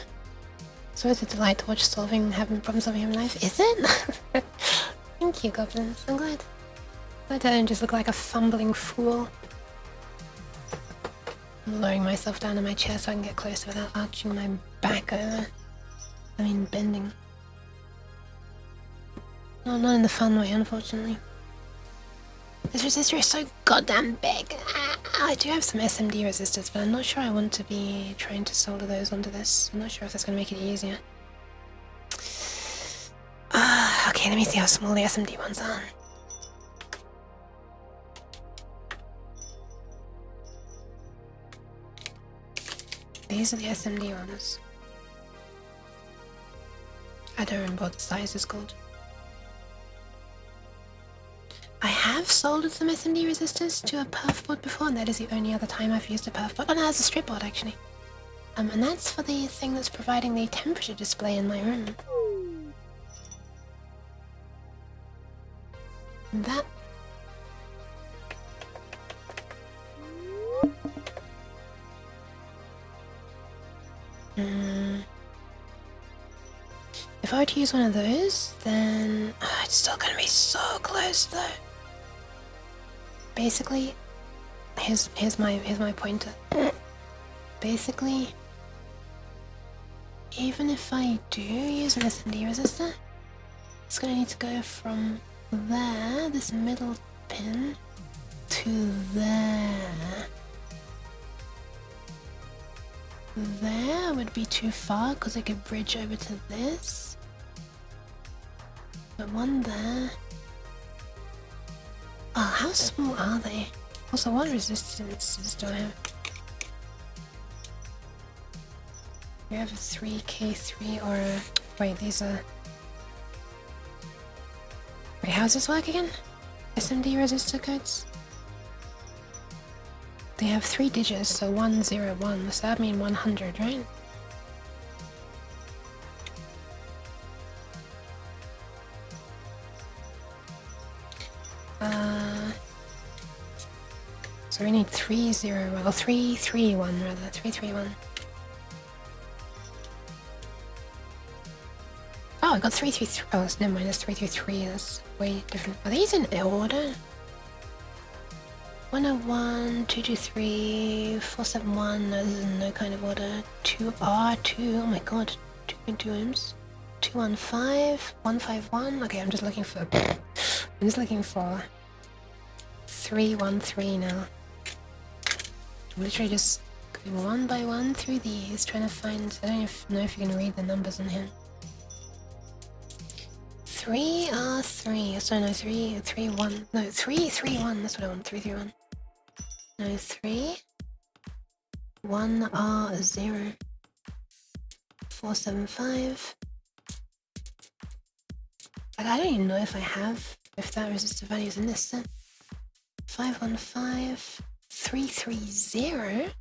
So it's a delight to watch having problem solving in life. Is it? Thank you, goblins. I'm glad. I don't just look like a fumbling fool. I'm lowering myself down in my chair so I can get closer without arching my back over. I mean, bending. No, not in the fun way, unfortunately. This resistor is so goddamn big. I do have some SMD resistors, but I'm not sure I want to be trying to solder those onto this. I'm not sure if that's going to make it easier. Okay, let me see how small the SMD ones are. these are the SMD ones. I don't remember what the size is called. I have soldered some SMD resistors to a perf board before, and that is the only other time I've used a perf board. Oh no, it's a strip board actually. And that's for the thing that's providing the temperature display in my room. That. If I were to use one of those, then it's still gonna be so close though. Basically, here's my pointer. Basically, even if I do use an SMD resistor, it's gonna need to go from there, this middle pin, to there. There would be too far because I could bridge over to this. But one there. Oh, how small are they? Also, what resistances do I have? We have a 3K3 or a... Wait, these are... Wait, how does this work again? SMD resistor codes? They have 3 digits, so 101, so that means 100, right? So we need 301, or 331 rather, 331. Oh, I got 333. Oh, never mind, that's 333. That's way different. Are these in order? 101, 223, 471. No, this is no kind of order. 2R2. Oh my god, 2.2 ohms. 215, 151. Okay, I'm just looking for. I'm just looking for 313 now. I'm literally just going one by one through these, trying to find. I don't know if you're gonna read the numbers in here. 3R3. So no, 331. No, 331. That's what I want. 331. No, 3. 1R0. 475. Like, I don't even know if I have, if that resistor value is in this set. 515. 330.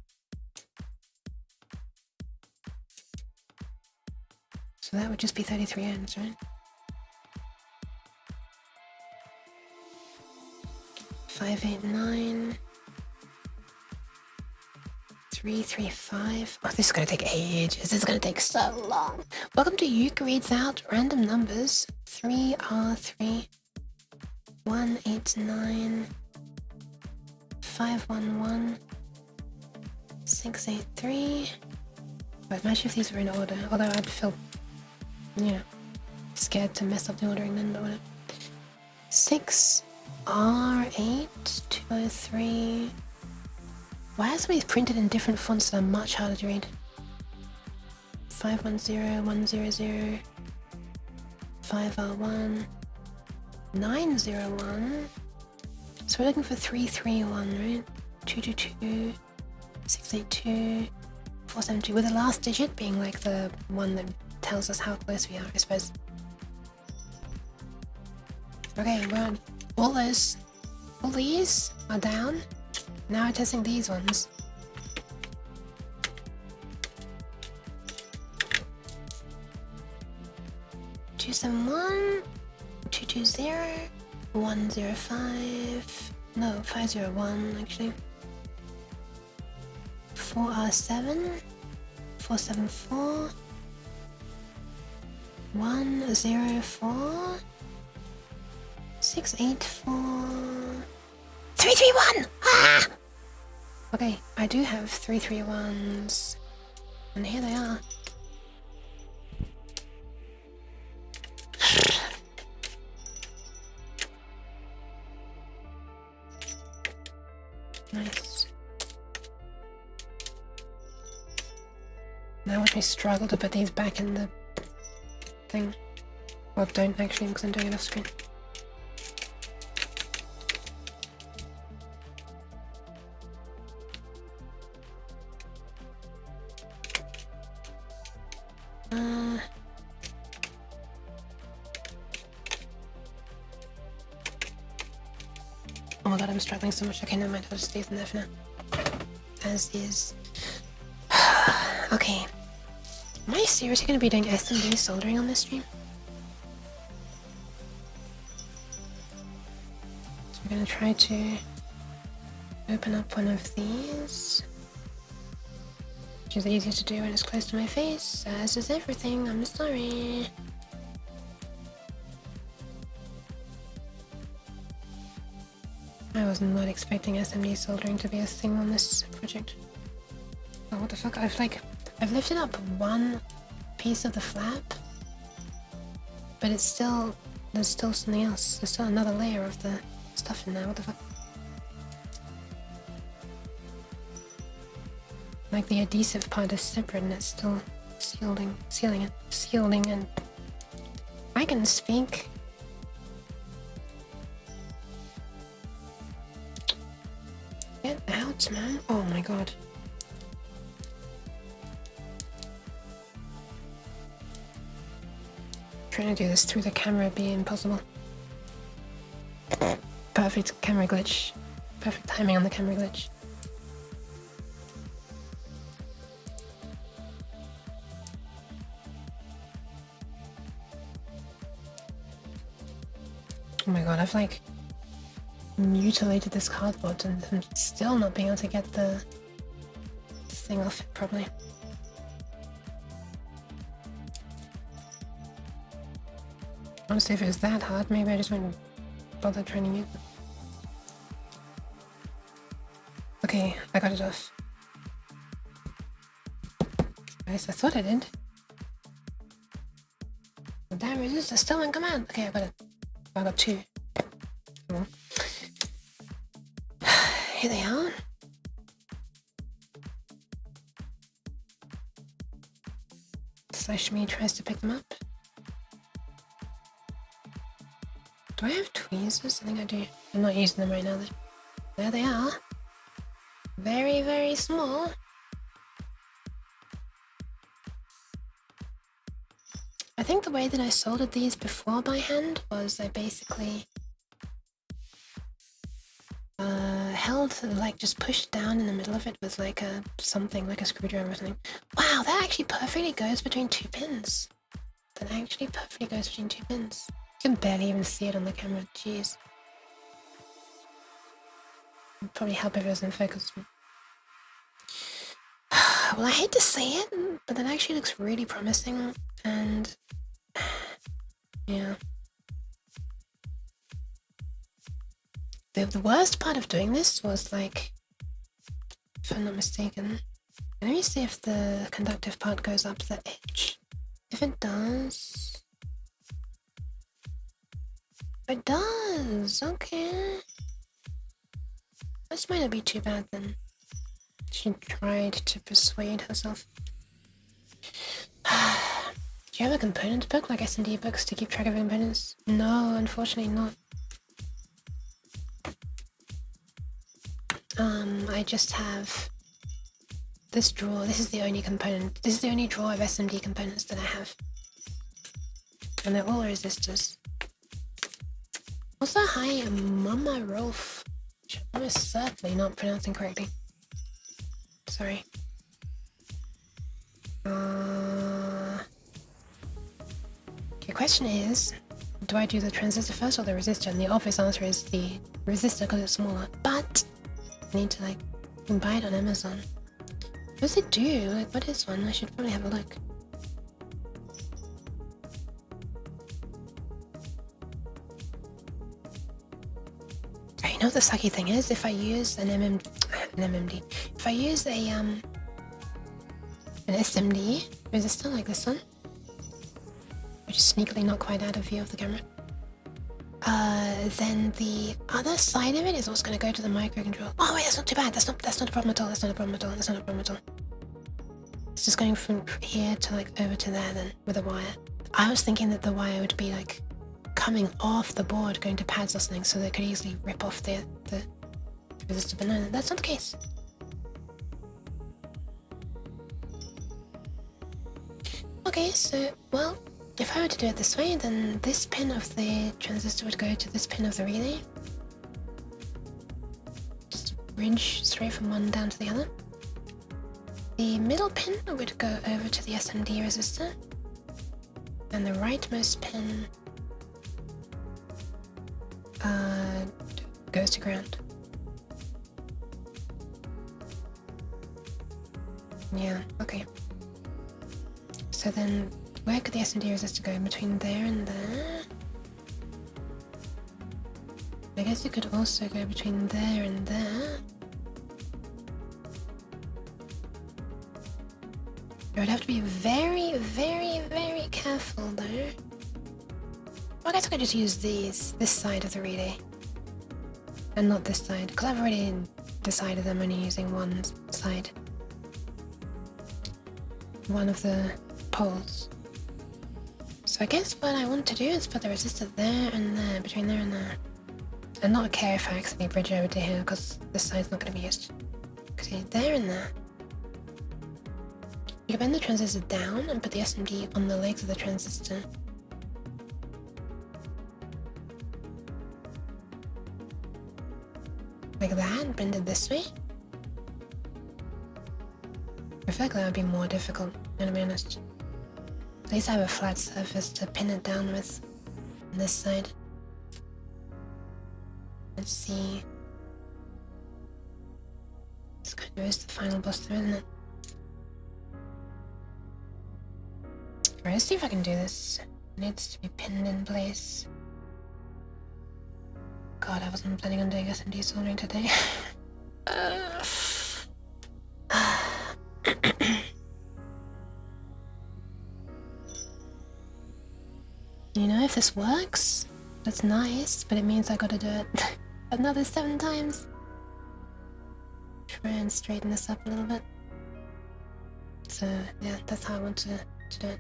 So that would just be 33 ohms, right? 589. 335. Oh, this is gonna take ages. This is gonna take so long. Welcome to Uke Reads Out Random Numbers. 3R3. 189. 511. 683. But imagine if these were in order. Although I'd feel, scared to mess up the ordering then, but whatever. 6R8. 203. Why are some of these printed in different fonts that are much harder to read? 510, 100, 5R1, 901. So we're looking for 331, right? 222, 682, 472, with the last digit being like the one that tells us how close we are, I suppose. Okay, well, all these are down. Now we're testing these ones. Two 271, 220, 105. No, 501 actually. 4R7, 474, 104, 684, 331! Ah! Okay, I do have 331s, and here they are. Nice. Now watch me struggle to put these back in the thing. Well, don't actually, because I'm doing it off screen. my god, I'm struggling so much. Okay, never mind, I'll just leave them there for now. As is. Okay. Am I seriously going to be doing SMD soldering on this stream? So I'm going to try to open up one of these. Which is easier to do when it's close to my face, as is everything. I'm sorry. I was not expecting SMD soldering to be a thing on this project. Oh, what the fuck? I've lifted up one piece of the flap, but there's still something else. There's still another layer of the stuff in there. What the fuck? Like the adhesive part is separate and it's still sealing and I can speak. Get out, man. Oh my god. Trying to do this through the camera would be impossible. Perfect camera glitch. Perfect timing on the camera glitch. Oh my god, I've like mutilated this cardboard and I'm still not being able to get the thing off it properly. Honestly, if it was that hard, maybe I just wouldn't bother trying to use it. Okay, I got it off. Nice, I thought I did. The damn resistor still won't come out. Okay, I got it. I got two. Oh. Here they are. Slash me tries to pick them up. Do I have tweezers? I think I do. I'm not using them right now though. There they are. Very, very small. I think the way that I soldered these before by hand was I basically held, like just pushed down in the middle of it with like something, like a screwdriver or something. Wow, that actually perfectly goes between two pins. That actually perfectly goes between two pins. You can barely even see it on the camera, jeez. It'd probably help if it was in focus. Well, I hate to say it, but that actually looks really promising, and yeah. The worst part of doing this was like, if I'm not mistaken, let me see if the conductive part goes up the edge. If it does, it does, okay. This might not be too bad then. She tried to persuade herself. Do you have a component book like S&D books to keep track of components? No, unfortunately not. I just have this drawer. This is the only component. This is the only drawer of SMD components that I have. And they're all resistors. Also, hi, Mama Rolf. Which I'm almost certainly not pronouncing correctly. Sorry. Okay, question is, do I do the transistor first or the resistor? And the obvious answer is the resistor because it's smaller. But I need to like buy it on Amazon. What does it do? Like, what is one? I should probably have a look. Oh, you know what the sucky thing is? If I use an MMD, if I use a an SMD resistor like this one, which is sneakily not quite out of view of the camera, then the other side of it is also going to go to the microcontroller. Oh wait, that's not too bad. That's not a problem at all. That's not a problem at all. That's not a problem at all. It's just going from here to like over to there then with a wire. I was thinking that the wire would be like coming off the board, going to pads or something, so they could easily rip off the resistor. But no, that's not the case. Okay, so well, if I were to do it this way, then this pin of the transistor would go to this pin of the relay. bridge straight from one down to the other. The middle pin would go over to the SMD resistor, and the rightmost pin goes to ground. Yeah, okay. So then, where could the SMD resistor go? Between there and there? I guess it could also go between there and there. I would have to be very, very, very careful though. Well, I guess I could just use this side of the relay. And not this side, because I've already decided I'm only using one side. One of the poles. So I guess what I want to do is put the resistor there and there, between there and there. And not care if I accidentally bridge over to here, because this side's not going to be used. Okay, there and there. You can bend the transistor down and put the SMD on the legs of the transistor. Like that, bend it this way. I feel like that would be more difficult, to be honest. At least I have a flat surface to pin it down with on this side. Let's see. This kind of is the final buster, isn't it? Alright, let's see if I can do this. It needs to be pinned in place. God, I wasn't planning on doing SMD soldering today. You know, if this works, that's nice, but it means I gotta do it another 7 times. Try and straighten this up a little bit. So, yeah, that's how I want to do it.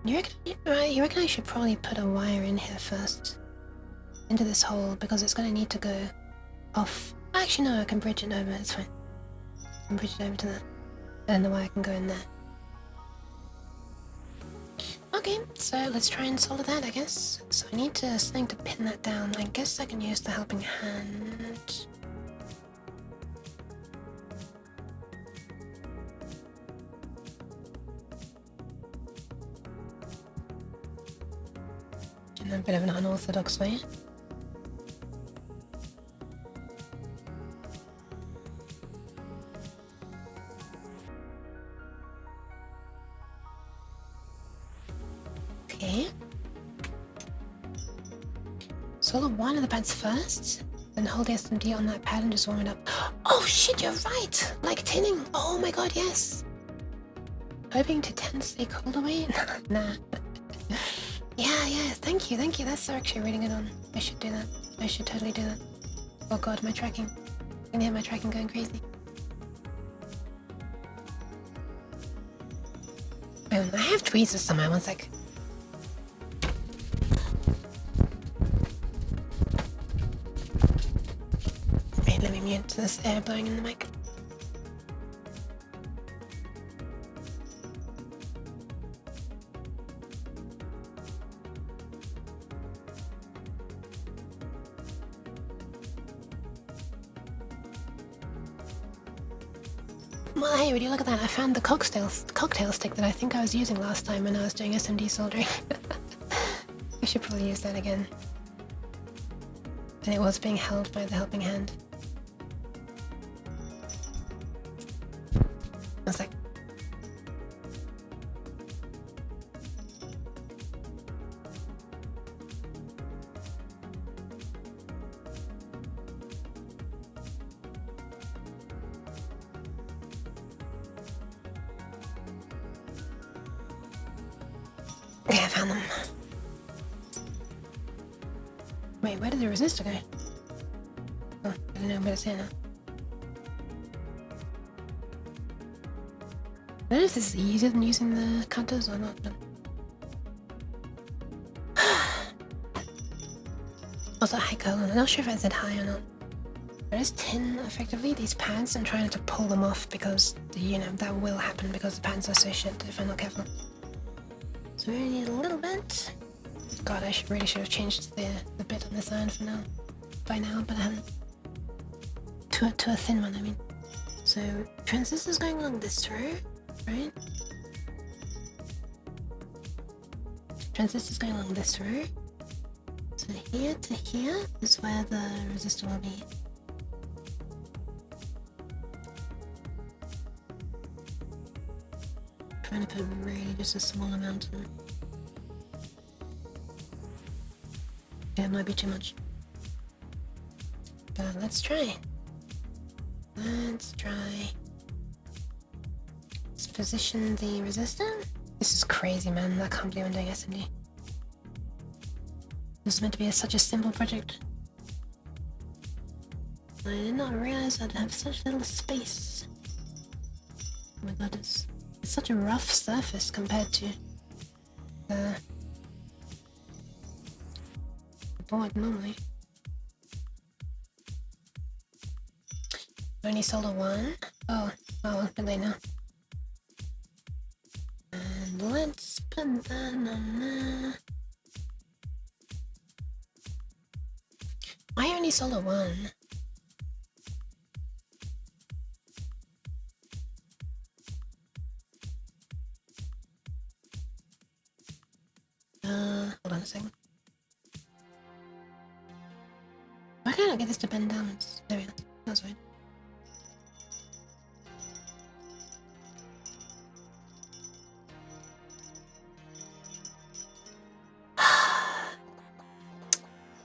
You reckon I should probably put a wire in here first? Into this hole, because it's gonna need to go off. Actually, no, I can bridge it over, it's fine. I can bridge it over to that. And the wire can go in there. Okay, so let's try and solder that, I guess. So I need something to pin that down. I guess I can use the helping hand. In a bit of an unorthodox way. Okay. Solder one of the pads first, then hold the SMD on that pad and just warm it up. Oh shit, you're right! Like tinning! Oh my god, yes! Hoping to tensely cold away? Nah. Yeah, thank you, that's actually really good on. I should do that. I should totally do that. Oh god, my tracking. I'm gonna have my tracking going crazy. I have tweezers somewhere, one sec. Wait, let me mute this air blowing in the mic. Well, hey, would you look at that? I found the cocktail stick that I think I was using last time when I was doing SMD soldering. I should probably use that again. And it was being held by the helping hand. I was like... Okay, I found them. Wait, where did the resistor go? Oh, I don't know, I'm gonna say now. I don't know if this is easier than using the cutters or not, but... Also, high colon. I'm not sure if I said high or not. I just tin, effectively, these pads and trying to pull them off because, you know, that will happen because the pads are so shit if I'm not careful. So we only need a little bit. God, I really should have changed the bit on this iron for now. By now, but I haven't. To a thin one, I mean. So, transistor's going along this row, right? Transistor's going along this row. So here to here is where the resistor will be. Trying to put really just a small amount in. Yeah, it might be too much. But let's try. Let's try. Let's position the resistor. This is crazy, man. I can't believe I'm doing SMD. This is meant to be such a simple project. I did not realize I'd have such little space. Oh my god, it's such a rough surface compared to the board normally. Only solder one. Oh, well, but late now. And let's put that on there. Why only solder one? Hold on a second. Why can't I get this to bend downwards? There we go. That's fine.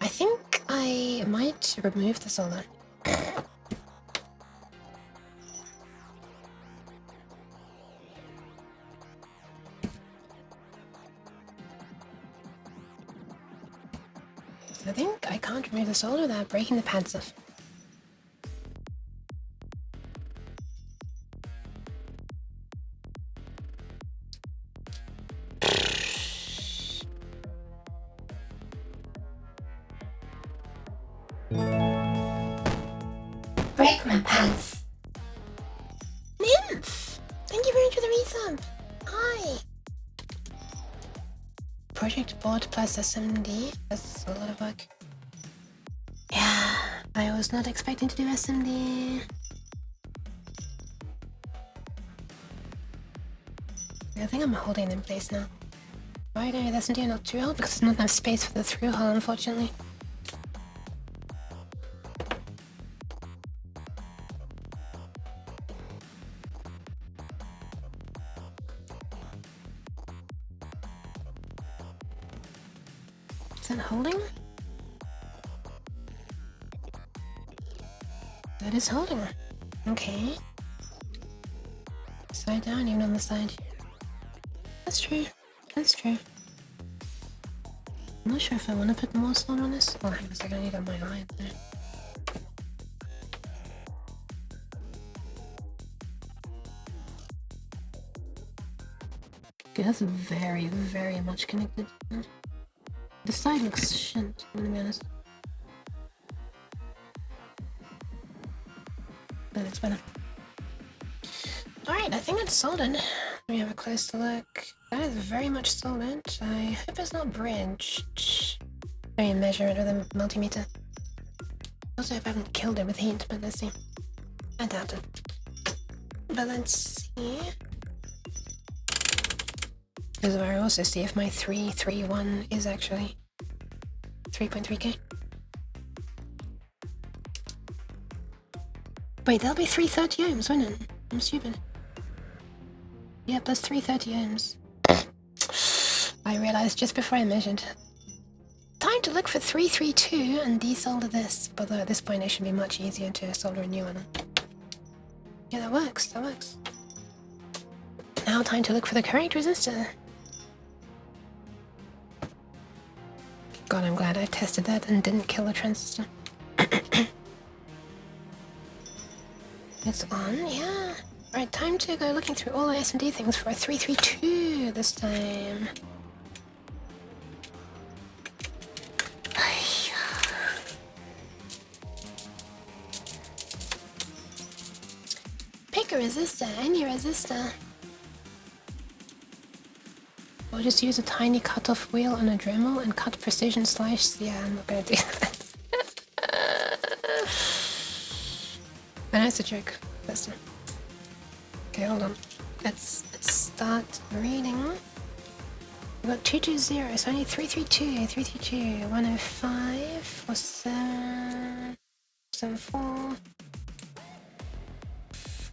I think I might remove the solder. I think I can't remove the solder without breaking the pads off. Break my pants. Nymph! Thank you very much for the resub! Hi! Project board plus SMD. That's a lot of work. Yeah, I was not expecting to do SMD. I think I'm holding it in place now. Why do I do SMD and not through hole? Because there's not enough space for the through hole, unfortunately. Is that holding? That is holding. Okay. Side down, even on the side. That's true. That's true. I'm not sure if I want to put more solder on this. Oh, hang on a second, I need it on my eye there. Okay, that's very, very much connected. The side looks shit, I'm gonna be honest. That looks better. Alright, I think it's soldered. Let me have a closer look. That is very much soldered. I hope it's not bridged. Let me measure it with a multimeter. Also hope I haven't killed it with heat, but let's see. I doubt it. But let's see. This is where I also see if my 331 is actually 3.3k. Wait, that'll be 330 ohms, won't it? I'm stupid. Yep, that's 330 ohms. I realized just before I measured. Time to look for 332 and desolder this, but at this point it should be much easier to solder a new one. Yeah, that works, that works. Now time to look for the correct resistor. God, I'm glad I tested that and didn't kill the transistor. It's on, yeah. Alright, time to go looking through all the S&D things for a 332 this time. Pick a resistor, any resistor. Or just use a tiny cut-off wheel on a Dremel and cut precision slice. Yeah, I'm not gonna do that. I know it's a joke. That's it. Okay, hold on. Let's start reading. We got 220, it's only 332, 332, 105, 47, 74,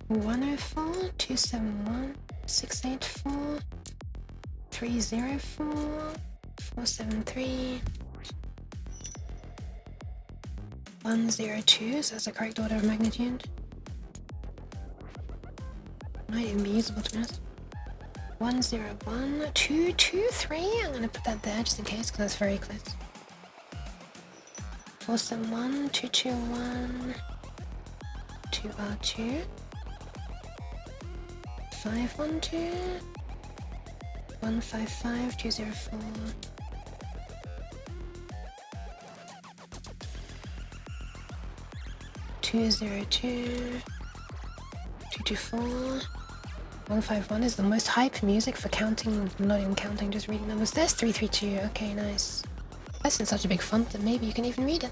104, 271, 684, 304, 473, 102, so that's the correct order of magnitude. Might even be usable to be honest. 101, 223, I'm gonna put that there just in case because that's very close. 471, 221, 2R2, 512, 155, 204. 202, 224, 151 is the most hype music for counting, not even counting, just reading numbers. There's 332, okay, nice. That's in such a big font that maybe you can even read it.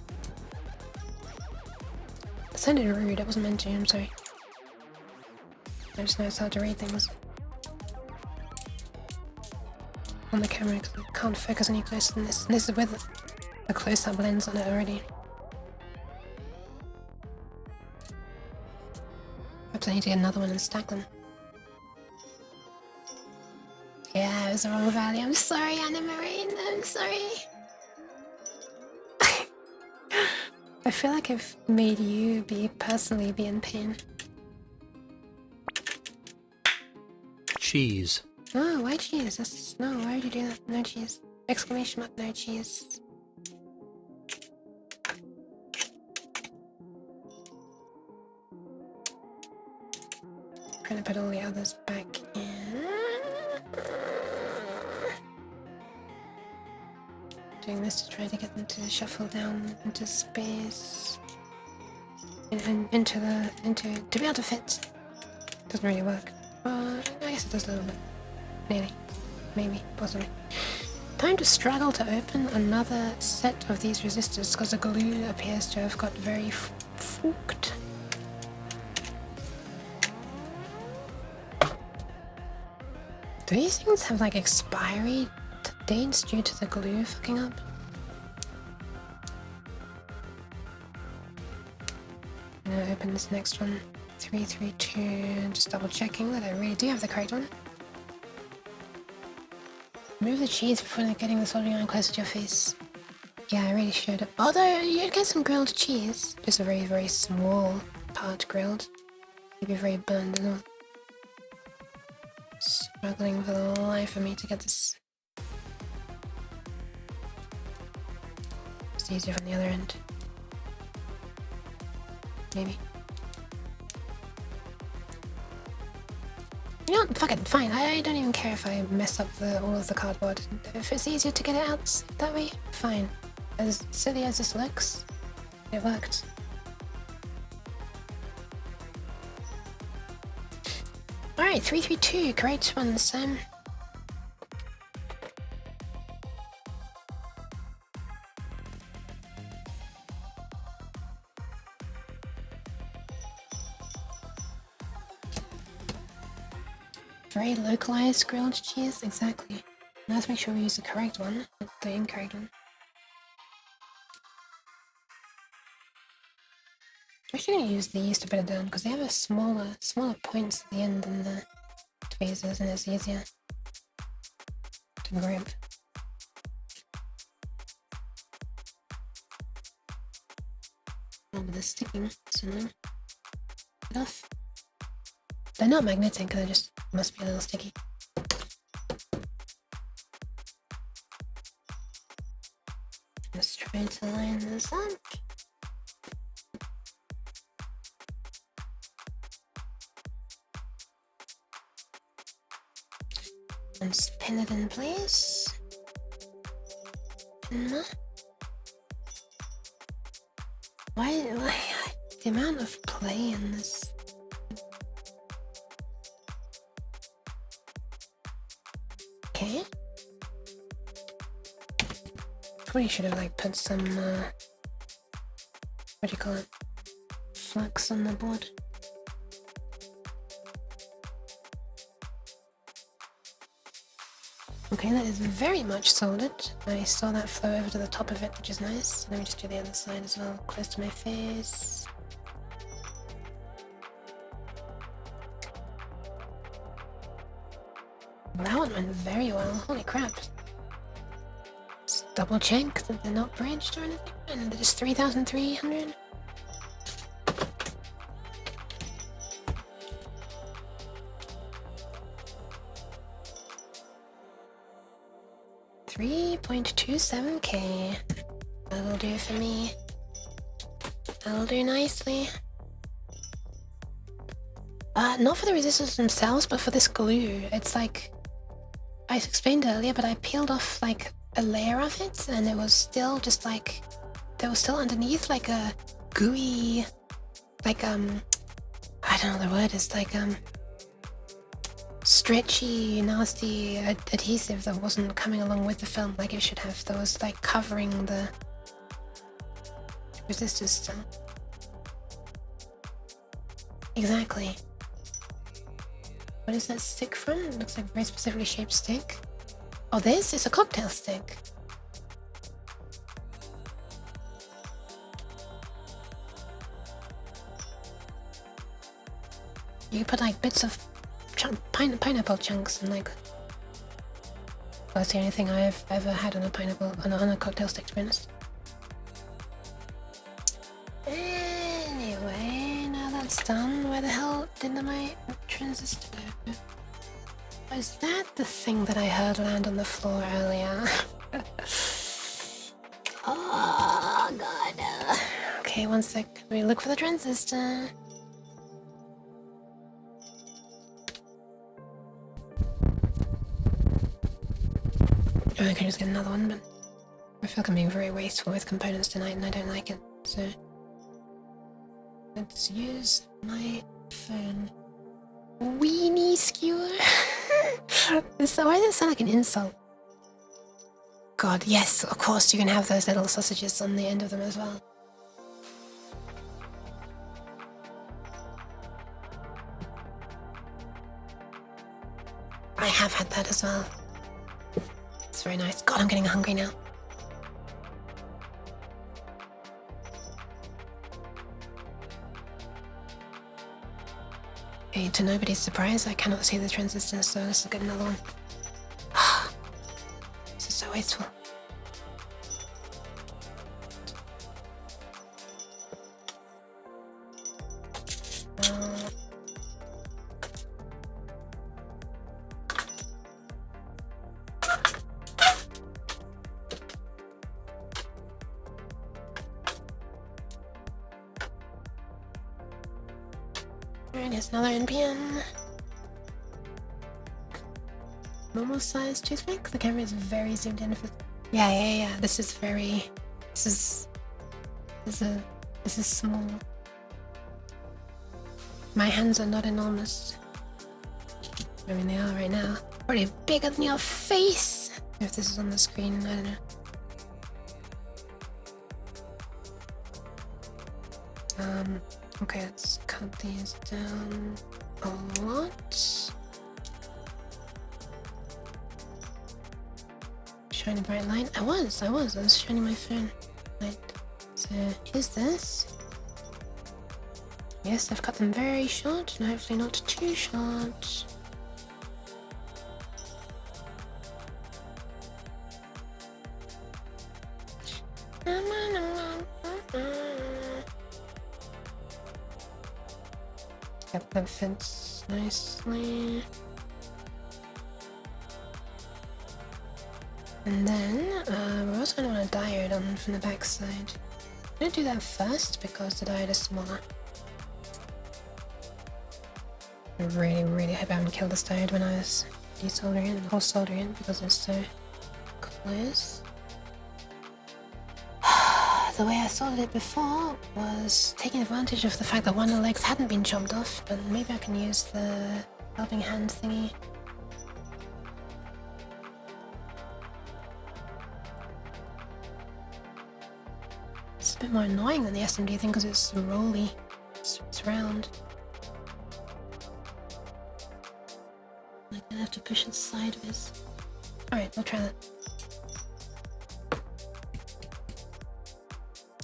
It sounded rude, I wasn't meant to, I'm sorry. I just know it's hard to read things on the camera because I can't focus any closer than this. And this is with a close-up lens on it already. Perhaps I need to get another one and stack them. Yeah, it was the wrong value. I'm sorry, Anna Marine. I'm sorry. I feel like I've made you personally be in pain. Cheese. Oh, why cheese? No, why would you do that? No cheese. Exclamation mark, no cheese. I'm gonna put all the others back in. Doing this to try to get them to shuffle down into space. And to be able to fit. Doesn't really work. I guess it does a little bit. Nearly. Maybe. Possibly. Time to struggle to open another set of these resistors because the glue appears to have got very forked. Do these things have like expiry dates due to the glue fucking up? I'm gonna open this next one. 332, just double checking that I really do have the correct one. Move the cheese before getting the soldering iron closer to your face. Yeah, I really should. Although, you'd get some grilled cheese. Just a very, very small part grilled. You'd be very burned as well. Struggling for the life of me to get this. It's easier from the other end. Maybe. You know what? Fuck it, fine. I don't even care if I mess up all of the cardboard. If it's easier to get it out that way, fine. As silly as this looks, it worked. Alright, 332, great one, Sam. Very localized grilled cheese, exactly. Now let's make sure we use the correct one, not the incorrect one. I'm actually going to use these to put it down because they have a smaller points at the end than the tweezers and it's easier to grip. Oh, but they're sticking, so no. Get off. They're not magnetic, they just must be a little sticky. Let's try to line this up. And pin it in place. Pin. Why the amount of play in this? Okay. Probably should have like put some what do you call it? Flux on the board. Okay, that is very much solid. I saw that flow over to the top of it, which is nice. Let me just do the other side as well, close to my face. That one went very well, holy crap. Just double check that they're not bridged or anything, and they're just 3,300. $3.27k. That'll do for me. That'll do nicely. Not for the resistors themselves, but for this glue. It's like I explained earlier, but I peeled off like a layer of it, and it was still just like there was still underneath like a gooey, like I don't know what the word is, like stretchy, nasty adhesive that wasn't coming along with the film like it should have. That was like covering the resistors still. Exactly. What is that stick from? It looks like a very specifically shaped stick. Oh, this is a cocktail stick. You put like bits of pineapple chunks and like... That's the only thing I've ever had on a pineapple, on a cocktail stick, to be honest. Anyway, now that's done. Where the hell did my transistor go? Was that the thing that I heard land on the floor earlier? Oh god. Okay, one sec. Let me look for the transistor. Oh, I can just get another one, but I feel like I'm being very wasteful with components tonight and I don't like it, so let's use my phone. Weenie skewer? Why does it sound like an insult? God, yes, of course you can have those little sausages on the end of them as well. I have had that as well. It's very nice. God, I'm getting hungry now. Okay, to nobody's surprise, I cannot see the transistor, so let's look at another one. This is so wasteful. Alright, here's another NPN. Normal size toothpick? The camera is very zoomed in. Yeah. This is very... This is small. My hands are not enormous. I mean, they are right now. Probably bigger than your face! If this is on the screen, I don't know. Okay, let's cut these down a lot. Shiny bright light. I was shining my phone light. So here's this. Yes, I've cut them very short and hopefully not too short. Yep, that fits nicely. And then we're also going to want a diode on from the back side. I'm going to do that first because the diode is smaller. I really hope I haven't killed this diode when I was desoldering it or soldering it because it's so close. The way I soldered it before was taking advantage of the fact that one of the legs hadn't been chopped off, but maybe I can use the helping hand thingy. a bit more annoying than the SMD thing because it's rolly. It's round. I'm gonna have to push it sideways. Alright, we'll try that.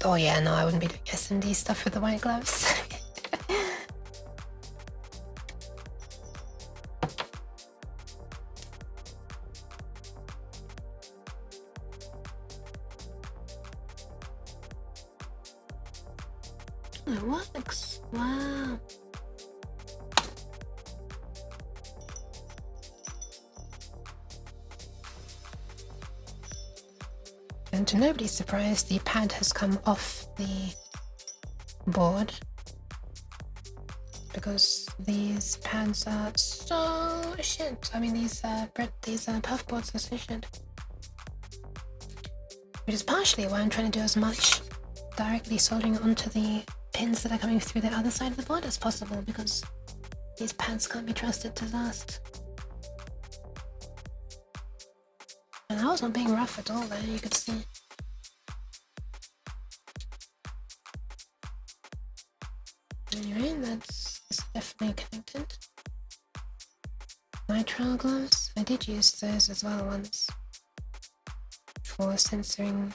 Oh yeah, no, I wouldn't be doing SMD stuff with the white gloves. It works. Wow. And to nobody's surprise, the pad has come off the board because these pads are so shit. I mean, these puff boards are so shit. Which is partially why I'm trying to do as much directly soldering onto the pins that are coming through the other side of the board as possible, because these pads can't be trusted to last. And I was not being rough at all there, you could see. Anyway, that's definitely connected. Nitrile gloves, I did use those as well once for censoring.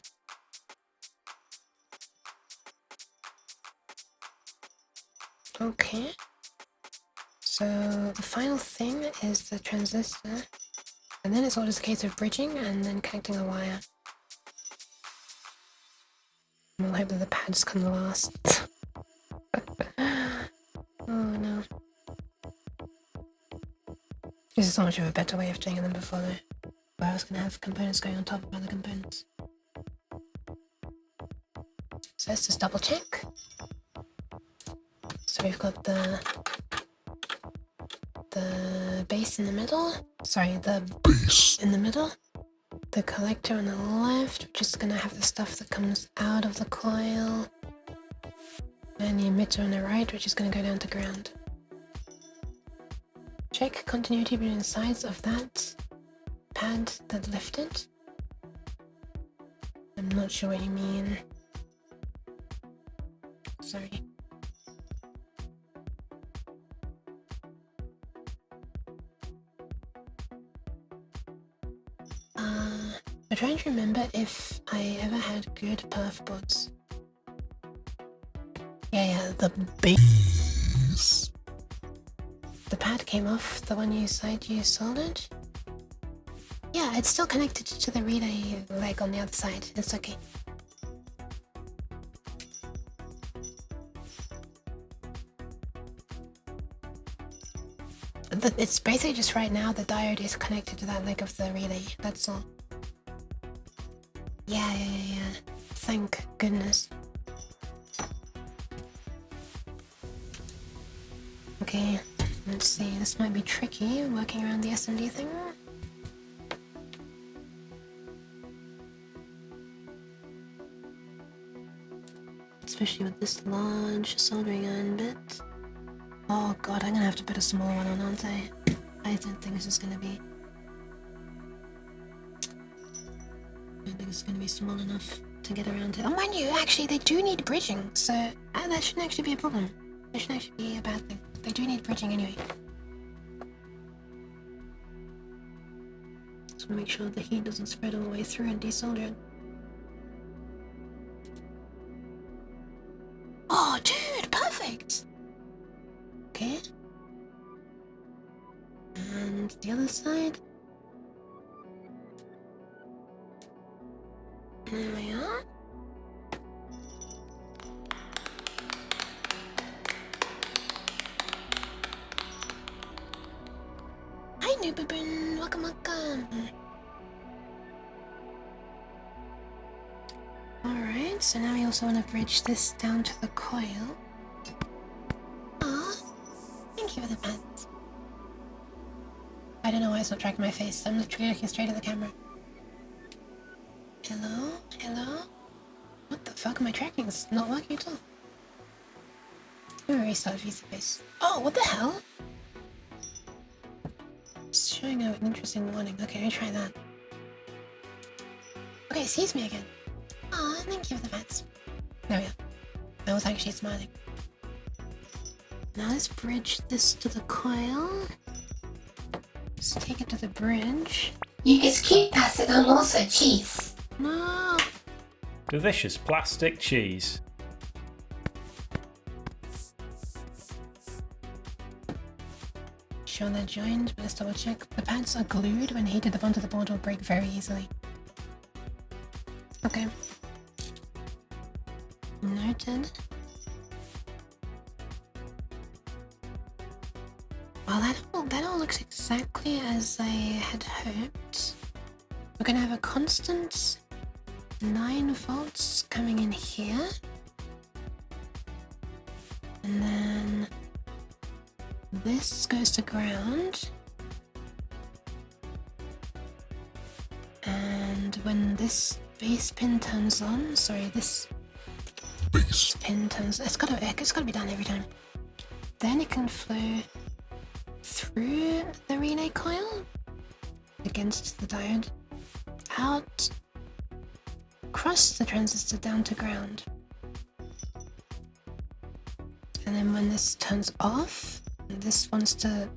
Okay, so the final thing is the transistor, and then it's all just a case of bridging and then connecting a wire. And we'll hope that the pads can last. Oh no. This is so much of a better way of doing it than before though, where I was going to have components going on top of other components. So let's just double check. So we've got the base in the middle, sorry, the Base. in the middle, the collector on the left, which is going to have the stuff that comes out of the coil, and the emitter on the right, which is going to go down to ground. Check continuity between the sides of that pad that lifted. I'm not sure what you mean. Sorry. I'm trying to remember if I ever had good perf boards. Yeah, the base. The pad came off the one you soldered? Yeah, it's still connected to the relay leg on the other side. It's okay. It's basically just right now the diode is connected to that leg of the relay. That's all. Yeah. Thank goodness. Okay, let's see. This might be tricky, working around the SMD thing. Especially with this large soldering iron bit. Oh god, I'm gonna have to put a small one on, aren't I? I don't think this is gonna be... I don't think it's gonna be small enough to get around it. Oh, mind you, actually, they do need bridging, so that shouldn't actually be a problem. That shouldn't actually be a bad thing. They do need bridging anyway. Just wanna make sure the heat doesn't spread all the way through and desolder it. Oh, dude, perfect! Okay. And the other side. There we are. Hi, Noobabin. Welcome. Alright, so now we also want to bridge this down to the coil. Ah, thank you for the pants. I don't know why it's not tracking my face. I'm literally looking straight at the camera. Hello? What the fuck am I tracking? It's not working at all. Let me restart VCBase. Oh, what the hell? It's showing an interesting warning. Okay, let me try that. Okay, it sees me again. Aw, thank you for the pets. There we go. I was actually smiling. Now let's bridge this to the coil. Let's take it to the bridge. You can skip past it and also cheese. No! Delicious plastic cheese. Sure they're joined, but let's double check. The pads are glued. When heated, the bond to the board will break very easily. Okay. Noted. Well, that all looks exactly as I had hoped. We're gonna have a constant 9 volts coming in here. And then this goes to ground. And when this base pin turns on, sorry, this Base. pin turns, it's gotta be done every time. Then it can flow through the relay coil against the diode, out, across the transistor down to ground. And then when this turns off, this wants to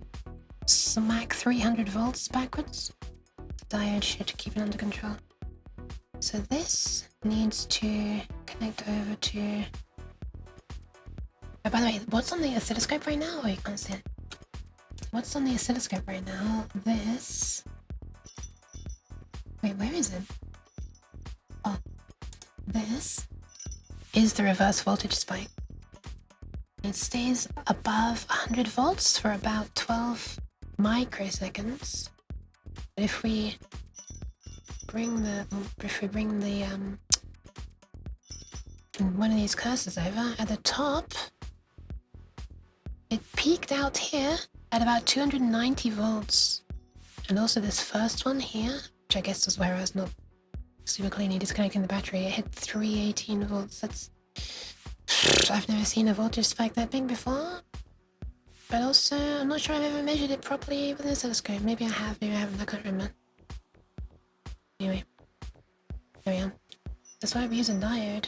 smack 300 volts backwards, the diode should keep it under control. So this needs to connect over to... Oh, by the way, what's on the oscilloscope right now? Oh, you can't see it. What's on the oscilloscope right now? This... Wait, where is it? Oh. This is the reverse voltage spike. It stays above 100 volts for about 12 microseconds. But if we bring the one of these cursors over at the top, it peaked out here at about 290 volts. And also this first one here, which I guess was where I was not super cleanly disconnecting the battery, it hit 318 volts. That's... I've never seen a voltage spike that big before. But also, I'm not sure I've ever measured it properly with an oscilloscope. Maybe I have, maybe I haven't, I can't remember. Anyway, there we are. That's why we use a diode.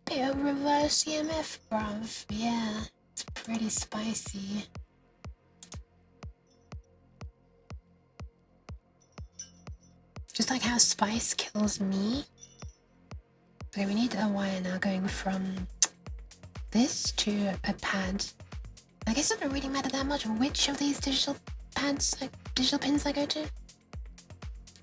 Bit of reverse EMF, bruv. Yeah, it's pretty spicy. Just like how spice kills me. Okay, we need a wire now going from this to a pad. I guess it doesn't really matter that much which of these digital pads, like digital pins I go to.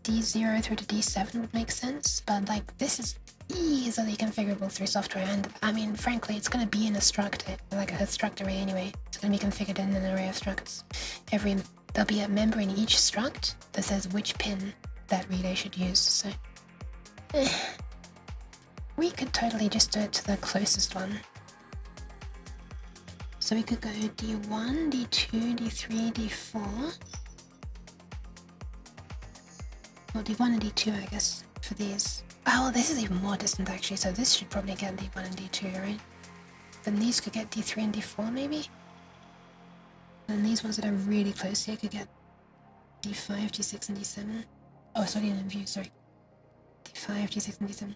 D0 through to D7 would make sense, but like this is easily configurable through software, and I mean frankly it's going to be in a struct, like a struct array anyway. It's going to be configured in an array of structs. There'll be a member in each struct that says which pin that relay should use, so we could totally just do it to the closest one. So we could go D1, D2, D3, D4. Well, D1 and D2, I guess, for these. Oh, this is even more distant actually, so this should probably get D1 and D2, right? Then these could get D3 and D4 maybe? And these ones that are really close here could get D5, D6 and D7. Oh, it's already in view, sorry. D5, D6 and D7.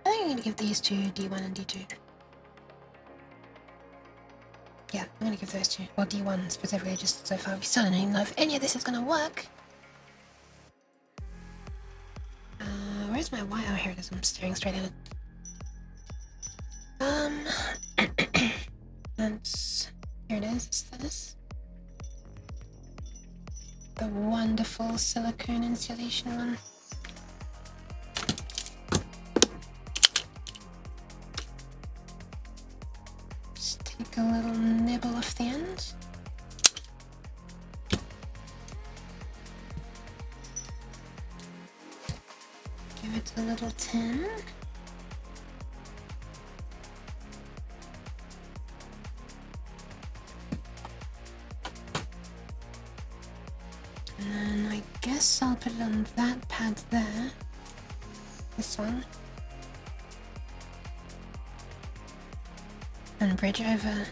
I think I'm gonna give these two D1 and D2. Yeah, I'm gonna give those two. Well, D1 specifically, just so far. We still don't even know if any of this is gonna work. Where's my wire? Oh, here it is. I'm staring straight at it. That's... Here it is. It's this. The wonderful silicone insulation one. Just take a little nibble off the end. Give it a little tin. And then I guess I'll put it on that pad there. This one. And bridge over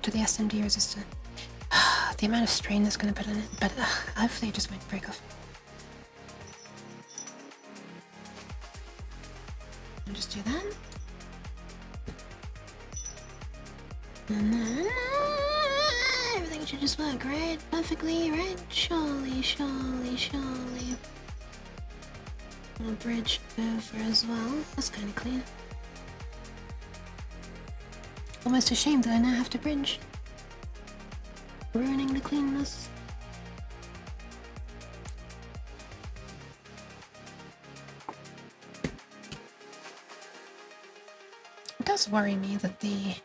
to the SMD resistor. The amount of strain that's going to put on it, but hopefully it just won't break off. And just do that. And then everything should just work right, perfectly, right? Surely, surely, surely. A bridge over as well. That's kind of clean. Almost ashamed that I now have to bridge. Ruining the cleanness. It does worry me that the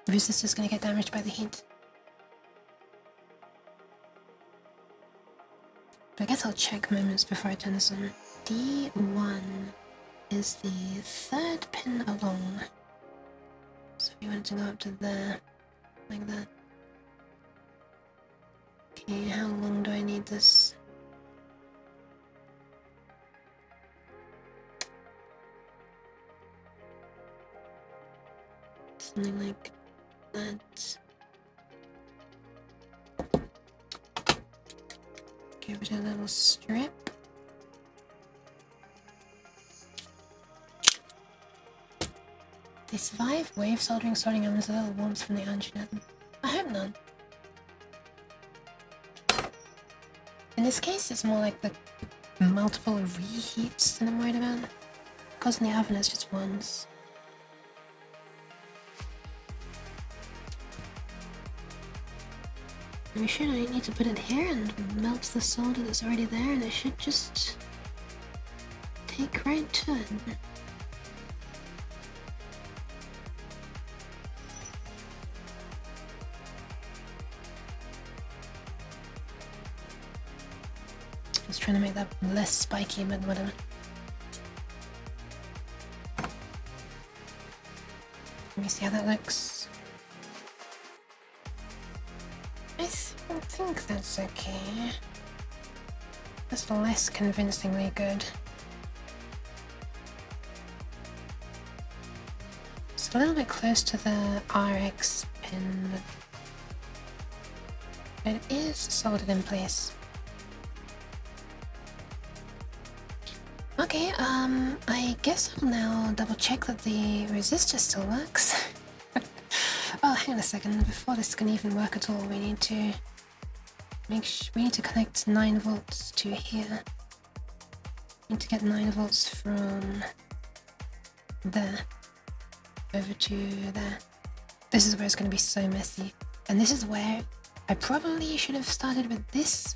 resistor is going to get damaged by the heat. But I guess I'll check moments before I turn this on. D1 is the third pin along. So we want to go up to there, like that. Okay, how long do I need this? Something like that. Give it a little strip. They survive wave soldering, sorting elements, a little warmth from the engine at them. I hope not. In this case, it's more like the multiple reheats that I'm worried about. Because in the oven, it's just once. And we should only need to put it here and melt the solder that's already there, and it should just take right to it. I was trying to make that less spiky, but whatever. Let me see how that looks. I think that's okay. That's less convincingly good. It's a little bit close to the RX pin, but it is soldered in place. Okay, I guess I'll now double check that the resistor still works. Oh, hang on a second. Before this can even work at all, we need to we need to connect 9 volts to here. We need to get 9 volts from there over to there. This is where it's going to be so messy, and this is where I probably should have started with this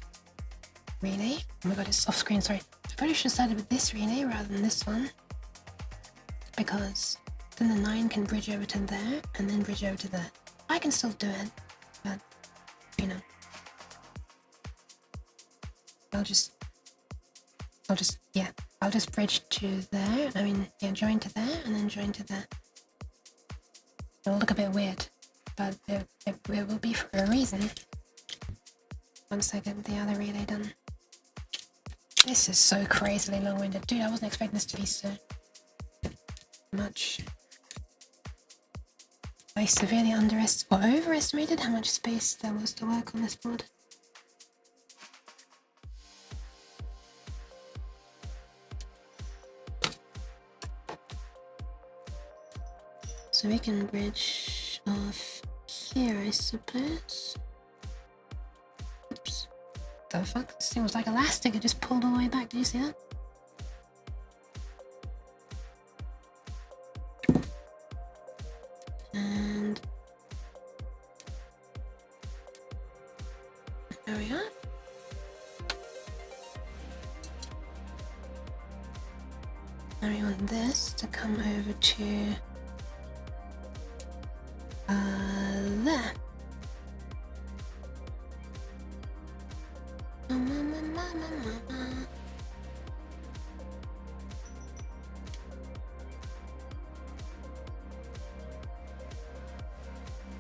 relay. Oh my god, it's off screen. Sorry. I probably should have started with this relay rather than this one, because then the 9 can bridge over to there and then bridge over to there. I can still do it, but you know, I'll just bridge to there. I mean, yeah, join to there and then join to there. It'll look a bit weird, but it will be for a reason once I get the other relay done. This is so crazily long-winded. Dude, I wasn't expecting this to be so much. I severely overestimated how much space there was to work on this board. So we can bridge off here, I suppose. Oops. The fuck? This thing was like elastic, it just pulled all the way back. Did you see that? And there we are. Now we want this to come over to there.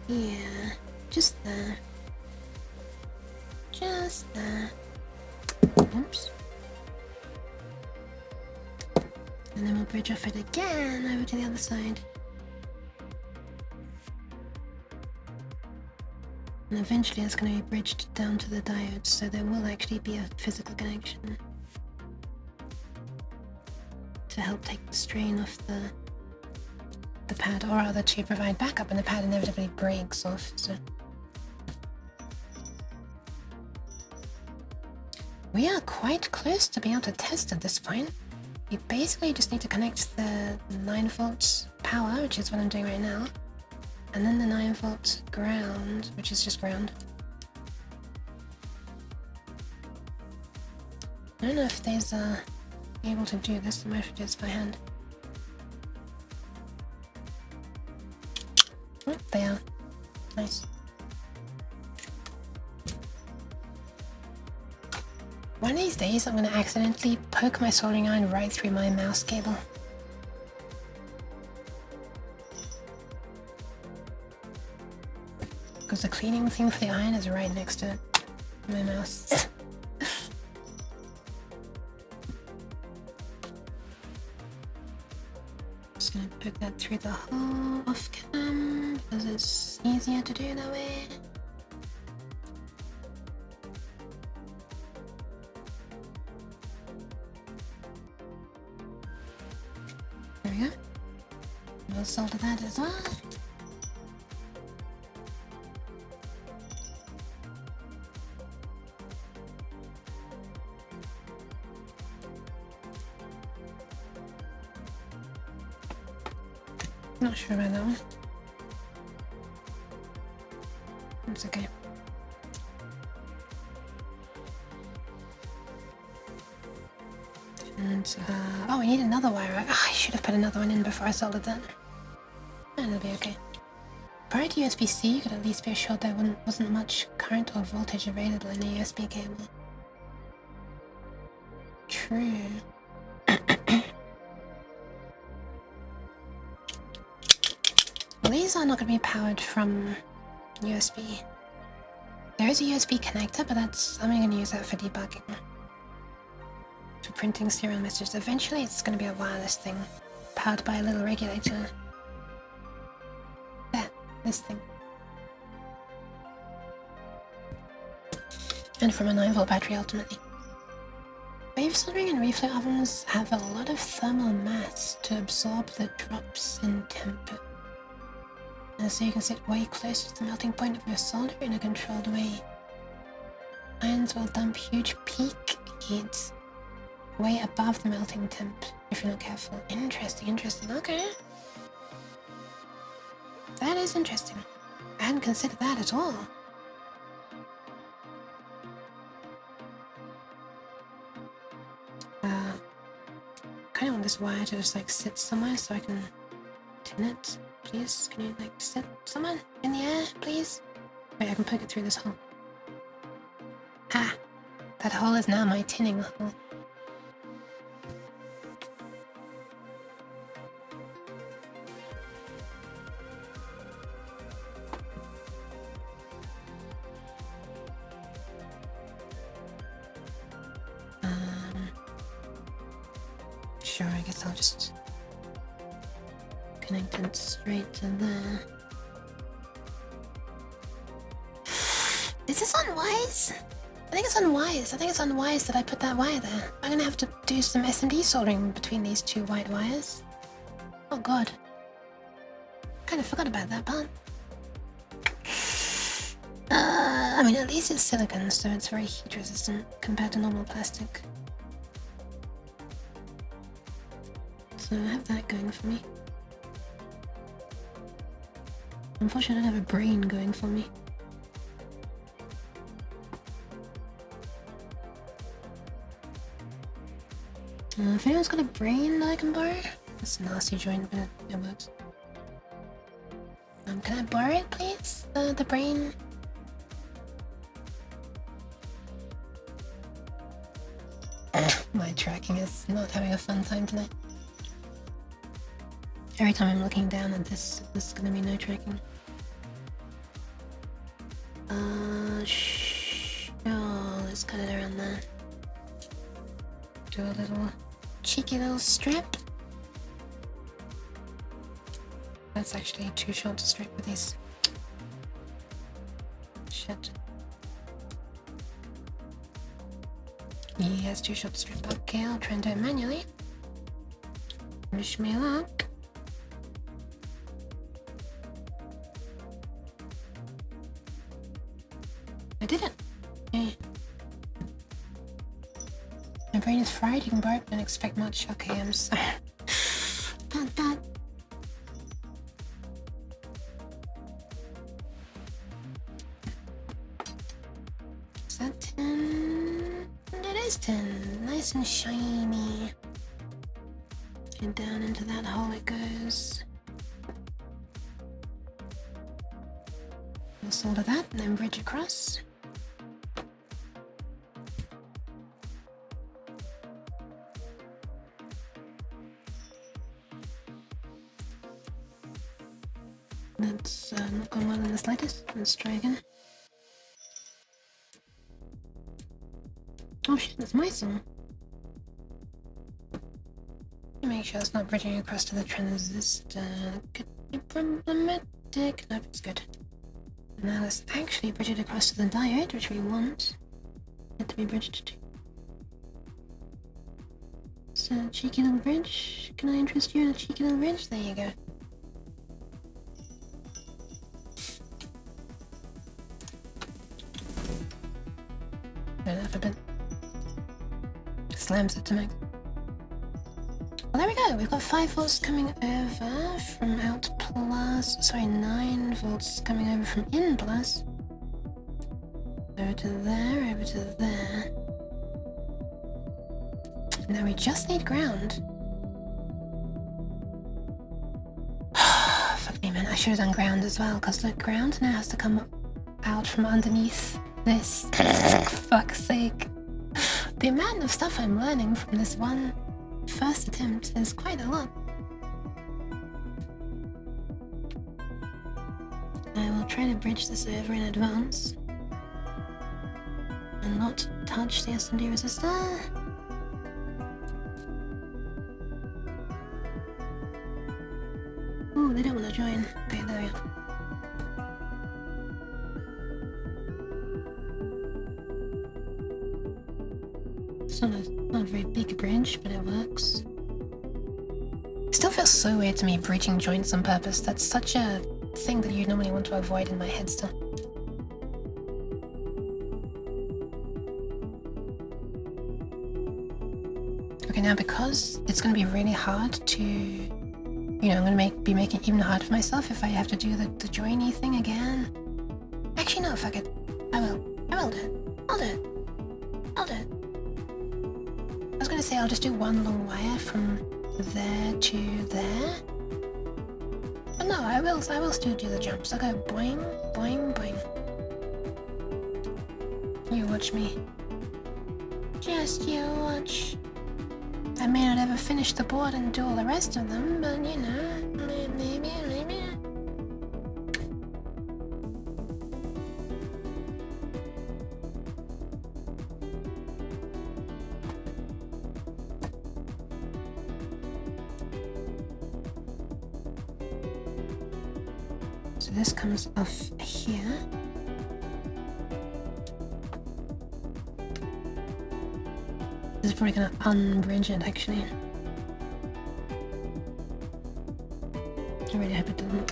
Yeah, just there. Just there. Oops. And then we'll bridge off it again over to the other side. And eventually it's going to be bridged down to the diodes, so there will actually be a physical connection to help take the strain off the pad, or rather to provide backup when the pad inevitably breaks off. So we are quite close to being able to test at this point. You basically just need to connect the 9-volt power, which is what I'm doing right now, and then the 9-volt ground, which is just ground. I don't know if these are able to do this. I might have to do this by hand. Oh, they are. Nice. One of these days I'm going to accidentally poke my soldering iron right through my mouse cable. Because the cleaning thing for the iron is right next to it. My mouse. Just going to poke that through the hole off cam because it's easier to do that way. There we go. We'll solder that as well. Not sure about that one. It's okay. And, oh, we need another wire. Oh, I should have put another one in before I soldered that. And it'll be okay. Prior to USB-C, you could at least be assured there wasn't much current or voltage available in a USB cable. True. Well, these are not going to be powered from USB. There is a USB connector, but I'm going to use that for debugging. For printing serial messages. Eventually it's going to be a wireless thing, powered by a little regulator. There, this thing. And from a 9-volt battery ultimately. Wave soldering and reflow ovens have a lot of thermal mass to absorb the drops in temperature. And so you can sit way closer to the melting point of your solder in a controlled way. Irons will dump huge peak heat way above the melting temp if you're not careful. Interesting, interesting. Okay. That is interesting. I hadn't considered that at all. Kind of want this wire to just like sit somewhere so I can tin it. Please, can you like sit somewhere in the air, please? Wait, I can poke it through this hole. Ah, that hole is now my tinning hole. Sure, I guess I'll just connect it straight to there. Is this unwise? I think it's unwise. I think it's unwise that I put that wire there. I'm gonna have to do some SMD soldering between these two white wires. Oh god. Kinda forgot about that part. I mean, at least it's silicone, so it's very heat resistant compared to normal plastic. So I have that going for me. Unfortunately, I don't have a brain going for me. If anyone's got a brain that I can borrow, it's a nasty joint, but it works. Can I borrow it, please? The brain? My tracking is not having a fun time tonight. Every time I'm looking down at this, there's gonna be no tracking. Sure, let's cut it around there. Do a little cheeky little strip. That's actually too short to strip with these. Shit. Yeah, it's too short to strip. Okay, I'll try and do it manually. Wish me luck. I did it! Okay. My brain is fried, you can borrow it, don't expect much. Okay, I'm sorry. Bad. Is that 10? It is 10. Nice and shiny. And down into that hole it goes. We'll solder that and then bridge across. That's not gone well in the slightest. Let's try again. Oh shit, that's my song. Make sure it's not bridging across to the transistor. Could be problematic. Nope, it's good. Now let's actually bridge it across to the diode, which we want it to be bridged to. So, cheeky little bridge. Can I interest you in a cheeky little bridge? There you go. Enough a bit. Slams it to max. Well, there we go. We've got 5 volts coming over from out plus. Sorry, 9 volts coming over from in plus. Over to there, over to there. Now we just need ground. Fuck me, man. I should have done ground as well, because the ground now has to come out from underneath this. Fuck's sake. The amount of stuff I'm learning from this one first attempt is quite a lot. I will try to bridge this over in advance and not touch the SMD resistor. Ooh, they don't want to join. Okay, there we are. It's not a very big bridge, but it works. It still feels so weird to me bridging joints on purpose. That's such a thing that you normally want to avoid in my head still. Okay, now because it's going to be really hard to, you know, I'm going to be making it even harder for myself if I have to do the joiny thing again. Actually, no, fuck it. I will do it. I'll do it. I was gonna say I'll just do one long wire from there to there. But no, I will still do the jumps. I'll go boing, boing, boing. You watch me. Just you watch. I may not ever finish the board and do all the rest of them, but you know, maybe. So this comes off here. This is probably gonna unbridge it actually. I really hope it doesn't.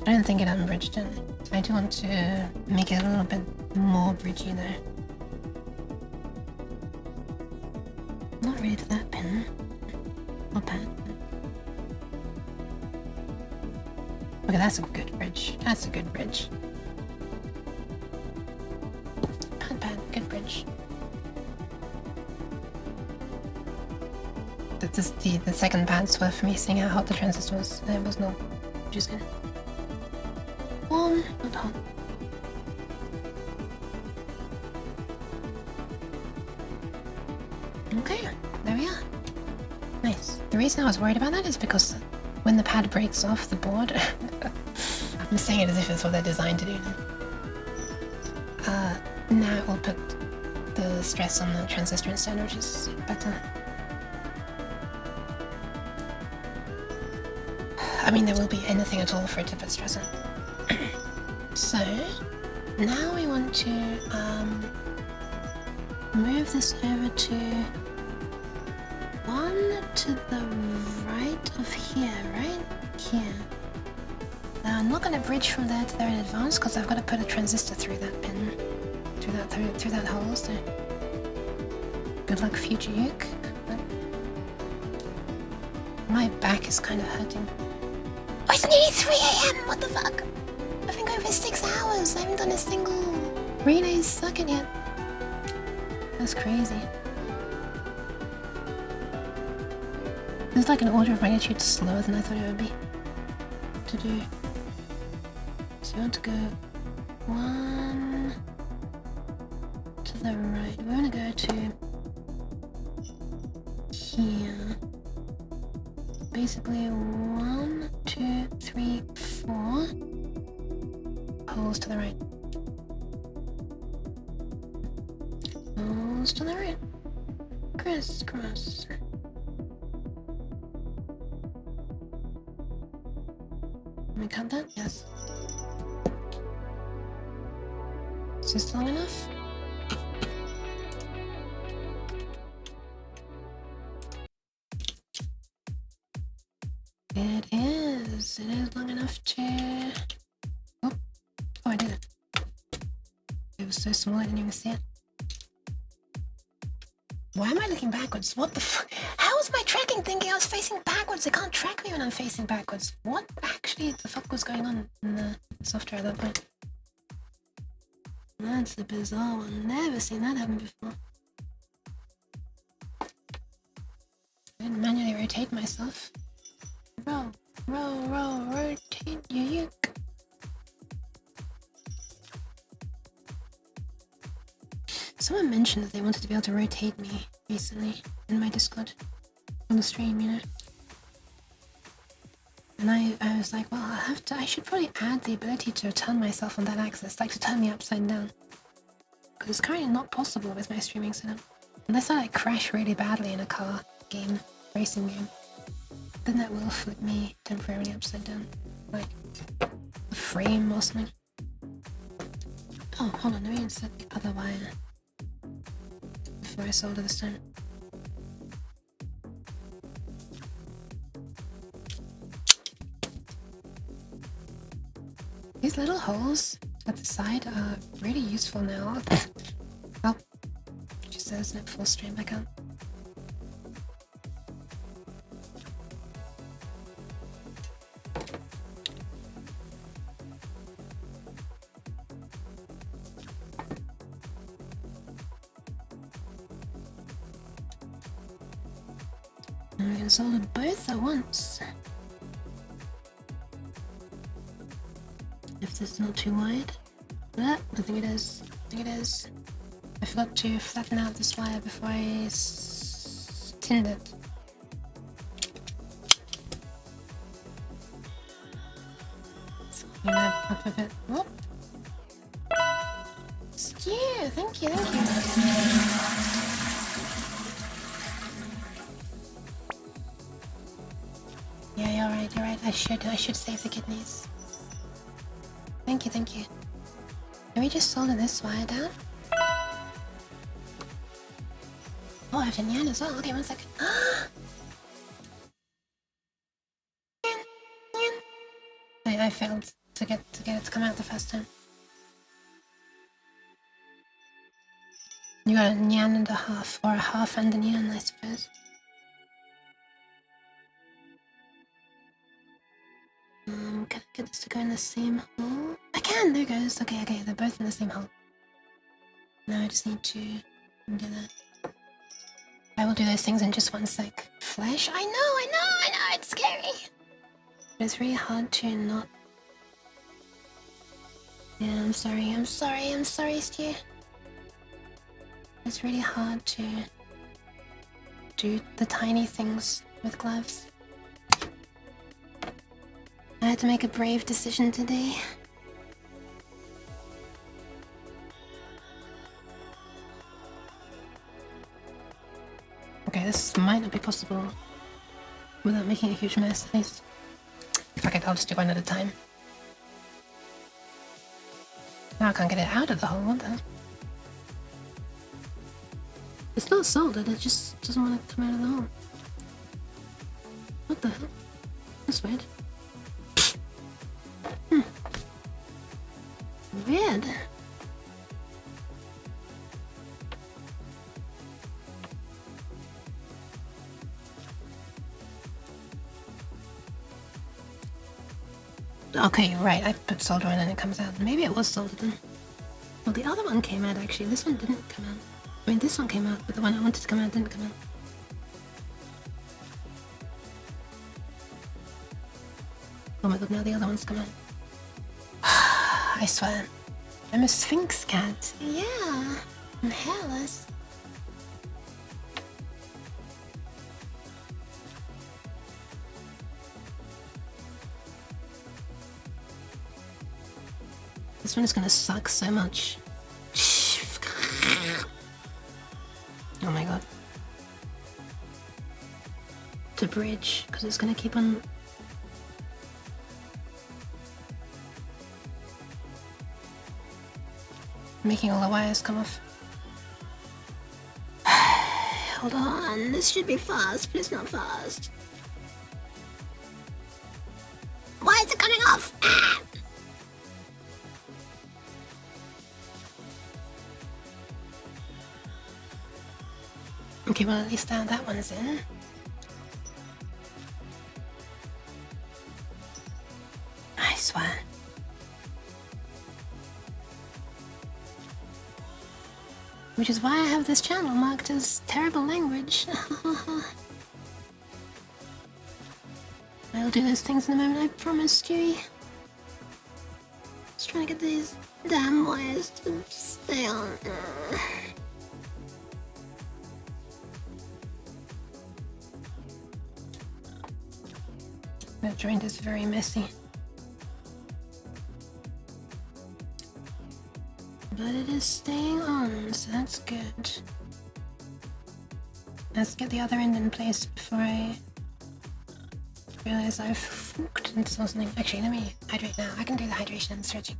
I don't think it unbridged it. I do want to make it a little bit more bridgy though. Not really to that pin. Not bad. Okay, that's a good bridge. That's a good bridge. Bad. Good bridge. The second pad's worth for me seeing how hot the transistor was. It was not, which is good. Warm, not hot. Okay, there we are. Nice. The reason I was worried about that is because when when the pad breaks off the board. I'm saying it as if it's what they're designed to do. Now it will put the stress on the transistor instead, which is better. I mean, there will be anything at all for it to put stress on. So, now we want to move this over to one to the right of here, right? Here. Now I'm not going to bridge from there to there in advance because I've got to put a transistor through that pin, through that hole, so good luck future Uke. My back is kind of hurting. Oh, it's nearly 3 AM! What the fuck? I've been going for 6 hours. I haven't done a single relay circuit yet. That's crazy. It's like an order of magnitude slower than I thought it would be to do. So you want to go 1 to the right. We want to go to here. Basically 1, 2, 3, 4 holes to the right. Holes to the right. Crisscross. Let me count that? Yes. Is this long enough? It is. It is long enough to... Oh, I did it. It was so small I didn't even see it. Why am I looking backwards? What the fuck? How is my tracking thinking I was facing backwards? It can't track me when I'm facing backwards. What actually the fuck was going on in the software at that point? That's a bizarre one. Never seen that happen before. I didn't manually rotate myself. Roll, rotate your uke. Someone mentioned that they wanted to be able to rotate me recently in my Discord on the stream, you know. And I was like, well, I should probably add the ability to turn myself on that axis, like to turn me upside down. Because it's currently not possible with my streaming setup. Unless I like crash really badly in a car game, racing game. Then that will flip me temporarily upside down. Like a frame or something. Oh, hold on, let me insert the other wire before I solder this time. These little holes at the side are really useful now. Oh, she says no full stream back up. And we can solder both at once. If this is not too wide. I think it is. I forgot to flatten out this wire before I tinned it. Let's clean that up a bit. Whoop. Skew, thank you. Yeah, you're right. I should save the kidneys. Thank you. Can we just solder this wire down? Oh, I have a Nyan as well. Okay, 1 second. I failed to get it to come out the first time. You got a Nyan and a half, or a half and a Nyan, I suppose. Can I get this to go in the same hole? I can! There it goes. Okay, they're both in the same hole. Now I just need to do that. I will do those things in just 1 sec. Flash? I know, it's scary! But it's really hard to not... Yeah, I'm sorry, Stu. It's really hard to do the tiny things with gloves. I had to make a brave decision today. Okay, this might not be possible without making a huge mess, at least. Fuck it, I'll just do one at a time. Now I can't get it out of the hole, what the hell? It's not soldered, it just doesn't want to come out of the hole. What the hell? That's weird. Weird. Okay, right, I put solder in and it comes out. Maybe it was soldered then. Well, the other one came out actually. This one didn't come out. I mean, this one came out, but the one I wanted to come out didn't come out. Oh my god, now the other one's come out. I swear. I'm a Sphinx cat. Yeah, I'm hairless. This one is gonna suck so much. Oh my god. To bridge, because it's gonna keep on. Making all the wires come off. Hold on, this should be fast, but it's not fast. Why is it coming off? Ah! Okay, well at least now that one's in. I swear. Which is why I have this channel marked as terrible language. I'll do those things in a moment, I promise, Stewie. Just trying to get these damn wires to stay on. That joint is very messy. But it is staying on, so that's good. Let's get the other end in place before I realize I've fucked into something. Actually, let me hydrate now. I can do the hydration and stretching.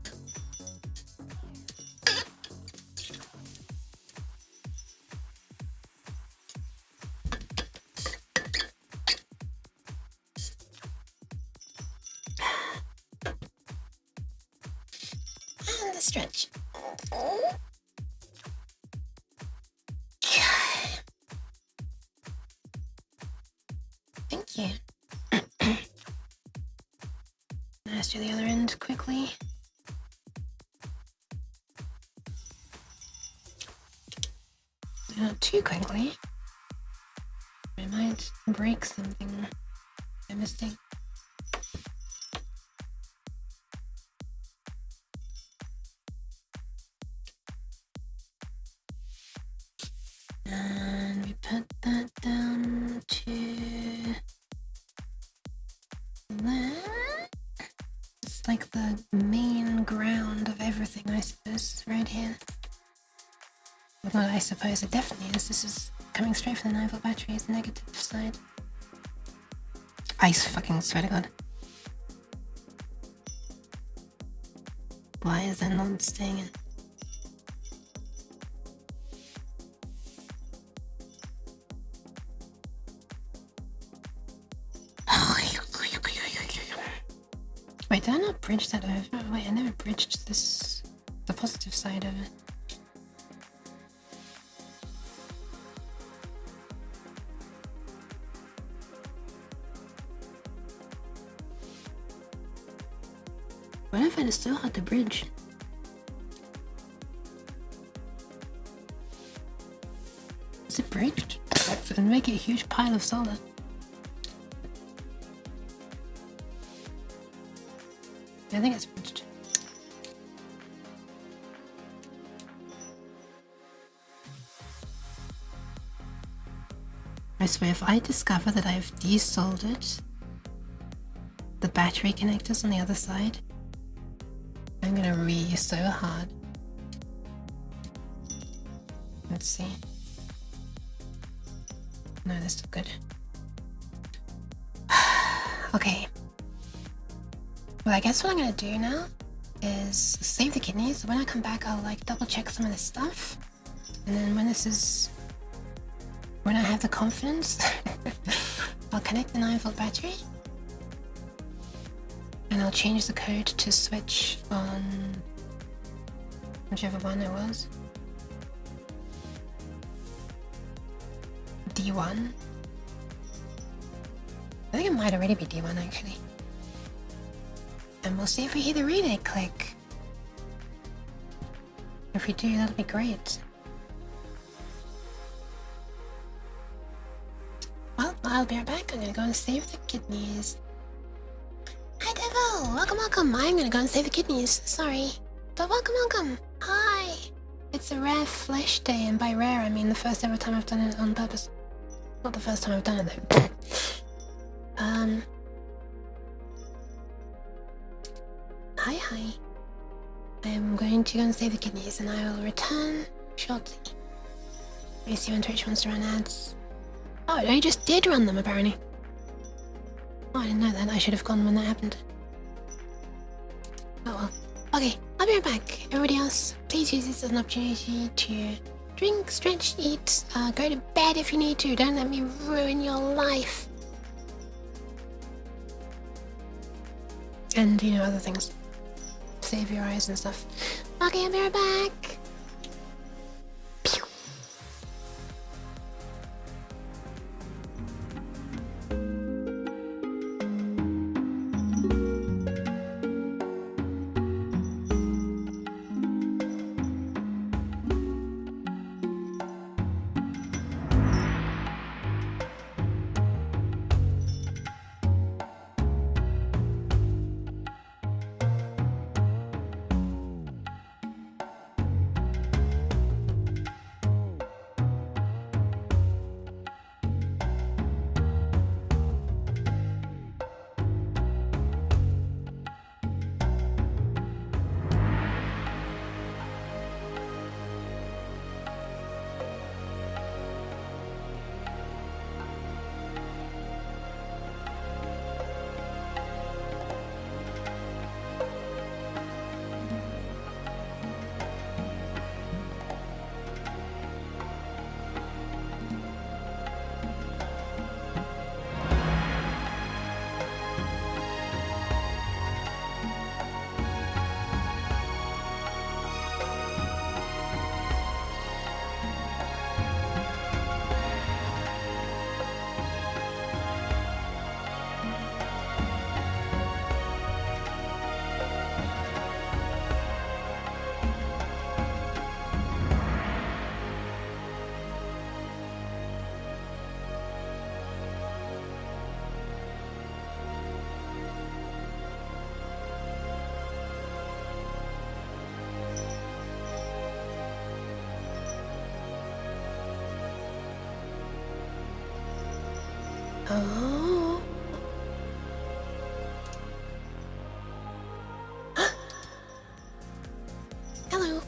And the stretch. Thank you. Let's do the other end quickly. Not too quickly. I might break something by mistake. And we put that down to there. It's like the main ground of everything, I suppose, right here. Well, I suppose it definitely is. This is coming straight from the 9-volt battery's negative side. I fucking swear to God. Why is that not staying in? Wait, did I not bridge that over? Wait, I never bridged this, the positive side of it. What if I still had to bridge? Is it bridged? And make it a huge pile of solder. I think it's bridged. I swear, if I discover that I've desoldered the battery connectors on the other side. I'm gonna so hard. Let's see. No, that's still good. Okay. Well, I guess what I'm gonna do now is save the kidneys. When I come back, I'll like double check some of this stuff. And then when I have the confidence, I'll connect the 9-volt battery. And I'll change the code to switch on whichever one it was. D1. I think it might already be D1 actually. And we'll see if we hear the relay click. If we do, that'll be great. Well, I'll be right back. I'm gonna go and save the kidneys. Hi Devil! Welcome! I'm gonna go and save the kidneys. Sorry. But welcome! Hi! It's a rare flesh day, and by rare I mean the first ever time I've done it on purpose. Not the first time I've done it though. Hi. I am going to go and save the kidneys and I will return shortly. Let me see when Twitch wants to run ads. Oh, I just did run them apparently. Oh, I didn't know that. I should have gone when that happened. Oh well. Okay, I'll be right back. Everybody else, please use this as an opportunity to drink, stretch, eat, go to bed if you need to. Don't let me ruin your life. And, you know, other things. Save your eyes and stuff. Okay, I'll be right back. Pew. Oh. Hello.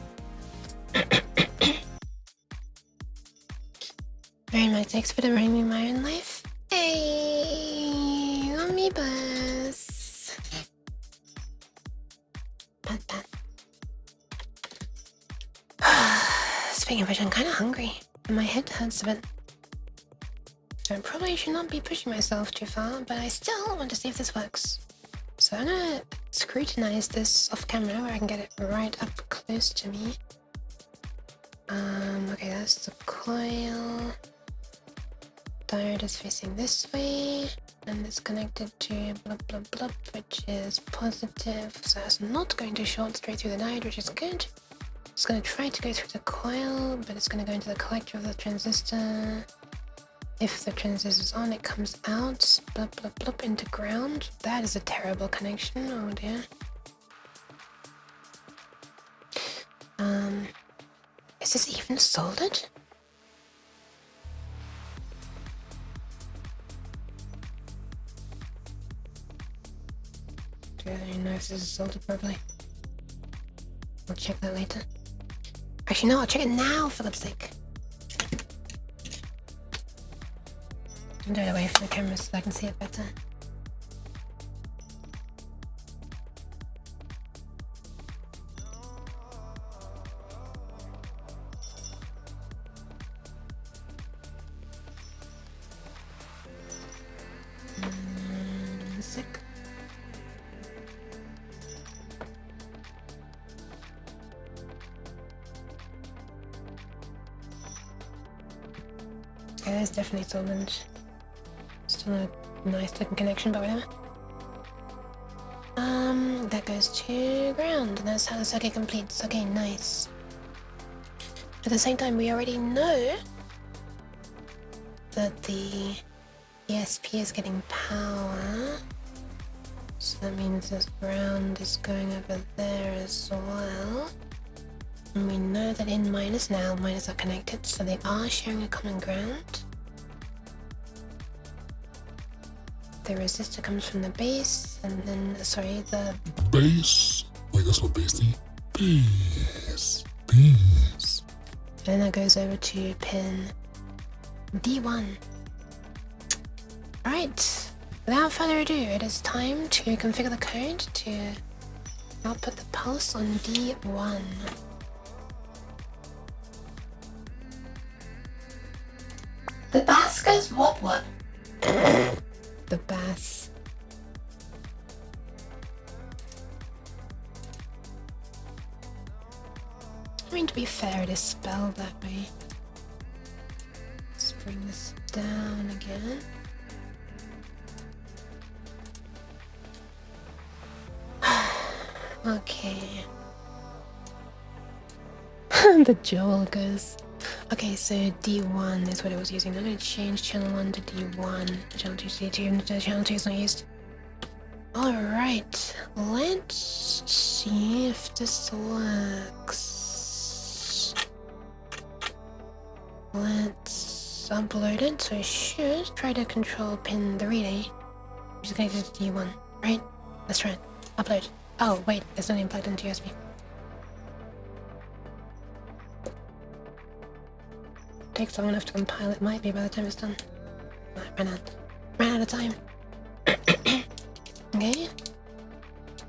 Very much thanks for bringing me my own life. Hey, omnibus. Pat. Speaking of which, I'm kind of hungry and my head hurts a bit. I probably should not be pushing myself too far, but I still want to see if this works. So I'm gonna scrutinize this off camera where I can get it right up close to me. Okay, that's the coil. Diode is facing this way, and it's connected to blah, which is positive, so it's not going to short straight through the diode, which is good. It's going to try to go through the coil, but it's going to go into the collector of the transistor. If the transistor is on, it comes out, into ground. That is a terrible connection, oh dear. Is this even soldered? know if this is sorted properly. I'll check that later. Actually, no, I'll check it now for lipstick. I'll do it away from the camera so I can see it better. Sick. Okay, there's definitely solvent. Still a nice looking connection, but whatever. That goes to ground, and that's how the circuit completes. Okay, nice. At the same time, we already know that the ESP is getting power. So that means this ground is going over there as well. And we know that in minus now, minus are connected, so they are sharing a common ground. The resistor comes from the base, and then, sorry, the Base. Wait, that's not base D. Base. Base. and then that goes over to pin D1. Alright, without further ado, it is time to configure the code to output the pulse on D1. The bass goes what? The bass. I mean, to be fair, it is spelled that way. Let's bring this down again. Okay. The Joel goes. Okay, so D1 is what it was using. I'm going to change channel 1 to D1. Channel 2 to D2. Channel 2 is not used. Alright, let's see if this works. Let's upload it, so I should try to control pin the relay, which is connected to D1, right? Let's try it. Upload. Oh, wait, it's not even plugged into USB. Takes long enough to compile, it might be by the time it's done. Ran out of time. Okay.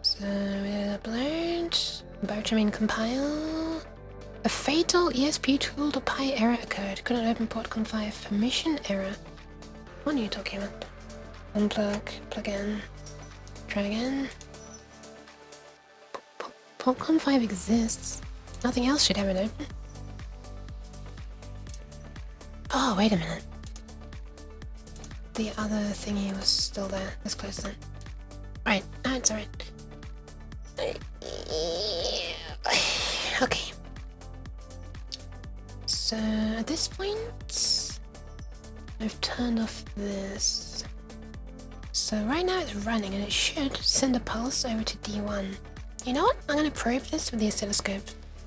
So we upload. About to mean compile. A fatal ESP tool to Pi error occurred. Couldn't open port conf5 permission error. What are you talking about? Unplug, plug in. Try again. Port conf5 exists. Nothing else should have it open. Oh, wait a minute. The other thingy was still there. Let's close then. Right, no, it's alright. Okay. So, at this point, I've turned off this. So right now it's running and it should send a pulse over to D1. You know what? I'm going to probe this with the oscilloscope,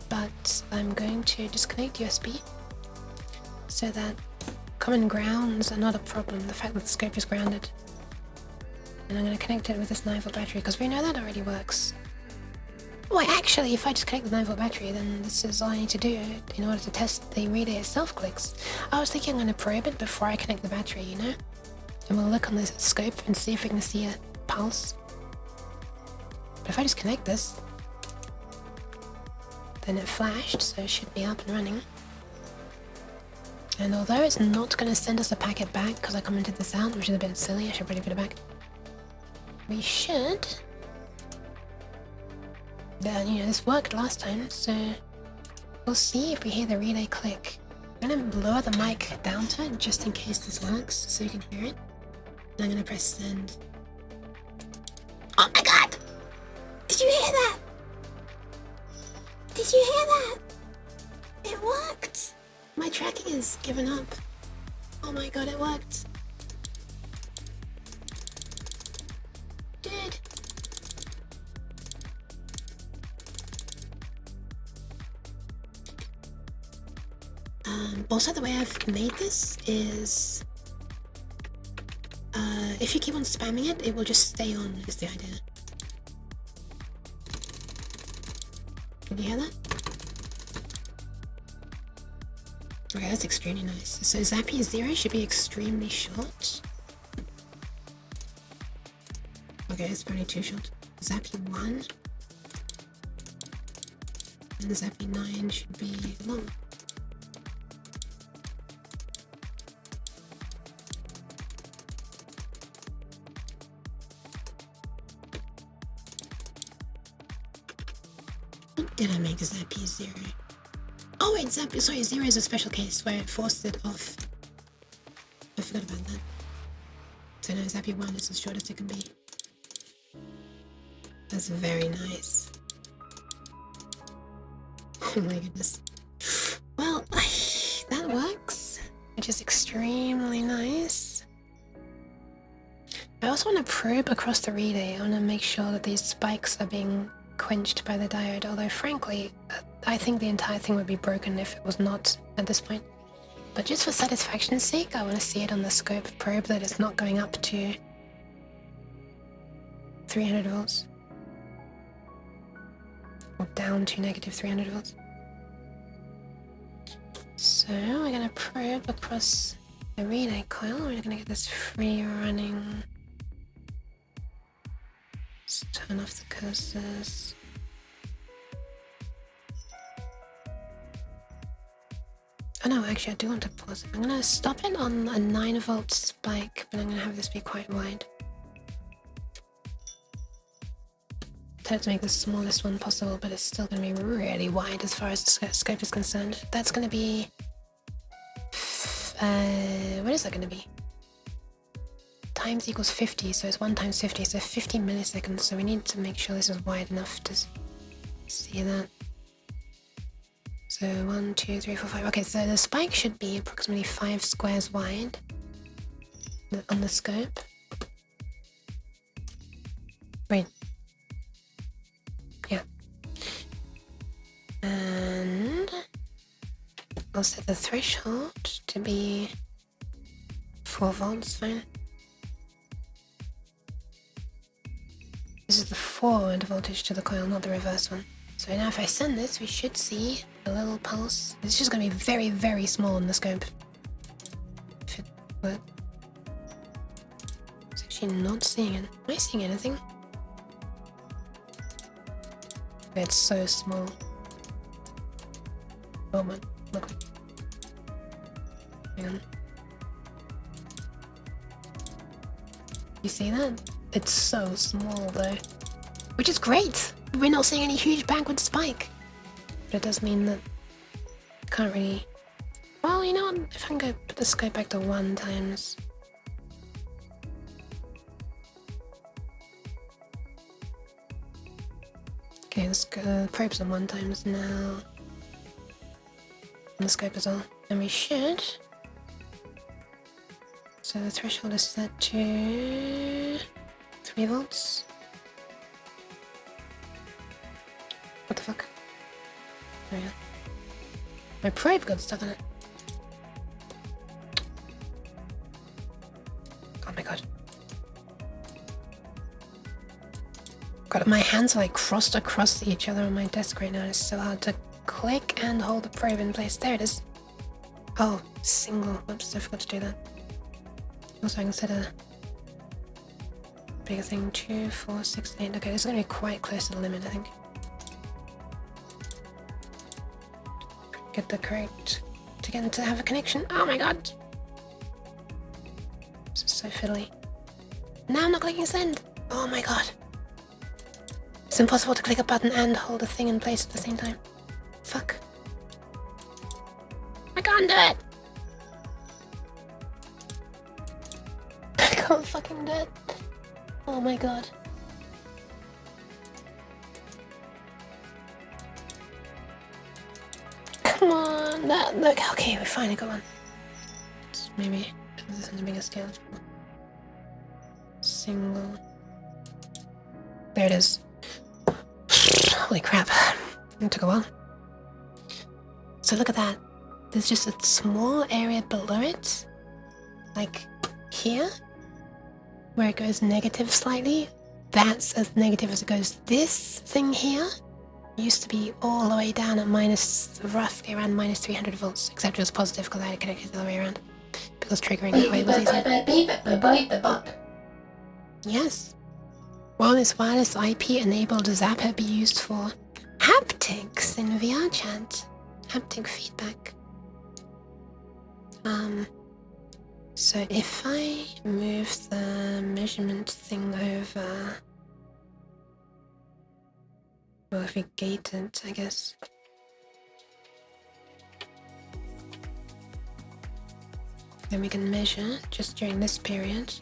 but I'm going to disconnect USB. So that common grounds are not a problem, the fact that the scope is grounded. And I'm going to connect it with this 9V battery, because we know that already works. Well, actually, if I just connect the 9V battery, then this is all I need to do in order to test the relay itself clicks. I was thinking I'm going to probe it before I connect the battery, you know? And we'll look on the scope and see if we can see a pulse. But if I just connect this, then it flashed, so it should be up and running. And although it's not going to send us a packet back because I commented this out, which is a bit silly, I should probably put it back. We should. Then, you know, this worked last time, so we'll see if we hear the relay click. I'm going to lower the mic down to it just in case this works, so you can hear it. And I'm going to press send. Oh my god! Did you hear that? Did you hear that? It worked! My tracking has given up. Oh my god, it worked. Dude. Also the way I've made this is if you keep on spamming it, it will just stay on, is the idea. you hear that? Okay, that's extremely nice. So Zappy 0 should be extremely short. Okay, it's probably too short. Zappy 1 and Zappy 9 should be long. What did I make Zappy 0? Oh wait, Zappy, sorry, 0 is a special case where it forced it off. I forgot about that. So no, Zappy 1 is as short as it can be. That's very nice. Oh my goodness. Well, that works, which is extremely nice. I also want to probe across the relay. I want to make sure that these spikes are being quenched by the diode, although frankly, I think the entire thing would be broken if it was not at this point. But just for satisfaction's sake, I want to see it on the scope probe that it's not going up to 300 volts. Or down to negative 300 volts. So we're going to probe across the relay coil. We're going to get this free running. Let's turn off the cursors. Oh no, actually I do want to pause it. I'm going to stop it on a 9 volt spike, but I'm going to have this be quite wide. To make the smallest one possible, but it's still going to be really wide as far as the scope is concerned. That's going to be... what is that going to be? Times equals 50, so it's 1 times 50, so 50 milliseconds, so we need to make sure this is wide enough to see that. So 1, 2, 3, 4, 5. Okay, so the spike should be approximately 5 squares wide on the scope. Wait. Yeah. And I'll set the threshold to be 4 volts, fine. This is the forward voltage to the coil, not the reverse one. So now if I send this, we should see a little pulse. It's just going to be very, very small on the scope. If it works. It's actually not seeing it. Am I seeing anything? It's so small. Oh my, look. Hang on. You see that? It's so small though. Which is great! We're not seeing any huge backward spike. But it does mean that I can't really... Well, you know what? If I can go put the scope back to 1 times... Okay, let's go probes on 1 times now. And the scope as well. And we should... So the threshold is set to 3 volts. What the fuck? Oh yeah. My probe got stuck on it. Oh my god. God, my hands are like crossed across each other on my desk right now. It's so hard to click and hold the probe in place. There it is. Oh, single. Oops, I forgot to do that. Also, I can set a bigger thing. 2, 4, 6, 8. Okay, this is going to be quite close to the limit, I think. Get the correct to get them to have a connection. Oh my god! This is so fiddly. Now I'm not clicking send! Oh my god. It's impossible to click a button and hold a thing in place at the same time. Fuck. I can't do it! I can't fucking do it. Oh my god. Come on, that look. Okay, we finally got one. Let's maybe put this in a bigger scale. Single. There it is. Holy crap! It took a while. So look at that. There's just a small area below it, like here, where it goes negative slightly. That's as negative as it goes. This thing here, used to be all the way down at roughly around minus 300 volts, except it was positive because I had it connected the other way around. Because triggering that way was easier. Yes. Will this wireless IP-enabled zapper be used for haptics in VR chat? Haptic feedback. So if I move the measurement thing over... Well, if we gate it, I guess. Then we can measure, just during this period,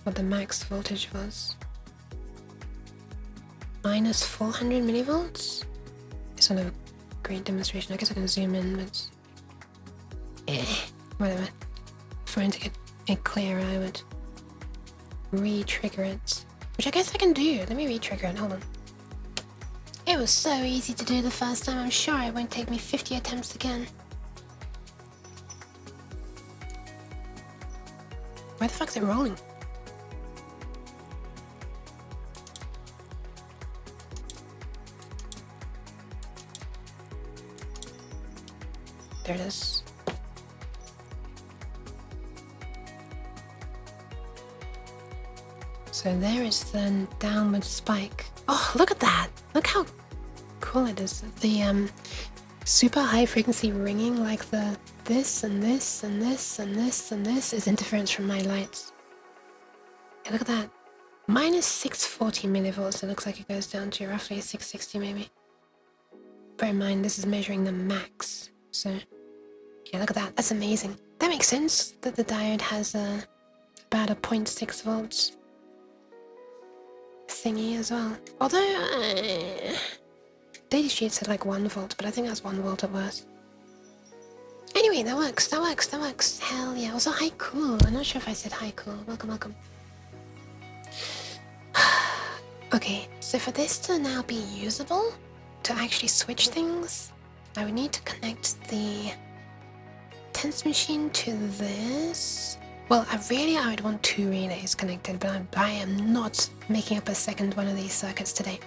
what the max voltage was. Minus 400 millivolts? It's not a great demonstration. I guess I can zoom in, but... whatever. For it to get it clearer, I would re-trigger it. Which I guess I can do. Let me re-trigger it, hold on. It was so easy to do the first time, I'm sure it won't take me 50 attempts again. Why the fuck is it rolling? There it is. So there is the downward spike. Oh, look at that! Look how cool it is. The super high frequency ringing, like the this and this and this and this and this, is interference from my lights. Yeah, look at that. Minus 640 millivolts. It looks like it goes down to roughly 660 maybe. Bear in mind, this is measuring the max. So, yeah, look at that. That's amazing. That makes sense that the diode has about a 0.6 volts thingy as well. Although, data sheet said like 1 volt, but I think that's 1 volt at worst. Anyway, that works, that works, that works. Hell yeah. Also, hi, cool. I'm not sure if I said hi, cool. Welcome, welcome. Okay, so for this to now be usable, to actually switch things, I would need to connect the tense machine to this. Well, I would want 2 relays connected, but I am not making up a second one of these circuits today.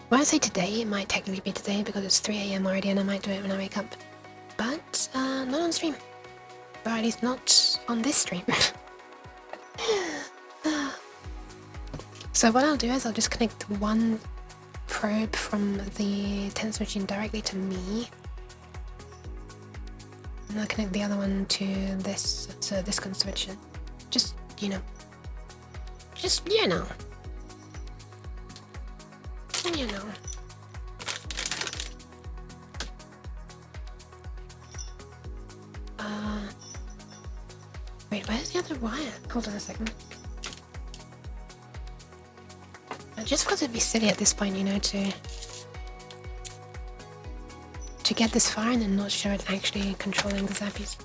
When I say today, it might technically be today because it's 3 AM already and I might do it when I wake up. But, not on stream. Or at least not on this stream. So what I'll do is I'll just connect one probe from the tense machine directly to me. And I'll connect the other one to this, so this can switch it. Just, you know. Just, you know. You know. Wait, where's the other wire? Hold on a second. Just because it'd be silly at this point, you know, to get this far and then not show it actually controlling the zappies.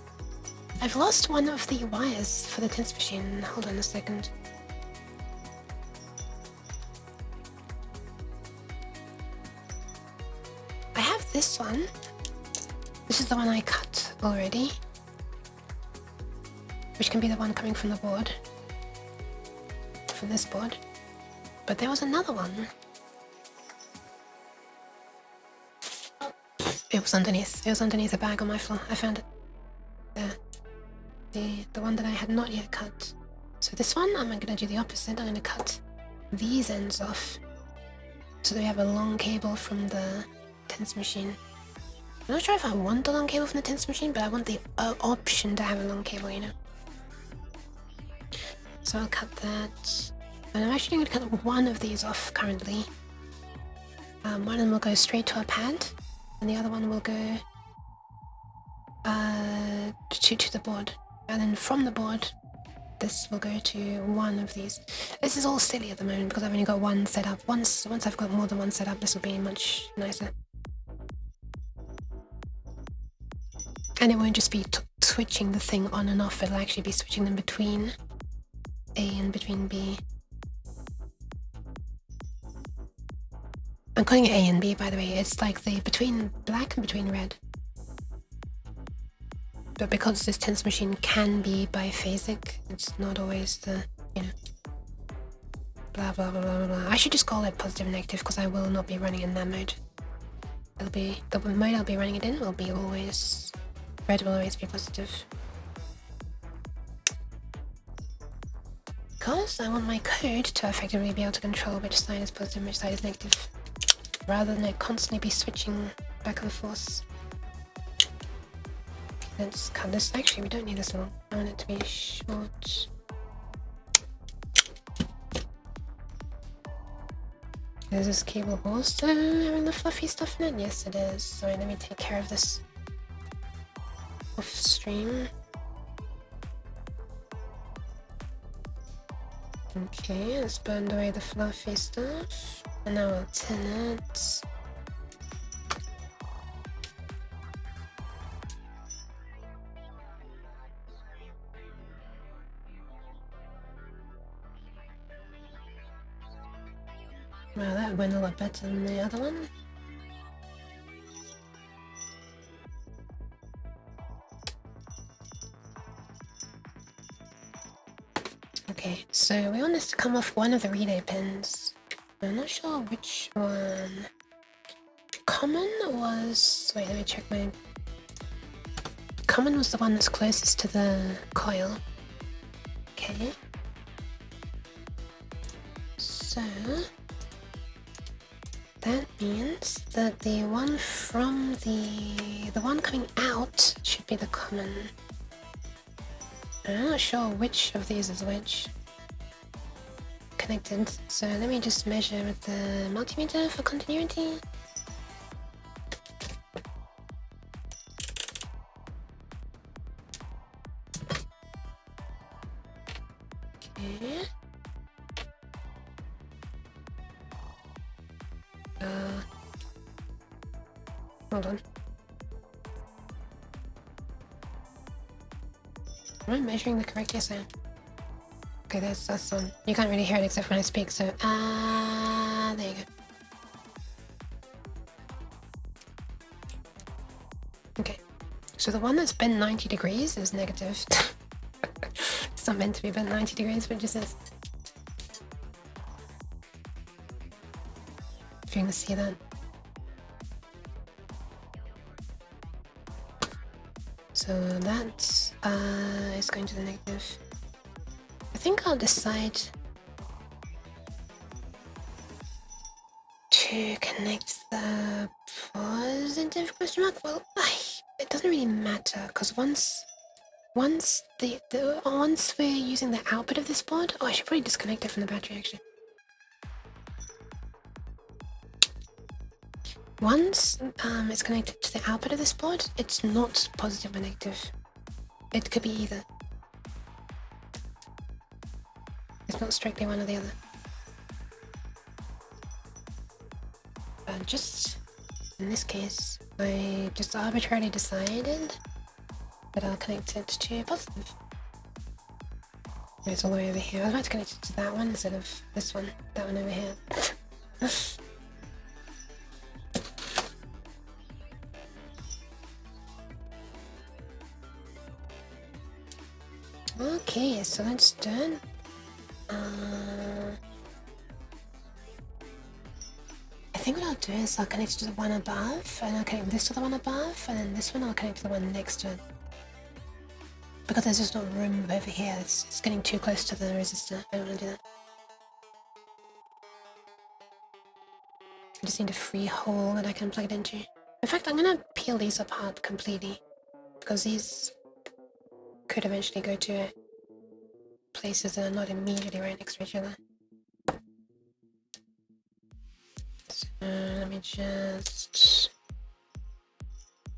I've lost one of the wires for the tense machine. Hold on a second. I have this one. This is the one I cut already, which can be the one coming from the board, from this board. But there was another one. It was underneath. It was underneath a bag on my floor. I found it. There. The one that I had not yet cut. So this one, I'm gonna do the opposite. I'm gonna cut these ends off, so that we have a long cable from the tense machine. I'm not sure if I want the long cable from the tense machine, but I want the option to have a long cable, you know. So I'll cut that. And I'm actually going to cut one of these off currently. One of them will go straight to a pad, and the other one will go to the board. And then from the board, this will go to one of these. This is all silly at the moment because I've only got one set up. Once I've got more than one set up, this will be much nicer. And it won't just be switching the thing on and off, it'll actually be switching them between A and between B. I'm calling it A and B, by the way. It's like the between black and between red. But because this tense machine can be biphasic, it's not always the, you know. blah blah blah blah blah. I should just call it positive and negative because I will not be running in that mode. It'll be the mode I'll be running it in will be always red will always be positive. Because I want my code to effectively be able to control which side is positive and which side is negative, rather than it constantly be switching back and forth. Let's cut this. Actually, we don't need this long. I want it to be short. Is this cable also having the fluffy stuff in it? Yes, it is. Sorry, let me take care of this off stream. Okay, it's burned away the fluffy stuff. And now I'll tin it. Wow, that went a lot better than the other one. Okay, so we want this to come off one of the relay pins. I'm not sure which one. Common was... wait, let me check my... Common was the one that's closest to the coil. Okay. So... that means that the one from the one coming out should be the common. I'm not sure which of these is which connected, so let me just measure with the multimeter for continuity. Okay. Hold on. Am I measuring the correct? Yes, I am. Okay, that's on. You can't really hear it except when I speak, so there you go. Okay, so the one that's bent 90 degrees is negative. It's not meant to be bent 90 degrees, but it just is. If you can see that. So that is going to the negative. I think I'll decide to connect the positive question mark. Well, it doesn't really matter because once we're using the output of this board, I should probably disconnect it from the battery actually. Once it's connected to the output of this board, it's not positive or negative. It could be either. It's not strictly one or the other. But just in this case, I just arbitrarily decided that I'll connect it to positive. It's all the way over here. I was about to connect it to that one instead of this one. That one over here. Okay, so that's done. I think what I'll do is I'll connect it to the one above, and I'll connect this to the one above, and then this one I'll connect to the one next to it. Because there's just not room over here, it's getting too close to the resistor. I don't want to do that. I just need a free hole that I can plug it into. In fact, I'm gonna peel these apart completely, because these could eventually go to places that are not immediately right next to each other. So let me just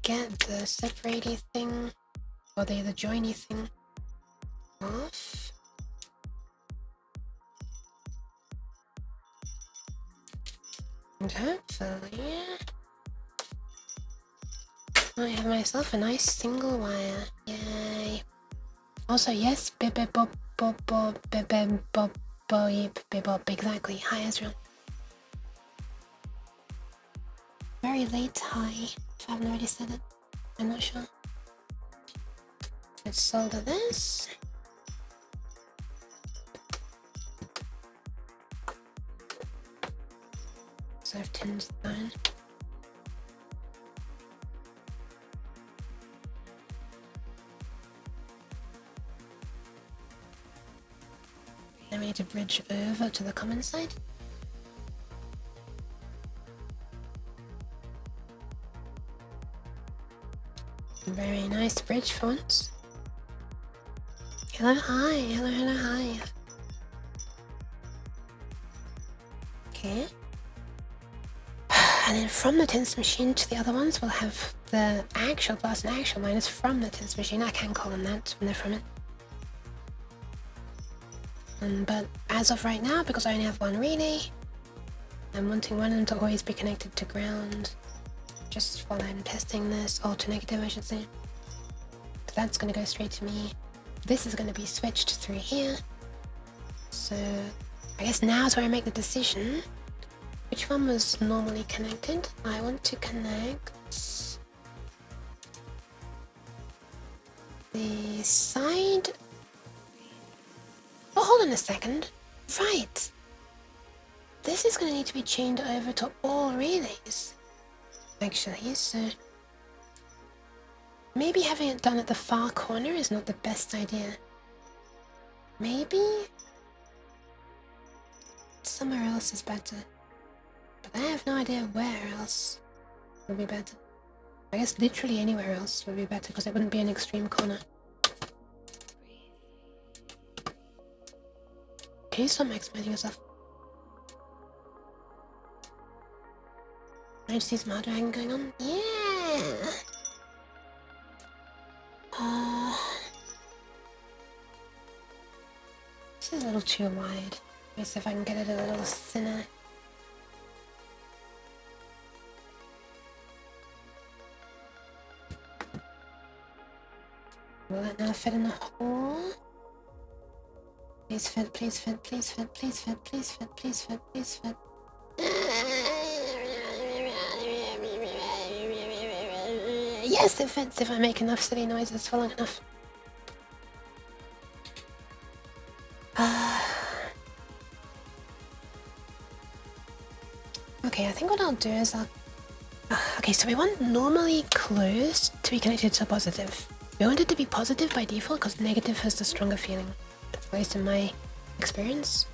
get the separatey thing, or the joiny thing off. And hopefully I have myself a nice single wire. Yay. Also, yes, bip bip bop bop bop bip bip bop bop bip bop. Exactly. Hi, Ezreal. Very late hi, if I haven't already said it. I'm not sure. Let's solder this. so I've tinned the iron. Then we need to bridge over to the common side. Very nice bridge for once. Hello, hi, hello, hello, hi. Okay. And then from the tins machine to the other ones, we'll have the actual plus and actual minus from the tins machine. I can call them that when they're from it. But as of right now, because I only have one relay, I'm wanting one of them to always be connected to ground. Just while I'm testing this, or to negative I should say. So that's going to go straight to me. This is going to be switched through here. So I guess now is where I make the decision. Which one was normally connected? I want to connect the side. Oh, hold on a second. Right. This is going to need to be chained over to all relays. Actually, so maybe having it done at the far corner is not the best idea. Maybe somewhere else is better, but I have no idea where else would be better. I guess literally anywhere else would be better because it wouldn't be an extreme corner. Can you stop maximizing yourself? I just see some hard dragging going on. Yeah! This is a little too wide. Let me see if I can get it a little thinner. Will that now fit in the hole? Please fit, please fit, please fit, please fit, please fit, please fit, please fit. Yes, it fits if I make enough silly noises for long enough. Okay, I think what I'll do is okay, so we want normally closed to be connected to positive. We want it to be positive by default because negative has the stronger feeling, at least in my experience.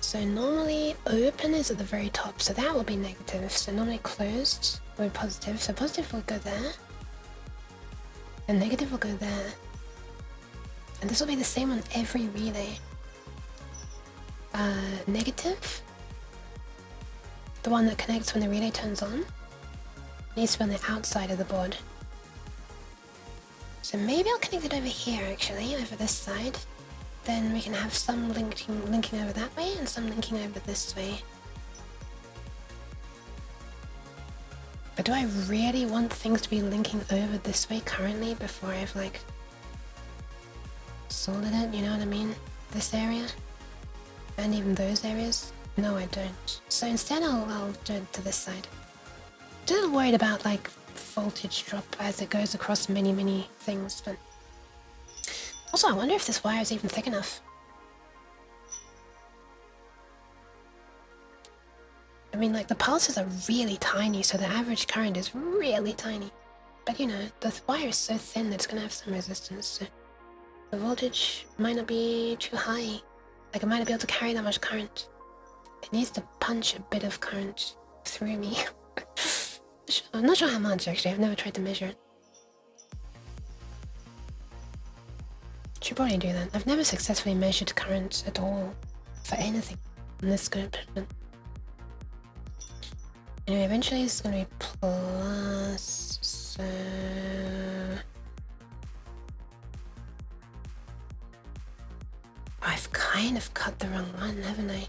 So normally open is at the very top, so that will be negative. So normally closed will be positive. So positive will go there, and negative will go there. And this will be the same on every relay. Negative, the one that connects when the relay turns on, needs to be on the outside of the board. So maybe I'll connect it over here actually, over this side. Then we can have some linking over that way and some linking over this way. But do I really want things to be linking over this way currently before I've like soldered it, you know what I mean? This area? And even those areas? No, I don't. So instead I'll do it to this side. I'm a little worried about like voltage drop as it goes across many things, but also I wonder if this wire is even thick enough. I mean, like the pulses are really tiny, so the average current is really tiny. But you know, the wire is so thin that it's gonna have some resistance, so the voltage might not be too high. Like it might not be able to carry that much current. It needs to punch a bit of current through me. I'm not sure how much actually, I've never tried to measure it. Should probably do that. I've never successfully measured current at all for anything on this scope, but anyway, eventually it's gonna be plus, so I've kind of cut the wrong one, haven't I?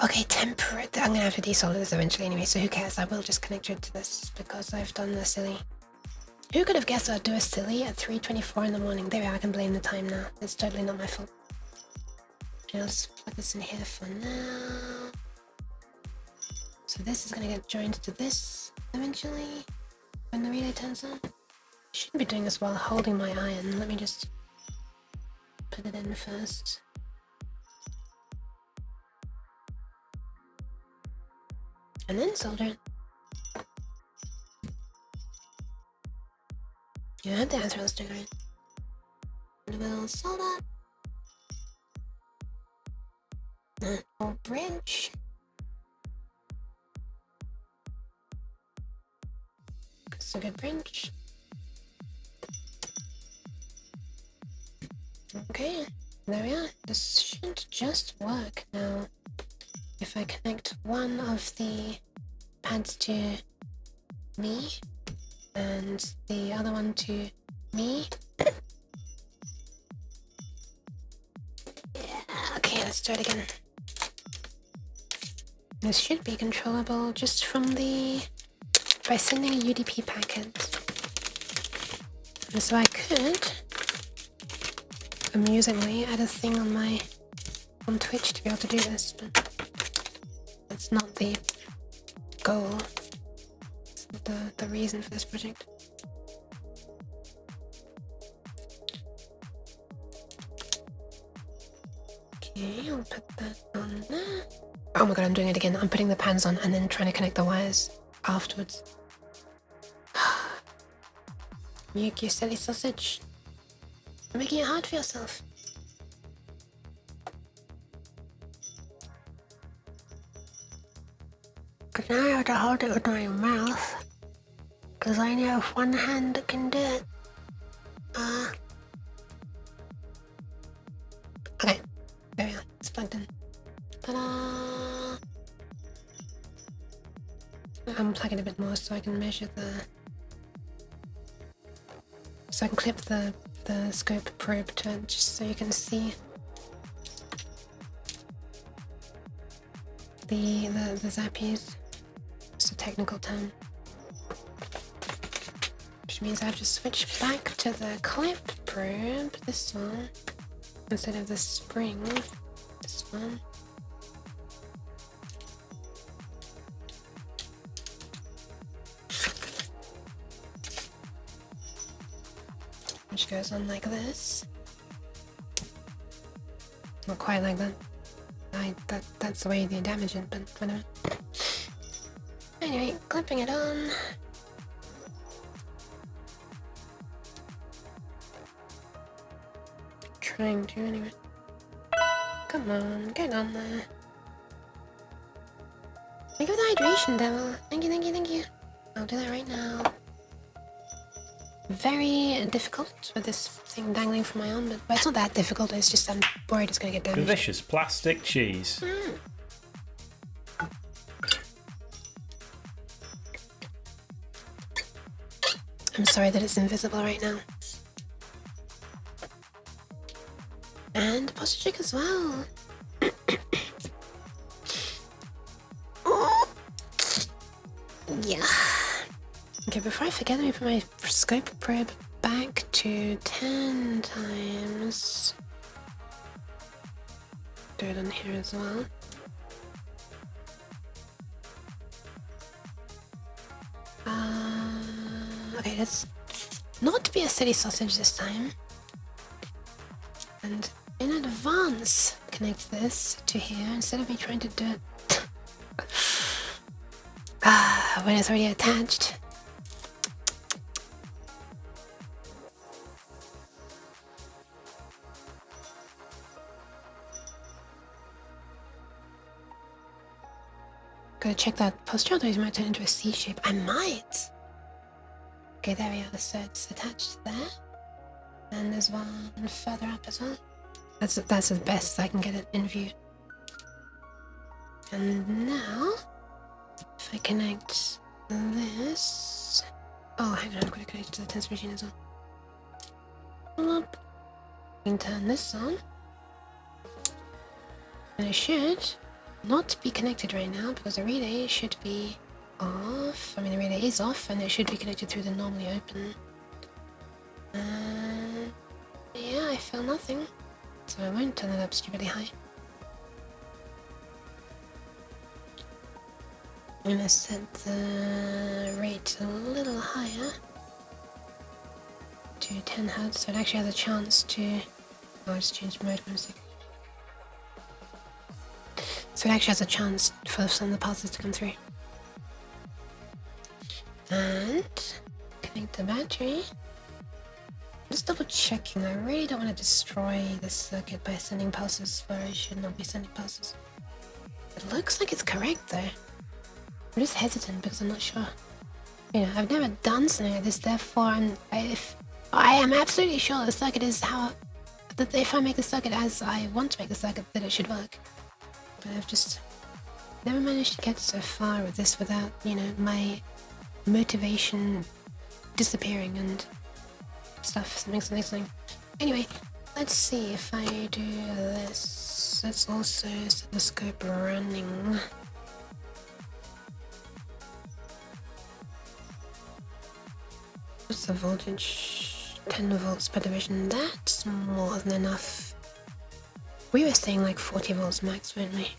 Okay, temperate. I'm gonna have to desolder this eventually anyway, so who cares? I will just connect it to this because I've done the silly. Who could have guessed I'd do a silly at 3:24 in the morning? There we are, I can blame the time now. It's totally not my fault. I'll just plug this in here for now. So this is gonna get joined to this. eventually when the relay turns on. I shouldn't be doing this while holding my iron. Let me just put it in first. And then solder it. You have the Azrael sticker in. And we'll solder. Or bridge. It's a good bridge. Okay, there we are. This should just work now. If I connect one of the pads to me and the other one to me. Yeah, okay, let's do it again. This should be controllable just from by sending a UDP packet. And so I could amusingly add a thing on Twitch to be able to do this, but that's not the goal. It's not the reason for this project. Okay, I'll put that on there. Oh my god, I'm doing it again. I'm putting the pans on and then trying to connect the wires afterwards. You silly sausage. You're making it hard for yourself. Cause now I have to hold it with my mouth. Cause I know if one hand can do it. Okay, there we are. It's plugged in. Ta-da! I'm plugging a bit more so I can measure so I can clip the scope probe to it, just so you can see the zappies. It's a technical term. Which means I have to switch back to the clip probe, this one, instead of the spring, this one. Which goes on like this. Not quite like that. That's the way you damage it, but whatever. Anyway, clipping it on. Trying to anyway. Come on, get on there. Thank you for the hydration, Devil. Thank you, thank you, thank you. I'll do that right now. Very difficult with this thing dangling from my arm, but it's not that difficult, it's just I'm worried it's gonna get damaged. Delicious plastic cheese. I'm sorry that it's invisible right now. And posture check as well. Yeah. Okay, before I forget, let me put my scope probe back to 10 times. Do it on here as well. Okay, let's not be a silly sausage this time. And in advance, connect this to here instead of me trying to do it when it's already attached. Gotta check that posture, otherwise it might turn into a C shape. I might! Okay, there we are, so it's attached there. And there's one further up as well. That's as best as I can get it in view. And now, if I connect this... Oh, hang on, I'm gonna connect it to the test machine as well. Up. We can turn this on. And it should not be connected right now because the relay should be off. I mean, the relay is off and it should be connected through the normally open. Yeah, I feel nothing, so I won't turn it up stupidly high. I'm gonna set the rate a little higher to 10 Hz, so it actually has a chance to. Oh, I just changed mode for a second. So it actually has a chance for some of the pulses to come through. And connect the battery. Just double checking, I really don't want to destroy this circuit by sending pulses where I should not be sending pulses. It looks like it's correct though. I'm just hesitant because I'm not sure. You know, I've never done something like this, therefore I am absolutely sure the circuit is that if I make the circuit as I want to make the circuit, that it should work. But I've just never managed to get so far with this without, you know, my motivation disappearing and stuff, something. Anyway, let's see if I do this. Let's also set the scope running. What's the voltage? 10 volts per division. That's more than enough. We were saying like 40 volts max, weren't we?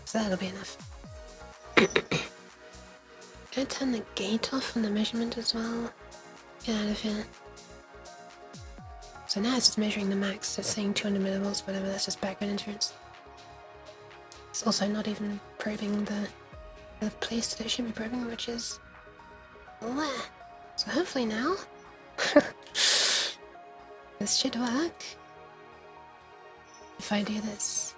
So that'll be enough. Can I turn the gate off on the measurement as well? Get out of here. So now it's just measuring the max, it's saying 200 millivolts, whatever, that's just background interference. It's also not even probing the place that it should be probing, which is there. So hopefully now, this should work. If I do this.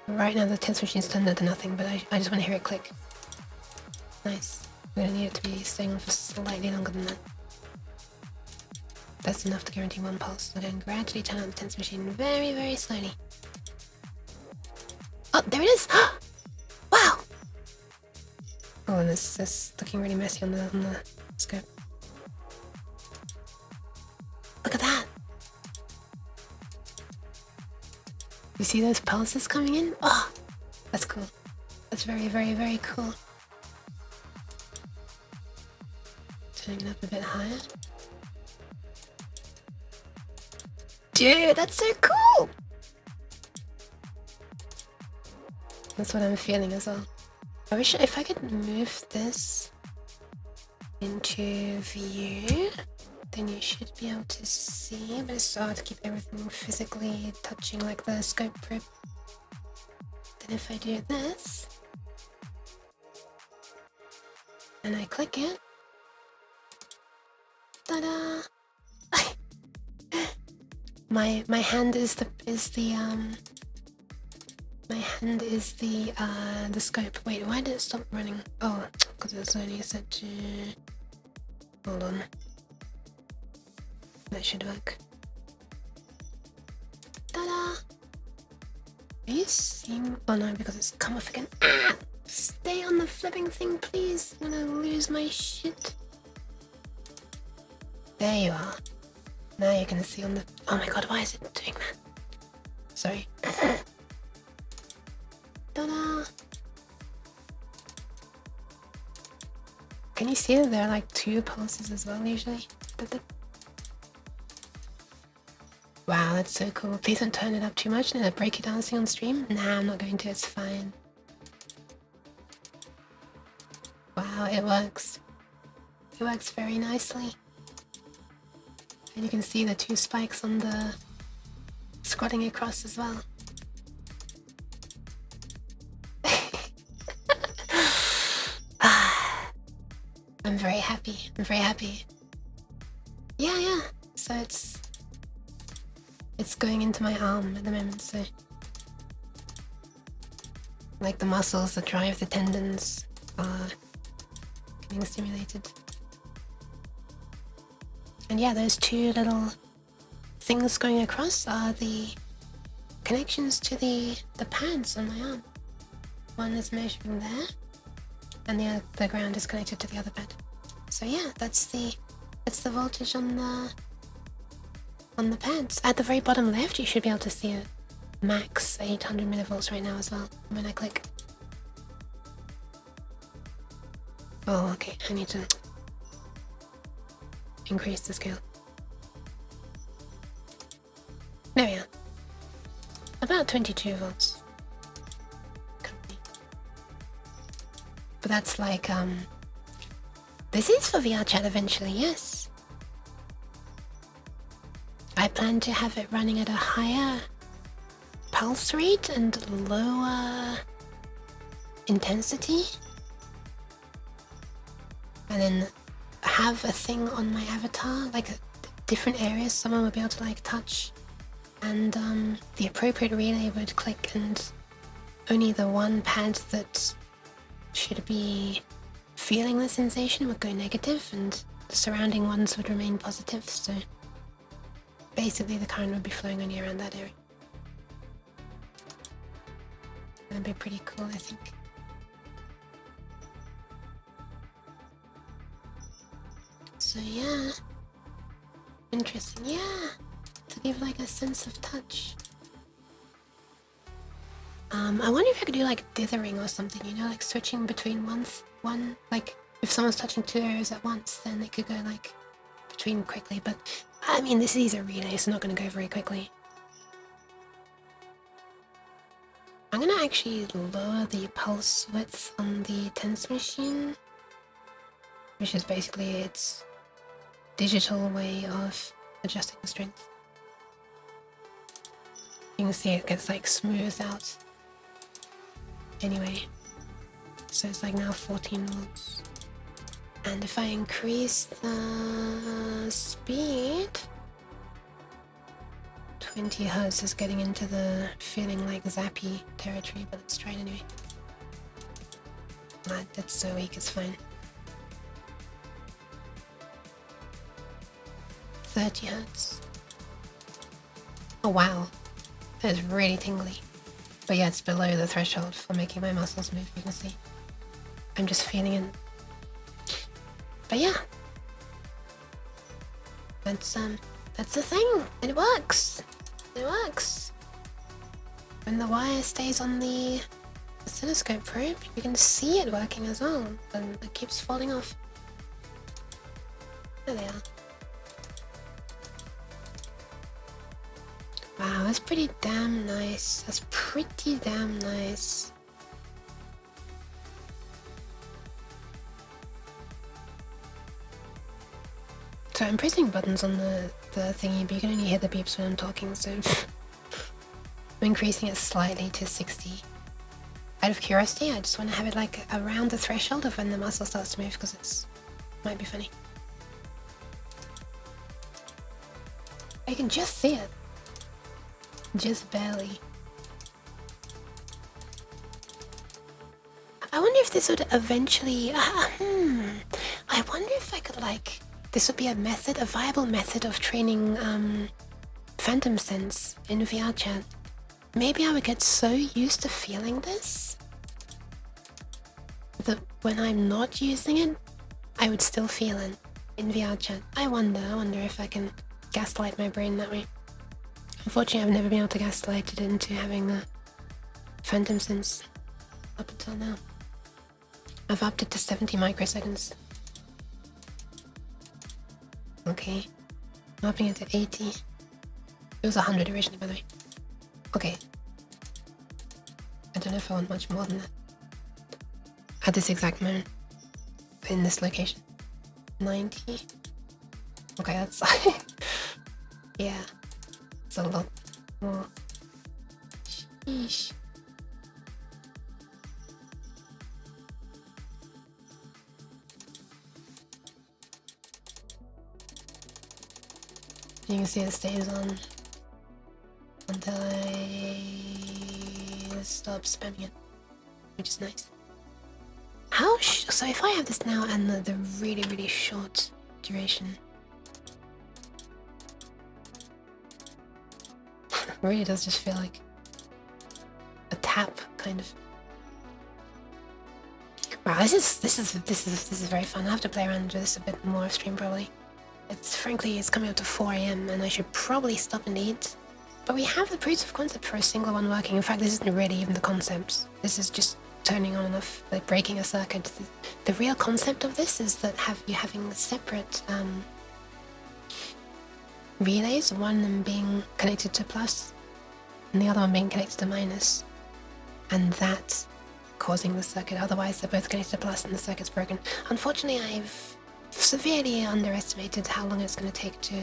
Right now the test machine's turned into nothing, but I just want to hear it click. Nice. We're gonna need it to be staying on for slightly longer than that. That's enough to guarantee one pulse. So then gradually turn on the tense machine very, very slowly. Oh, there it is! Wow! Oh, and this is looking really messy on the scope. Look at that! You see those pulses coming in? Oh, that's cool. That's very, very, very cool. Turning it up a bit higher. Dude, that's so cool! That's what I'm feeling as well. I wish if I could move this into view, then you should be able to see, but it's so hard to keep everything physically touching like the scope probe. Then if I do this, and I click it, ta-da! My hand is the scope. Wait, why did it stop running? Oh, because it's only set to. Hold on. That should work. Ta-da! Are you seeing? Oh no, because it's come off again. Ah! Stay on the flipping thing, please. I'm gonna lose my shit. There you are. Now you can see on the. Oh my god, why is it doing that? Sorry. Ta-da! Can you see that there are like 2 pulses as well usually? Wow, that's so cool. Please don't turn it up too much and break it dancing on stream. Nah, I'm not going to, it's fine. Wow, it works. It works very nicely. And you can see the 2 spikes on the squatting across as well. I'm very happy. I'm very happy. Yeah. So it's going into my arm at the moment, so like the muscles that drive the tendons are getting stimulated. And yeah, those 2 little things going across are the connections to the pads on my arm. One is measuring there, and the ground is connected to the other pad. So yeah, that's the voltage on the pads. At the very bottom left, you should be able to see a max 800 millivolts right now as well when I click. Oh, okay, I need to increase the scale. There we are. About 22 volts. Could be. But that's like, this is for VR chat eventually, yes. I plan to have it running at a higher pulse rate and lower intensity. And then have a thing on my avatar, like different areas someone would be able to like touch. And the appropriate relay would click and only the one pad that should be feeling the sensation would go negative and the surrounding ones would remain positive. So basically the current would be flowing only around that area. That'd be pretty cool, I think. So yeah, interesting, yeah, to give like a sense of touch. I wonder if I could do like dithering or something, you know, like switching between one, like if someone's touching two areas at once, then they could go like between quickly, but I mean, this is a relay, so not going to go very quickly. I'm going to actually lower the pulse width on the tense machine, which is basically its digital way of adjusting the strength. You can see it gets like smoothed out. Anyway, so it's like now 14 volts. And if I increase the speed, 20 Hz is getting into the feeling like zappy territory, but let's try it anyway. Nah, that's so weak, it's fine. 30 Hz. Oh wow, that is really tingly. But yeah, it's below the threshold for making my muscles move, you can see. I'm just feeling it. But yeah, that's the thing. It works. It works. When the wire stays on the oscilloscope probe, you can see it working as well, and it keeps falling off. There they are. Wow, that's pretty damn nice. That's pretty damn nice. So I'm pressing buttons on the thingy, but you can only hear the beeps when I'm talking, so I'm increasing it slightly to 60. Out of curiosity, I just want to have it like around the threshold of when the muscle starts to move, because it's might be funny. I can just see it. Just barely. I wonder if this would eventually... I wonder if I could like... This would be a method, a viable method of training phantom sense in VR chat. Maybe I would get so used to feeling this that when I'm not using it, I would still feel it in VR chat. I wonder if I can gaslight my brain that way. Unfortunately, I've never been able to gaslight it into having the phantom sense up until now. I've upped it to 70 microseconds. Okay, I'm upping it to 80. It was 100 originally, by the way. Okay. I don't know if I want much more than that. At this exact moment. In this location. 90. Okay, that's... yeah. It's a lot more. Sheesh. You can see it stays on until I stop spamming it, which is nice. So if I have this now and the really, really short duration, it really does just feel like a tap, kind of. Wow, this is very fun. I have to play around with this a bit more off stream probably. It's coming up to 4 AM and I should probably stop and eat. But we have the proof of concept for a single one working. In fact, this isn't really even the concept. This is just turning on and off, like breaking a circuit. The real concept of this is that having separate relays, one of them being connected to plus and the other one being connected to minus. And that causing the circuit. Otherwise, they're both connected to plus and the circuit's broken. Unfortunately, I've severely underestimated how long it's going to take to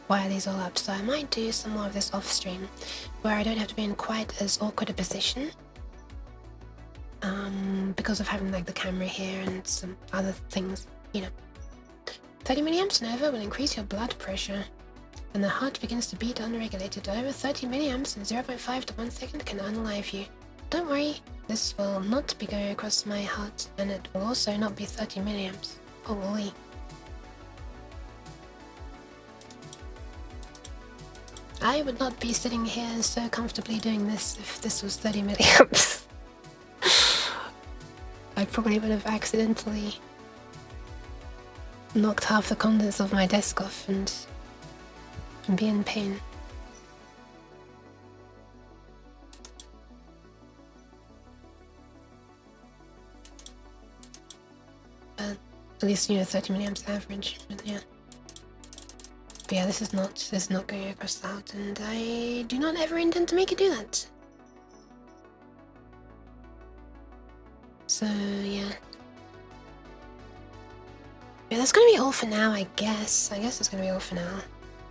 wire these all up. So I might do some more of this off stream, where I don't have to be in quite as awkward a position. Because of having like the camera here and some other things, you know. 30 milliamps and over will increase your blood pressure. When the heart begins to beat unregulated, over 30 milliamps in 0.5 to 1 second can unalive you. Don't worry, this will not be going across my heart, and it will also not be 30 milliamps. Holy. I would not be sitting here so comfortably doing this if this was 30 milliamps. I probably would have accidentally knocked half the contents of my desk off and be in pain. At least, you know, 30 milliamps average, but yeah. But yeah, this is not going across the heart, and I do not ever intend to make it do that. So yeah. Yeah, that's gonna be all for now, I guess. I guess it's gonna be all for now.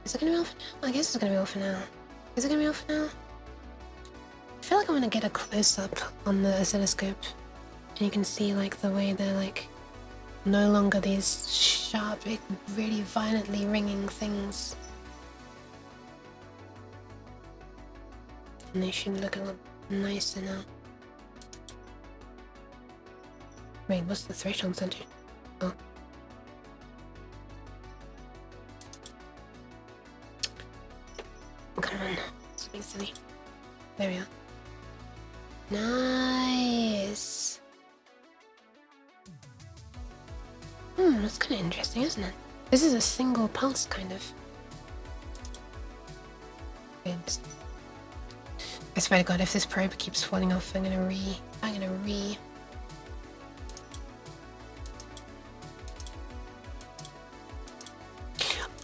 Is it gonna be all for now? I guess it's gonna be all for now. Is it gonna be all for now? I feel like I'm gonna get a close-up on the oscilloscope, and you can see like the way they're like no longer these sharp, really violently ringing things. And they should look a lot nicer now. Wait, what's the threshold center? Oh. Come on, it's being silly. There we are. Nice. That's kind of interesting, isn't it? This is a single pulse, kind of. I swear to God, if this probe keeps falling off, I'm gonna re.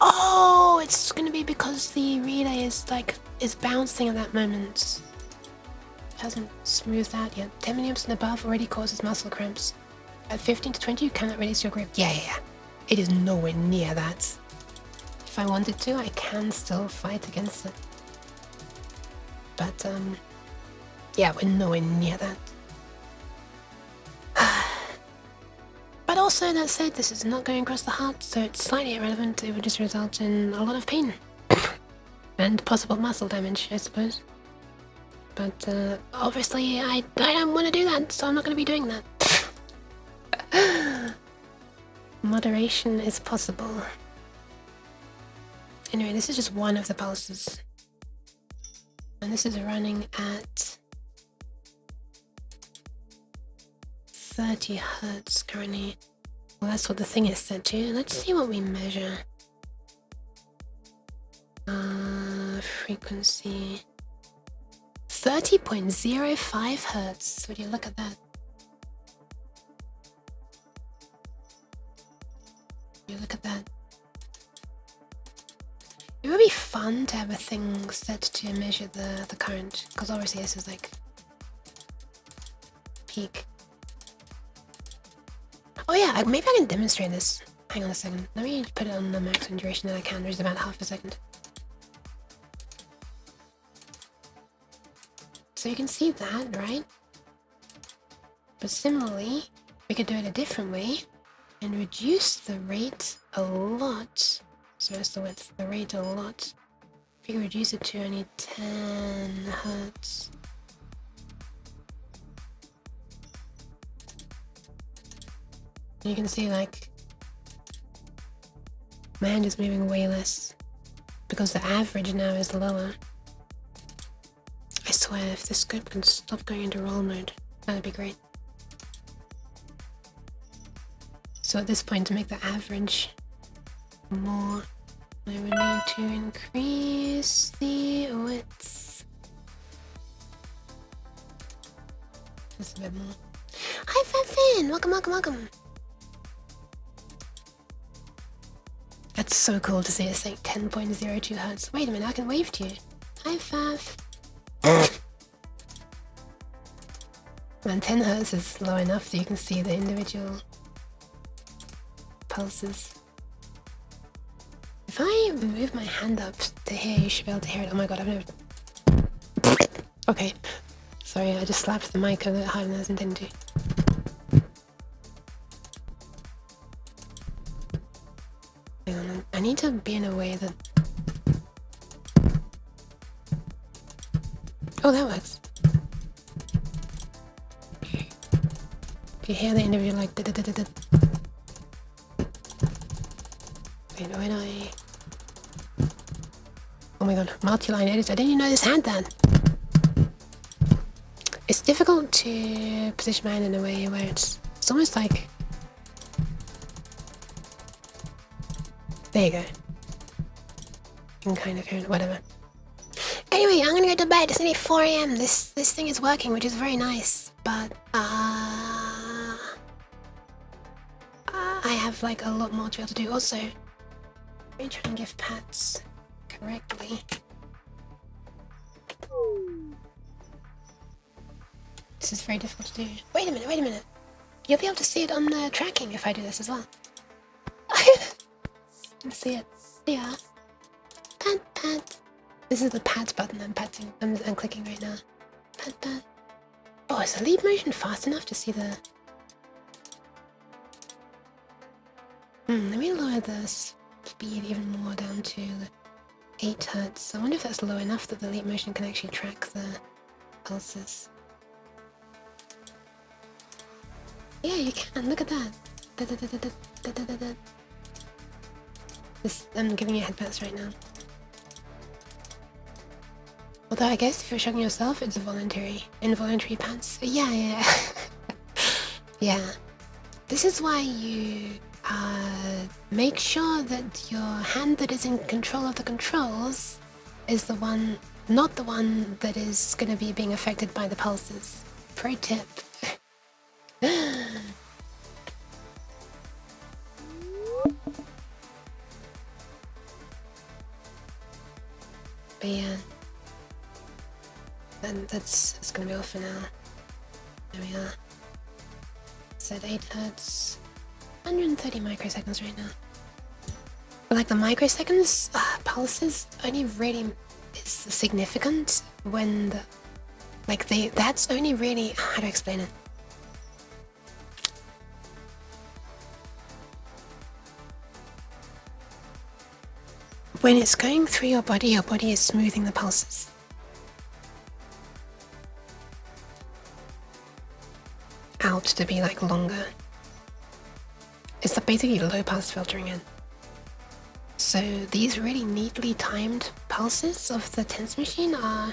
Oh, it's gonna be because the relay is bouncing at that moment. It hasn't smoothed out yet. 10 milliamps and above already causes muscle cramps. At 15 to 20, you cannot release your grip. Yeah. It is nowhere near that. If I wanted to, I can still fight against it. But, yeah, we're nowhere near that. But also, that said, this is not going across the heart, so it's slightly irrelevant. It would just result in a lot of pain. And possible muscle damage, I suppose. But, obviously, I don't want to do that, so I'm not going to be doing that. Moderation is possible. Anyway, this is just one of the pulses. And this is running at 30 hertz currently. Well, that's what the thing is set to. Let's see what we measure. Frequency 30.05 hertz. Would you look at that? You look at that. It would be fun to have a thing set to measure the current, because obviously this is like peak. Oh yeah, maybe I can demonstrate this. Hang on a second. Let me put it on the maximum duration that I can, which is about half a second. So you can see that, right? But similarly, we could do it a different way and reduce the rate a lot. So that's the width, the rate a lot. If you can reduce it to only 10 hertz. You can see like my hand is moving way less because the average now is lower. I swear, if the scope can stop going into roll mode, that'd be great. So at this point, to make the average more, I would need to increase the width. Just a bit more. Hi Fafin! Welcome. That's so cool to see it say 10.02 hertz. Wait a minute, I can wave to you. Hi Faf. And 10 Hz is low enough that you can see the individual pulses. If I move my hand up to here, you should be able to hear it. Oh my god, I've never... Okay. Sorry, I just slapped the mic a bit harder than I was intending to. Hang on, I need to be in a way that... Oh, that works. You hear the individual like... Wait, I... Oh my god, multi-line edit. I didn't even know this had that. It's difficult to position my hand in a way where it's almost like... There you go. You can kind of hear it, whatever. Anyway, I'm gonna go to bed. It's only 4 AM. This thing is working, which is very nice. But, I have like a lot more to be able to do. Also, let me try and give pats correctly. This is very difficult to do. Wait a minute. You'll be able to see it on the tracking if I do this as well. Let's see it. Yeah. Pat. This is the pat button I'm patting. I'm clicking right now. Pat. Oh, is the lead motion fast enough to see the... let me lower the speed even more down to 8 Hz. I wonder if that's low enough that the lead motion can actually track the pulses. Yeah, you can. Look at that. I'm giving you headpats right now. Although I guess if you're shocking yourself, it's involuntary pants. Yeah. Yeah. This is why you make sure that your hand that is in control of the controls is the one, not the one that is going to be being affected by the pulses. Pro tip. But yeah, and that's gonna be all for now. There we are. Set 8 Hz, 130 microseconds right now. But like the microseconds pulses only really is significant when the that's only really, how do I explain it? When it's going through your body is smoothing the pulses. Out to be like longer. It's basically low pass filtering in. So these really neatly timed pulses of the tense machine are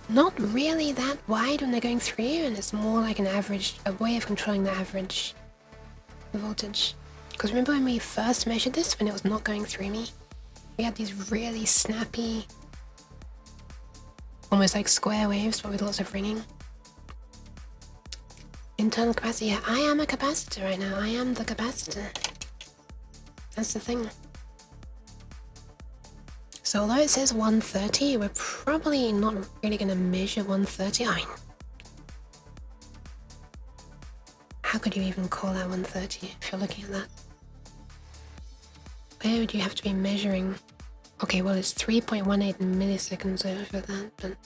not really that wide when they're going through you, and it's more like a way of controlling the average voltage. Because remember when we first measured this, when it was not going through me? We had these really snappy, almost like square waves, but with lots of ringing. Internal capacity. Yeah, I am a capacitor right now. I am the capacitor. That's the thing. So although it says 130, we're probably not really going to measure 130. I mean, how could you even call that 130 if you're looking at that? Where would you have to be measuring? Okay, well it's 3.18 milliseconds over that, but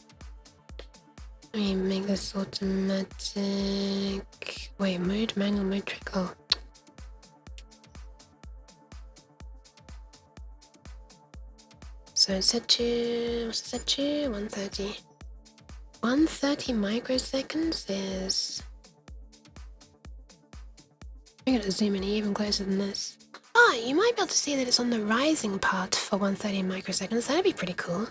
let me make this automatic. Wait, manual mode trick. Oh. So it's set to, what's it set to? 130. 130 microseconds is... I'm gonna zoom in even closer than this. Oh, you might be able to see that it's on the rising part for 130 microseconds. That'd be pretty cool.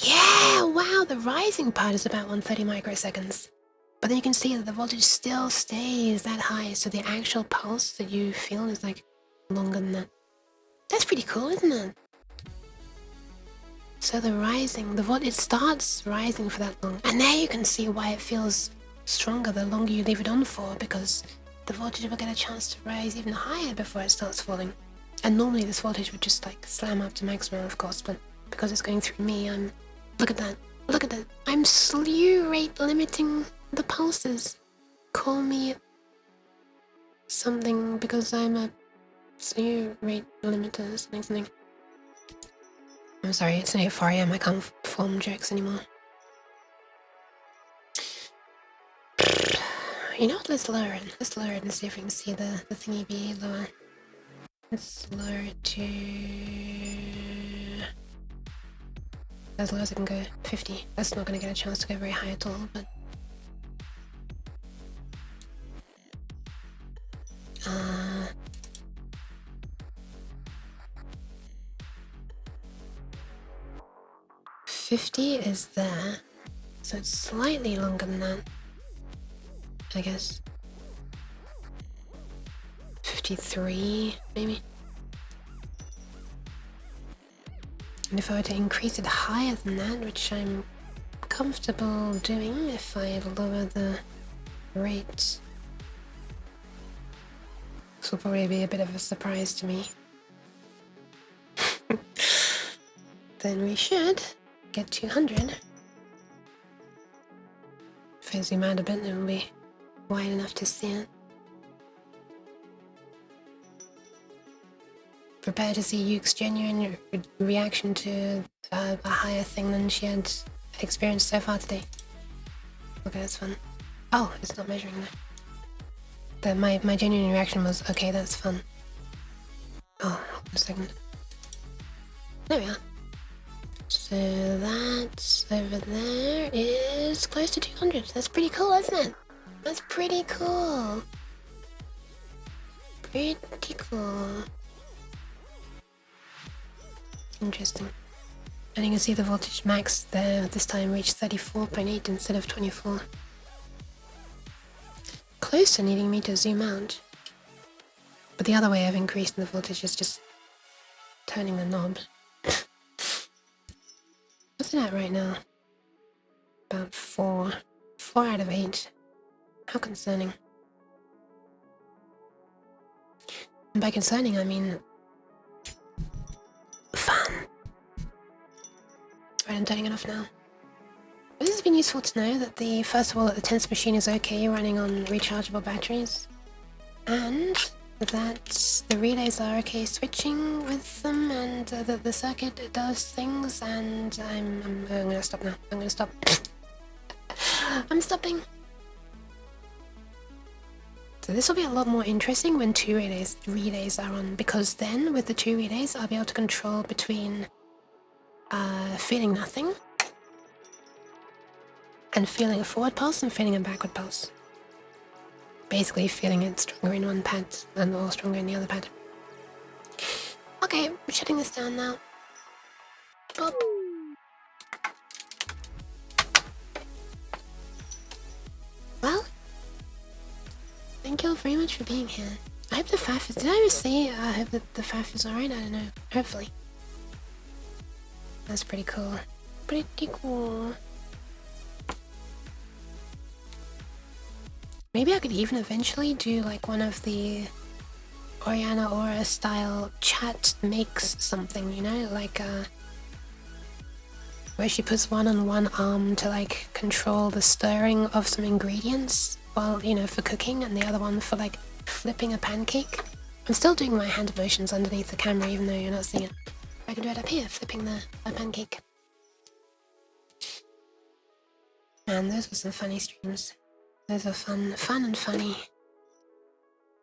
Yeah, wow, the rising part is about 130 microseconds. But then you can see that the voltage still stays that high, so the actual pulse that you feel is like longer than that. That's pretty cool, isn't it? So the voltage starts rising for that long. And there you can see why it feels stronger the longer you leave it on for, because the voltage will get a chance to rise even higher before it starts falling. And normally this voltage would just like slam up to maximum, of course, but because it's going through me, I'm Look at that. Look at that. I'm slew rate limiting the pulses. Call me something because I'm a slew rate limiter. Something. I'm sorry, it's only 4 AM. I can't perform jokes anymore. You know what? Let's lower it. Let's lower it and see if we can see the thingy be lower. Let's lower it to as low as it can go. 50. That's not going to get a chance to go very high at all, but 50 is there, so it's slightly longer than that, I guess. 53, maybe. And if I were to increase it higher than that, which I'm comfortable doing if I lower the rate, this will probably be a bit of a surprise to me. Then we should get 200. If I zoom out a bit, it will be wide enough to see it. Prepare to see Yuke's genuine reaction to a higher thing than she had experienced so far today. Okay, that's fun. Oh, it's not measuring that. My genuine reaction was, okay, that's fun. Oh, hold on a second. There we are. So that over there is close to 200. That's pretty cool, isn't it? That's pretty cool. Pretty cool. Interesting. And you can see the voltage max there this time reached 34.8 instead of 24. Close to needing me to zoom out. But the other way of increasing the voltage is just turning the knob. What's it at right now? About 4. 4 out of 8. How concerning. And by concerning, I mean fun. Right, I'm turning it off now. This has been useful to know that first of all, that the tense machine is okay running on rechargeable batteries, and that the relays are okay switching with them, and that the circuit does things, and I'm gonna stop now. I'm gonna stop. I'm stopping. So this will be a lot more interesting when 2 relays are on, because then with the 2 relays I'll be able to control between feeling nothing and feeling a forward pulse and feeling a backward pulse. Basically feeling it stronger in one pad and or stronger in the other pad. Okay, I'm shutting this down now. Boop. Well, thank you all very much for being here. I hope the faff is... Did I ever say I hope that the faff is alright? I don't know. Hopefully. That's pretty cool. Pretty cool. Maybe I could even eventually do like one of the Oriana Aura style chat makes something, you know? Like where she puts one on one arm to like control the stirring of some ingredients while, you know, for cooking, and the other one for like flipping a pancake. I'm still doing my hand motions underneath the camera even though you're not seeing it. I can do it up here, flipping a pancake. Man, those were some funny streams. Those were fun and funny.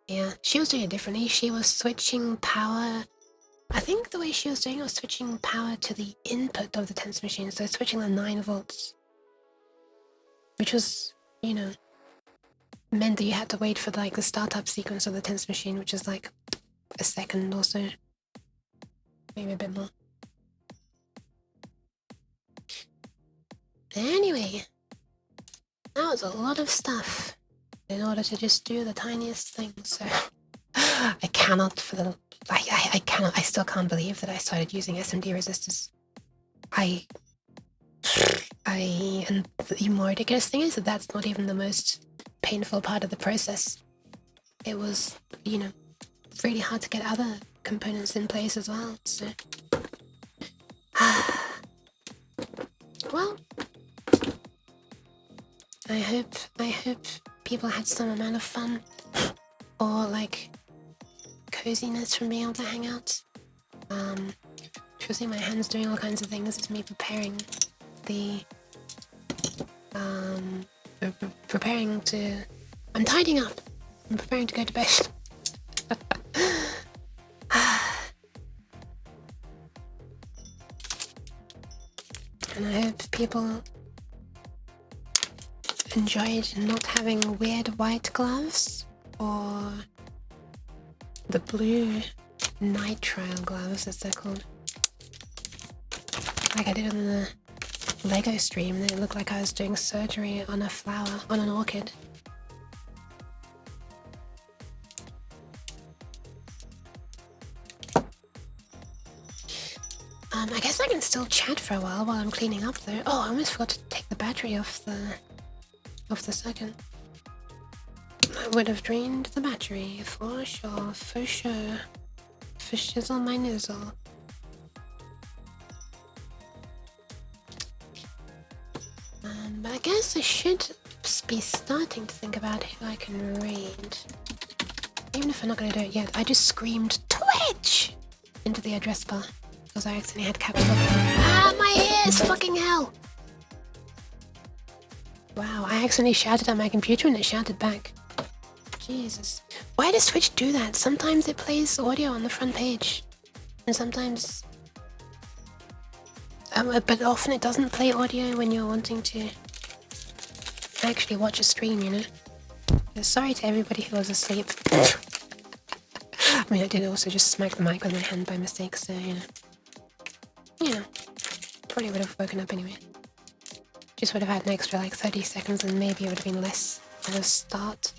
Yeah, she was doing it differently. She was switching power. I think the way she was doing it was switching power to the input of the tense machine, so switching the 9 volts. Which was, you know, meant that you had to wait for like the startup sequence of the tense machine, which is like a second or so. Maybe a bit more. Anyway, that was a lot of stuff in order to just do the tiniest thing, so I cannot for the... I cannot, I still can't believe that I started using SMD resistors. And the more ridiculous thing is that that's not even the most painful part of the process. It was, you know, really hard to get other components in place as well, so... I hope people had some amount of fun or like coziness from being able to hang out. Trusting my hands doing all kinds of things is me preparing I'm tidying up. I'm preparing to go to bed. And I hope people enjoyed not having weird white gloves or the blue nitrile gloves, as they're called. Like I did on the Lego stream, and it looked like I was doing surgery on a flower, on an orchid. I guess I can still chat for a while I'm cleaning up though. Oh, I almost forgot to take the battery off the second. I would have drained the battery for sure, for sure. For shizzle my nizzle. But I guess I should be starting to think about who I can raid. Even if I'm not gonna do it yet, I just screamed Twitch into the address bar because I accidentally had caps lock. Ah, my ears! Fucking hell! Wow, I accidentally shouted at my computer and it shouted back. Jesus. Why does Twitch do that? Sometimes it plays audio on the front page. And sometimes... but often it doesn't play audio when you're wanting to actually watch a stream, you know? Sorry to everybody who was asleep. I mean, I did also just smack the mic with my hand by mistake, so, you know. You know. Probably would have woken up anyway. Just would have had an extra, like, 30 seconds and maybe it would have been less of a start.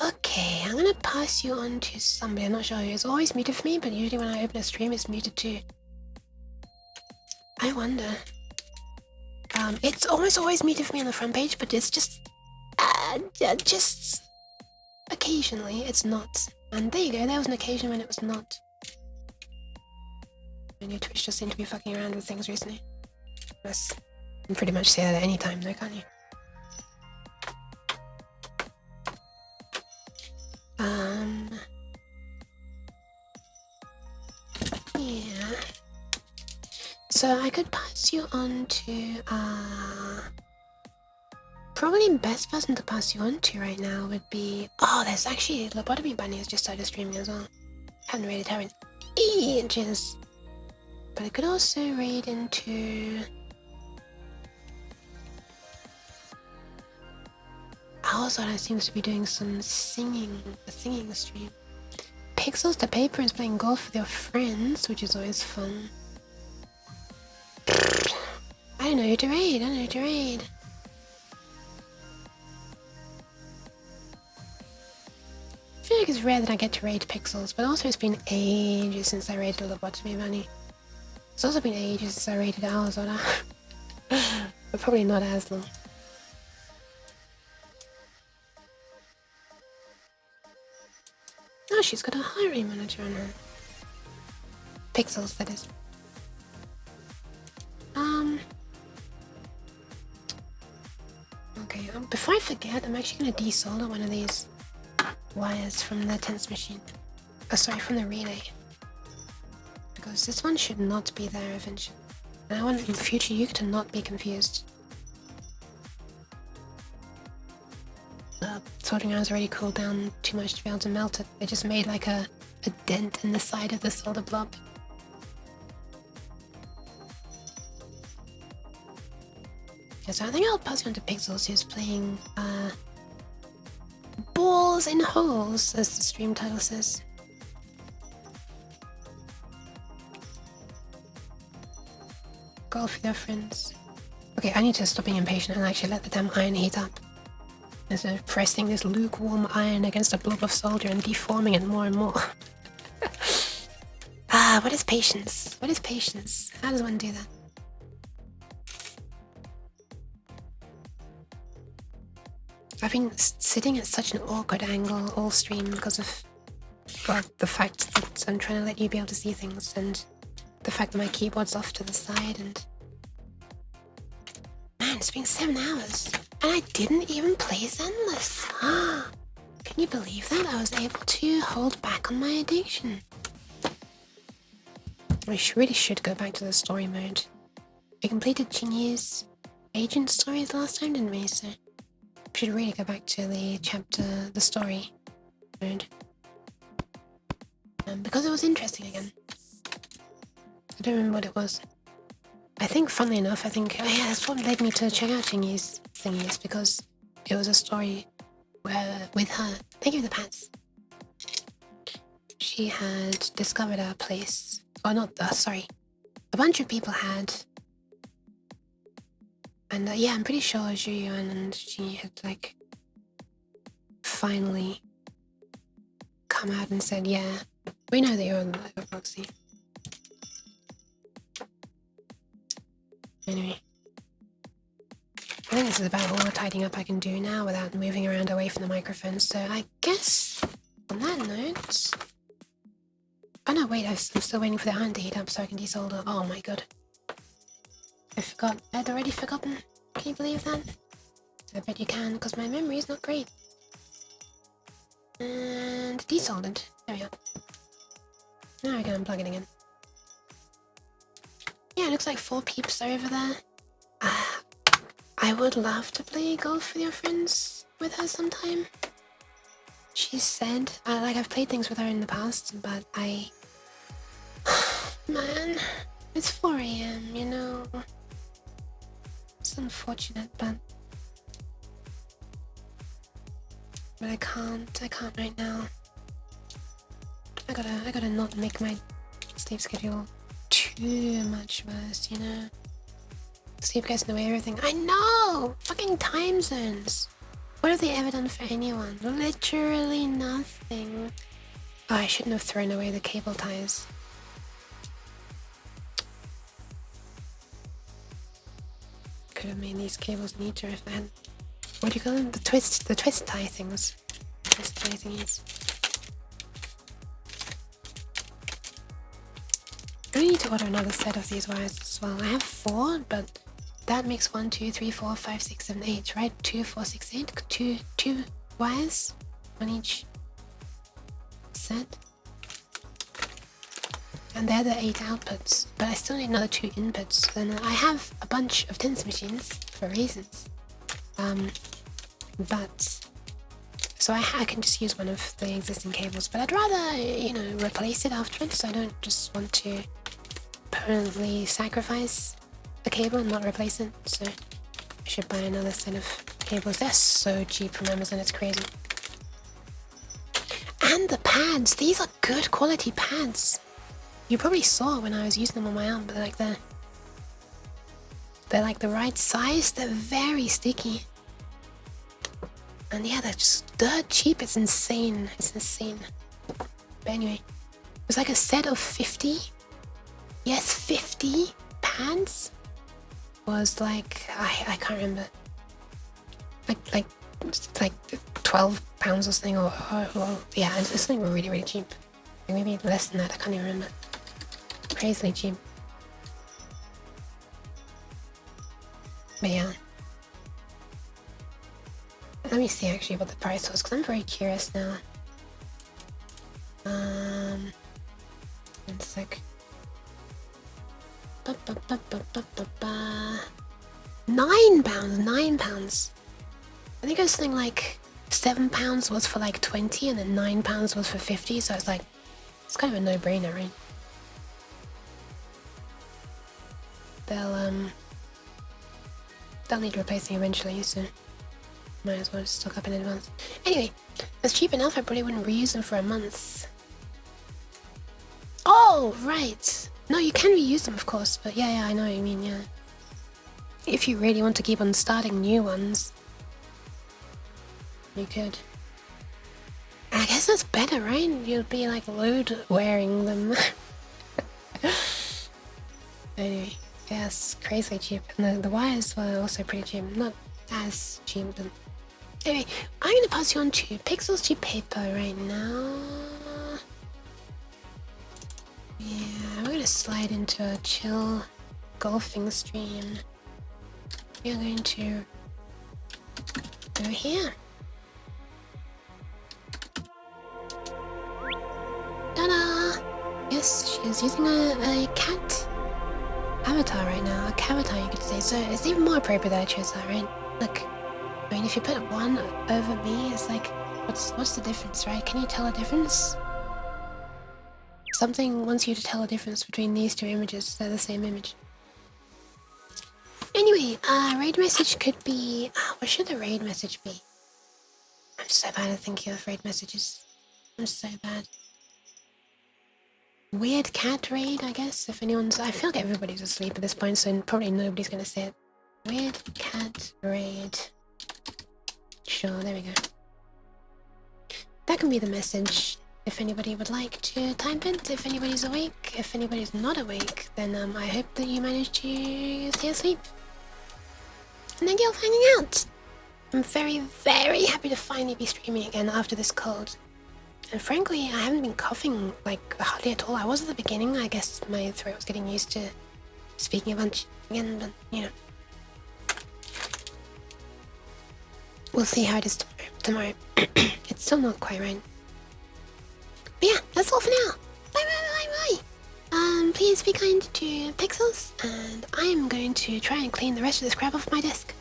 Okay, I'm gonna pass you on to somebody. I'm not sure who. It's always muted for me, but usually when I open a stream, it's muted too. I wonder. It's almost always muted for me on the front page, but it's just occasionally it's not. And there you go. There was an occasion when it was not. And your Twitch just seemed to be fucking around with things recently. Yes, you can pretty much say that at any time, though, can't you? Yeah. So I could pass you on to, probably the best person to pass you on to right now would be, oh, there's actually, Lobotomy Bunny has just started streaming as well. Haven't raided her in ages. But I could also raid into... Owlzada seems to be doing some singing, a singing stream. Pixels to Paper is playing golf with your friends, which is always fun. I don't know who to raid, I feel like it's rare that I get to raid Pixels, but also it's been ages since I raided Lobotomy Bunny. It's also been ages since I raided Owlzada. But probably not as long. Oh, she's got a hiring manager on her. Pixels, that is. Okay, before I forget, I'm actually gonna desolder one of these wires from the tense machine. Oh, sorry, from the relay. Because this one should not be there eventually. And I want in future you to not be confused. Soldering iron's already cooled down too much to be able to melt it. It just made like a dent in the side of the solder blob. Yeah, so I think I'll pass you on to Pixels, who's playing Balls in Holes, as the stream title says. Golf with your friends. Okay, I need to stop being impatient and actually let the damn iron heat up. Instead of pressing this lukewarm iron against a blob of solder and deforming it more and more. What is patience? What is patience? How does one do that? I've been sitting at such an awkward angle all stream because of, well, the fact that I'm trying to let you be able to see things and the fact that my keyboard's off to the side and... Man, it's been 7 hours. And I didn't even play Zenless. Can you believe that? I was able to hold back on my addiction. We really should go back to the story mode. We completed Chingy's agent stories last time, didn't we? So we should really go back to the story mode. Because it was interesting again. I don't remember what it was. I think, funnily enough, oh yeah, that's what led me to check out Chingy's thingies, because it was a story where, with her, thank you for the pants. She had discovered our place. Oh, not, sorry. A bunch of people had. And yeah, I'm pretty sure Zhuyuan and she had, like, finally come out and said, yeah, we know that you're on the proxy. Anyway. I think this is about all the tidying up I can do now without moving around away from the microphone, so I guess on that note... Oh no, wait, I'm still waiting for the iron to heat up so I can desolder. Oh my god. I forgot. I'd already forgotten. Can you believe that? I bet you can, because my memory is not great. And desoldered. There we go. Now I can unplug it again. Yeah, it looks like 4 peeps are over there. I would love to play golf with your friends with her sometime. She said, like, I've played things with her in the past, but man, it's 4 AM, you know. It's unfortunate, but I can't right now. I gotta not make my sleep schedule too much worse, you know. Sleep gets in the way of everything. I know! Fucking time zones! What have they ever done for anyone? Literally nothing. Oh, I shouldn't have thrown away the cable ties. Could have made these cables neater if I had... What do you call them? The twist tie things. Twist tie thingies. I need to order another set of these wires as well. I have 4, but that makes 1, 2, 3, 4, 5, 6, 7, 8, right? 2, 4, 6, 8. Two wires on each set. And they're the 8 outputs, but I still need another 2 inputs. Then I have a bunch of tens machines for reasons. But so I can just use one of the existing cables, but I'd rather, you know, replace it afterwards. So I don't just want to permanently sacrifice the cable and not replace it. So I should buy another set of cables. They're so cheap from Amazon, it's crazy. And the pads, these are good quality pads. You probably saw when I was using them on my arm, but they're like the right size. They're very sticky. And yeah, they're just dirt cheap. It's insane. It's insane. But anyway, it was like a set of 50. Yes, 50 pads. Was like, I can't remember. Like 12 pounds or something. Or yeah, it's something really, really cheap. Like maybe less than that. I can't even remember. Crazily cheap. But yeah. Let me see actually what the price was, because I'm very curious now. 1 sec. £9. I think it was something like £7 was for like 20 and then £9 was for 50, so it's like, it's kind of a no-brainer, right? They'll need replacing eventually, so might as well just stock up in advance. Anyway, it's cheap enough, I probably wouldn't reuse them for a month. Oh, right! No, you can reuse them, of course, but yeah, I know what you mean, yeah. If you really want to keep on starting new ones, you could. I guess that's better, right? You'll be like load wearing them. Anyway, yeah, it's crazily cheap. And the wires were also pretty cheap. Not as cheap, but... Anyway, I'm gonna pass you on to Pixels to Paper right now. Yeah, we're gonna slide into a chill golfing stream. we are going to go here. Ta-da! Yes, she's using a cat avatar right now, a cavatar you could say. So it's even more appropriate that I chose that, right? Look, I mean, if you put one over me, it's like, what's the difference, right? Can you tell a difference? Something wants you to tell a difference between these two images. They're the same image. Anyway, raid message could be... what should the raid message be? I'm so bad at thinking of raid messages. I'm so bad. Weird cat raid, I guess, if anyone's... I feel like everybody's asleep at this point, so probably nobody's gonna say it. Weird cat raid. Sure, there we go. That can be the message. If anybody would like to type it, if anybody's awake. If anybody's not awake, then I hope that you managed to stay asleep. And thank you all for hanging out! I'm very, very happy to finally be streaming again after this cold. And frankly, I haven't been coughing, like, hardly at all. I was at the beginning. I guess my throat was getting used to speaking a bunch again, but, you know. We'll see how it is tomorrow. It's still not quite right. But yeah, that's all for now. Bye bye bye bye. Please be kind to Pixels, and I am going to try and clean the rest of this crap off my desk.